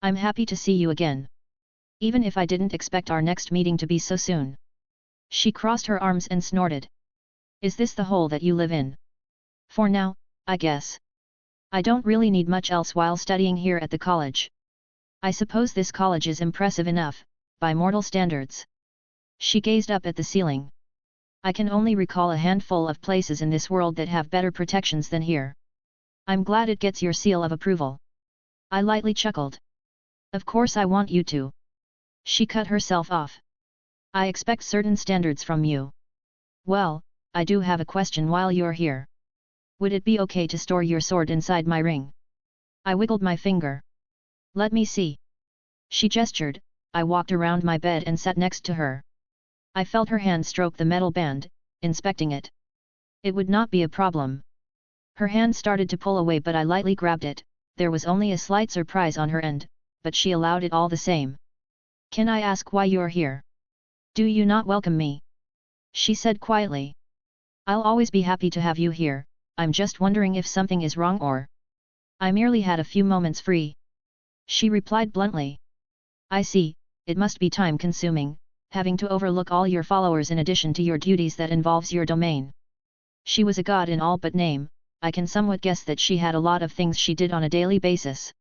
I'm happy to see you again. Even if I didn't expect our next meeting to be so soon. She crossed her arms and snorted. Is this the hole that you live in? For now, I guess. I don't really need much else while studying here at the college. I suppose this college is impressive enough, by mortal standards. She gazed up at the ceiling. I can only recall a handful of places in this world that have better protections than here. I'm glad it gets your seal of approval. I lightly chuckled. Of course I want you to. She cut herself off. I expect certain standards from you. Well, I do have a question while you're here. Would it be okay to store your sword inside my ring? I wiggled my finger. Let me see. She gestured. I walked around my bed and sat next to her. I felt her hand stroke the metal band, inspecting it. It would not be a problem. Her hand started to pull away, but I lightly grabbed it. There was only a slight surprise on her end, but she allowed it all the same. Can I ask why you're here? Do you not welcome me? She said quietly. I'll always be happy to have you here, I'm just wondering if something is wrong or... I merely had a few moments free. She replied bluntly. I see, it must be time-consuming, having to overlook all your followers in addition to your duties that involves your domain. She was a god in all but name. I can somewhat guess that she had a lot of things she did on a daily basis.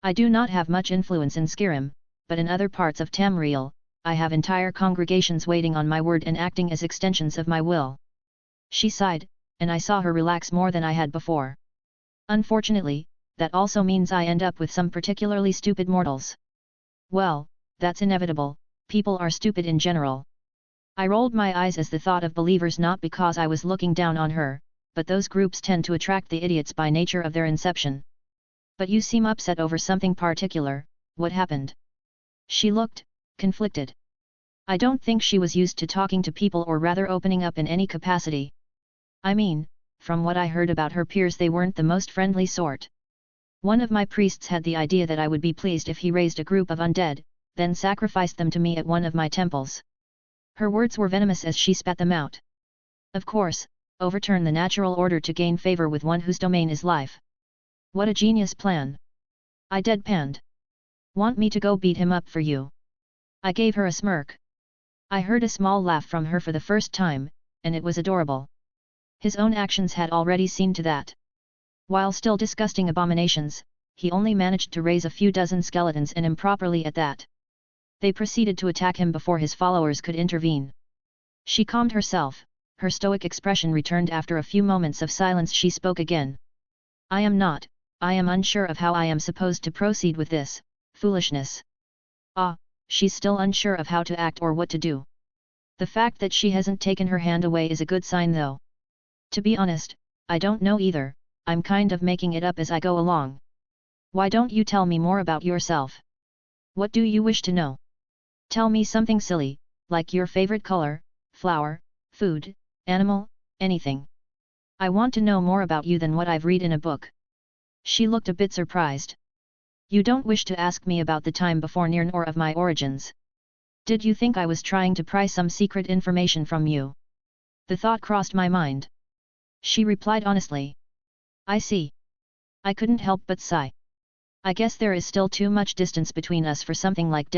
I do not have much influence in Skyrim, but in other parts of Tamriel, I have entire congregations waiting on my word and acting as extensions of my will. She sighed, and I saw her relax more than I had before. Unfortunately, that also means I end up with some particularly stupid mortals. Well, that's inevitable, people are stupid in general. I rolled my eyes as the thought of believers, not because I was looking down on her, but those groups tend to attract the idiots by nature of their inception. But you seem upset over something particular, what happened? She looked conflicted. I don't think she was used to talking to people, or rather opening up in any capacity. I mean, from what I heard about her peers, they weren't the most friendly sort. One of my priests had the idea that I would be pleased if he raised a group of undead, then sacrificed them to me at one of my temples. Her words were venomous as she spat them out. Of course, overturn the natural order to gain favor with one whose domain is life. What a genius plan! I deadpanned. Want me to go beat him up for you? I gave her a smirk. I heard a small laugh from her for the first time, and it was adorable. His own actions had already seen to that. While still disgusting abominations, he only managed to raise a few dozen skeletons, and improperly at that. They proceeded to attack him before his followers could intervene. She calmed herself, her stoic expression returned after a few moments of silence. She spoke again. I am unsure of how I am supposed to proceed with this foolishness. Ah, she's still unsure of how to act or what to do. The fact that she hasn't taken her hand away is a good sign though. To be honest, I don't know either, I'm kind of making it up as I go along. Why don't you tell me more about yourself? What do you wish to know? Tell me something silly, like your favorite color, flower, food, animal, anything. I want to know more about you than what I've read in a book. She looked a bit surprised. You don't wish to ask me about the time before Nirn or of my origins. Did you think I was trying to pry some secret information from you? The thought crossed my mind. She replied honestly. I see. I couldn't help but sigh. I guess there is still too much distance between us for something like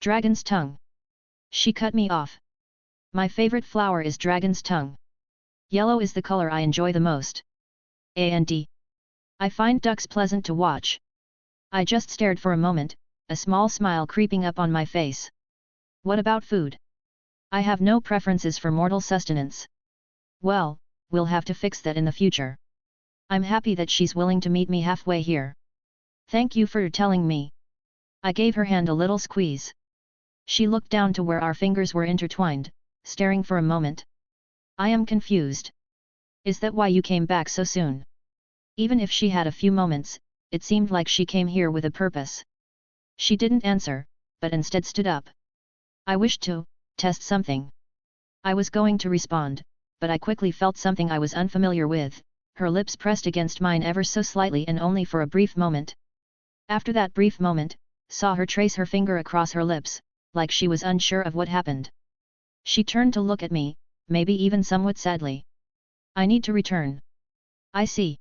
dragon's tongue. She cut me off. My favorite flower is dragon's tongue. Yellow is the color I enjoy the most. And I find ducks pleasant to watch. I just stared for a moment, a small smile creeping up on my face. What about food? I have no preferences for mortal sustenance. Well, we'll have to fix that in the future. I'm happy that she's willing to meet me halfway here. Thank you for telling me. I gave her hand a little squeeze. She looked down to where our fingers were intertwined, staring for a moment. I am confused. Is that why you came back so soon? Even if she had a few moments, it seemed like she came here with a purpose. She didn't answer, but instead stood up. I wished to test something. I was going to respond, but I quickly felt something I was unfamiliar with. Her lips pressed against mine ever so slightly and only for a brief moment. After that brief moment, saw her trace her finger across her lips, like she was unsure of what happened. She turned to look at me, maybe even somewhat sadly. I need to return. I see.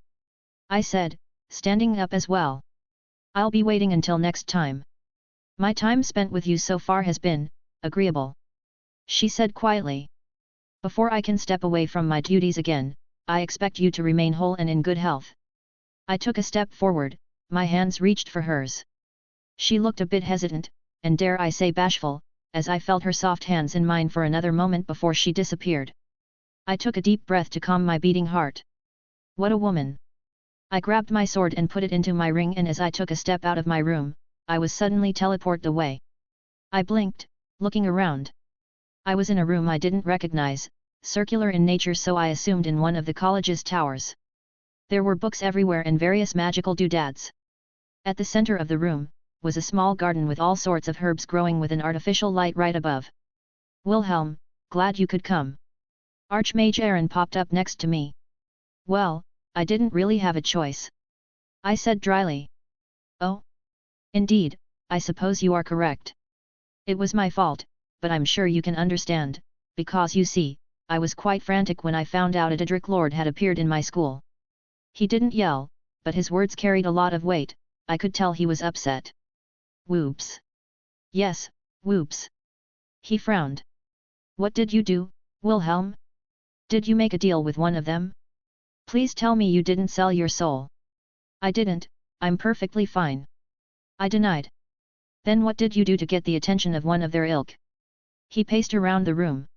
I said, standing up as well. I'll be waiting until next time. My time spent with you so far has been agreeable. She said quietly. Before I can step away from my duties again, I expect you to remain whole and in good health. I took a step forward, my hands reached for hers. She looked a bit hesitant, and dare I say bashful, as I felt her soft hands in mine for another moment before she disappeared. I took a deep breath to calm my beating heart. What a woman! I grabbed my sword and put it into my ring, and as I took a step out of my room, I was suddenly teleported away. I blinked, looking around. I was in a room I didn't recognize, circular in nature, so I assumed in one of the college's towers. There were books everywhere and various magical doodads. At the center of the room, was a small garden with all sorts of herbs growing with an artificial light right above. Wilhelm, glad you could come. Archmage Aaron popped up next to me. Well, I didn't really have a choice. I said dryly. Oh? Indeed, I suppose you are correct. It was my fault, but I'm sure you can understand, because you see, I was quite frantic when I found out a Daedric Lord had appeared in my school. He didn't yell, but his words carried a lot of weight. I could tell he was upset. Whoops. Yes, whoops. He frowned. What did you do, Wilhelm? Did you make a deal with one of them? Please tell me you didn't sell your soul. I didn't, I'm perfectly fine. I denied. Then what did you do to get the attention of one of their ilk? He paced around the room.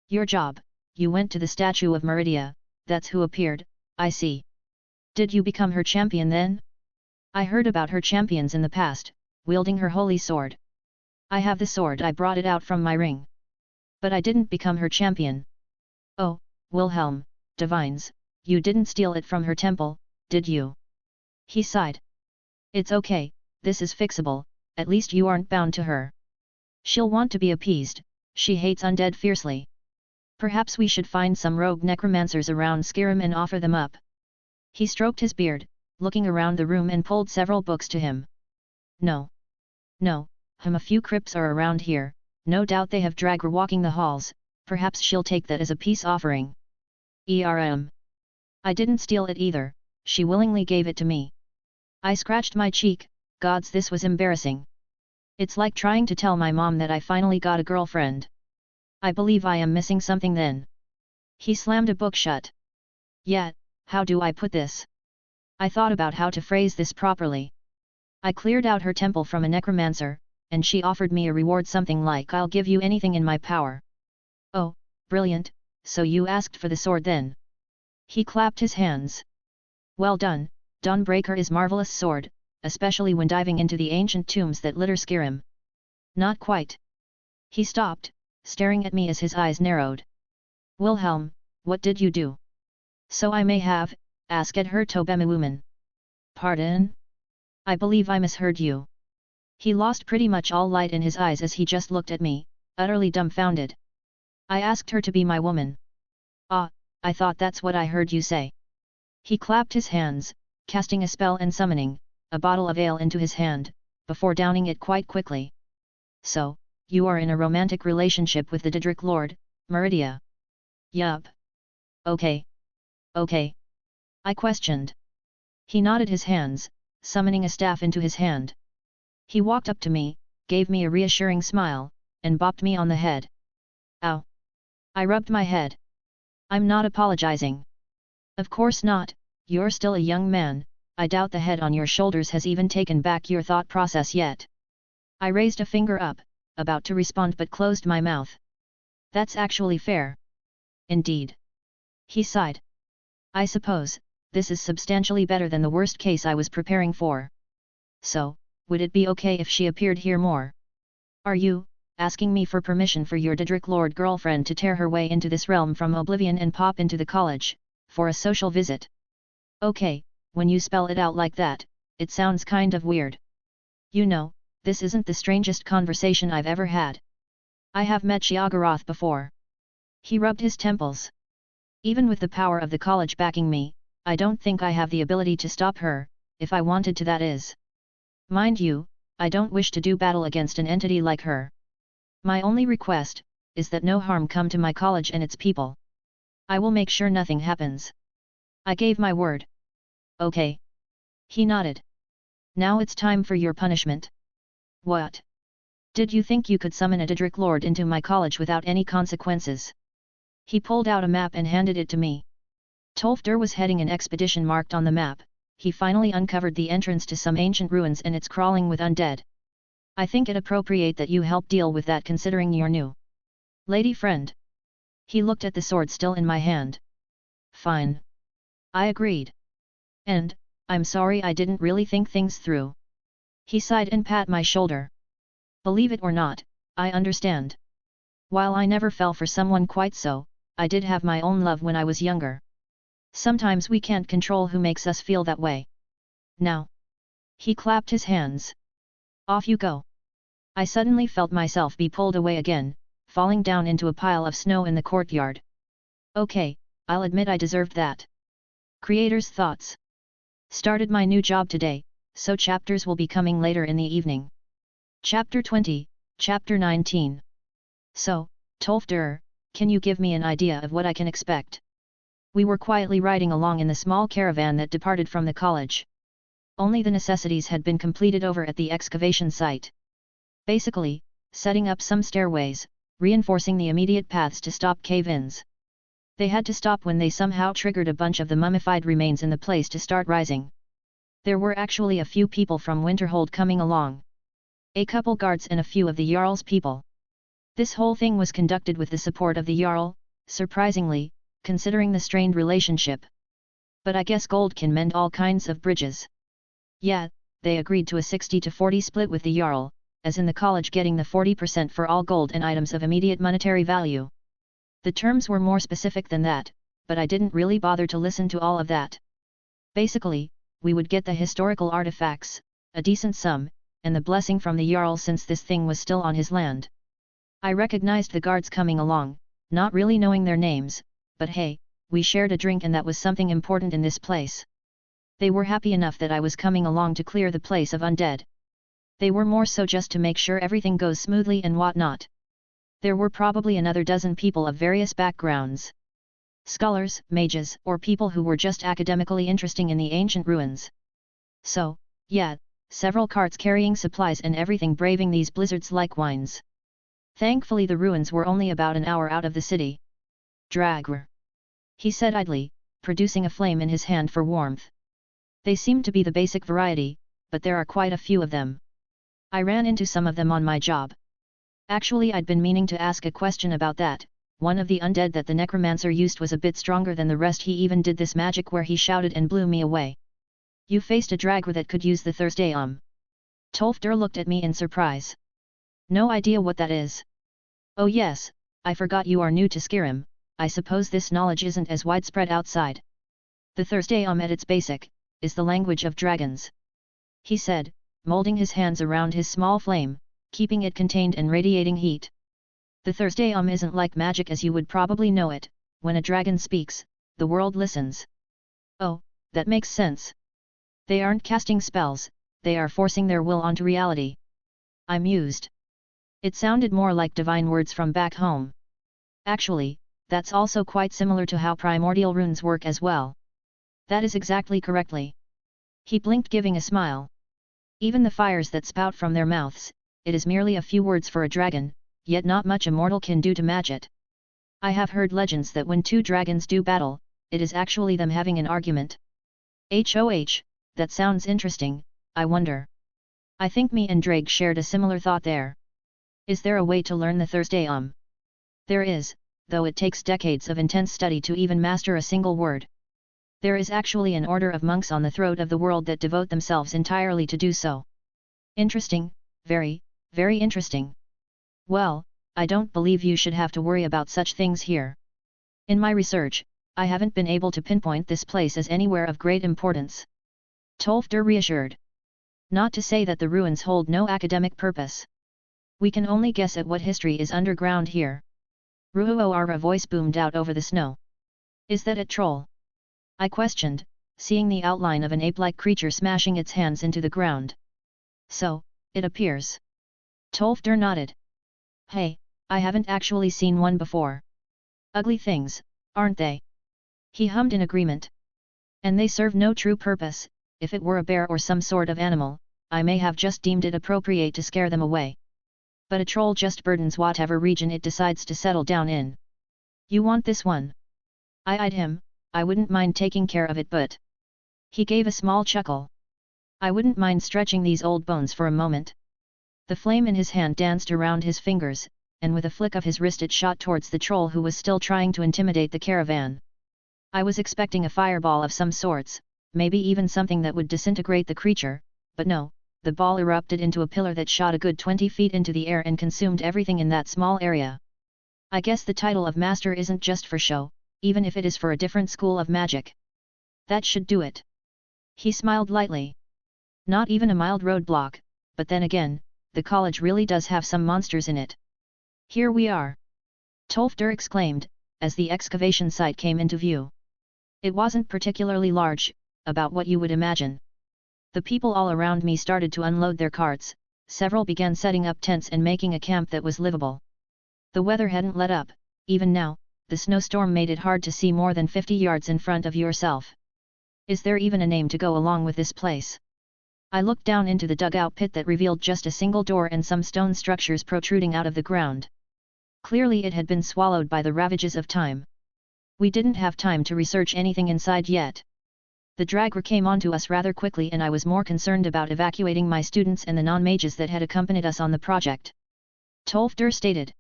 Your job, you went to the statue of Meridia, that's who appeared, I see. Did you become her champion then? I heard about her champions in the past, wielding her holy sword. I have the sword, I brought it out from my ring. But I didn't become her champion. Oh, Wilhelm, divines, you didn't steal it from her temple, did you? He sighed. It's okay, this is fixable, at least you aren't bound to her. She'll want to be appeased, she hates undead fiercely. Perhaps we should find some rogue necromancers around Skyrim and offer them up. He stroked his beard, looking around the room and pulled several books to him. No. No, a few crypts are around here, no doubt they have Draggr walking the halls, Perhaps she'll take that as a peace offering. I didn't steal it either, she willingly gave it to me. I scratched my cheek. Gods, this was embarrassing. It's like trying to tell my mom that I finally got a girlfriend. I believe I am missing something then. He slammed a book shut. Yet, how do I put this? I thought about how to phrase this properly. I cleared out her temple from a necromancer, and she offered me a reward, something like, "I'll give you anything in my power." Oh, brilliant, so you asked for the sword then? He clapped his hands. Well done, Dawnbreaker is marvelous sword, especially when diving into the ancient tombs that litter Skyrim. Not quite. He stopped, staring at me as his eyes narrowed. Wilhelm, what did you do? So I may have, asked her Tobemawuman. Pardon? I believe I misheard you. He lost pretty much all light in his eyes as he just looked at me, utterly dumbfounded. I asked her to be my woman. Ah, I thought that's what I heard you say. He clapped his hands, casting a spell and summoning a bottle of ale into his hand, before downing it quite quickly. So, you are in a romantic relationship with the Daedric Lord, Meridia? Yup. Okay. Okay. I questioned. He nodded his hands, summoning a staff into his hand. He walked up to me, gave me a reassuring smile, and bopped me on the head. Ow! I rubbed my head. I'm not apologizing. Of course not, you're still a young man, I doubt the head on your shoulders has even taken back your thought process yet. I raised a finger up, about to respond but closed my mouth. That's actually fair. Indeed. He sighed. I suppose, this is substantially better than the worst case I was preparing for. So, would it be okay if she appeared here more? Are you asking me for permission for your Daedric Lord girlfriend to tear her way into this realm from oblivion and pop into the college, for a social visit? Okay, when you spell it out like that, it sounds kind of weird. You know, this isn't the strangest conversation I've ever had. I have met Sheogorath before. He rubbed his temples. Even with the power of the college backing me, I don't think I have the ability to stop her, if I wanted to, that is. Mind you, I don't wish to do battle against an entity like her. My only request is that no harm come to my college and its people. I will make sure nothing happens. I gave my word. Okay. He nodded. Now it's time for your punishment. What? Did you think you could summon a Daedric Lord into my college without any consequences? He pulled out a map and handed it to me. Tolfdir was heading an expedition marked on the map. He finally uncovered the entrance to some ancient ruins and it's crawling with undead. I think it appropriate that you help deal with that considering your new lady friend. He looked at the sword still in my hand. Fine. I agreed. And, I'm sorry I didn't really think things through. He sighed and pat my shoulder. Believe it or not, I understand. While I never fell for someone quite so, I did have my own love when I was younger. Sometimes we can't control who makes us feel that way. Now. He clapped his hands. Off you go. I suddenly felt myself be pulled away again, falling down into a pile of snow in the courtyard. Okay, I'll admit I deserved that. Creator's thoughts. Started my new job today, so chapters will be coming later in the evening. Chapter 20, Chapter 19. So, Tolfdir, can you give me an idea of what I can expect? We were quietly riding along in the small caravan that departed from the college. Only the necessities had been completed over at the excavation site. Basically, setting up some stairways, reinforcing the immediate paths to stop cave-ins. They had to stop when they somehow triggered a bunch of the mummified remains in the place to start rising. There were actually a few people from Winterhold coming along. A couple guards and a few of the Jarl's people. This whole thing was conducted with the support of the Jarl, surprisingly, considering the strained relationship. But I guess gold can mend all kinds of bridges. Yeah, they agreed to a 60-40 split with the Jarl, as in the college getting the 40% for all gold and items of immediate monetary value. The terms were more specific than that, but I didn't really bother to listen to all of that. Basically, we would get the historical artifacts, a decent sum, and the blessing from the Jarl since this thing was still on his land. I recognized the guards coming along, not really knowing their names, but hey, we shared a drink and that was something important in this place. They were happy enough that I was coming along to clear the place of undead. They were more so just to make sure everything goes smoothly and whatnot. There were probably another dozen people of various backgrounds. Scholars, mages, or people who were just academically interested in the ancient ruins. So, yeah, several carts carrying supplies and everything braving these blizzards like winds. Thankfully the ruins were only about an hour out of the city. Dragr, he said idly, producing a flame in his hand for warmth. They seem to be the basic variety, but there are quite a few of them. I ran into some of them on my job. Actually, I'd been meaning to ask a question about that. One of the undead that the necromancer used was a bit stronger than the rest. He even did this magic where he shouted and blew me away. You faced a Dragr that could use the Thursday Tolfdir looked at me in surprise. No idea what that is. Oh yes, I forgot you are new to Skyrim. I suppose this knowledge isn't as widespread outside. The Thursday at its basic, is the language of dragons. He said, molding his hands around his small flame, keeping it contained and radiating heat. The Thursday isn't like magic as you would probably know it. When a dragon speaks, the world listens. Oh, that makes sense. They aren't casting spells, they are forcing their will onto reality. I mused. It sounded more like divine words from back home. Actually, that's also quite similar to how primordial runes work as well. That is exactly correctly. He blinked, giving a smile. Even the fires that spout from their mouths, it is merely a few words for a dragon, yet not much a mortal can do to match it. I have heard legends that when two dragons do battle, it is actually them having an argument. HOH, that sounds interesting, I wonder. I think me and Drake shared a similar thought there. Is there a way to learn the Thursday There is, though it takes decades of intense study to even master a single word. There is actually an order of monks on the throat of the world that devote themselves entirely to do so. Interesting, very, very interesting. Well, I don't believe you should have to worry about such things here. In my research, I haven't been able to pinpoint this place as anywhere of great importance. Tolfdir reassured. Not to say that the ruins hold no academic purpose. We can only guess at what history is underground here. Ruoar, a voice boomed out over the snow. Is that a troll? I questioned, seeing the outline of an ape-like creature smashing its hands into the ground. So, it appears. Tolfdir nodded. Hey, I haven't actually seen one before. Ugly things, aren't they? He hummed in agreement. And they serve no true purpose. If it were a bear or some sort of animal, I may have just deemed it appropriate to scare them away. But a troll just burdens whatever region it decides to settle down in. You want this one? I eyed him. I wouldn't mind taking care of it, but... He gave a small chuckle. I wouldn't mind stretching these old bones for a moment. The flame in his hand danced around his fingers, and with a flick of his wrist it shot towards the troll who was still trying to intimidate the caravan. I was expecting a fireball of some sorts, maybe even something that would disintegrate the creature, but no, the ball erupted into a pillar that shot a good 20 feet into the air and consumed everything in that small area. I guess the title of master isn't just for show, even if it is for a different school of magic. That should do it. He smiled lightly. Not even a mild roadblock, but then again, the college really does have some monsters in it. Here we are! Tolfdir exclaimed, as the excavation site came into view. It wasn't particularly large, about what you would imagine. The people all around me started to unload their carts, several began setting up tents and making a camp that was livable. The weather hadn't let up, even now, the snowstorm made it hard to see more than 50 yards in front of yourself. Is there even a name to go along with this place? I looked down into the dugout pit that revealed just a single door and some stone structures protruding out of the ground. Clearly it had been swallowed by the ravages of time. We didn't have time to research anything inside yet. The Dragr came onto us rather quickly and I was more concerned about evacuating my students and the non-mages that had accompanied us on the project. Tolfdir stated.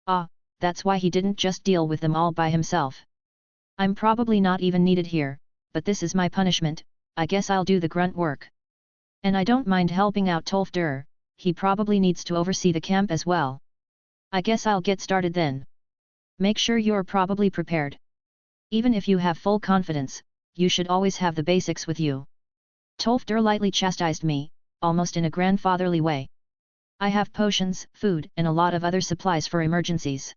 Ah, that's why he didn't just deal with them all by himself. I'm probably not even needed here, but this is my punishment, I guess I'll do the grunt work. And I don't mind helping out Tolfdir, he probably needs to oversee the camp as well. I guess I'll get started then. Make sure you're probably prepared. Even if you have full confidence, you should always have the basics with you. Tolfdir lightly chastised me, almost in a grandfatherly way. I have potions, food, and a lot of other supplies for emergencies.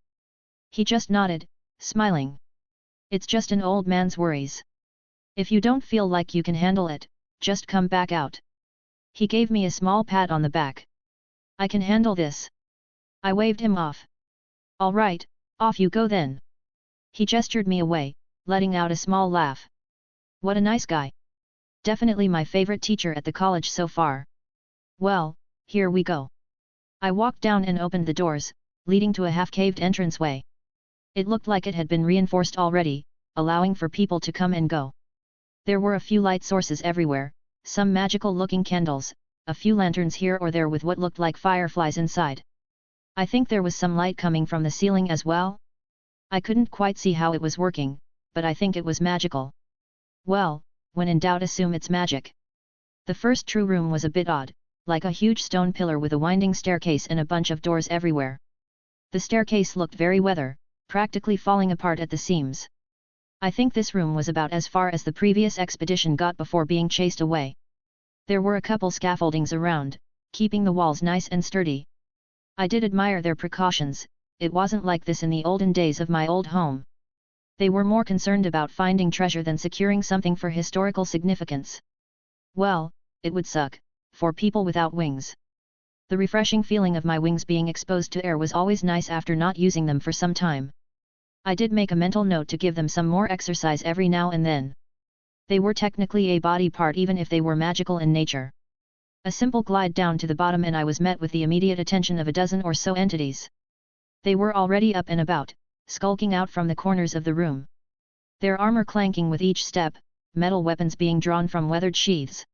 He just nodded, smiling. It's just an old man's worries. If you don't feel like you can handle it, just come back out. He gave me a small pat on the back. I can handle this. I waved him off. All right, off you go then. He gestured me away, letting out a small laugh. What a nice guy. Definitely my favorite teacher at the college so far. Well, here we go. I walked down and opened the doors, leading to a half-caved entranceway. It looked like it had been reinforced already, allowing for people to come and go. There were a few light sources everywhere, some magical-looking candles, a few lanterns here or there with what looked like fireflies inside. I think there was some light coming from the ceiling as well. I couldn't quite see how it was working, but I think it was magical. Well, when in doubt assume it's magic. The first true room was a bit odd, like a huge stone pillar with a winding staircase and a bunch of doors everywhere. The staircase looked very weathered, practically falling apart at the seams. I think this room was about as far as the previous expedition got before being chased away. There were a couple scaffoldings around, keeping the walls nice and sturdy. I did admire their precautions. It wasn't like this in the olden days of my old home. They were more concerned about finding treasure than securing something for historical significance. Well, it would suck, for people without wings. The refreshing feeling of my wings being exposed to air was always nice after not using them for some time. I did make a mental note to give them some more exercise every now and then. They were technically a body part even if they were magical in nature. A simple glide down to the bottom and I was met with the immediate attention of a dozen or so entities. They were already up and about, skulking out from the corners of the room. Their armor clanking with each step, metal weapons being drawn from weathered sheaths.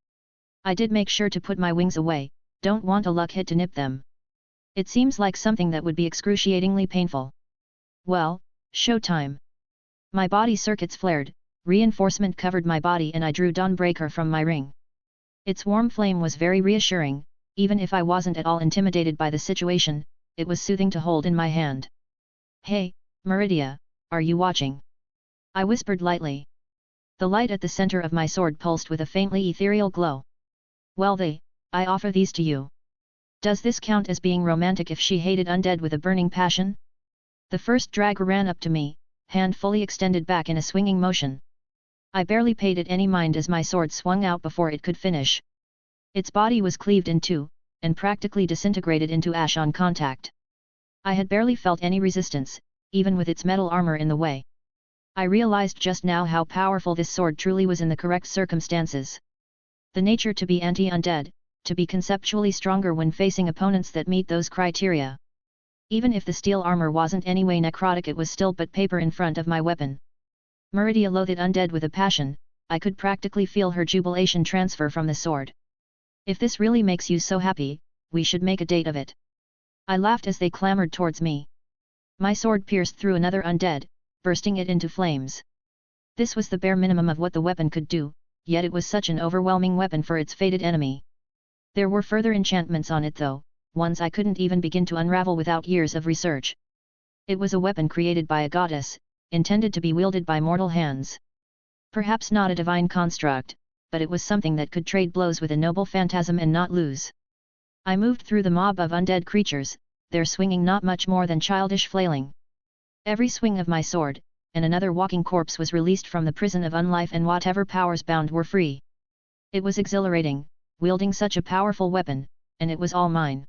I did make sure to put my wings away, don't want a luck hit to nip them. It seems like something that would be excruciatingly painful. Well, showtime. My body circuits flared, reinforcement covered my body and I drew Dawnbreaker from my ring. Its warm flame was very reassuring, even if I wasn't at all intimidated by the situation, it was soothing to hold in my hand. Hey, Meridia, are you watching? I whispered lightly. The light at the center of my sword pulsed with a faintly ethereal glow. Well I offer these to you. Does this count as being romantic if she hated undead with a burning passion? The first dragger ran up to me, hand fully extended back in a swinging motion. I barely paid it any mind as my sword swung out before it could finish. Its body was cleaved in two, and practically disintegrated into ash on contact. I had barely felt any resistance, even with its metal armor in the way. I realized just now how powerful this sword truly was in the correct circumstances. The nature to be anti-undead, to be conceptually stronger when facing opponents that meet those criteria. Even if the steel armor wasn't anyway necrotic, it was still but paper in front of my weapon. Meridia loathed undead with a passion, I could practically feel her jubilation transfer from the sword. If this really makes you so happy, we should make a date of it. I laughed as they clamored towards me. My sword pierced through another undead, bursting it into flames. This was the bare minimum of what the weapon could do, yet it was such an overwhelming weapon for its fated enemy. There were further enchantments on it though, ones I couldn't even begin to unravel without years of research. It was a weapon created by a goddess, intended to be wielded by mortal hands. Perhaps not a divine construct, but it was something that could trade blows with a noble phantasm and not lose. I moved through the mob of undead creatures, their swinging not much more than childish flailing. Every swing of my sword, and another walking corpse was released from the prison of unlife and whatever powers bound were free. It was exhilarating, wielding such a powerful weapon, and it was all mine.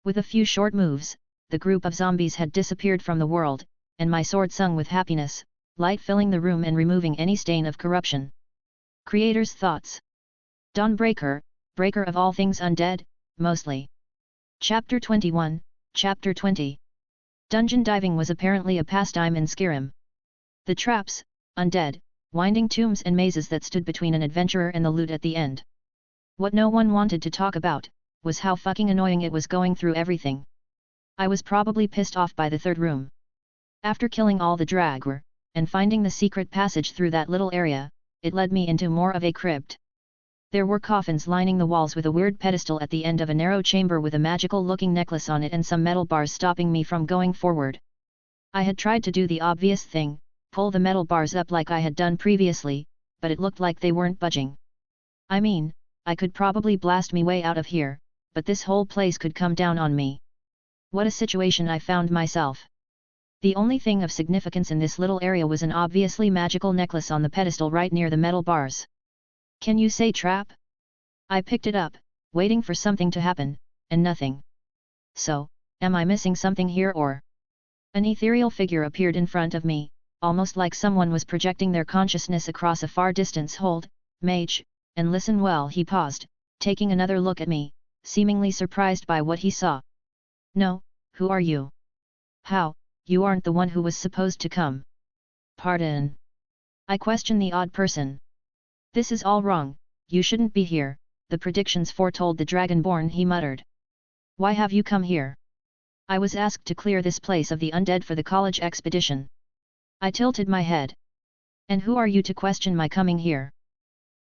With a few short moves, the group of zombies had disappeared from the world, and my sword sung with happiness, light filling the room and removing any stain of corruption. Creator's thoughts. Dawnbreaker, breaker of all things undead, mostly. Chapter 21, Chapter 20. Dungeon diving was apparently a pastime in Skyrim. The traps, undead, winding tombs and mazes that stood between an adventurer and the loot at the end. What no one wanted to talk about, was how fucking annoying it was going through everything. I was probably pissed off by the third room. After killing all the dragger, and finding the secret passage through that little area, it led me into more of a crypt. There were coffins lining the walls with a weird pedestal at the end of a narrow chamber with a magical-looking necklace on it and some metal bars stopping me from going forward. I had tried to do the obvious thing, pull the metal bars up like I had done previously, but it looked like they weren't budging. I mean, I could probably blast me way out of here, but this whole place could come down on me. What a situation I found myself. The only thing of significance in this little area was an obviously magical necklace on the pedestal right near the metal bars. Can you say trap? I picked it up, waiting for something to happen, and nothing. So, am I missing something here or? An ethereal figure appeared in front of me, almost like someone was projecting their consciousness across a far distance. Hold, mage, and listen well. He paused, taking another look at me, seemingly surprised by what he saw. No, who are you? How, you aren't the one who was supposed to come? Pardon? I questioned the odd person. This is all wrong, you shouldn't be here, the predictions foretold the Dragonborn, he muttered. Why have you come here? I was asked to clear this place of the undead for the college expedition. I tilted my head. And who are you to question my coming here?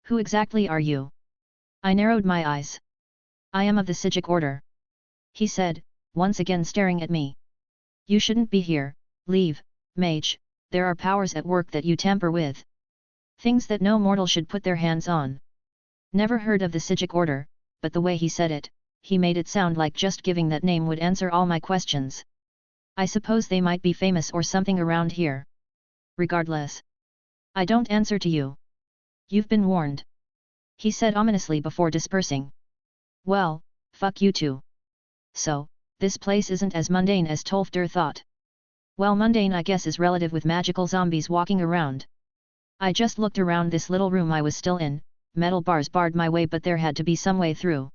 Who exactly are you? I narrowed my eyes. I am of the Psijic order. He said, once again staring at me. You shouldn't be here, leave, mage, there are powers at work that you tamper with. Things that no mortal should put their hands on. Never heard of the Psijic order, but the way he said it, he made it sound like just giving that name would answer all my questions. I suppose they might be famous or something around here. Regardless, I don't answer to you. You've been warned. He said ominously before dispersing. Well, fuck you too. So, this place isn't as mundane as Tolfder thought. Well, mundane I guess is relative with magical zombies walking around. I just looked around this little room I was still in, metal bars barred my way but there had to be some way through.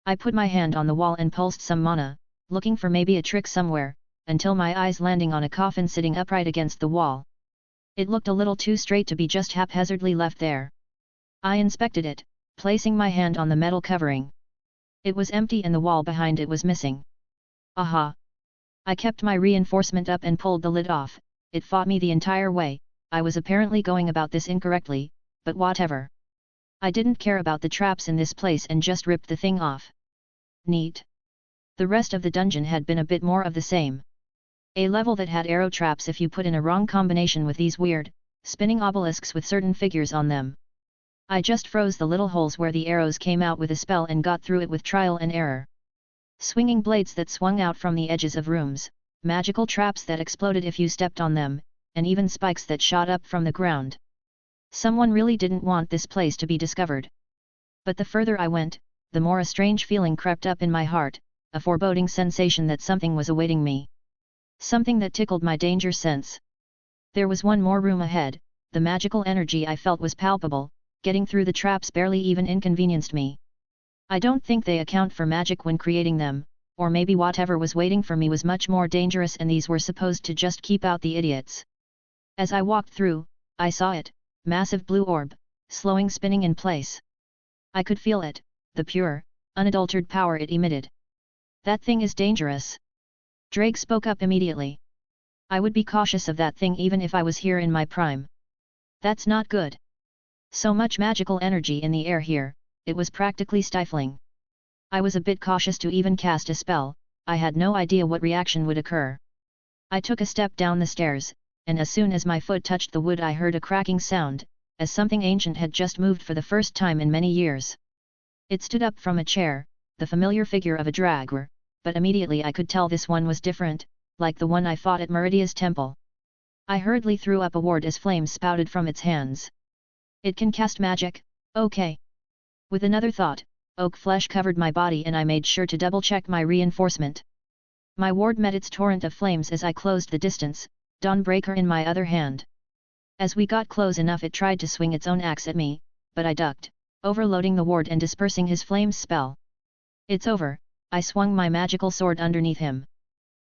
I put my hand on the wall and pulsed some mana, looking for maybe a trick somewhere, until my eyes landing on a coffin sitting upright against the wall. It looked a little too straight to be just haphazardly left there. I inspected it, placing my hand on the metal covering. It was empty and the wall behind it was missing. Aha! I kept my reinforcement up and pulled the lid off. It fought me the entire way. I was apparently going about this incorrectly, but whatever. I didn't care about the traps in this place and just ripped the thing off. Neat. The rest of the dungeon had been a bit more of the same. A level that had arrow traps if you put in a wrong combination with these weird, spinning obelisks with certain figures on them. I just froze the little holes where the arrows came out with a spell and got through it with trial and error. Swinging blades that swung out from the edges of rooms, magical traps that exploded if you stepped on them, and even spikes that shot up from the ground. Someone really didn't want this place to be discovered. But the further I went, the more a strange feeling crept up in my heart, a foreboding sensation that something was awaiting me. Something that tickled my danger sense. There was one more room ahead, the magical energy I felt was palpable, getting through the traps barely even inconvenienced me. I don't think they account for magic when creating them, or maybe whatever was waiting for me was much more dangerous and these were supposed to just keep out the idiots. As I walked through, I saw it. Massive blue orb, slowing spinning in place. I could feel it, the pure, unadulterated power it emitted. That thing is dangerous. Drake spoke up immediately. I would be cautious of that thing even if I was here in my prime. That's not good. So much magical energy in the air here, it was practically stifling. I was a bit cautious to even cast a spell, I had no idea what reaction would occur. I took a step down the stairs, and as soon as my foot touched the wood I heard a cracking sound, as something ancient had just moved for the first time in many years. It stood up from a chair, the familiar figure of a draggor, but immediately I could tell this one was different, like the one I fought at Meridia's temple. I hurriedly threw up a ward as flames spouted from its hands. It can cast magic, okay. With another thought, oak flesh covered my body and I made sure to double-check my reinforcement. My ward met its torrent of flames as I closed the distance, Dawnbreaker in my other hand. As we got close enough it tried to swing its own axe at me, but I ducked, overloading the ward and dispersing his flames spell. It's over, I swung my magical sword underneath him.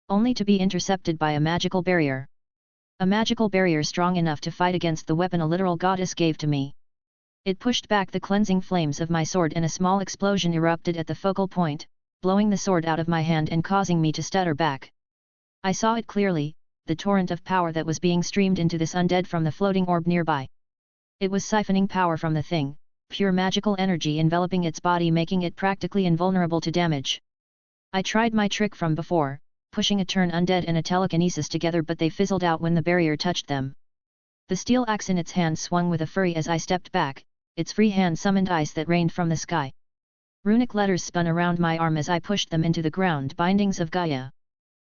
Only to be intercepted by a magical barrier. A magical barrier strong enough to fight against the weapon a literal goddess gave to me. It pushed back the cleansing flames of my sword and a small explosion erupted at the focal point, blowing the sword out of my hand and causing me to stutter back. I saw it clearly, the torrent of power that was being streamed into this undead from the floating orb nearby. It was siphoning power from the thing, pure magical energy enveloping its body making it practically invulnerable to damage. I tried my trick from before, pushing a turn undead and a telekinesis together but they fizzled out when the barrier touched them. The steel axe in its hand swung with a fury as I stepped back, its free hand summoned ice that rained from the sky. Runic letters spun around my arm as I pushed them into the ground bindings of Gaia.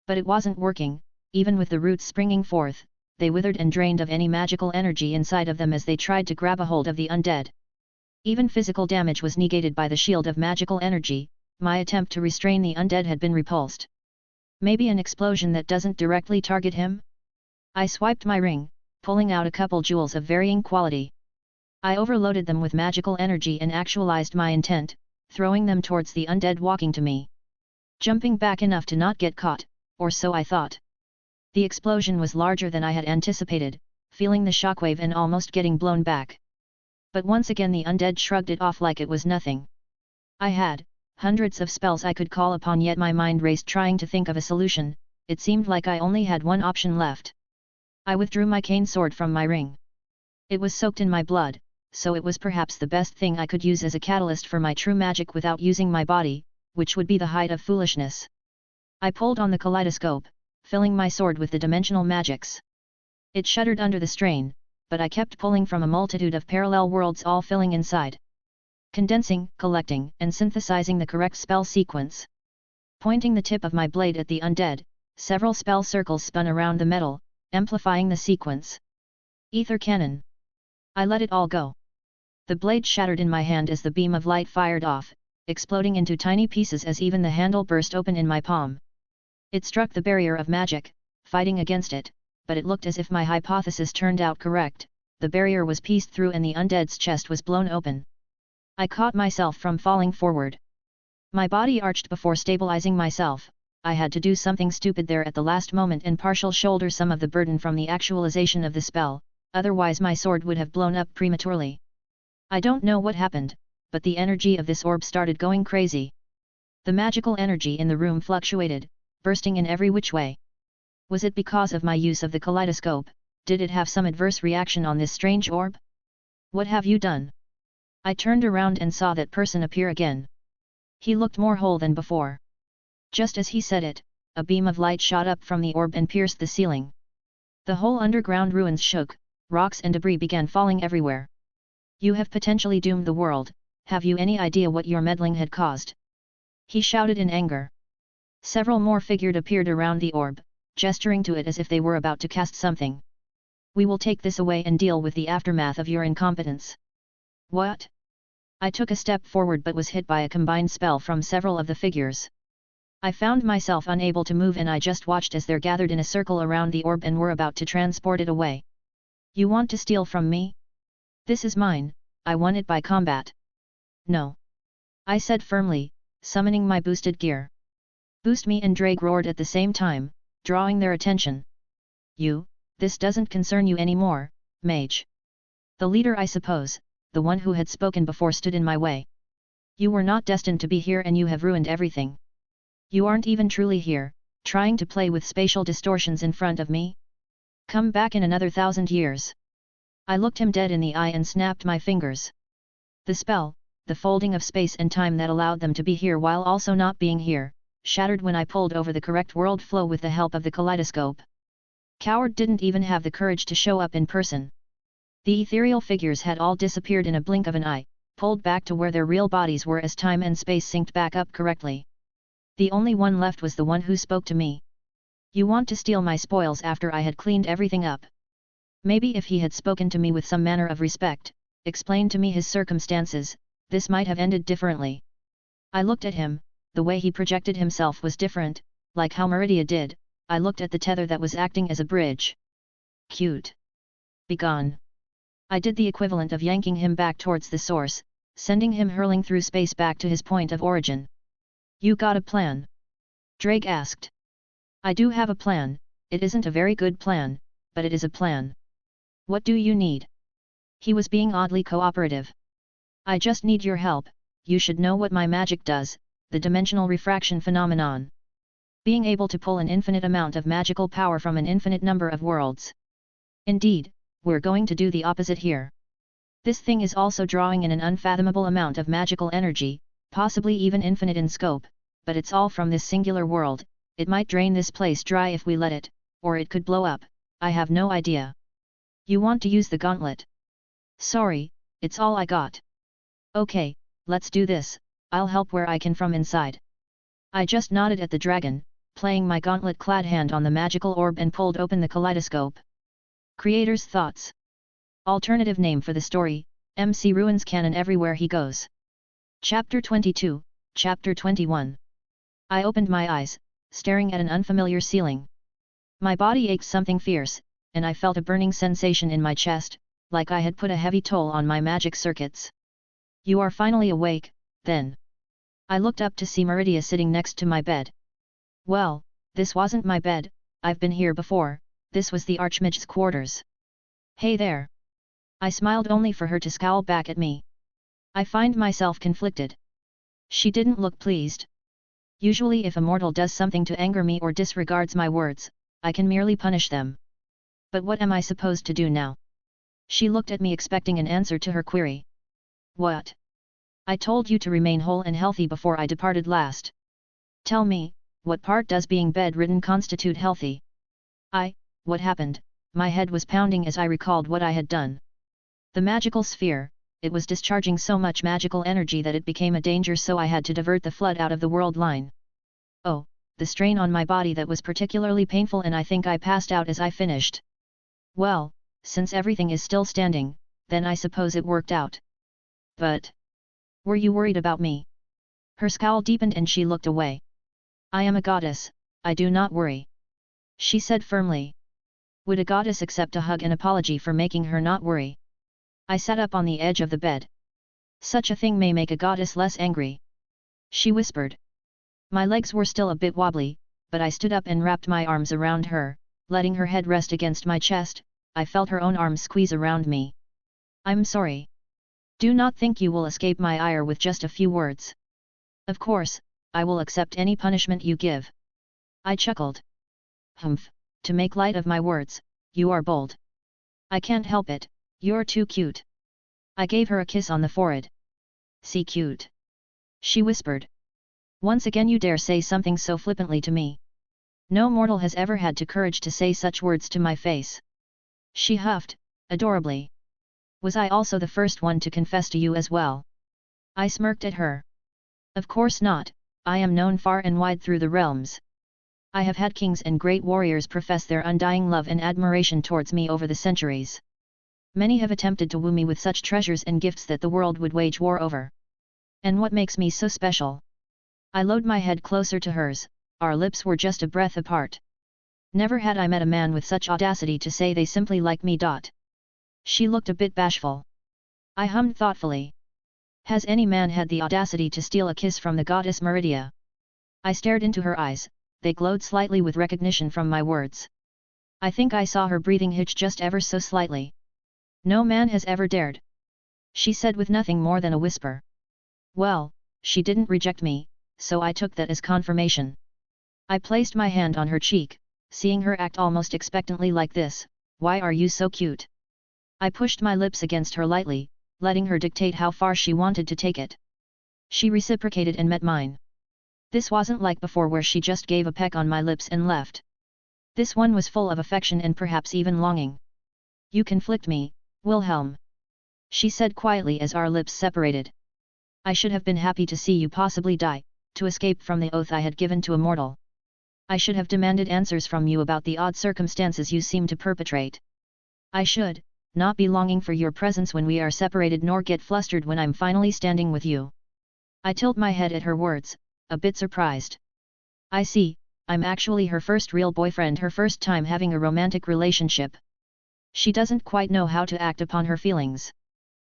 But it wasn't working. Even with the roots springing forth, they withered and drained of any magical energy inside of them as they tried to grab a hold of the undead. Even physical damage was negated by the shield of magical energy, my attempt to restrain the undead had been repulsed. Maybe an explosion that doesn't directly target him? I swiped my ring, pulling out a couple jewels of varying quality. I overloaded them with magical energy and actualized my intent, throwing them towards the undead walking to me. Jumping back enough to not get caught, or so I thought. The explosion was larger than I had anticipated, feeling the shockwave and almost getting blown back. But once again the undead shrugged it off like it was nothing. I had hundreds of spells I could call upon, yet my mind raced trying to think of a solution. It seemed like I only had one option left. I withdrew my cane sword from my ring. It was soaked in my blood, so it was perhaps the best thing I could use as a catalyst for my true magic without using my body, which would be the height of foolishness. I pulled on the kaleidoscope, filling my sword with the dimensional magics. It shuddered under the strain, but I kept pulling from a multitude of parallel worlds, all filling inside. Condensing, collecting, and synthesizing the correct spell sequence. Pointing the tip of my blade at the undead, several spell circles spun around the metal, amplifying the sequence. Ether cannon. I let it all go. The blade shattered in my hand as the beam of light fired off, exploding into tiny pieces as even the handle burst open in my palm. It struck the barrier of magic, fighting against it, but it looked as if my hypothesis turned out correct. The barrier was pieced through and the undead's chest was blown open. I caught myself from falling forward. My body arched before stabilizing myself. I had to do something stupid there at the last moment and partial shoulder some of the burden from the actualization of the spell, otherwise my sword would have blown up prematurely. I don't know what happened, but the energy of this orb started going crazy. The magical energy in the room fluctuated, bursting in every which way. Was it because of my use of the kaleidoscope? Did it have some adverse reaction on this strange orb? What have you done? I turned around and saw that person appear again. He looked more whole than before. Just as he said it, a beam of light shot up from the orb and pierced the ceiling. The whole underground ruins shook, rocks and debris began falling everywhere. You have potentially doomed the world. Have you any idea what your meddling had caused? He shouted in anger. Several more figures appeared around the orb, gesturing to it as if they were about to cast something. We will take this away and deal with the aftermath of your incompetence. What? I took a step forward but was hit by a combined spell from several of the figures. I found myself unable to move and I just watched as they gathered in a circle around the orb and were about to transport it away. You want to steal from me? This is mine, I won it by combat. No. I said firmly, summoning my boosted gear. Boost me, and Drake roared at the same time, drawing their attention. This doesn't concern you anymore, mage. The leader, I suppose, the one who had spoken before, stood in my way. You were not destined to be here and you have ruined everything. You aren't even truly here, trying to play with spatial distortions in front of me? Come back in another 1,000 years. I looked him dead in the eye and snapped my fingers. The spell, the folding of space and time that allowed them to be here while also not being here, shattered when I pulled over the correct world flow with the help of the kaleidoscope. Coward didn't even have the courage to show up in person. The ethereal figures had all disappeared in a blink of an eye, pulled back to where their real bodies were as time and space synced back up correctly. The only one left was the one who spoke to me. You want to steal my spoils after I had cleaned everything up? Maybe if he had spoken to me with some manner of respect, explained to me his circumstances, this might have ended differently. I looked at him. The way he projected himself was different, like how Meridia did. I looked at the tether that was acting as a bridge. Cute. Begone. I did the equivalent of yanking him back towards the source, sending him hurling through space back to his point of origin. You got a plan? Drake asked. I do have a plan. It isn't a very good plan, but it is a plan. What do you need? He was being oddly cooperative. I just need your help. You should know what my magic does, the dimensional refraction phenomenon. Being able to pull an infinite amount of magical power from an infinite number of worlds. Indeed, we're going to do the opposite here. This thing is also drawing in an unfathomable amount of magical energy, possibly even infinite in scope, but it's all from this singular world. It might drain this place dry if we let it, or it could blow up. I have no idea. You want to use the gauntlet? Sorry, it's all I got. Okay, let's do this. I'll help where I can from inside. I just nodded at the dragon, playing my gauntlet-clad hand on the magical orb and pulled open the kaleidoscope. Creator's thoughts. Alternative name for the story, MC ruins canon everywhere he goes. Chapter 22, Chapter 21. I opened my eyes, staring at an unfamiliar ceiling. My body ached something fierce, and I felt a burning sensation in my chest, like I had put a heavy toll on my magic circuits. You are finally awake, then. I looked up to see Meridia sitting next to my bed. Well, this wasn't my bed, I've been here before, this was the Archmage's quarters. Hey there. I smiled only for her to scowl back at me. I find myself conflicted. She didn't look pleased. Usually if a mortal does something to anger me or disregards my words, I can merely punish them. But what am I supposed to do now? She looked at me expecting an answer to her query. What? I told you to remain whole and healthy before I departed last. Tell me, what part does being bedridden constitute healthy? What happened? My head was pounding as I recalled what I had done. The magical sphere, it was discharging so much magical energy that it became a danger, so I had to divert the flood out of the world line. Oh, the strain on my body that was particularly painful, and I think I passed out as I finished. Well, since everything is still standing, then I suppose it worked out. But were you worried about me? Her scowl deepened and she looked away. I am a goddess, I do not worry. She said firmly. Would a goddess accept a hug and apology for making her not worry? I sat up on the edge of the bed. Such a thing may make a goddess less angry. She whispered. My legs were still a bit wobbly, but I stood up and wrapped my arms around her, letting her head rest against my chest. I felt her own arms squeeze around me. I'm sorry. Do not think you will escape my ire with just a few words. Of course, I will accept any punishment you give. I chuckled. Humph, to make light of my words, you are bold. I can't help it, you're too cute. I gave her a kiss on the forehead. See cute? She whispered. Once again you dare say something so flippantly to me. No mortal has ever had the courage to say such words to my face. She huffed, adorably. Was I also the first one to confess to you as well? I smirked at her. Of course not, I am known far and wide through the realms. I have had kings and great warriors profess their undying love and admiration towards me over the centuries. Many have attempted to woo me with such treasures and gifts that the world would wage war over. And what makes me so special? I lowered my head closer to hers, our lips were just a breath apart. Never had I met a man with such audacity to say they simply like me. She looked a bit bashful. I hummed thoughtfully. Has any man had the audacity to steal a kiss from the goddess Meridia? I stared into her eyes, they glowed slightly with recognition from my words. I think I saw her breathing hitch just ever so slightly. No man has ever dared. She said with nothing more than a whisper. Well, she didn't reject me, so I took that as confirmation. I placed my hand on her cheek, seeing her act almost expectantly like this. Why are you so cute? I pushed my lips against her lightly, letting her dictate how far she wanted to take it. She reciprocated and met mine. This wasn't like before where she just gave a peck on my lips and left. This one was full of affection and perhaps even longing. You conflict me, Wilhelm. She said quietly as our lips separated. I should have been happy to see you possibly die, to escape from the oath I had given to a mortal. I should have demanded answers from you about the odd circumstances you seem to perpetrate. I should not be longing for your presence when we are separated, nor get flustered when I'm finally standing with you. I tilted my head at her words, a bit surprised. I see, I'm actually her first real boyfriend, her first time having a romantic relationship. She doesn't quite know how to act upon her feelings.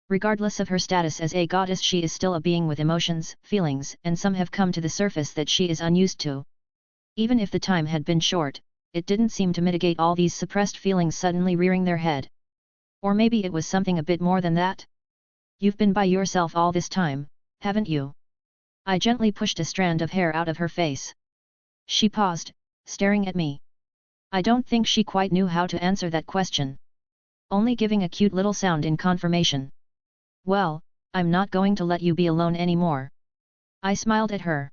Regardless of her status as a goddess, she is still a being with emotions, feelings, and some have come to the surface that she is unused to. Even if the time had been short, it didn't seem to mitigate all these suppressed feelings suddenly rearing their head. Or maybe it was something a bit more than that? You've been by yourself all this time, haven't you? I gently pushed a strand of hair out of her face. She paused, staring at me. I don't think she quite knew how to answer that question. Only giving a cute little sound in confirmation. Well, I'm not going to let you be alone anymore. I smiled at her.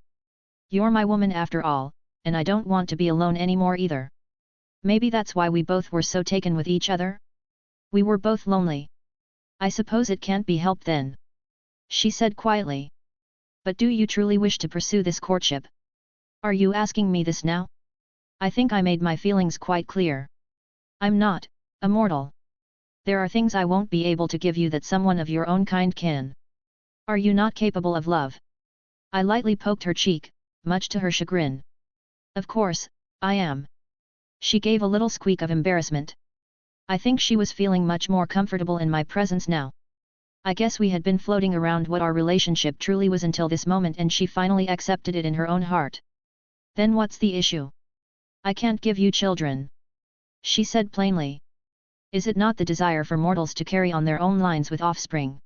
You're my woman after all, and I don't want to be alone anymore either. Maybe that's why we both were so taken with each other? We were both lonely. I suppose it can't be helped then. She said quietly. But do you truly wish to pursue this courtship? Are you asking me this now? I think I made my feelings quite clear. I'm not a mortal. There are things I won't be able to give you that someone of your own kind can. Are you not capable of love? I lightly poked her cheek, much to her chagrin. Of course, I am. She gave a little squeak of embarrassment. I think she was feeling much more comfortable in my presence now. I guess we had been floating around what our relationship truly was until this moment, and she finally accepted it in her own heart. Then what's the issue? I can't give you children, she said plainly. Is it not the desire for mortals to carry on their own lines with offspring?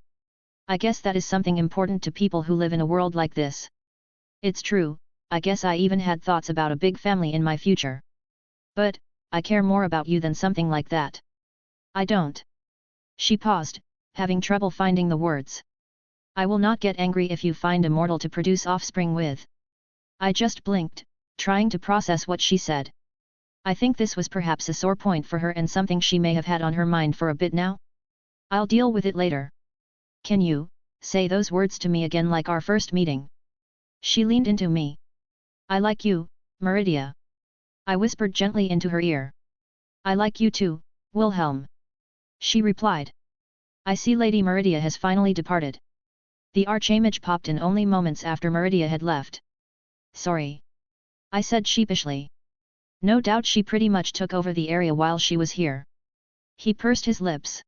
I guess that is something important to people who live in a world like this. It's true, I guess I even had thoughts about a big family in my future. But, I care more about you than something like that. I don't. She paused, having trouble finding the words. I will not get angry if you find a mortal to produce offspring with. I just blinked, trying to process what she said. I think this was perhaps a sore point for her and something she may have had on her mind for a bit now. I'll deal with it later. Can you say those words to me again like our first meeting? She leaned into me. I like you, Meridia. I whispered gently into her ear. I like you too, Wilhelm. She replied. I see Lady Meridia has finally departed. The archimage popped in only moments after Meridia had left. Sorry, I said sheepishly. No doubt she pretty much took over the area while she was here. He pursed his lips.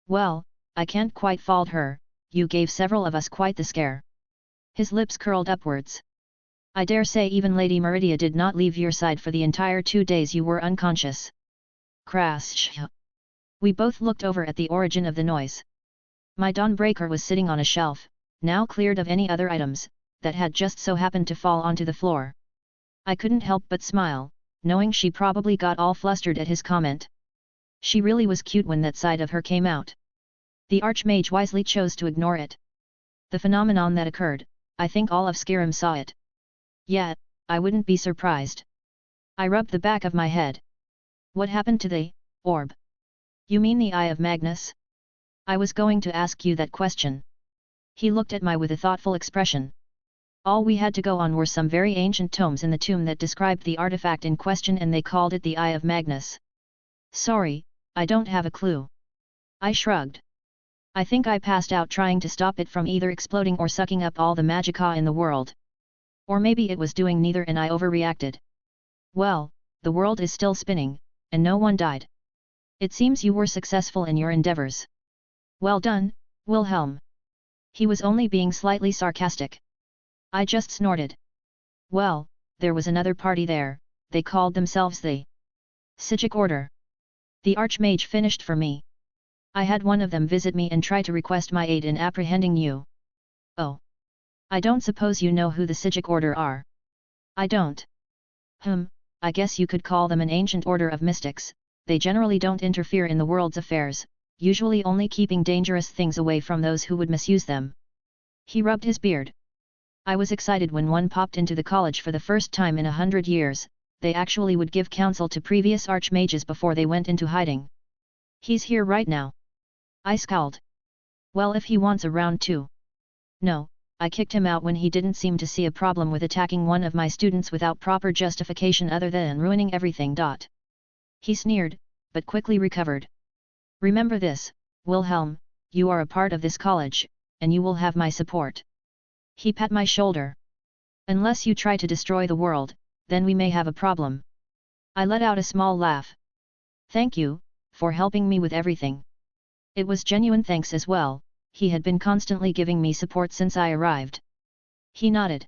Well, I can't quite fault her, you gave several of us quite the scare. His lips curled upwards. I dare say even Lady Meridia did not leave your side for the entire 2 days you were unconscious. Crash. We both looked over at the origin of the noise. My dawnbreaker was sitting on a shelf, now cleared of any other items, that had just so happened to fall onto the floor. I couldn't help but smile, knowing she probably got all flustered at his comment. She really was cute when that side of her came out. The Archmage wisely chose to ignore it. The phenomenon that occurred, I think all of Skyrim saw it. Yet, I wouldn't be surprised. I rubbed the back of my head. What happened to the orb? You mean the Eye of Magnus? I was going to ask you that question. He looked at me with a thoughtful expression. All we had to go on were some very ancient tomes in the tomb that described the artifact in question, and they called it the Eye of Magnus. Sorry, I don't have a clue. I shrugged. I think I passed out trying to stop it from either exploding or sucking up all the magicka in the world. Or maybe it was doing neither and I overreacted. Well, the world is still spinning, and no one died. It seems you were successful in your endeavors. Well done, Wilhelm. He was only being slightly sarcastic. I just snorted. Well, there was another party there, they called themselves the Psijic Order. The Archmage finished for me. I had one of them visit me and try to request my aid in apprehending you. Oh. I don't suppose you know who the Psijic Order are. I don't. I guess you could call them an ancient order of mystics. They generally don't interfere in the world's affairs, usually only keeping dangerous things away from those who would misuse them. He rubbed his beard. I was excited when one popped into the college for the first time in 100 years, they actually would give counsel to previous archmages before they went into hiding. He's here right now. I scowled. Well, if he wants a round 2. No, I kicked him out when he didn't seem to see a problem with attacking one of my students without proper justification other than ruining everything. He sneered, but quickly recovered. Remember this, Wilhelm, you are a part of this college, and you will have my support. He pat my shoulder. Unless you try to destroy the world, then we may have a problem. I let out a small laugh. Thank you, for helping me with everything. It was genuine thanks as well, he had been constantly giving me support since I arrived. He nodded.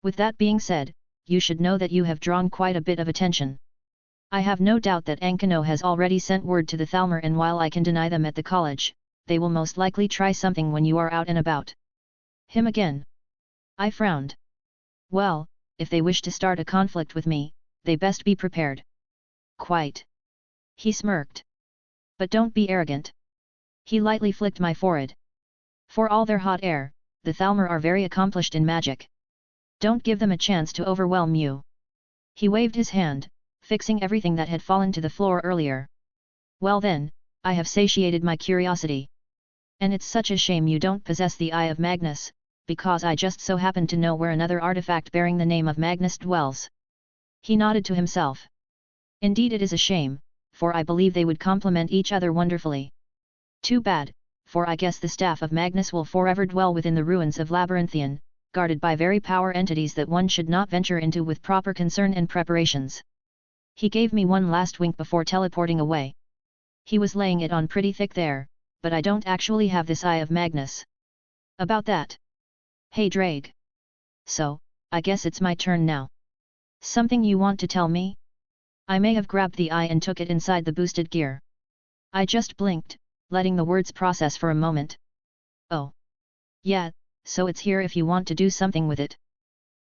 With that being said, you should know that you have drawn quite a bit of attention. I have no doubt that Ankano has already sent word to the Thalmor, and while I can deny them at the college, they will most likely try something when you are out and about. Him again. I frowned. Well, if they wish to start a conflict with me, they best be prepared. Quite. He smirked. But don't be arrogant. He lightly flicked my forehead. For all their hot air, the Thalmor are very accomplished in magic. Don't give them a chance to overwhelm you. He waved his hand, fixing everything that had fallen to the floor earlier. Well then, I have satiated my curiosity. And it's such a shame you don't possess the Eye of Magnus, because I just so happen to know where another artifact bearing the name of Magnus dwells. He nodded to himself. Indeed it is a shame, for I believe they would complement each other wonderfully. Too bad, for I guess the staff of Magnus will forever dwell within the ruins of Labyrinthian, guarded by very power entities that one should not venture into with proper concern and preparations. He gave me one last wink before teleporting away. He was laying it on pretty thick there, but I don't actually have this eye of Magnus. About that. Hey Drake. So, I guess it's my turn now. Something you want to tell me? I may have grabbed the eye and took it inside the boosted gear. I just blinked, letting the words process for a moment. Oh. Yeah, so it's here if you want to do something with it.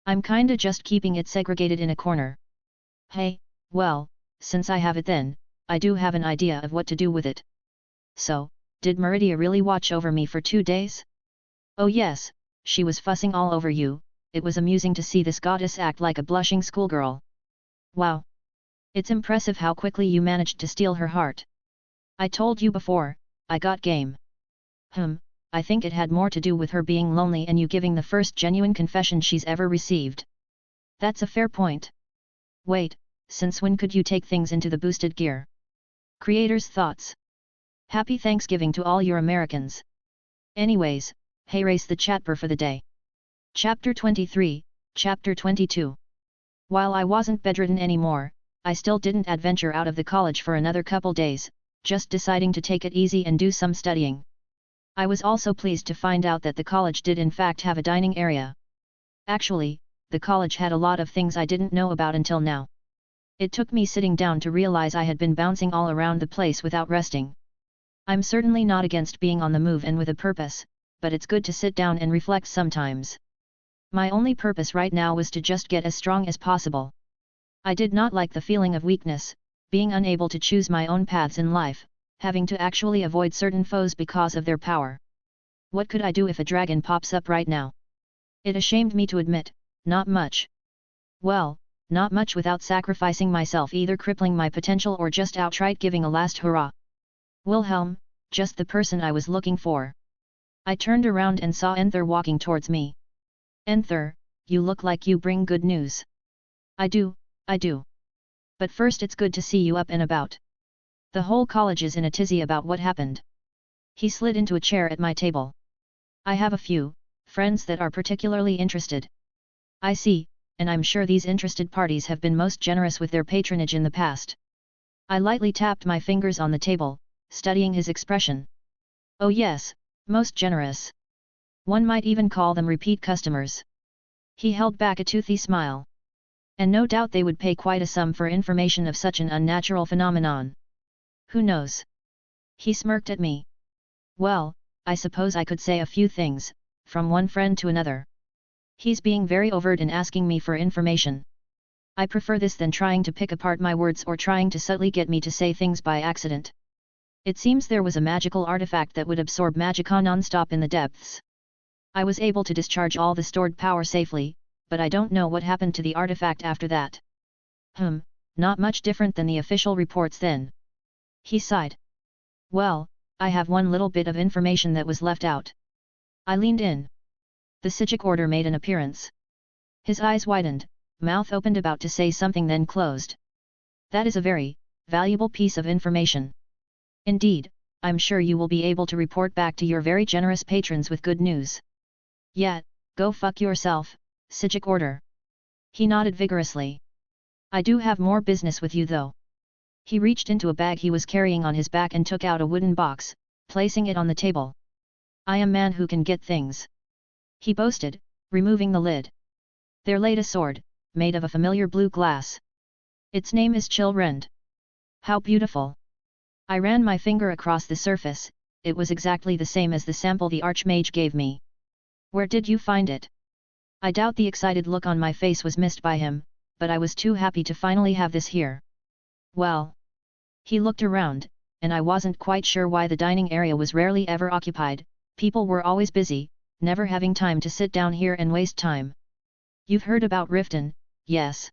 I'm kinda just keeping it segregated in a corner. Hey, well, since I have it then, I do have an idea of what to do with it. So, did Meridia really watch over me for 2 days? Oh yes, she was fussing all over you. It was amusing to see this goddess act like a blushing schoolgirl. Wow. It's impressive how quickly you managed to steal her heart. I told you before, I got game. I think it had more to do with her being lonely and you giving the first genuine confession she's ever received. That's a fair point. Wait, since when could you take things into the boosted gear? Creator's thoughts. Happy Thanksgiving to all your Americans. Anyways, hey race the chatper for the day. Chapter 23, Chapter 22. While I wasn't bedridden anymore, I still didn't adventure out of the college for another couple days, just deciding to take it easy and do some studying. I was also pleased to find out that the college did in fact have a dining area. Actually, the college had a lot of things I didn't know about until now. It took me sitting down to realize I had been bouncing all around the place without resting. I'm certainly not against being on the move and with a purpose, but it's good to sit down and reflect sometimes. My only purpose right now was to just get as strong as possible. I did not like the feeling of weakness, being unable to choose my own paths in life, having to actually avoid certain foes because of their power. What could I do if a dragon pops up right now? It ashamed me to admit, not much. Well, not much without sacrificing myself, either crippling my potential or just outright giving a last hurrah. Wilhelm, just the person I was looking for. I turned around and saw Enther walking towards me. Enther, you look like you bring good news. I do. But first it's good to see you up and about. The whole college is in a tizzy about what happened. He slid into a chair at my table. I have a few friends that are particularly interested. I see, and I'm sure these interested parties have been most generous with their patronage in the past. I lightly tapped my fingers on the table, studying his expression. Oh yes, most generous. One might even call them repeat customers. He held back a toothy smile. And no doubt they would pay quite a sum for information of such an unnatural phenomenon. Who knows? He smirked at me. Well, I suppose I could say a few things, from one friend to another. He's being very overt in asking me for information. I prefer this than trying to pick apart my words or trying to subtly get me to say things by accident. It seems there was a magical artifact that would absorb magicka non-stop in the depths. I was able to discharge all the stored power safely, but I don't know what happened to the artifact after that. Not much different than the official reports then. He sighed. Well, I have one little bit of information that was left out. I leaned in. The Psijic order made an appearance. His eyes widened, mouth opened about to say something then closed. That is a very valuable piece of information. Indeed, I'm sure you will be able to report back to your very generous patrons with good news. Yeah, go fuck yourself, Psijic order. He nodded vigorously. I do have more business with you though. He reached into a bag he was carrying on his back and took out a wooden box, placing it on the table. I am man who can get things. He boasted, removing the lid. There laid a sword, made of a familiar blue glass. Its name is Chill Rend. How beautiful. I ran my finger across the surface, it was exactly the same as the sample the Archmage gave me. Where did you find it? I doubt the excited look on my face was missed by him, but I was too happy to finally have this here. Well. He looked around, and I wasn't quite sure why the dining area was rarely ever occupied, people were always busy, never having time to sit down here and waste time. You've heard about Riften, yes?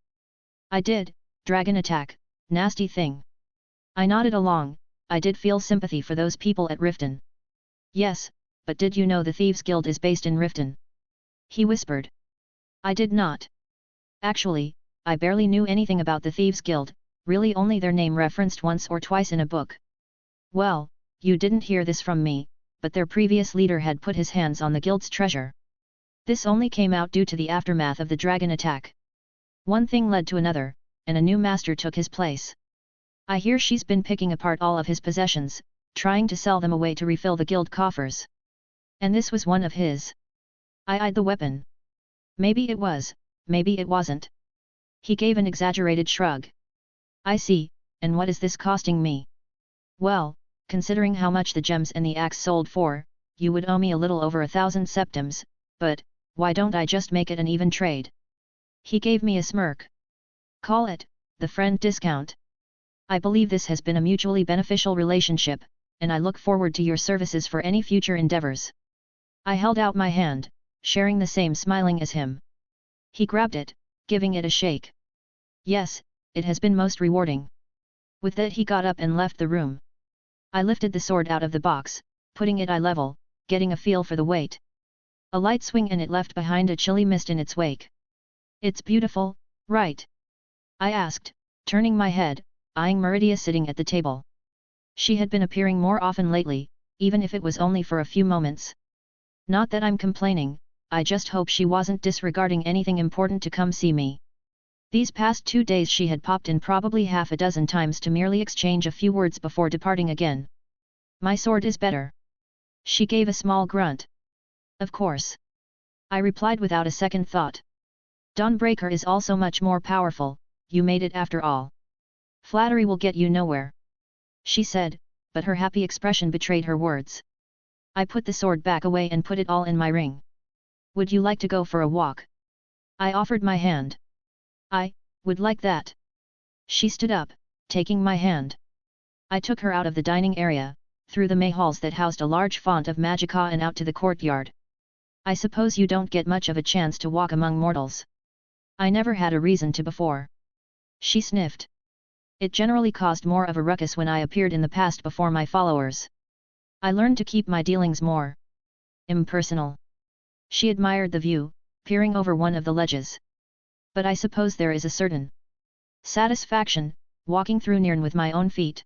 I did, dragon attack, nasty thing. I nodded along, I did feel sympathy for those people at Riften. Yes, but did you know the Thieves Guild is based in Riften? He whispered. I did not. Actually, I barely knew anything about the Thieves Guild, really only their name referenced once or twice in a book. Well, you didn't hear this from me, but their previous leader had put his hands on the guild's treasure. This only came out due to the aftermath of the dragon attack. One thing led to another, and a new master took his place. I hear she's been picking apart all of his possessions, trying to sell them away to refill the guild coffers. And this was one of his. I eyed the weapon. Maybe it was, maybe it wasn't. He gave an exaggerated shrug. I see, and what is this costing me? Well, considering how much the gems and the axe sold for, you would owe me a little over 1,000 septims, but, why don't I just make it an even trade? He gave me a smirk. Call it, the friend discount. I believe this has been a mutually beneficial relationship, and I look forward to your services for any future endeavors. I held out my hand, sharing the same smiling as him. He grabbed it, giving it a shake. Yes, it has been most rewarding. With that he got up and left the room. I lifted the sword out of the box, putting it eye level, getting a feel for the weight. A light swing and it left behind a chilly mist in its wake. It's beautiful, right? I asked, turning my head, eyeing Meridia sitting at the table. She had been appearing more often lately, even if it was only for a few moments. Not that I'm complaining, I just hope she wasn't disregarding anything important to come see me. These past 2 days she had popped in probably half a dozen times to merely exchange a few words before departing again. My sword is better. She gave a small grunt. Of course. I replied without a second thought. Dawnbreaker is also much more powerful, you made it after all. Flattery will get you nowhere. She said, but her happy expression betrayed her words. I put the sword back away and put it all in my ring. Would you like to go for a walk? I offered my hand. I would like that. She stood up, taking my hand. I took her out of the dining area, through the May halls that housed a large font of Magica and out to the courtyard. I suppose you don't get much of a chance to walk among mortals. I never had a reason to before. She sniffed. It generally caused more of a ruckus when I appeared in the past before my followers. I learned to keep my dealings more impersonal. She admired the view, peering over one of the ledges. But I suppose there is a certain satisfaction, walking through Nirn with my own feet.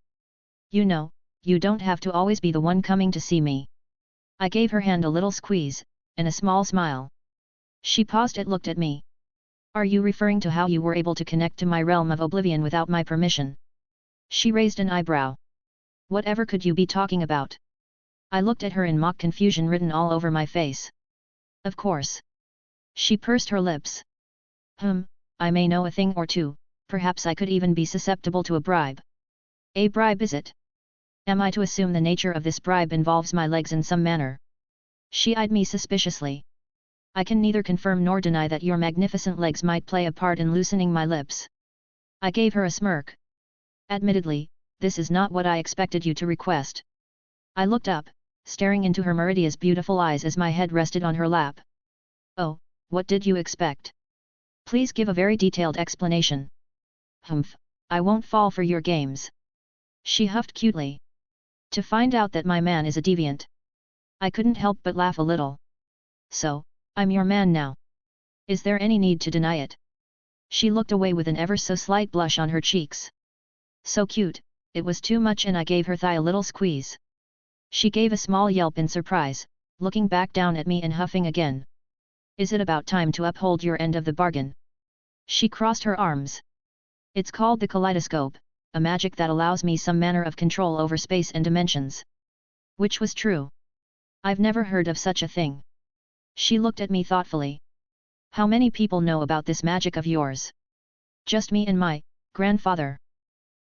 You know, you don't have to always be the one coming to see me. I gave her hand a little squeeze, and a small smile. She paused and looked at me. Are you referring to how you were able to connect to my realm of oblivion without my permission? She raised an eyebrow. Whatever could you be talking about? I looked at her in mock confusion written all over my face. Of course. She pursed her lips. I may know a thing or two, perhaps I could even be susceptible to a bribe. A bribe is it? Am I to assume the nature of this bribe involves my legs in some manner? She eyed me suspiciously. I can neither confirm nor deny that your magnificent legs might play a part in loosening my lips. I gave her a smirk. Admittedly, this is not what I expected you to request. I looked up, staring into her Meridia's beautiful eyes as my head rested on her lap. Oh, what did you expect? Please give a very detailed explanation. I won't fall for your games. She huffed cutely. To find out that my man is a deviant. I couldn't help but laugh a little. So, I'm your man now. Is there any need to deny it? She looked away with an ever so slight blush on her cheeks. So cute, it was too much and I gave her thigh a little squeeze. She gave a small yelp in surprise, looking back down at me and huffing again. Is it about time to uphold your end of the bargain? She crossed her arms. It's called the Kaleidoscope, a magic that allows me some manner of control over space and dimensions. Which was true. I've never heard of such a thing. She looked at me thoughtfully. How many people know about this magic of yours? Just me and my grandfather.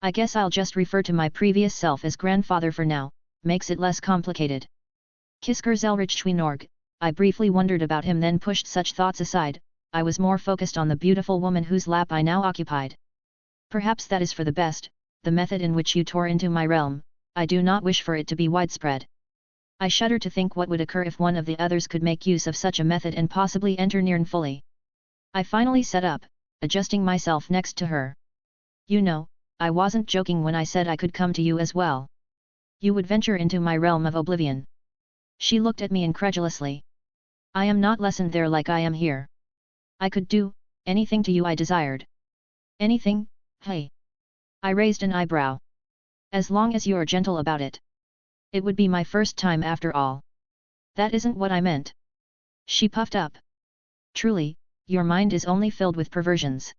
I guess I'll just refer to my previous self as grandfather for now, makes it less complicated. Kisker Zelretch Schweinorg, I briefly wondered about him then pushed such thoughts aside, I was more focused on the beautiful woman whose lap I now occupied. Perhaps that is for the best, the method in which you tore into my realm, I do not wish for it to be widespread. I shudder to think what would occur if one of the others could make use of such a method and possibly enter Nirn fully. I finally sat up, adjusting myself next to her. You know, I wasn't joking when I said I could come to you as well. You would venture into my realm of oblivion. She looked at me incredulously. I am not lessened there like I am here. I could do anything to you I desired. Anything, hey? I raised an eyebrow. As long as you're gentle about it. It would be my first time after all. That isn't what I meant. She puffed up, Truly, your mind is only filled with perversions.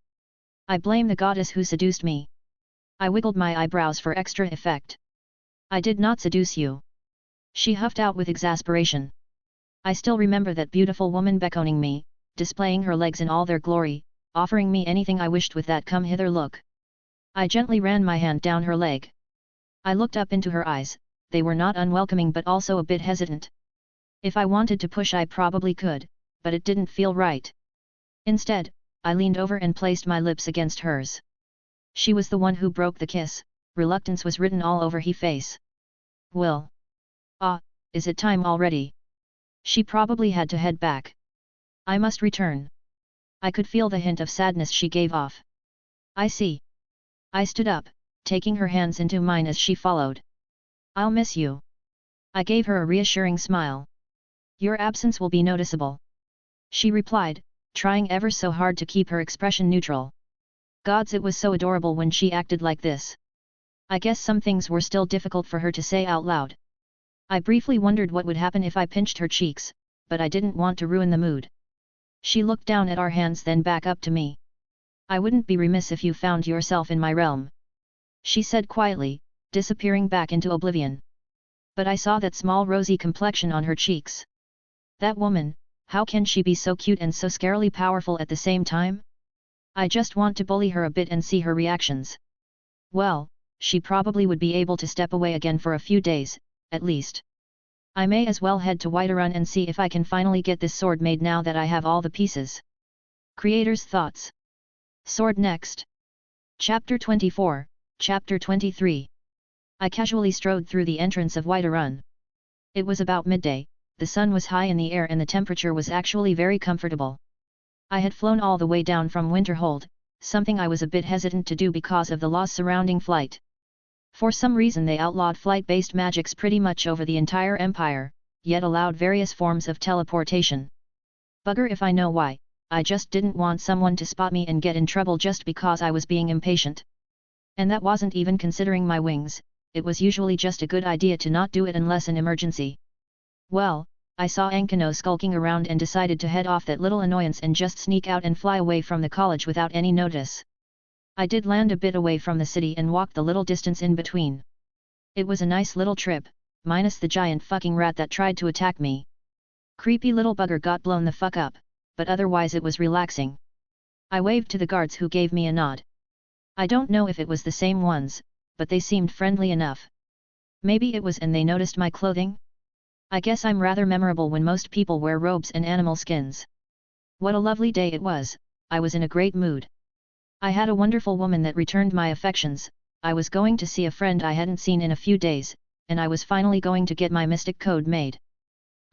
I blame the goddess who seduced me. I wiggled my eyebrows for extra effect. I did not seduce you. She huffed out with exasperation. I still remember that beautiful woman beckoning me, displaying her legs in all their glory, offering me anything I wished with that come hither look. I gently ran my hand down her leg. I looked up into her eyes, they were not unwelcoming but also a bit hesitant. If I wanted to push I probably could, but it didn't feel right. Instead, I leaned over and placed my lips against hers. She was the one who broke the kiss, reluctance was written all over her face. Will. Ah, is it time already? She probably had to head back. I must return. I could feel the hint of sadness she gave off. I see. I stood up, taking her hands into mine as she followed. I'll miss you. I gave her a reassuring smile. Your absence will be noticeable. She replied, trying ever so hard to keep her expression neutral. Gods, it was so adorable when she acted like this. I guess some things were still difficult for her to say out loud. I briefly wondered what would happen if I pinched her cheeks, but I didn't want to ruin the mood. She looked down at our hands then back up to me. I wouldn't be remiss if you found yourself in my realm. She said quietly, disappearing back into oblivion. But I saw that small rosy complexion on her cheeks. That woman, how can she be so cute and so scarily powerful at the same time? I just want to bully her a bit and see her reactions. Well, she probably would be able to step away again for a few days, at least. I may as well head to Whiterun and see if I can finally get this sword made now that I have all the pieces. Creator's thoughts. Sword next. Chapter 24, Chapter 23. I casually strode through the entrance of Whiterun. It was about midday, the sun was high in the air and the temperature was actually very comfortable. I had flown all the way down from Winterhold, something I was a bit hesitant to do because of the laws surrounding flight. For some reason they outlawed flight-based magics pretty much over the entire empire, yet allowed various forms of teleportation. Bugger if I know why, I just didn't want someone to spot me and get in trouble just because I was being impatient. And that wasn't even considering my wings, it was usually just a good idea to not do it unless an emergency. Well, I saw Ankano skulking around and decided to head off that little annoyance and just sneak out and fly away from the college without any notice. I did land a bit away from the city and walked the little distance in between. It was a nice little trip, minus the giant fucking rat that tried to attack me. Creepy little bugger got blown the fuck up, but otherwise it was relaxing. I waved to the guards who gave me a nod. I don't know if it was the same ones, but they seemed friendly enough. Maybe it was and they noticed my clothing? I guess I'm rather memorable when most people wear robes and animal skins. What a lovely day it was, I was in a great mood. I had a wonderful woman that returned my affections, I was going to see a friend I hadn't seen in a few days, and I was finally going to get my mystic code made.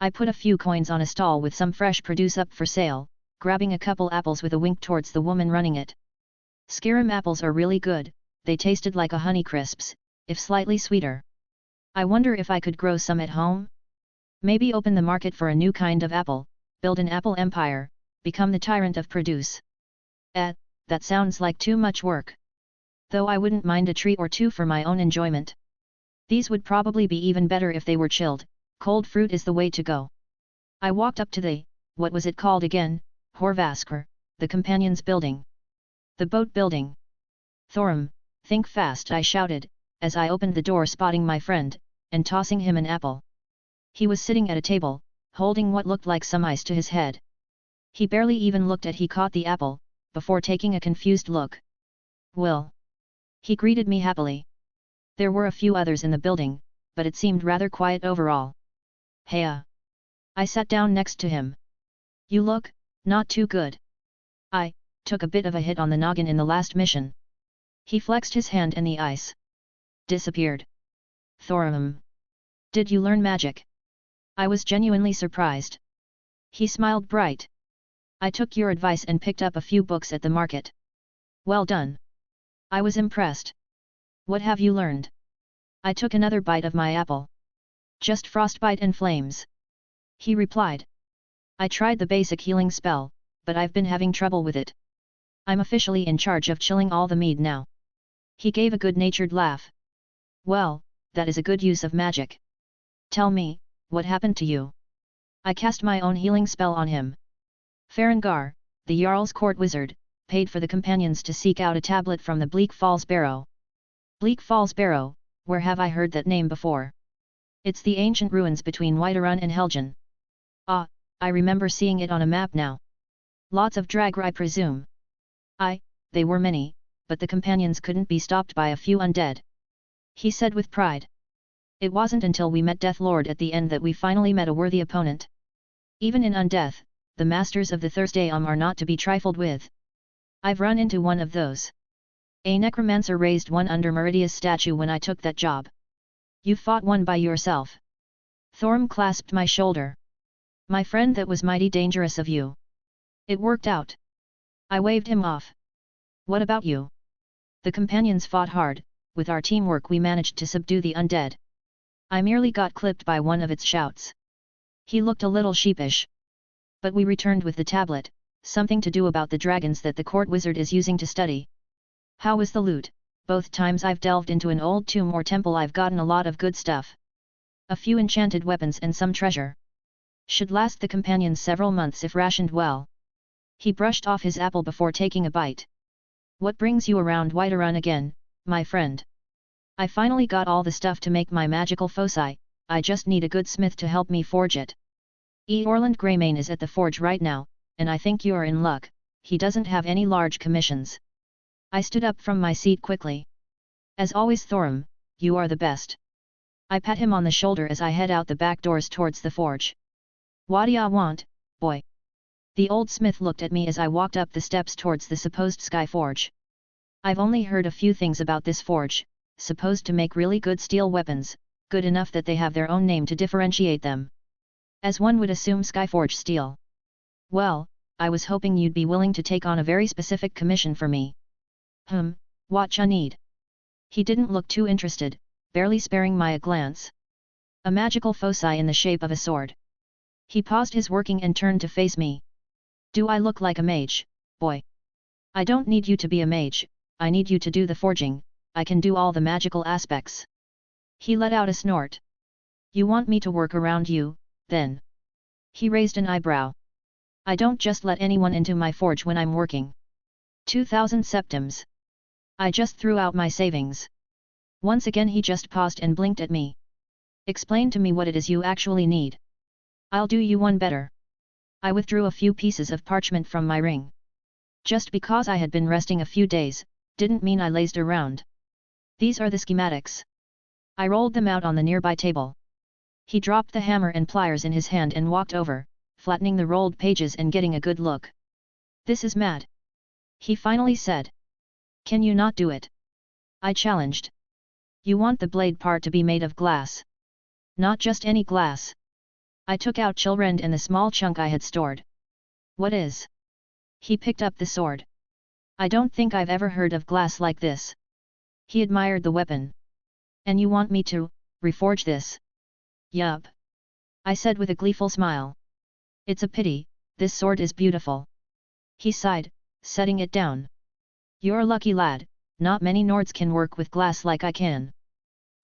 I put a few coins on a stall with some fresh produce up for sale, grabbing a couple apples with a wink towards the woman running it. Skyrim apples are really good, they tasted like a Honeycrisps, if slightly sweeter. I wonder if I could grow some at home? Maybe open the market for a new kind of apple, build an apple empire, become the tyrant of produce. That sounds like too much work. Though I wouldn't mind a tree or two for my own enjoyment. These would probably be even better if they were chilled, cold fruit is the way to go. I walked up to the, what was it called again, Horvaskr, the companion's building. The boat building. Thorum, think fast, I shouted, as I opened the door spotting my friend, and tossing him an apple. He was sitting at a table, holding what looked like some ice to his head. He barely even looked at he caught the apple, before taking a confused look. Will. He greeted me happily. There were a few others in the building, but it seemed rather quiet overall. Heya. I sat down next to him. You look, not too good. I took a bit of a hit on the noggin in the last mission. He flexed his hand and the ice disappeared. Thorum. Did you learn magic? I was genuinely surprised. He smiled bright. I took your advice and picked up a few books at the market. Well done. I was impressed. What have you learned? I took another bite of my apple. Just frostbite and flames. He replied. I tried the basic healing spell, but I've been having trouble with it. I'm officially in charge of chilling all the mead now. He gave a good-natured laugh. Well, that is a good use of magic. Tell me, what happened to you? I cast my own healing spell on him. Farengar, the Jarl's court wizard, paid for the companions to seek out a tablet from the Bleak Falls Barrow. Bleak Falls Barrow, where have I heard that name before? It's the ancient ruins between Whiterun and Helgen. Ah, I remember seeing it on a map now. Lots of Draugr, I presume. They were many, but the companions couldn't be stopped by a few undead. He said with pride. It wasn't until we met Deathlord at the end that we finally met a worthy opponent. Even in undeath, the masters of the Thursday are not to be trifled with. I've run into one of those. A necromancer raised one under Meridia's statue when I took that job. You fought one by yourself. Thorm clasped my shoulder. My friend, that was mighty dangerous of you. It worked out. I waved him off. What about you? The companions fought hard, with our teamwork we managed to subdue the undead. I merely got clipped by one of its shouts. He looked a little sheepish. But we returned with the tablet, something to do about the dragons that the court wizard is using to study. How was the loot? Both times I've delved into an old tomb or temple I've gotten a lot of good stuff. A few enchanted weapons and some treasure. Should last the companions several months if rationed well. He brushed off his apple before taking a bite. What brings you around Whiterun again, my friend? I finally got all the stuff to make my magical foci, I just need a good smith to help me forge it. Orland Greymane is at the forge right now, and I think you're in luck, he doesn't have any large commissions. I stood up from my seat quickly. As always, Thorum, you are the best. I pat him on the shoulder as I head out the back doors towards the forge. What do ya want, boy? The old smith looked at me as I walked up the steps towards the supposed Sky Forge. I've only heard a few things about this forge, supposed to make really good steel weapons, good enough that they have their own name to differentiate them. As one would assume Skyforge steel. Well, I was hoping you'd be willing to take on a very specific commission for me. What ya need? He didn't look too interested, barely sparing me a glance. A magical foci in the shape of a sword. He paused his working and turned to face me. Do I look like a mage, boy? I don't need you to be a mage, I need you to do the forging, I can do all the magical aspects. He let out a snort. You want me to work around you, then? He raised an eyebrow. I don't just let anyone into my forge when I'm working. 2,000 septims. I just threw out my savings. Once again he just paused and blinked at me. Explain to me what it is you actually need. I'll do you one better. I withdrew a few pieces of parchment from my ring. Just because I had been resting a few days, didn't mean I lazed around. These are the schematics. I rolled them out on the nearby table. He dropped the hammer and pliers in his hand and walked over, flattening the rolled pages and getting a good look. This is mad. He finally said. Can you not do it? I challenged. You want the blade part to be made of glass. Not just any glass. I took out Chilrend and the small chunk I had stored. What is? He picked up the sword. I don't think I've ever heard of glass like this. He admired the weapon. And you want me to reforge this? Yup. I said with a gleeful smile. It's a pity, this sword is beautiful. He sighed, setting it down. You're a lucky lad, not many Nords can work with glass like I can.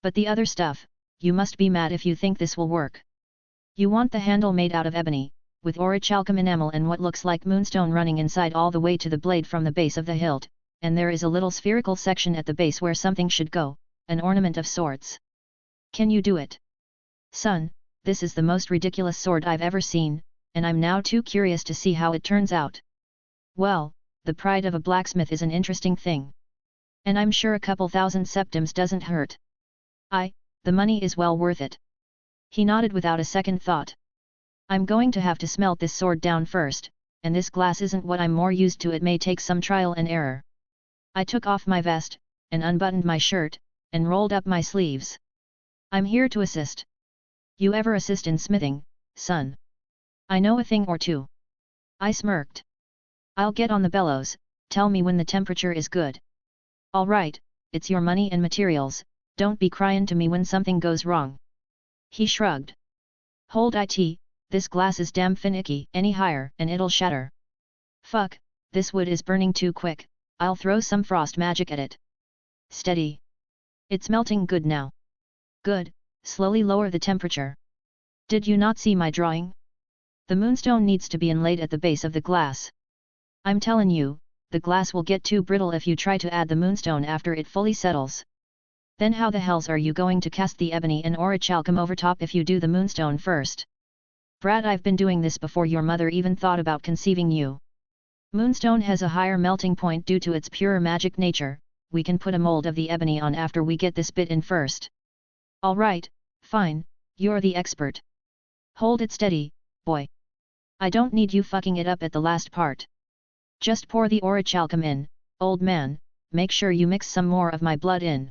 But the other stuff, you must be mad if you think this will work. You want the handle made out of ebony, with orichalcum enamel and what looks like moonstone running inside all the way to the blade from the base of the hilt, and there is a little spherical section at the base where something should go, an ornament of sorts. Can you do it? Son, this is the most ridiculous sword I've ever seen, and I'm now too curious to see how it turns out. Well, the pride of a blacksmith is an interesting thing. And I'm sure a couple thousand septims doesn't hurt. The money is well worth it. He nodded without a second thought. I'm going to have to smelt this sword down first, and this glass isn't what I'm more used to, it may take some trial and error. I took off my vest, and unbuttoned my shirt, and rolled up my sleeves. I'm here to assist. You ever assist in smithing, son? I know a thing or two. I smirked. I'll get on the bellows, tell me when the temperature is good. All right, it's your money and materials, don't be crying to me when something goes wrong. He shrugged. Hold it, this glass is damn finicky, any higher and it'll shatter. Fuck, this wood is burning too quick, I'll throw some frost magic at it. Steady. It's melting good now. Good, slowly lower the temperature. Did you not see my drawing? The moonstone needs to be inlaid at the base of the glass. I'm telling you, the glass will get too brittle if you try to add the moonstone after it fully settles. Then how the hells are you going to cast the ebony and orichalcum over top if you do the moonstone first? Brat, I've been doing this before your mother even thought about conceiving you. Moonstone has a higher melting point due to its pure magic nature. We can put a mold of the ebony on after we get this bit in first. Alright, fine, you're the expert. Hold it steady, boy. I don't need you fucking it up at the last part. Just pour the orichalcum in, old man, make sure you mix some more of my blood in.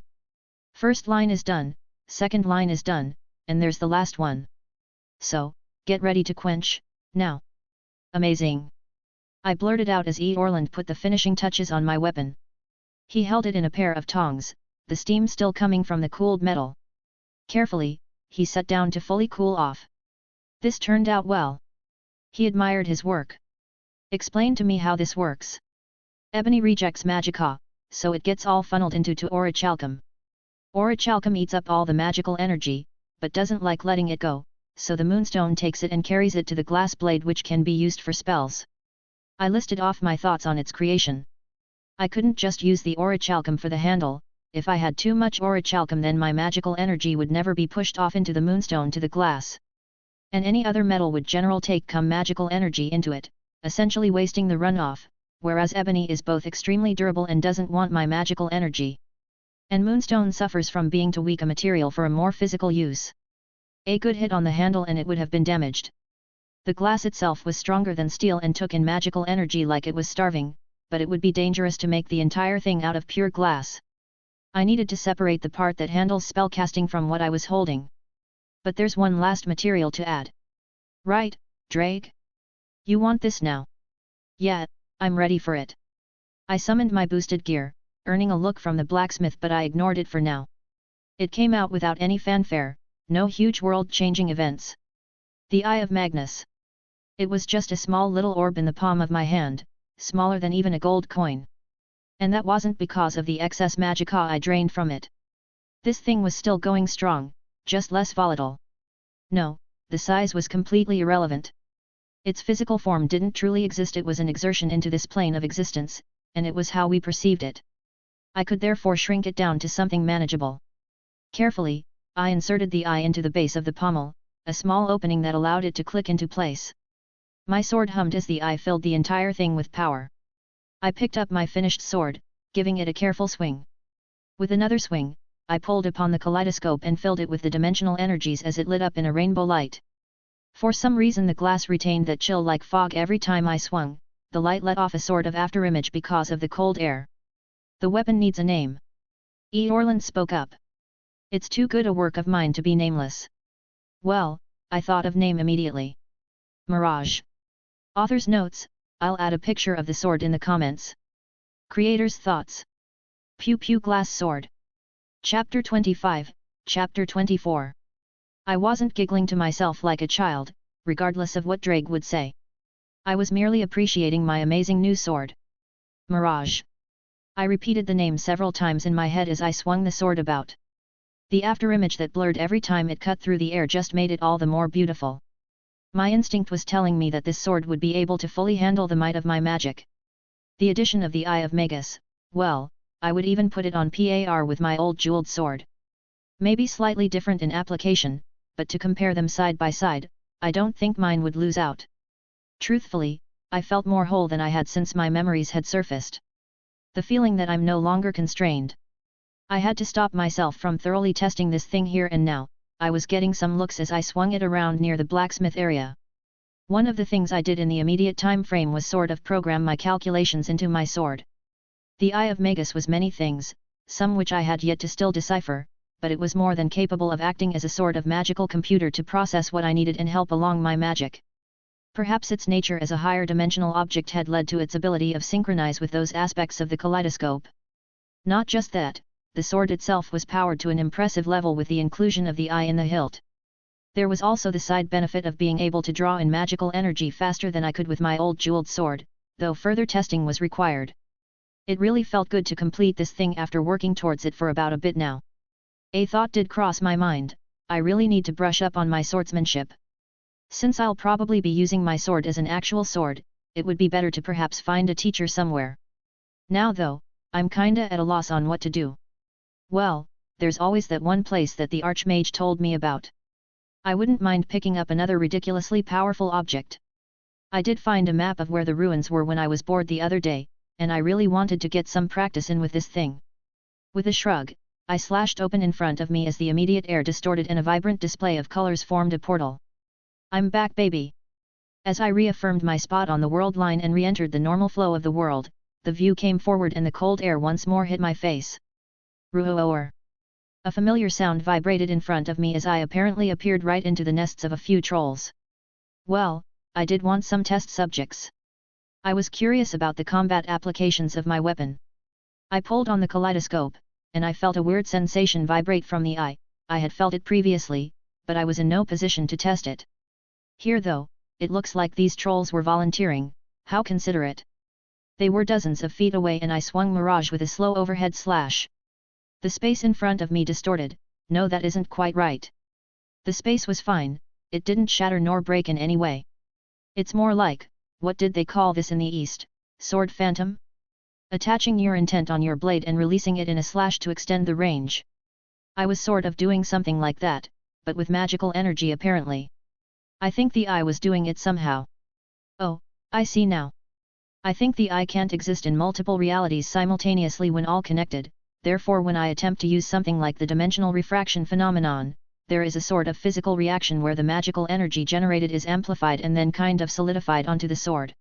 First line is done, second line is done, and there's the last one. So, get ready to quench, now. Amazing. I blurted out as Orland put the finishing touches on my weapon. He held it in a pair of tongs, the steam still coming from the cooled metal. Carefully, he sat down to fully cool off. This turned out well. He admired his work. Explain to me how this works. Ebony rejects magicka, so it gets all funneled into orichalcum. Orichalcum eats up all the magical energy, but doesn't like letting it go, so the moonstone takes it and carries it to the glass blade, which can be used for spells. I listed off my thoughts on its creation. I couldn't just use the orichalcum for the handle. If I had too much orichalcum, then my magical energy would never be pushed off into the moonstone to the glass. And any other metal would generally take come magical energy into it, essentially wasting the runoff, whereas ebony is both extremely durable and doesn't want my magical energy. And moonstone suffers from being too weak a material for a more physical use. A good hit on the handle and it would have been damaged. The glass itself was stronger than steel and took in magical energy like it was starving, but it would be dangerous to make the entire thing out of pure glass. I needed to separate the part that handles spellcasting from what I was holding. But there's one last material to add. Right, Drake? You want this now? Yeah, I'm ready for it. I summoned my boosted gear, earning a look from the blacksmith, but I ignored it for now. It came out without any fanfare, no huge world-changing events. The Eye of Magnus. It was just a small little orb in the palm of my hand, smaller than even a gold coin. And that wasn't because of the excess magicka I drained from it. This thing was still going strong, just less volatile. No, the size was completely irrelevant. Its physical form didn't truly exist, it was an exertion into this plane of existence, and it was how we perceived it. I could therefore shrink it down to something manageable. Carefully, I inserted the eye into the base of the pommel, a small opening that allowed it to click into place. My sword hummed as the eye filled the entire thing with power. I picked up my finished sword, giving it a careful swing. With another swing, I pulled upon the kaleidoscope and filled it with the dimensional energies as it lit up in a rainbow light. For some reason the glass retained that chill like fog every time I swung. The light let off a sort of afterimage because of the cold air. The weapon needs a name. Orland spoke up. It's too good a work of mine to be nameless. Well, I thought of name immediately. Mirage. Author's notes, I'll add a picture of the sword in the comments. Creator's thoughts. Pew Pew Glass Sword. Chapter 25, Chapter 24. I wasn't giggling to myself like a child, regardless of what Drake would say. I was merely appreciating my amazing new sword. Mirage. I repeated the name several times in my head as I swung the sword about. The afterimage that blurred every time it cut through the air just made it all the more beautiful. My instinct was telling me that this sword would be able to fully handle the might of my magic. The addition of the Eye of Magus, well, I would even put it on par with my old jeweled sword. Maybe slightly different in application, but to compare them side by side, I don't think mine would lose out. Truthfully, I felt more whole than I had since my memories had surfaced. The feeling that I'm no longer constrained. I had to stop myself from thoroughly testing this thing here and now. I was getting some looks as I swung it around near the blacksmith area. One of the things I did in the immediate time frame was sort of program my calculations into my sword. The Eye of Magus was many things, some which I had yet to still decipher, but it was more than capable of acting as a sort of magical computer to process what I needed and help along my magic. Perhaps its nature as a higher dimensional object had led to its ability of synchronize with those aspects of the kaleidoscope. Not just that, the sword itself was powered to an impressive level with the inclusion of the eye in the hilt. There was also the side benefit of being able to draw in magical energy faster than I could with my old jeweled sword, though further testing was required. It really felt good to complete this thing after working towards it for about a bit now. A thought did cross my mind, I really need to brush up on my swordsmanship. Since I'll probably be using my sword as an actual sword, it would be better to perhaps find a teacher somewhere. Now though, I'm kinda at a loss on what to do. Well, there's always that one place that the Archmage told me about. I wouldn't mind picking up another ridiculously powerful object. I did find a map of where the ruins were when I was bored the other day, and I really wanted to get some practice in with this thing. With a shrug, I slashed open in front of me as the immediate air distorted and a vibrant display of colors formed a portal. I'm back, baby! As I reaffirmed my spot on the world line and re-entered the normal flow of the world, the view came forward and the cold air once more hit my face. Ruhoor! A familiar sound vibrated in front of me as I apparently appeared right into the nests of a few trolls. Well, I did want some test subjects. I was curious about the combat applications of my weapon. I pulled on the kaleidoscope, and I felt a weird sensation vibrate from the eye. I had felt it previously, but I was in no position to test it. Here though, it looks like these trolls were volunteering. How considerate. They were dozens of feet away and I swung Mirage with a slow overhead slash. The space in front of me distorted. No, that isn't quite right. The space was fine, it didn't shatter nor break in any way. It's more like, what did they call this in the East, sword phantom? Attaching your intent on your blade and releasing it in a slash to extend the range. I was sort of doing something like that, but with magical energy apparently. I think the eye was doing it somehow. Oh, I see now. I think the eye can't exist in multiple realities simultaneously when all connected, therefore when I attempt to use something like the dimensional refraction phenomenon, there is a sort of physical reaction where the magical energy generated is amplified and then kind of solidified onto the sword.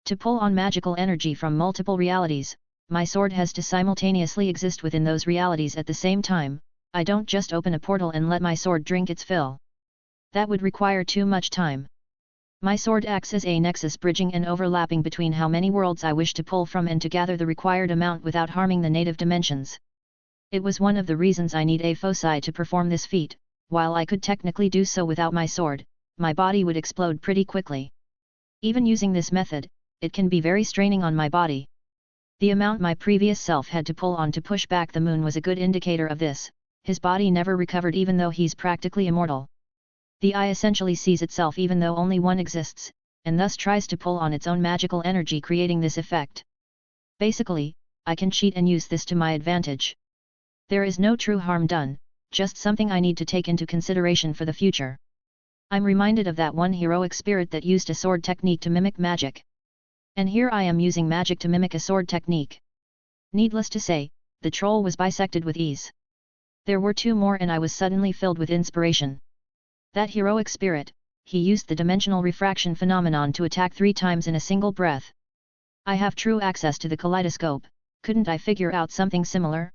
To pull on magical energy from multiple realities, my sword has to simultaneously exist within those realities at the same time. I don't just open a portal and let my sword drink its fill. That would require too much time. My sword acts as a nexus bridging and overlapping between how many worlds I wish to pull from and to gather the required amount without harming the native dimensions. It was one of the reasons I need a foci to perform this feat. While I could technically do so without my sword, my body would explode pretty quickly. Even using this method, it can be very straining on my body. The amount my previous self had to pull on to push back the moon was a good indicator of this. His body never recovered even though he's practically immortal. The eye essentially sees itself even though only one exists, and thus tries to pull on its own magical energy creating this effect. Basically, I can cheat and use this to my advantage. There is no true harm done, just something I need to take into consideration for the future. I'm reminded of that one heroic spirit that used a sword technique to mimic magic. And here I am using magic to mimic a sword technique. Needless to say, the troll was bisected with ease. There were two more and I was suddenly filled with inspiration. That heroic spirit, he used the dimensional refraction phenomenon to attack 3 times in a single breath. I have true access to the kaleidoscope, couldn't I figure out something similar?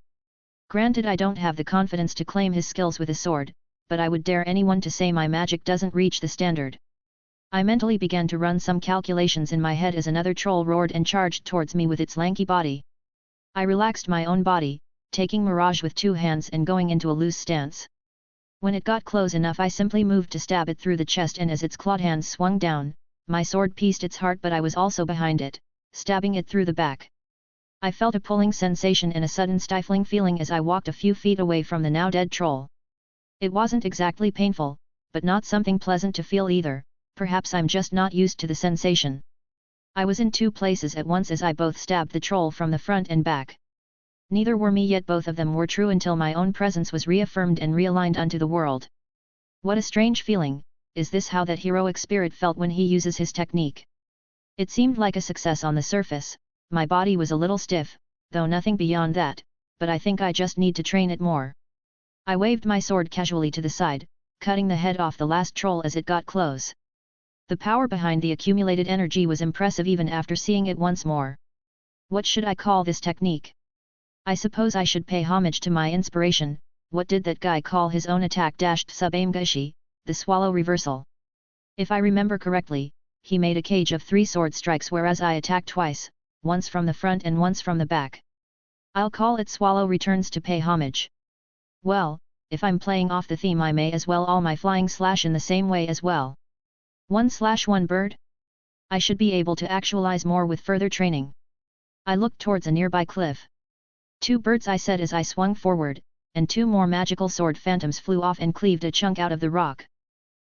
Granted I don't have the confidence to claim his skills with a sword, but I would dare anyone to say my magic doesn't reach the standard. I mentally began to run some calculations in my head as another troll roared and charged towards me with its lanky body. I relaxed my own body, taking Mirage with 2 hands and going into a loose stance. When it got close enough I simply moved to stab it through the chest and as its clawed hands swung down, my sword pierced its heart but I was also behind it, stabbing it through the back. I felt a pulling sensation and a sudden stifling feeling as I walked a few feet away from the now dead troll. It wasn't exactly painful, but not something pleasant to feel either, perhaps I'm just not used to the sensation. I was in 2 places at once as I both stabbed the troll from the front and back. Neither were me yet both of them were true until my own presence was reaffirmed and realigned unto the world. What a strange feeling, is this how that heroic spirit felt when he uses his technique? It seemed like a success on the surface. My body was a little stiff, though nothing beyond that, but I think I just need to train it more. I waved my sword casually to the side, cutting the head off the last troll as it got close. The power behind the accumulated energy was impressive even after seeing it once more. What should I call this technique? I suppose I should pay homage to my inspiration. What did that guy call his own attack sub-aim-gashi, the swallow reversal? If I remember correctly, he made a cage of 3 sword strikes whereas I attacked twice, once from the front and once from the back. I'll call it swallow returns to pay homage. Well, if I'm playing off the theme I may as well all my flying slash in the same way as well. 1/1 bird? I should be able to actualize more with further training. I looked towards a nearby cliff. 2 birds I said as I swung forward, and 2 more magical sword phantoms flew off and cleaved a chunk out of the rock.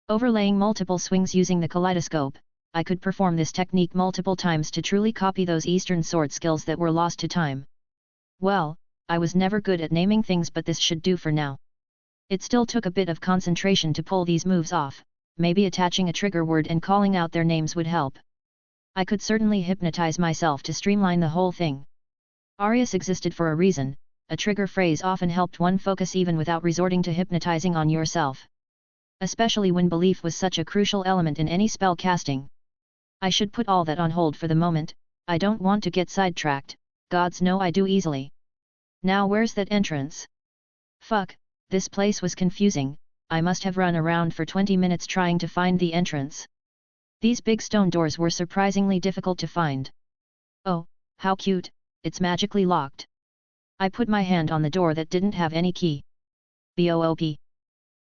Overlaying multiple swings using the kaleidoscope, I could perform this technique multiple times to truly copy those Eastern sword skills that were lost to time. Well, I was never good at naming things, but this should do for now. It still took a bit of concentration to pull these moves off, maybe attaching a trigger word and calling out their names would help. I could certainly hypnotize myself to streamline the whole thing. Arias existed for a reason. A trigger phrase often helped one focus even without resorting to hypnotizing on yourself. Especially when belief was such a crucial element in any spell casting. I should put all that on hold for the moment. I don't want to get sidetracked, gods know I do easily. Now where's that entrance? Fuck, this place was confusing, I must have run around for 20 minutes trying to find the entrance. These big stone doors were surprisingly difficult to find. Oh, how cute, it's magically locked. I put my hand on the door that didn't have any key. Boop.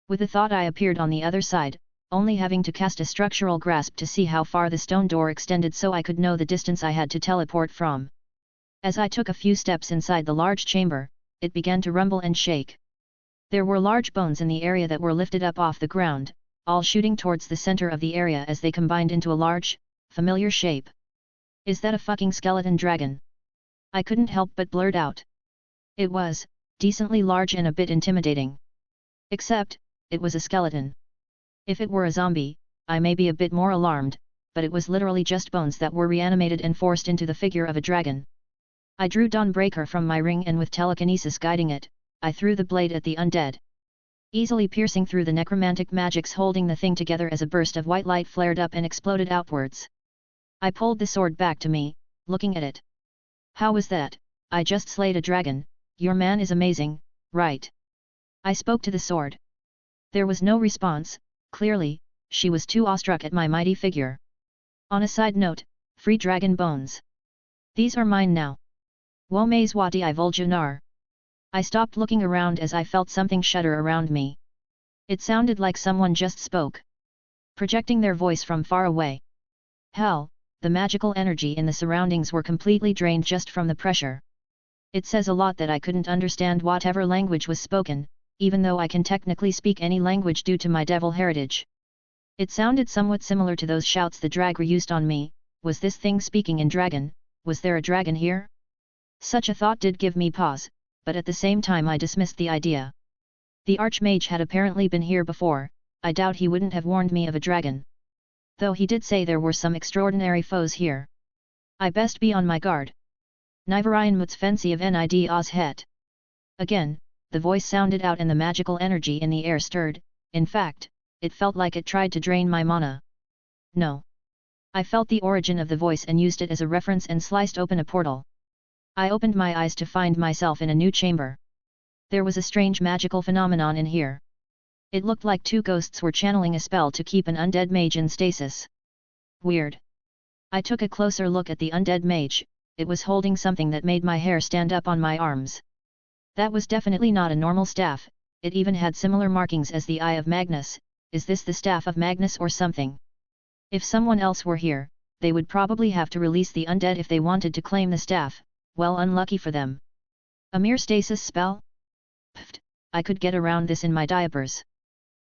With the thought I appeared on the other side, only having to cast a structural grasp to see how far the stone door extended so I could know the distance I had to teleport from. As I took a few steps inside the large chamber, it began to rumble and shake. There were large bones in the area that were lifted up off the ground, all shooting towards the center of the area as they combined into a large, familiar shape. Is that a fucking skeleton dragon? I couldn't help but blurt out. It was, decently large and a bit intimidating. Except, it was a skeleton. If it were a zombie, I may be a bit more alarmed, but it was literally just bones that were reanimated and forced into the figure of a dragon. I drew Dawnbreaker from my ring and with telekinesis guiding it, I threw the blade at the undead. Easily piercing through the necromantic magics holding the thing together as a burst of white light flared up and exploded outwards. I pulled the sword back to me, looking at it. How was that? I just slayed a dragon. Your man is amazing, right? I spoke to the sword. There was no response, clearly, she was too awestruck at my mighty figure. On a side note, free dragon bones. These are mine now. Womazwati I Voljanar. I stopped looking around as I felt something shudder around me. It sounded like someone just spoke. Projecting their voice from far away. Hell, the magical energy in the surroundings were completely drained just from the pressure. It says a lot that I couldn't understand whatever language was spoken, even though I can technically speak any language due to my devil heritage. It sounded somewhat similar to those shouts the Dragr used on me. Was this thing speaking in dragon? Was there a dragon here? Such a thought did give me pause, but at the same time I dismissed the idea. The Archmage had apparently been here before, I doubt he wouldn't have warned me of a dragon. Though he did say there were some extraordinary foes here. I best be on my guard. Nivarayan muts fancy of Nid Oz het. Again, the voice sounded out and the magical energy in the air stirred, in fact, it felt like it tried to drain my mana. No. I felt the origin of the voice and used it as a reference and sliced open a portal. I opened my eyes to find myself in a new chamber. There was a strange magical phenomenon in here. It looked like two ghosts were channeling a spell to keep an undead mage in stasis. Weird. I took a closer look at the undead mage. It was holding something that made my hair stand up on my arms. That was definitely not a normal staff, it even had similar markings as the Eye of Magnus. Is this the staff of Magnus or something? If someone else were here, they would probably have to release the undead if they wanted to claim the staff. Well, unlucky for them. A mere stasis spell? Pfft, I could get around this in my diapers.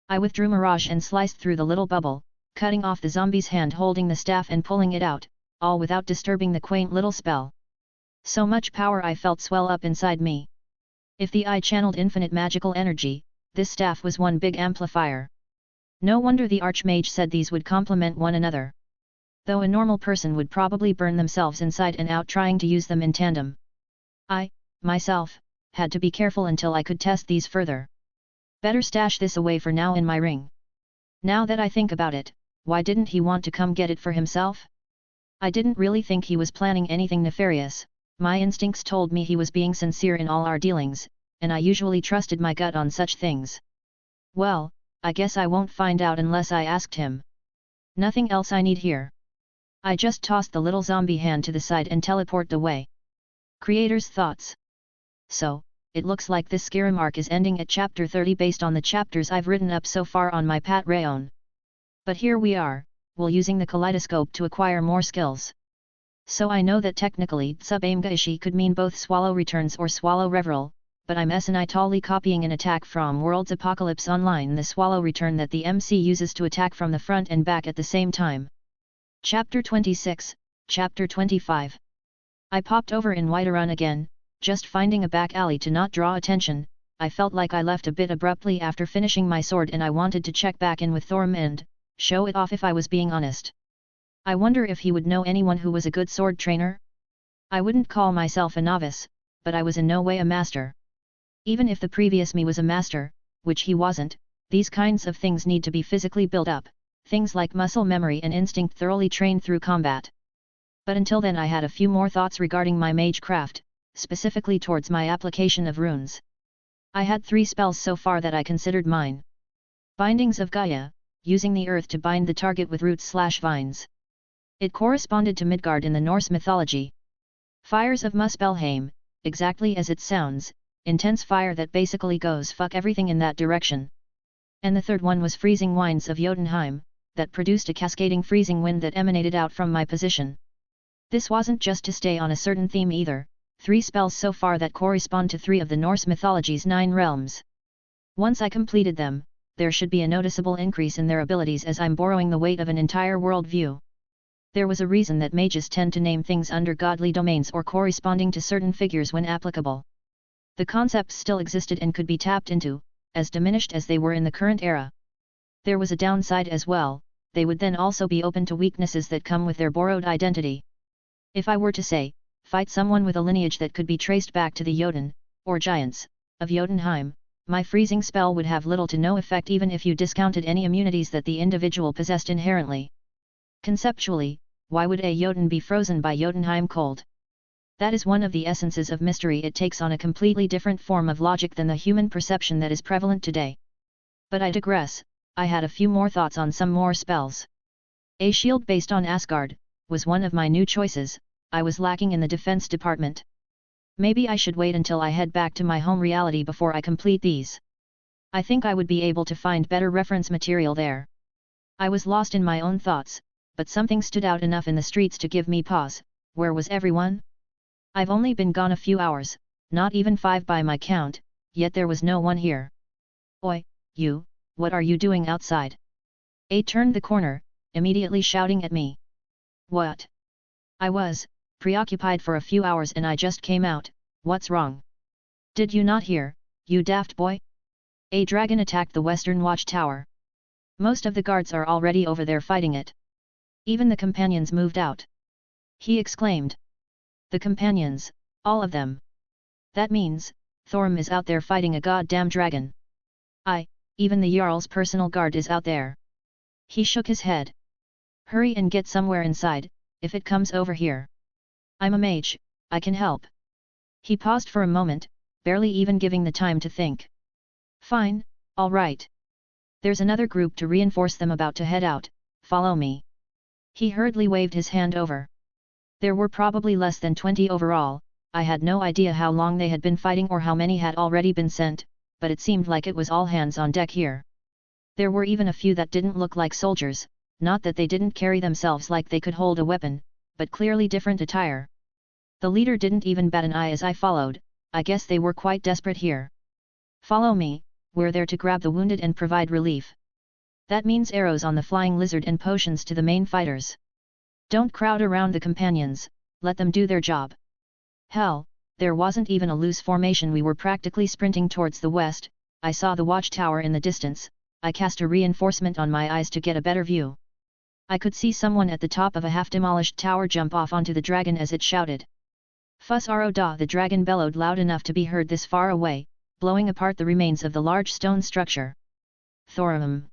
I withdrew Mirage and sliced through the little bubble, cutting off the zombie's hand holding the staff and pulling it out, all without disturbing the quaint little spell. So much power I felt swell up inside me. If the eye channeled infinite magical energy, this staff was one big amplifier. No wonder the Archmage said these would complement one another. Though a normal person would probably burn themselves inside and out trying to use them in tandem. I, myself, had to be careful until I could test these further. Better stash this away for now in my ring. Now that I think about it, why didn't he want to come get it for himself? I didn't really think he was planning anything nefarious. My instincts told me he was being sincere in all our dealings, and I usually trusted my gut on such things. Well, I guess I won't find out unless I asked him. Nothing else I need here. I just tossed the little zombie hand to the side and teleported away. Creator's thoughts. So, it looks like this Skyrim arc is ending at chapter 30 based on the chapters I've written up so far on my Patreon. But here we are, while using the kaleidoscope to acquire more skills. So I know that technically Tsub Aimga Ishi could mean both Swallow Returns or Swallow Reveral, but I'm entirely copying an attack from World's Apocalypse Online, the swallow return that the MC uses to attack from the front and back at the same time. Chapter 26, Chapter 25. I popped over in Whiterun again, just finding a back alley to not draw attention. I felt like I left a bit abruptly after finishing my sword, and I wanted to check back in with Thorm and show it off if I was being honest. I wonder if he would know anyone who was a good sword trainer? I wouldn't call myself a novice, but I was in no way a master. Even if the previous me was a master, which he wasn't, these kinds of things need to be physically built up, things like muscle memory and instinct thoroughly trained through combat. But until then I had a few more thoughts regarding my magecraft, specifically towards my application of runes. I had 3 spells so far that I considered mine. Bindings of Gaia, using the earth to bind the target with roots/vines. It corresponded to Midgard in the Norse mythology. Fires of Muspelheim, exactly as it sounds, intense fire that basically goes fuck everything in that direction. And the third one was Freezing Winds of Jotunheim, that produced a cascading freezing wind that emanated out from my position. This wasn't just to stay on a certain theme either, 3 spells so far that correspond to 3 of the Norse mythology's 9 realms. Once I completed them, there should be a noticeable increase in their abilities, as I'm borrowing the weight of an entire worldview. There was a reason that mages tend to name things under godly domains or corresponding to certain figures when applicable. The concepts still existed and could be tapped into, as diminished as they were in the current era. There was a downside as well, they would then also be open to weaknesses that come with their borrowed identity. If I were to say, fight someone with a lineage that could be traced back to the Jotun, or giants, of Jotunheim, my freezing spell would have little to no effect even if you discounted any immunities that the individual possessed inherently. Conceptually, why would a Jotun be frozen by Jotunheim cold? That is one of the essences of mystery. It takes on a completely different form of logic than the human perception that is prevalent today. But I digress. I had a few more thoughts on some more spells. A shield based on Asgard was one of my new choices. I was lacking in the defense department. Maybe I should wait until I head back to my home reality before I complete these. I think I would be able to find better reference material there. I was lost in my own thoughts, but something stood out enough in the streets to give me pause. Where was everyone? I've only been gone a few hours, not even 5 by my count, yet there was no one here. Oi, you, what are you doing outside? A turned the corner, immediately shouting at me. What? I was preoccupied for a few hours and I just came out. What's wrong? Did you not hear, you daft boy? A dragon attacked the western watchtower. Most of the guards are already over there fighting it. Even the companions moved out. He exclaimed. The companions, all of them. That means, Thorm is out there fighting a goddamn dragon. Even the Jarl's personal guard is out there. He shook his head. Hurry and get somewhere inside, if it comes over here. I'm a mage, I can help. He paused for a moment, barely even giving the time to think. Fine, all right. There's another group to reinforce them about to head out, follow me. He hurriedly waved his hand over. There were probably less than 20 overall. I had no idea how long they had been fighting or how many had already been sent, but it seemed like it was all hands on deck here. There were even a few that didn't look like soldiers, not that they didn't carry themselves like they could hold a weapon, but clearly different attire. The leader didn't even bat an eye as I followed. I guess they were quite desperate here. Follow me, we're there to grab the wounded and provide relief. That means arrows on the flying lizard and potions to the main fighters. Don't crowd around the companions, let them do their job. Hell, there wasn't even a loose formation. We were practically sprinting towards the west. I saw the watchtower in the distance. I cast a reinforcement on my eyes to get a better view. I could see someone at the top of a half-demolished tower jump off onto the dragon as it shouted. Fus-aro da! The dragon bellowed loud enough to be heard this far away, blowing apart the remains of the large stone structure. Thorum!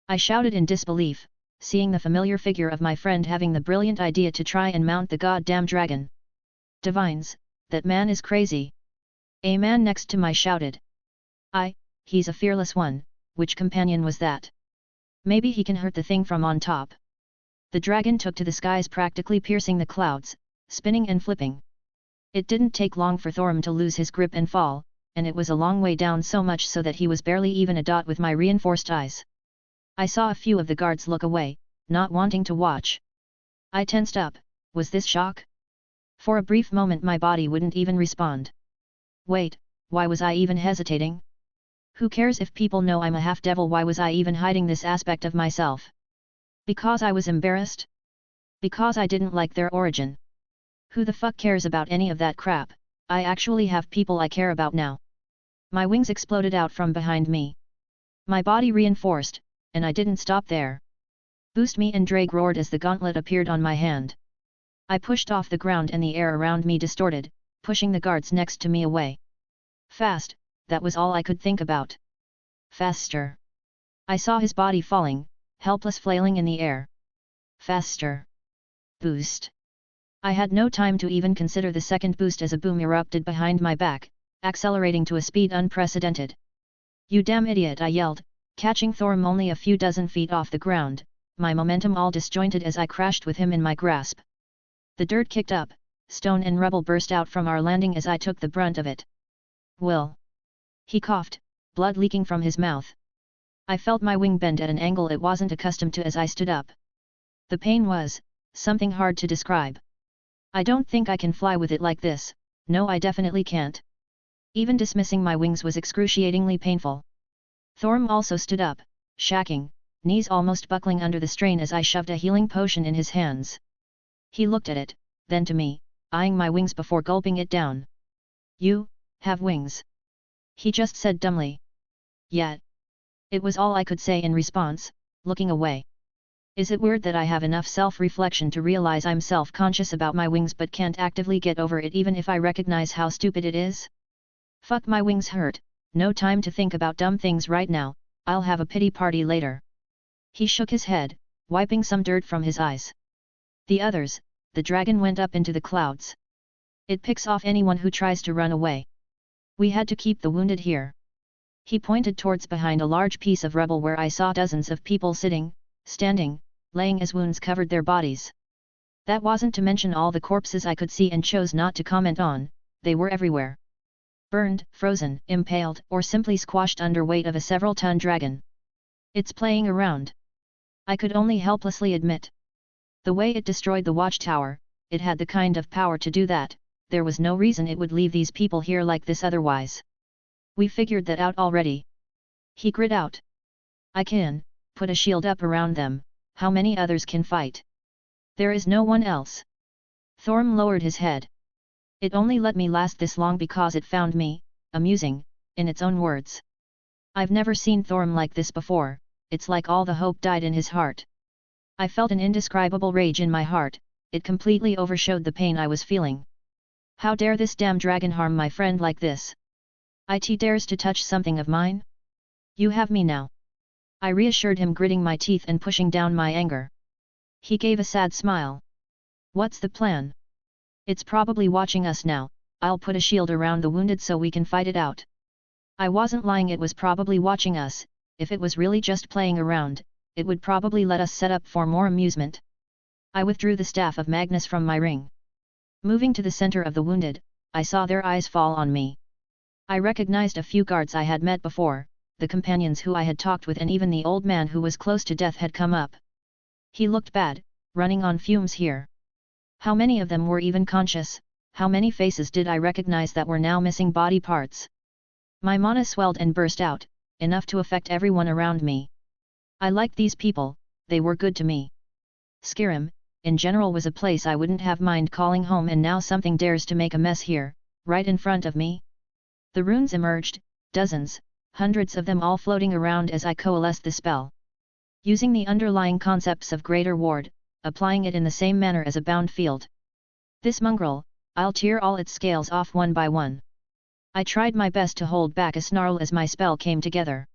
I shouted in disbelief, seeing the familiar figure of my friend having the brilliant idea to try and mount the goddamn dragon. Divines, that man is crazy. A man next to my shouted. He's a fearless one. Which companion was that? Maybe he can hurt the thing from on top. The dragon took to the skies, practically piercing the clouds, spinning and flipping. It didn't take long for Thorum to lose his grip and fall, and it was a long way down, so much so that he was barely even a dot with my reinforced eyes. I saw a few of the guards look away, not wanting to watch. I tensed up. Was this shock? For a brief moment my body wouldn't even respond. Wait, why was I even hesitating? Who cares if people know I'm a half-devil? Why was I even hiding this aspect of myself? Because I was embarrassed? Because I didn't like their origin? Who the fuck cares about any of that crap? I actually have people I care about now. My wings exploded out from behind me. My body reinforced, and I didn't stop there. Boost me, and Drake roared as the gauntlet appeared on my hand. I pushed off the ground and the air around me distorted, pushing the guards next to me away. Fast, that was all I could think about. Faster. I saw his body falling, helpless, flailing in the air. Faster. Boost. I had no time to even consider the second boost as a boom erupted behind my back, accelerating to a speed unprecedented. You damn idiot, I yelled, catching Thorm only a few dozen feet off the ground, my momentum all disjointed as I crashed with him in my grasp. The dirt kicked up, stone and rubble burst out from our landing as I took the brunt of it. Will. He coughed, blood leaking from his mouth. I felt my wing bend at an angle it wasn't accustomed to as I stood up. The pain was something hard to describe. I don't think I can fly with it like this. No, I definitely can't. Even dismissing my wings was excruciatingly painful. Thorm also stood up, shacking, knees almost buckling under the strain as I shoved a healing potion in his hands. He looked at it, then to me, eyeing my wings before gulping it down. You have wings. He just said dumbly. Yeah. It was all I could say in response, looking away. Is it weird that I have enough self-reflection to realize I'm self-conscious about my wings but can't actively get over it even if I recognize how stupid it is? Fuck, my wings hurt, no time to think about dumb things right now, I'll have a pity party later. He shook his head, wiping some dirt from his eyes. The others, the dragon went up into the clouds. It picks off anyone who tries to run away. We had to keep the wounded here. He pointed towards behind a large piece of rubble where I saw dozens of people sitting, standing, laying as wounds covered their bodies. That wasn't to mention all the corpses I could see and chose not to comment on, they were everywhere. Burned, frozen, impaled, or simply squashed under weight of a several-ton dragon. It's playing around. I could only helplessly admit. The way it destroyed the watchtower, it had the kind of power to do that, there was no reason it would leave these people here like this otherwise. We figured that out already. He grit out. I can put a shield up around them, how many others can fight? There is no one else. Thorm lowered his head. It only let me last this long because it found me amusing, in its own words. I've never seen Thorm like this before, it's like all the hope died in his heart. I felt an indescribable rage in my heart, it completely overshadowed the pain I was feeling. How dare this damn dragon harm my friend like this? It dares to touch something of mine? You have me now. I reassured him, gritting my teeth and pushing down my anger. He gave a sad smile. What's the plan? It's probably watching us now, I'll put a shield around the wounded so we can fight it out. I wasn't lying, it was probably watching us. If it was really just playing around, it would probably let us set up for more amusement. I withdrew the staff of Magnus from my ring. Moving to the center of the wounded, I saw their eyes fall on me. I recognized a few guards I had met before, the companions who I had talked with, and even the old man who was close to death had come up. He looked bad, running on fumes here. How many of them were even conscious? How many faces did I recognize that were now missing body parts? My mana swelled and burst out, enough to affect everyone around me. I liked these people, they were good to me. Skyrim, in general, was a place I wouldn't have mind calling home, and now something dares to make a mess here, right in front of me. The runes emerged, dozens, hundreds of them all floating around as I coalesced the spell. Using the underlying concepts of Greater Ward, applying it in the same manner as a bound field. This mongrel, I'll tear all its scales off one by one. I tried my best to hold back a snarl as my spell came together.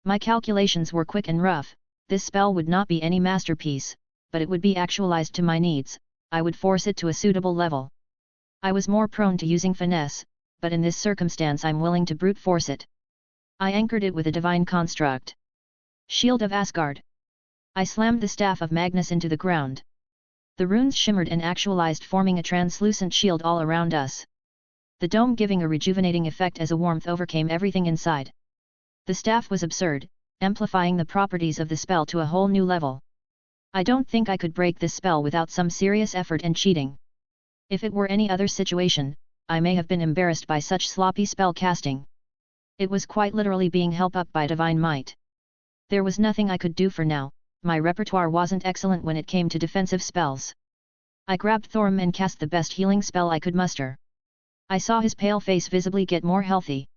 My calculations were quick and rough, this spell would not be any masterpiece, but it would be actualized to my needs, I would force it to a suitable level. I was more prone to using finesse, but in this circumstance I'm willing to brute force it. I anchored it with a divine construct. Shield of Asgard. I slammed the staff of Magnus into the ground. The runes shimmered and actualized, forming a translucent shield all around us. The dome giving a rejuvenating effect as a warmth overcame everything inside. The staff was absurd, amplifying the properties of the spell to a whole new level. I don't think I could break this spell without some serious effort and cheating. If it were any other situation, I may have been embarrassed by such sloppy spell casting. It was quite literally being held up by divine might. There was nothing I could do for now, my repertoire wasn't excellent when it came to defensive spells. I grabbed Thorm and cast the best healing spell I could muster. I saw his pale face visibly get more healthy.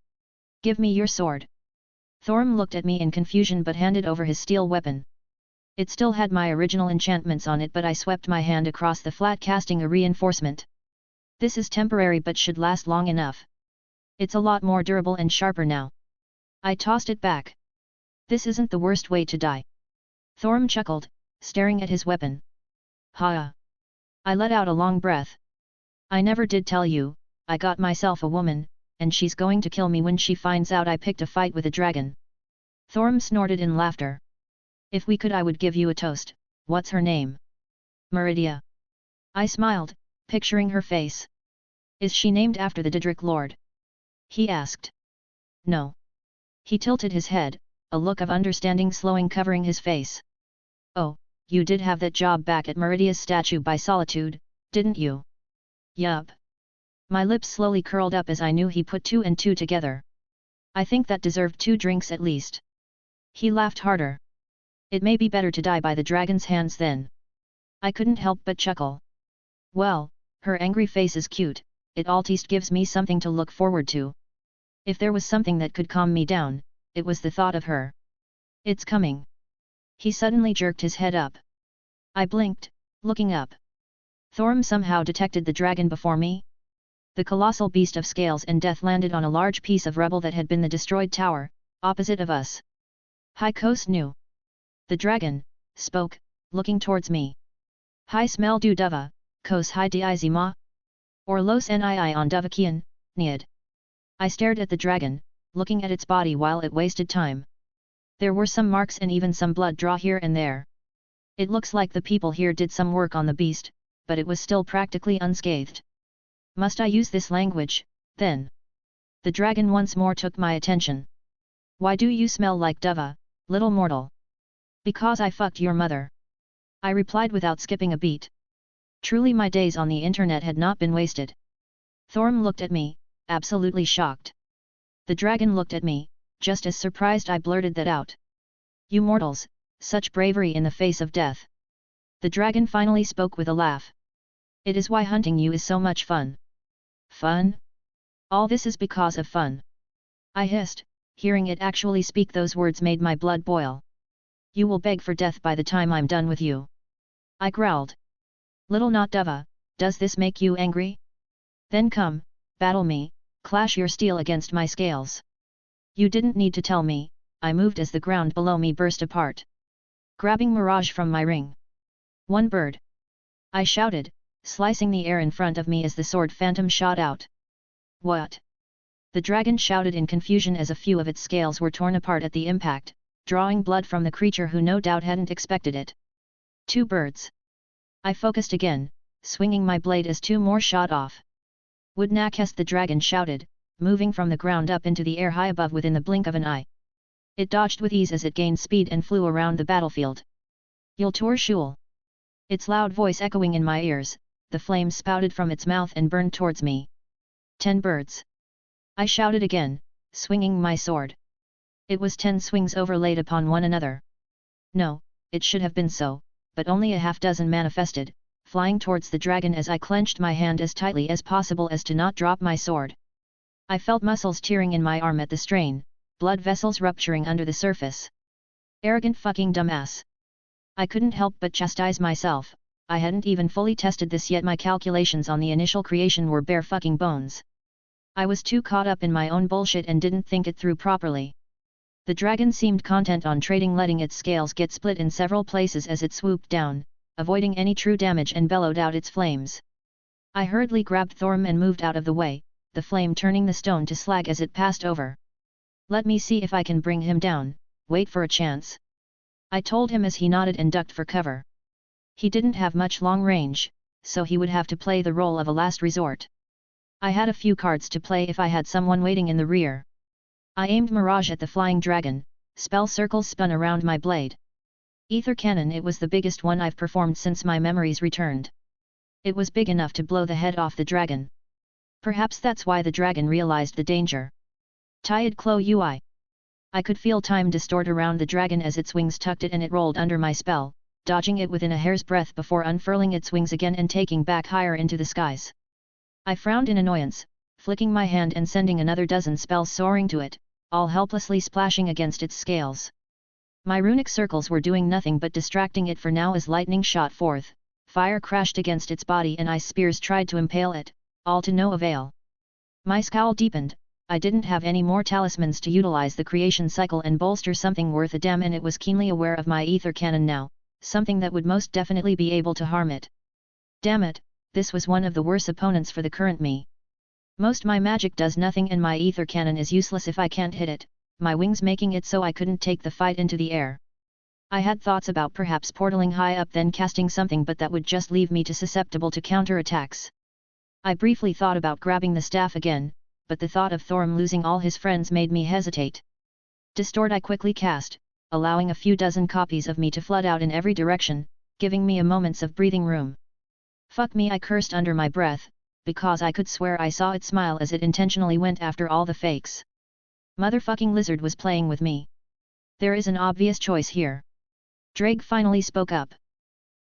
"Give me your sword." Thorm looked at me in confusion but handed over his steel weapon. It still had my original enchantments on it, but I swept my hand across the flat, casting a reinforcement. "This is temporary but should last long enough. It's a lot more durable and sharper now." I tossed it back. "This isn't the worst way to die." Thorm chuckled, staring at his weapon. "Ha!" I let out a long breath. "I never did tell you, I got myself a woman, and she's going to kill me when she finds out I picked a fight with a dragon." Thorm snorted in laughter. "If we could, I would give you a toast. What's her name?" "Meridia." I smiled, picturing her face. "Is she named after the Didrik Lord?" he asked. "No." He tilted his head, a look of understanding covering his face. "Oh, you did have that job back at Meridia's statue by Solitude, didn't you?" "Yup." My lips slowly curled up as I knew he put two and two together. "I think that deserved 2 drinks at least." He laughed harder. "It may be better to die by the dragon's hands then." I couldn't help but chuckle. Well, her angry face is cute, it at least gives me something to look forward to. If there was something that could calm me down, it was the thought of her. "It's coming." He suddenly jerked his head up. I blinked, looking up. Thorm somehow detected the dragon before me. The colossal beast of scales and death landed on a large piece of rubble that had been the destroyed tower, opposite of us. "Hi Kos Nu." The dragon spoke, looking towards me. "Hi smell du duva, Kos hi diizima? Or los nii on duvakian, niad." I stared at the dragon, looking at its body while it wasted time. There were some marks and even some blood draw here and there. It looks like the people here did some work on the beast, but it was still practically unscathed. Must I use this language, then? The dragon once more took my attention. "Why do you smell like duva, little mortal?" "Because I fucked your mother." I replied without skipping a beat. Truly my days on the internet had not been wasted. Thorm looked at me, absolutely shocked. The dragon looked at me, just as surprised I blurted that out. "You mortals, such bravery in the face of death." The dragon finally spoke with a laugh. "It is why hunting you is so much fun." "Fun? All this is because of fun." I hissed, hearing it actually speak. Those words made my blood boil. "You will beg for death by the time I'm done with you." I growled. "Little not duva, does this make you angry? Then come, battle me, clash your steel against my scales." "You didn't need to tell me," I moved as the ground below me burst apart. Grabbing Mirage from my ring. "One bird!" I shouted, slicing the air in front of me as the sword phantom shot out. "What?" The dragon shouted in confusion as a few of its scales were torn apart at the impact, drawing blood from the creature who no doubt hadn't expected it. "2 birds!" I focused again, swinging my blade as 2 more shot off. "Would Nakest," the dragon shouted, moving from the ground up into the air high above within the blink of an eye. It dodged with ease as it gained speed and flew around the battlefield. "Yultur Shul!" Its loud voice echoing in my ears, the flame spouted from its mouth and burned towards me. 10 birds! I shouted again, swinging my sword. It was 10 swings overlaid upon one another. No, it should have been so, but only a half-dozen manifested, flying towards the dragon as I clenched my hand as tightly as possible as to not drop my sword. I felt muscles tearing in my arm at the strain, blood vessels rupturing under the surface. Arrogant fucking dumbass. I couldn't help but chastise myself. I hadn't even fully tested this yet. My calculations on the initial creation were bare fucking bones. I was too caught up in my own bullshit and didn't think it through properly. The dragon seemed content on trading, letting its scales get split in several places as it swooped down, avoiding any true damage, and bellowed out its flames. I hurriedly grabbed Thorm and moved out of the way, the flame turning the stone to slag as it passed over. "Let me see if I can bring him down, wait for a chance," I told him as he nodded and ducked for cover. He didn't have much long range, so he would have to play the role of a last resort. I had a few cards to play if I had someone waiting in the rear. I aimed Mirage at the flying dragon, spell circles spun around my blade. Ether cannon, it was the biggest one I've performed since my memories returned. It was big enough to blow the head off the dragon. Perhaps that's why the dragon realized the danger. Tired Klo Ui. I could feel time distort around the dragon as its wings tucked it and it rolled under my spell, dodging it within a hair's breadth before unfurling its wings again and taking back higher into the skies. I frowned in annoyance, flicking my hand and sending another dozen spells soaring to it, all helplessly splashing against its scales. My runic circles were doing nothing but distracting it for now as lightning shot forth, fire crashed against its body and ice spears tried to impale it, all to no avail. My scowl deepened. I didn't have any more talismans to utilize the creation cycle and bolster something worth a damn, and it was keenly aware of my ether cannon now, something that would most definitely be able to harm it. Damn it, this was one of the worst opponents for the current me. Most my magic does nothing and my ether cannon is useless if I can't hit it, my wings making it so I couldn't take the fight into the air. I had thoughts about perhaps portaling high up then casting something, but that would just leave me too susceptible to counter-attacks. I briefly thought about grabbing the staff again, but the thought of Thorm losing all his friends made me hesitate. Distort I quickly cast, allowing a few dozen copies of me to flood out in every direction, giving me a moments of breathing room. Fuck me, I cursed under my breath, because I could swear I saw it smile as it intentionally went after all the fakes. Motherfucking lizard was playing with me. There is an obvious choice here. Drake finally spoke up.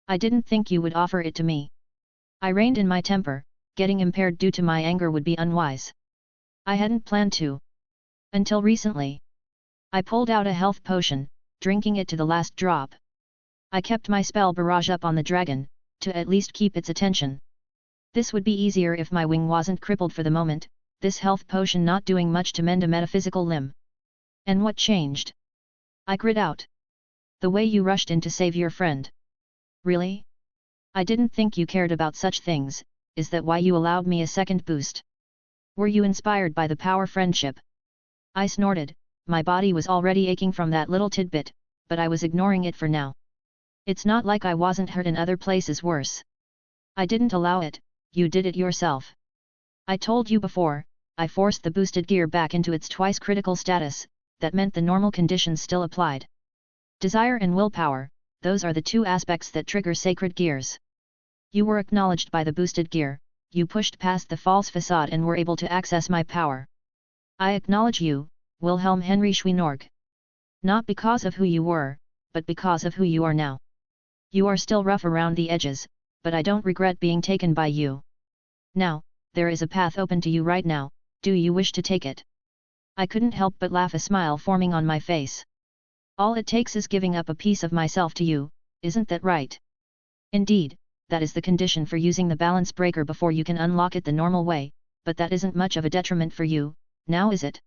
I didn't think you would offer it to me. I reined in my temper, getting impaired due to my anger would be unwise. I hadn't planned to. Until recently. I pulled out a health potion, drinking it to the last drop. I kept my spell barrage up on the dragon, to at least keep its attention. This would be easier if my wing wasn't crippled for the moment, this health potion not doing much to mend a metaphysical limb. And what changed? I grit out. The way you rushed in to save your friend. Really? I didn't think you cared about such things, is that why you allowed me a second boost? Were you inspired by the power friendship? I snorted, my body was already aching from that little tidbit, but I was ignoring it for now. It's not like I wasn't hurt in other places worse. I didn't allow it, you did it yourself. I told you before, I forced the boosted gear back into its twice critical status, that meant the normal conditions still applied. Desire and willpower, those are the two aspects that trigger sacred gears. You were acknowledged by the boosted gear, you pushed past the false facade and were able to access my power. I acknowledge you, Wilhelm Henry Schweinorg. Not because of who you were, but because of who you are now. You are still rough around the edges, but I don't regret being taken by you. Now, there is a path open to you right now, do you wish to take it? I couldn't help but laugh, a smile forming on my face. All it takes is giving up a piece of myself to you, isn't that right? Indeed, that is the condition for using the balance breaker before you can unlock it the normal way, but that isn't much of a detriment for you, now is it?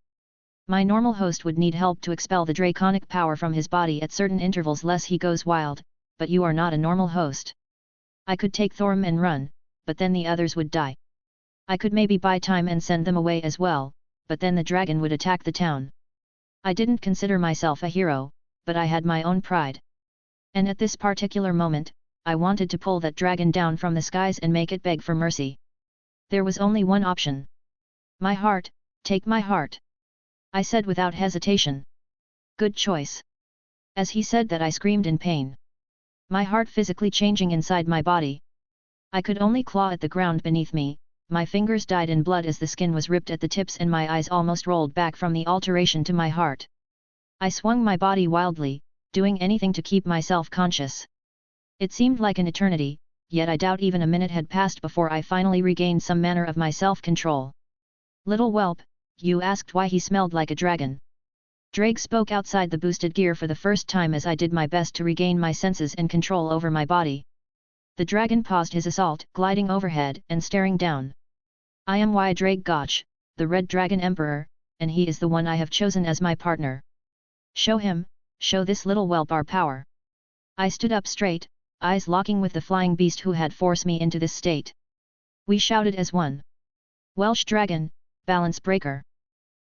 My normal host would need help to expel the draconic power from his body at certain intervals lest he goes wild, but you are not a normal host. I could take Thorm and run, but then the others would die. I could maybe buy time and send them away as well, but then the dragon would attack the town. I didn't consider myself a hero, but I had my own pride. And at this particular moment, I wanted to pull that dragon down from the skies and make it beg for mercy. There was only one option. My heart, take my heart. I said without hesitation. Good choice. As he said that, I screamed in pain. My heart physically changing inside my body. I could only claw at the ground beneath me, my fingers dyed in blood as the skin was ripped at the tips and my eyes almost rolled back from the alteration to my heart. I swung my body wildly, doing anything to keep myself conscious. It seemed like an eternity, yet I doubt even a minute had passed before I finally regained some manner of my self-control. Little whelp, you asked why he smelled like a dragon. Drake spoke outside the boosted gear for the first time as I did my best to regain my senses and control over my body. The dragon paused his assault, gliding overhead and staring down. I am why Drake Gotch, the Red Dragon Emperor, and he is the one I have chosen as my partner. Show him, show this little whelp our power. I stood up straight, eyes locking with the flying beast who had forced me into this state. We shouted as one. Welsh Dragon, balance breaker.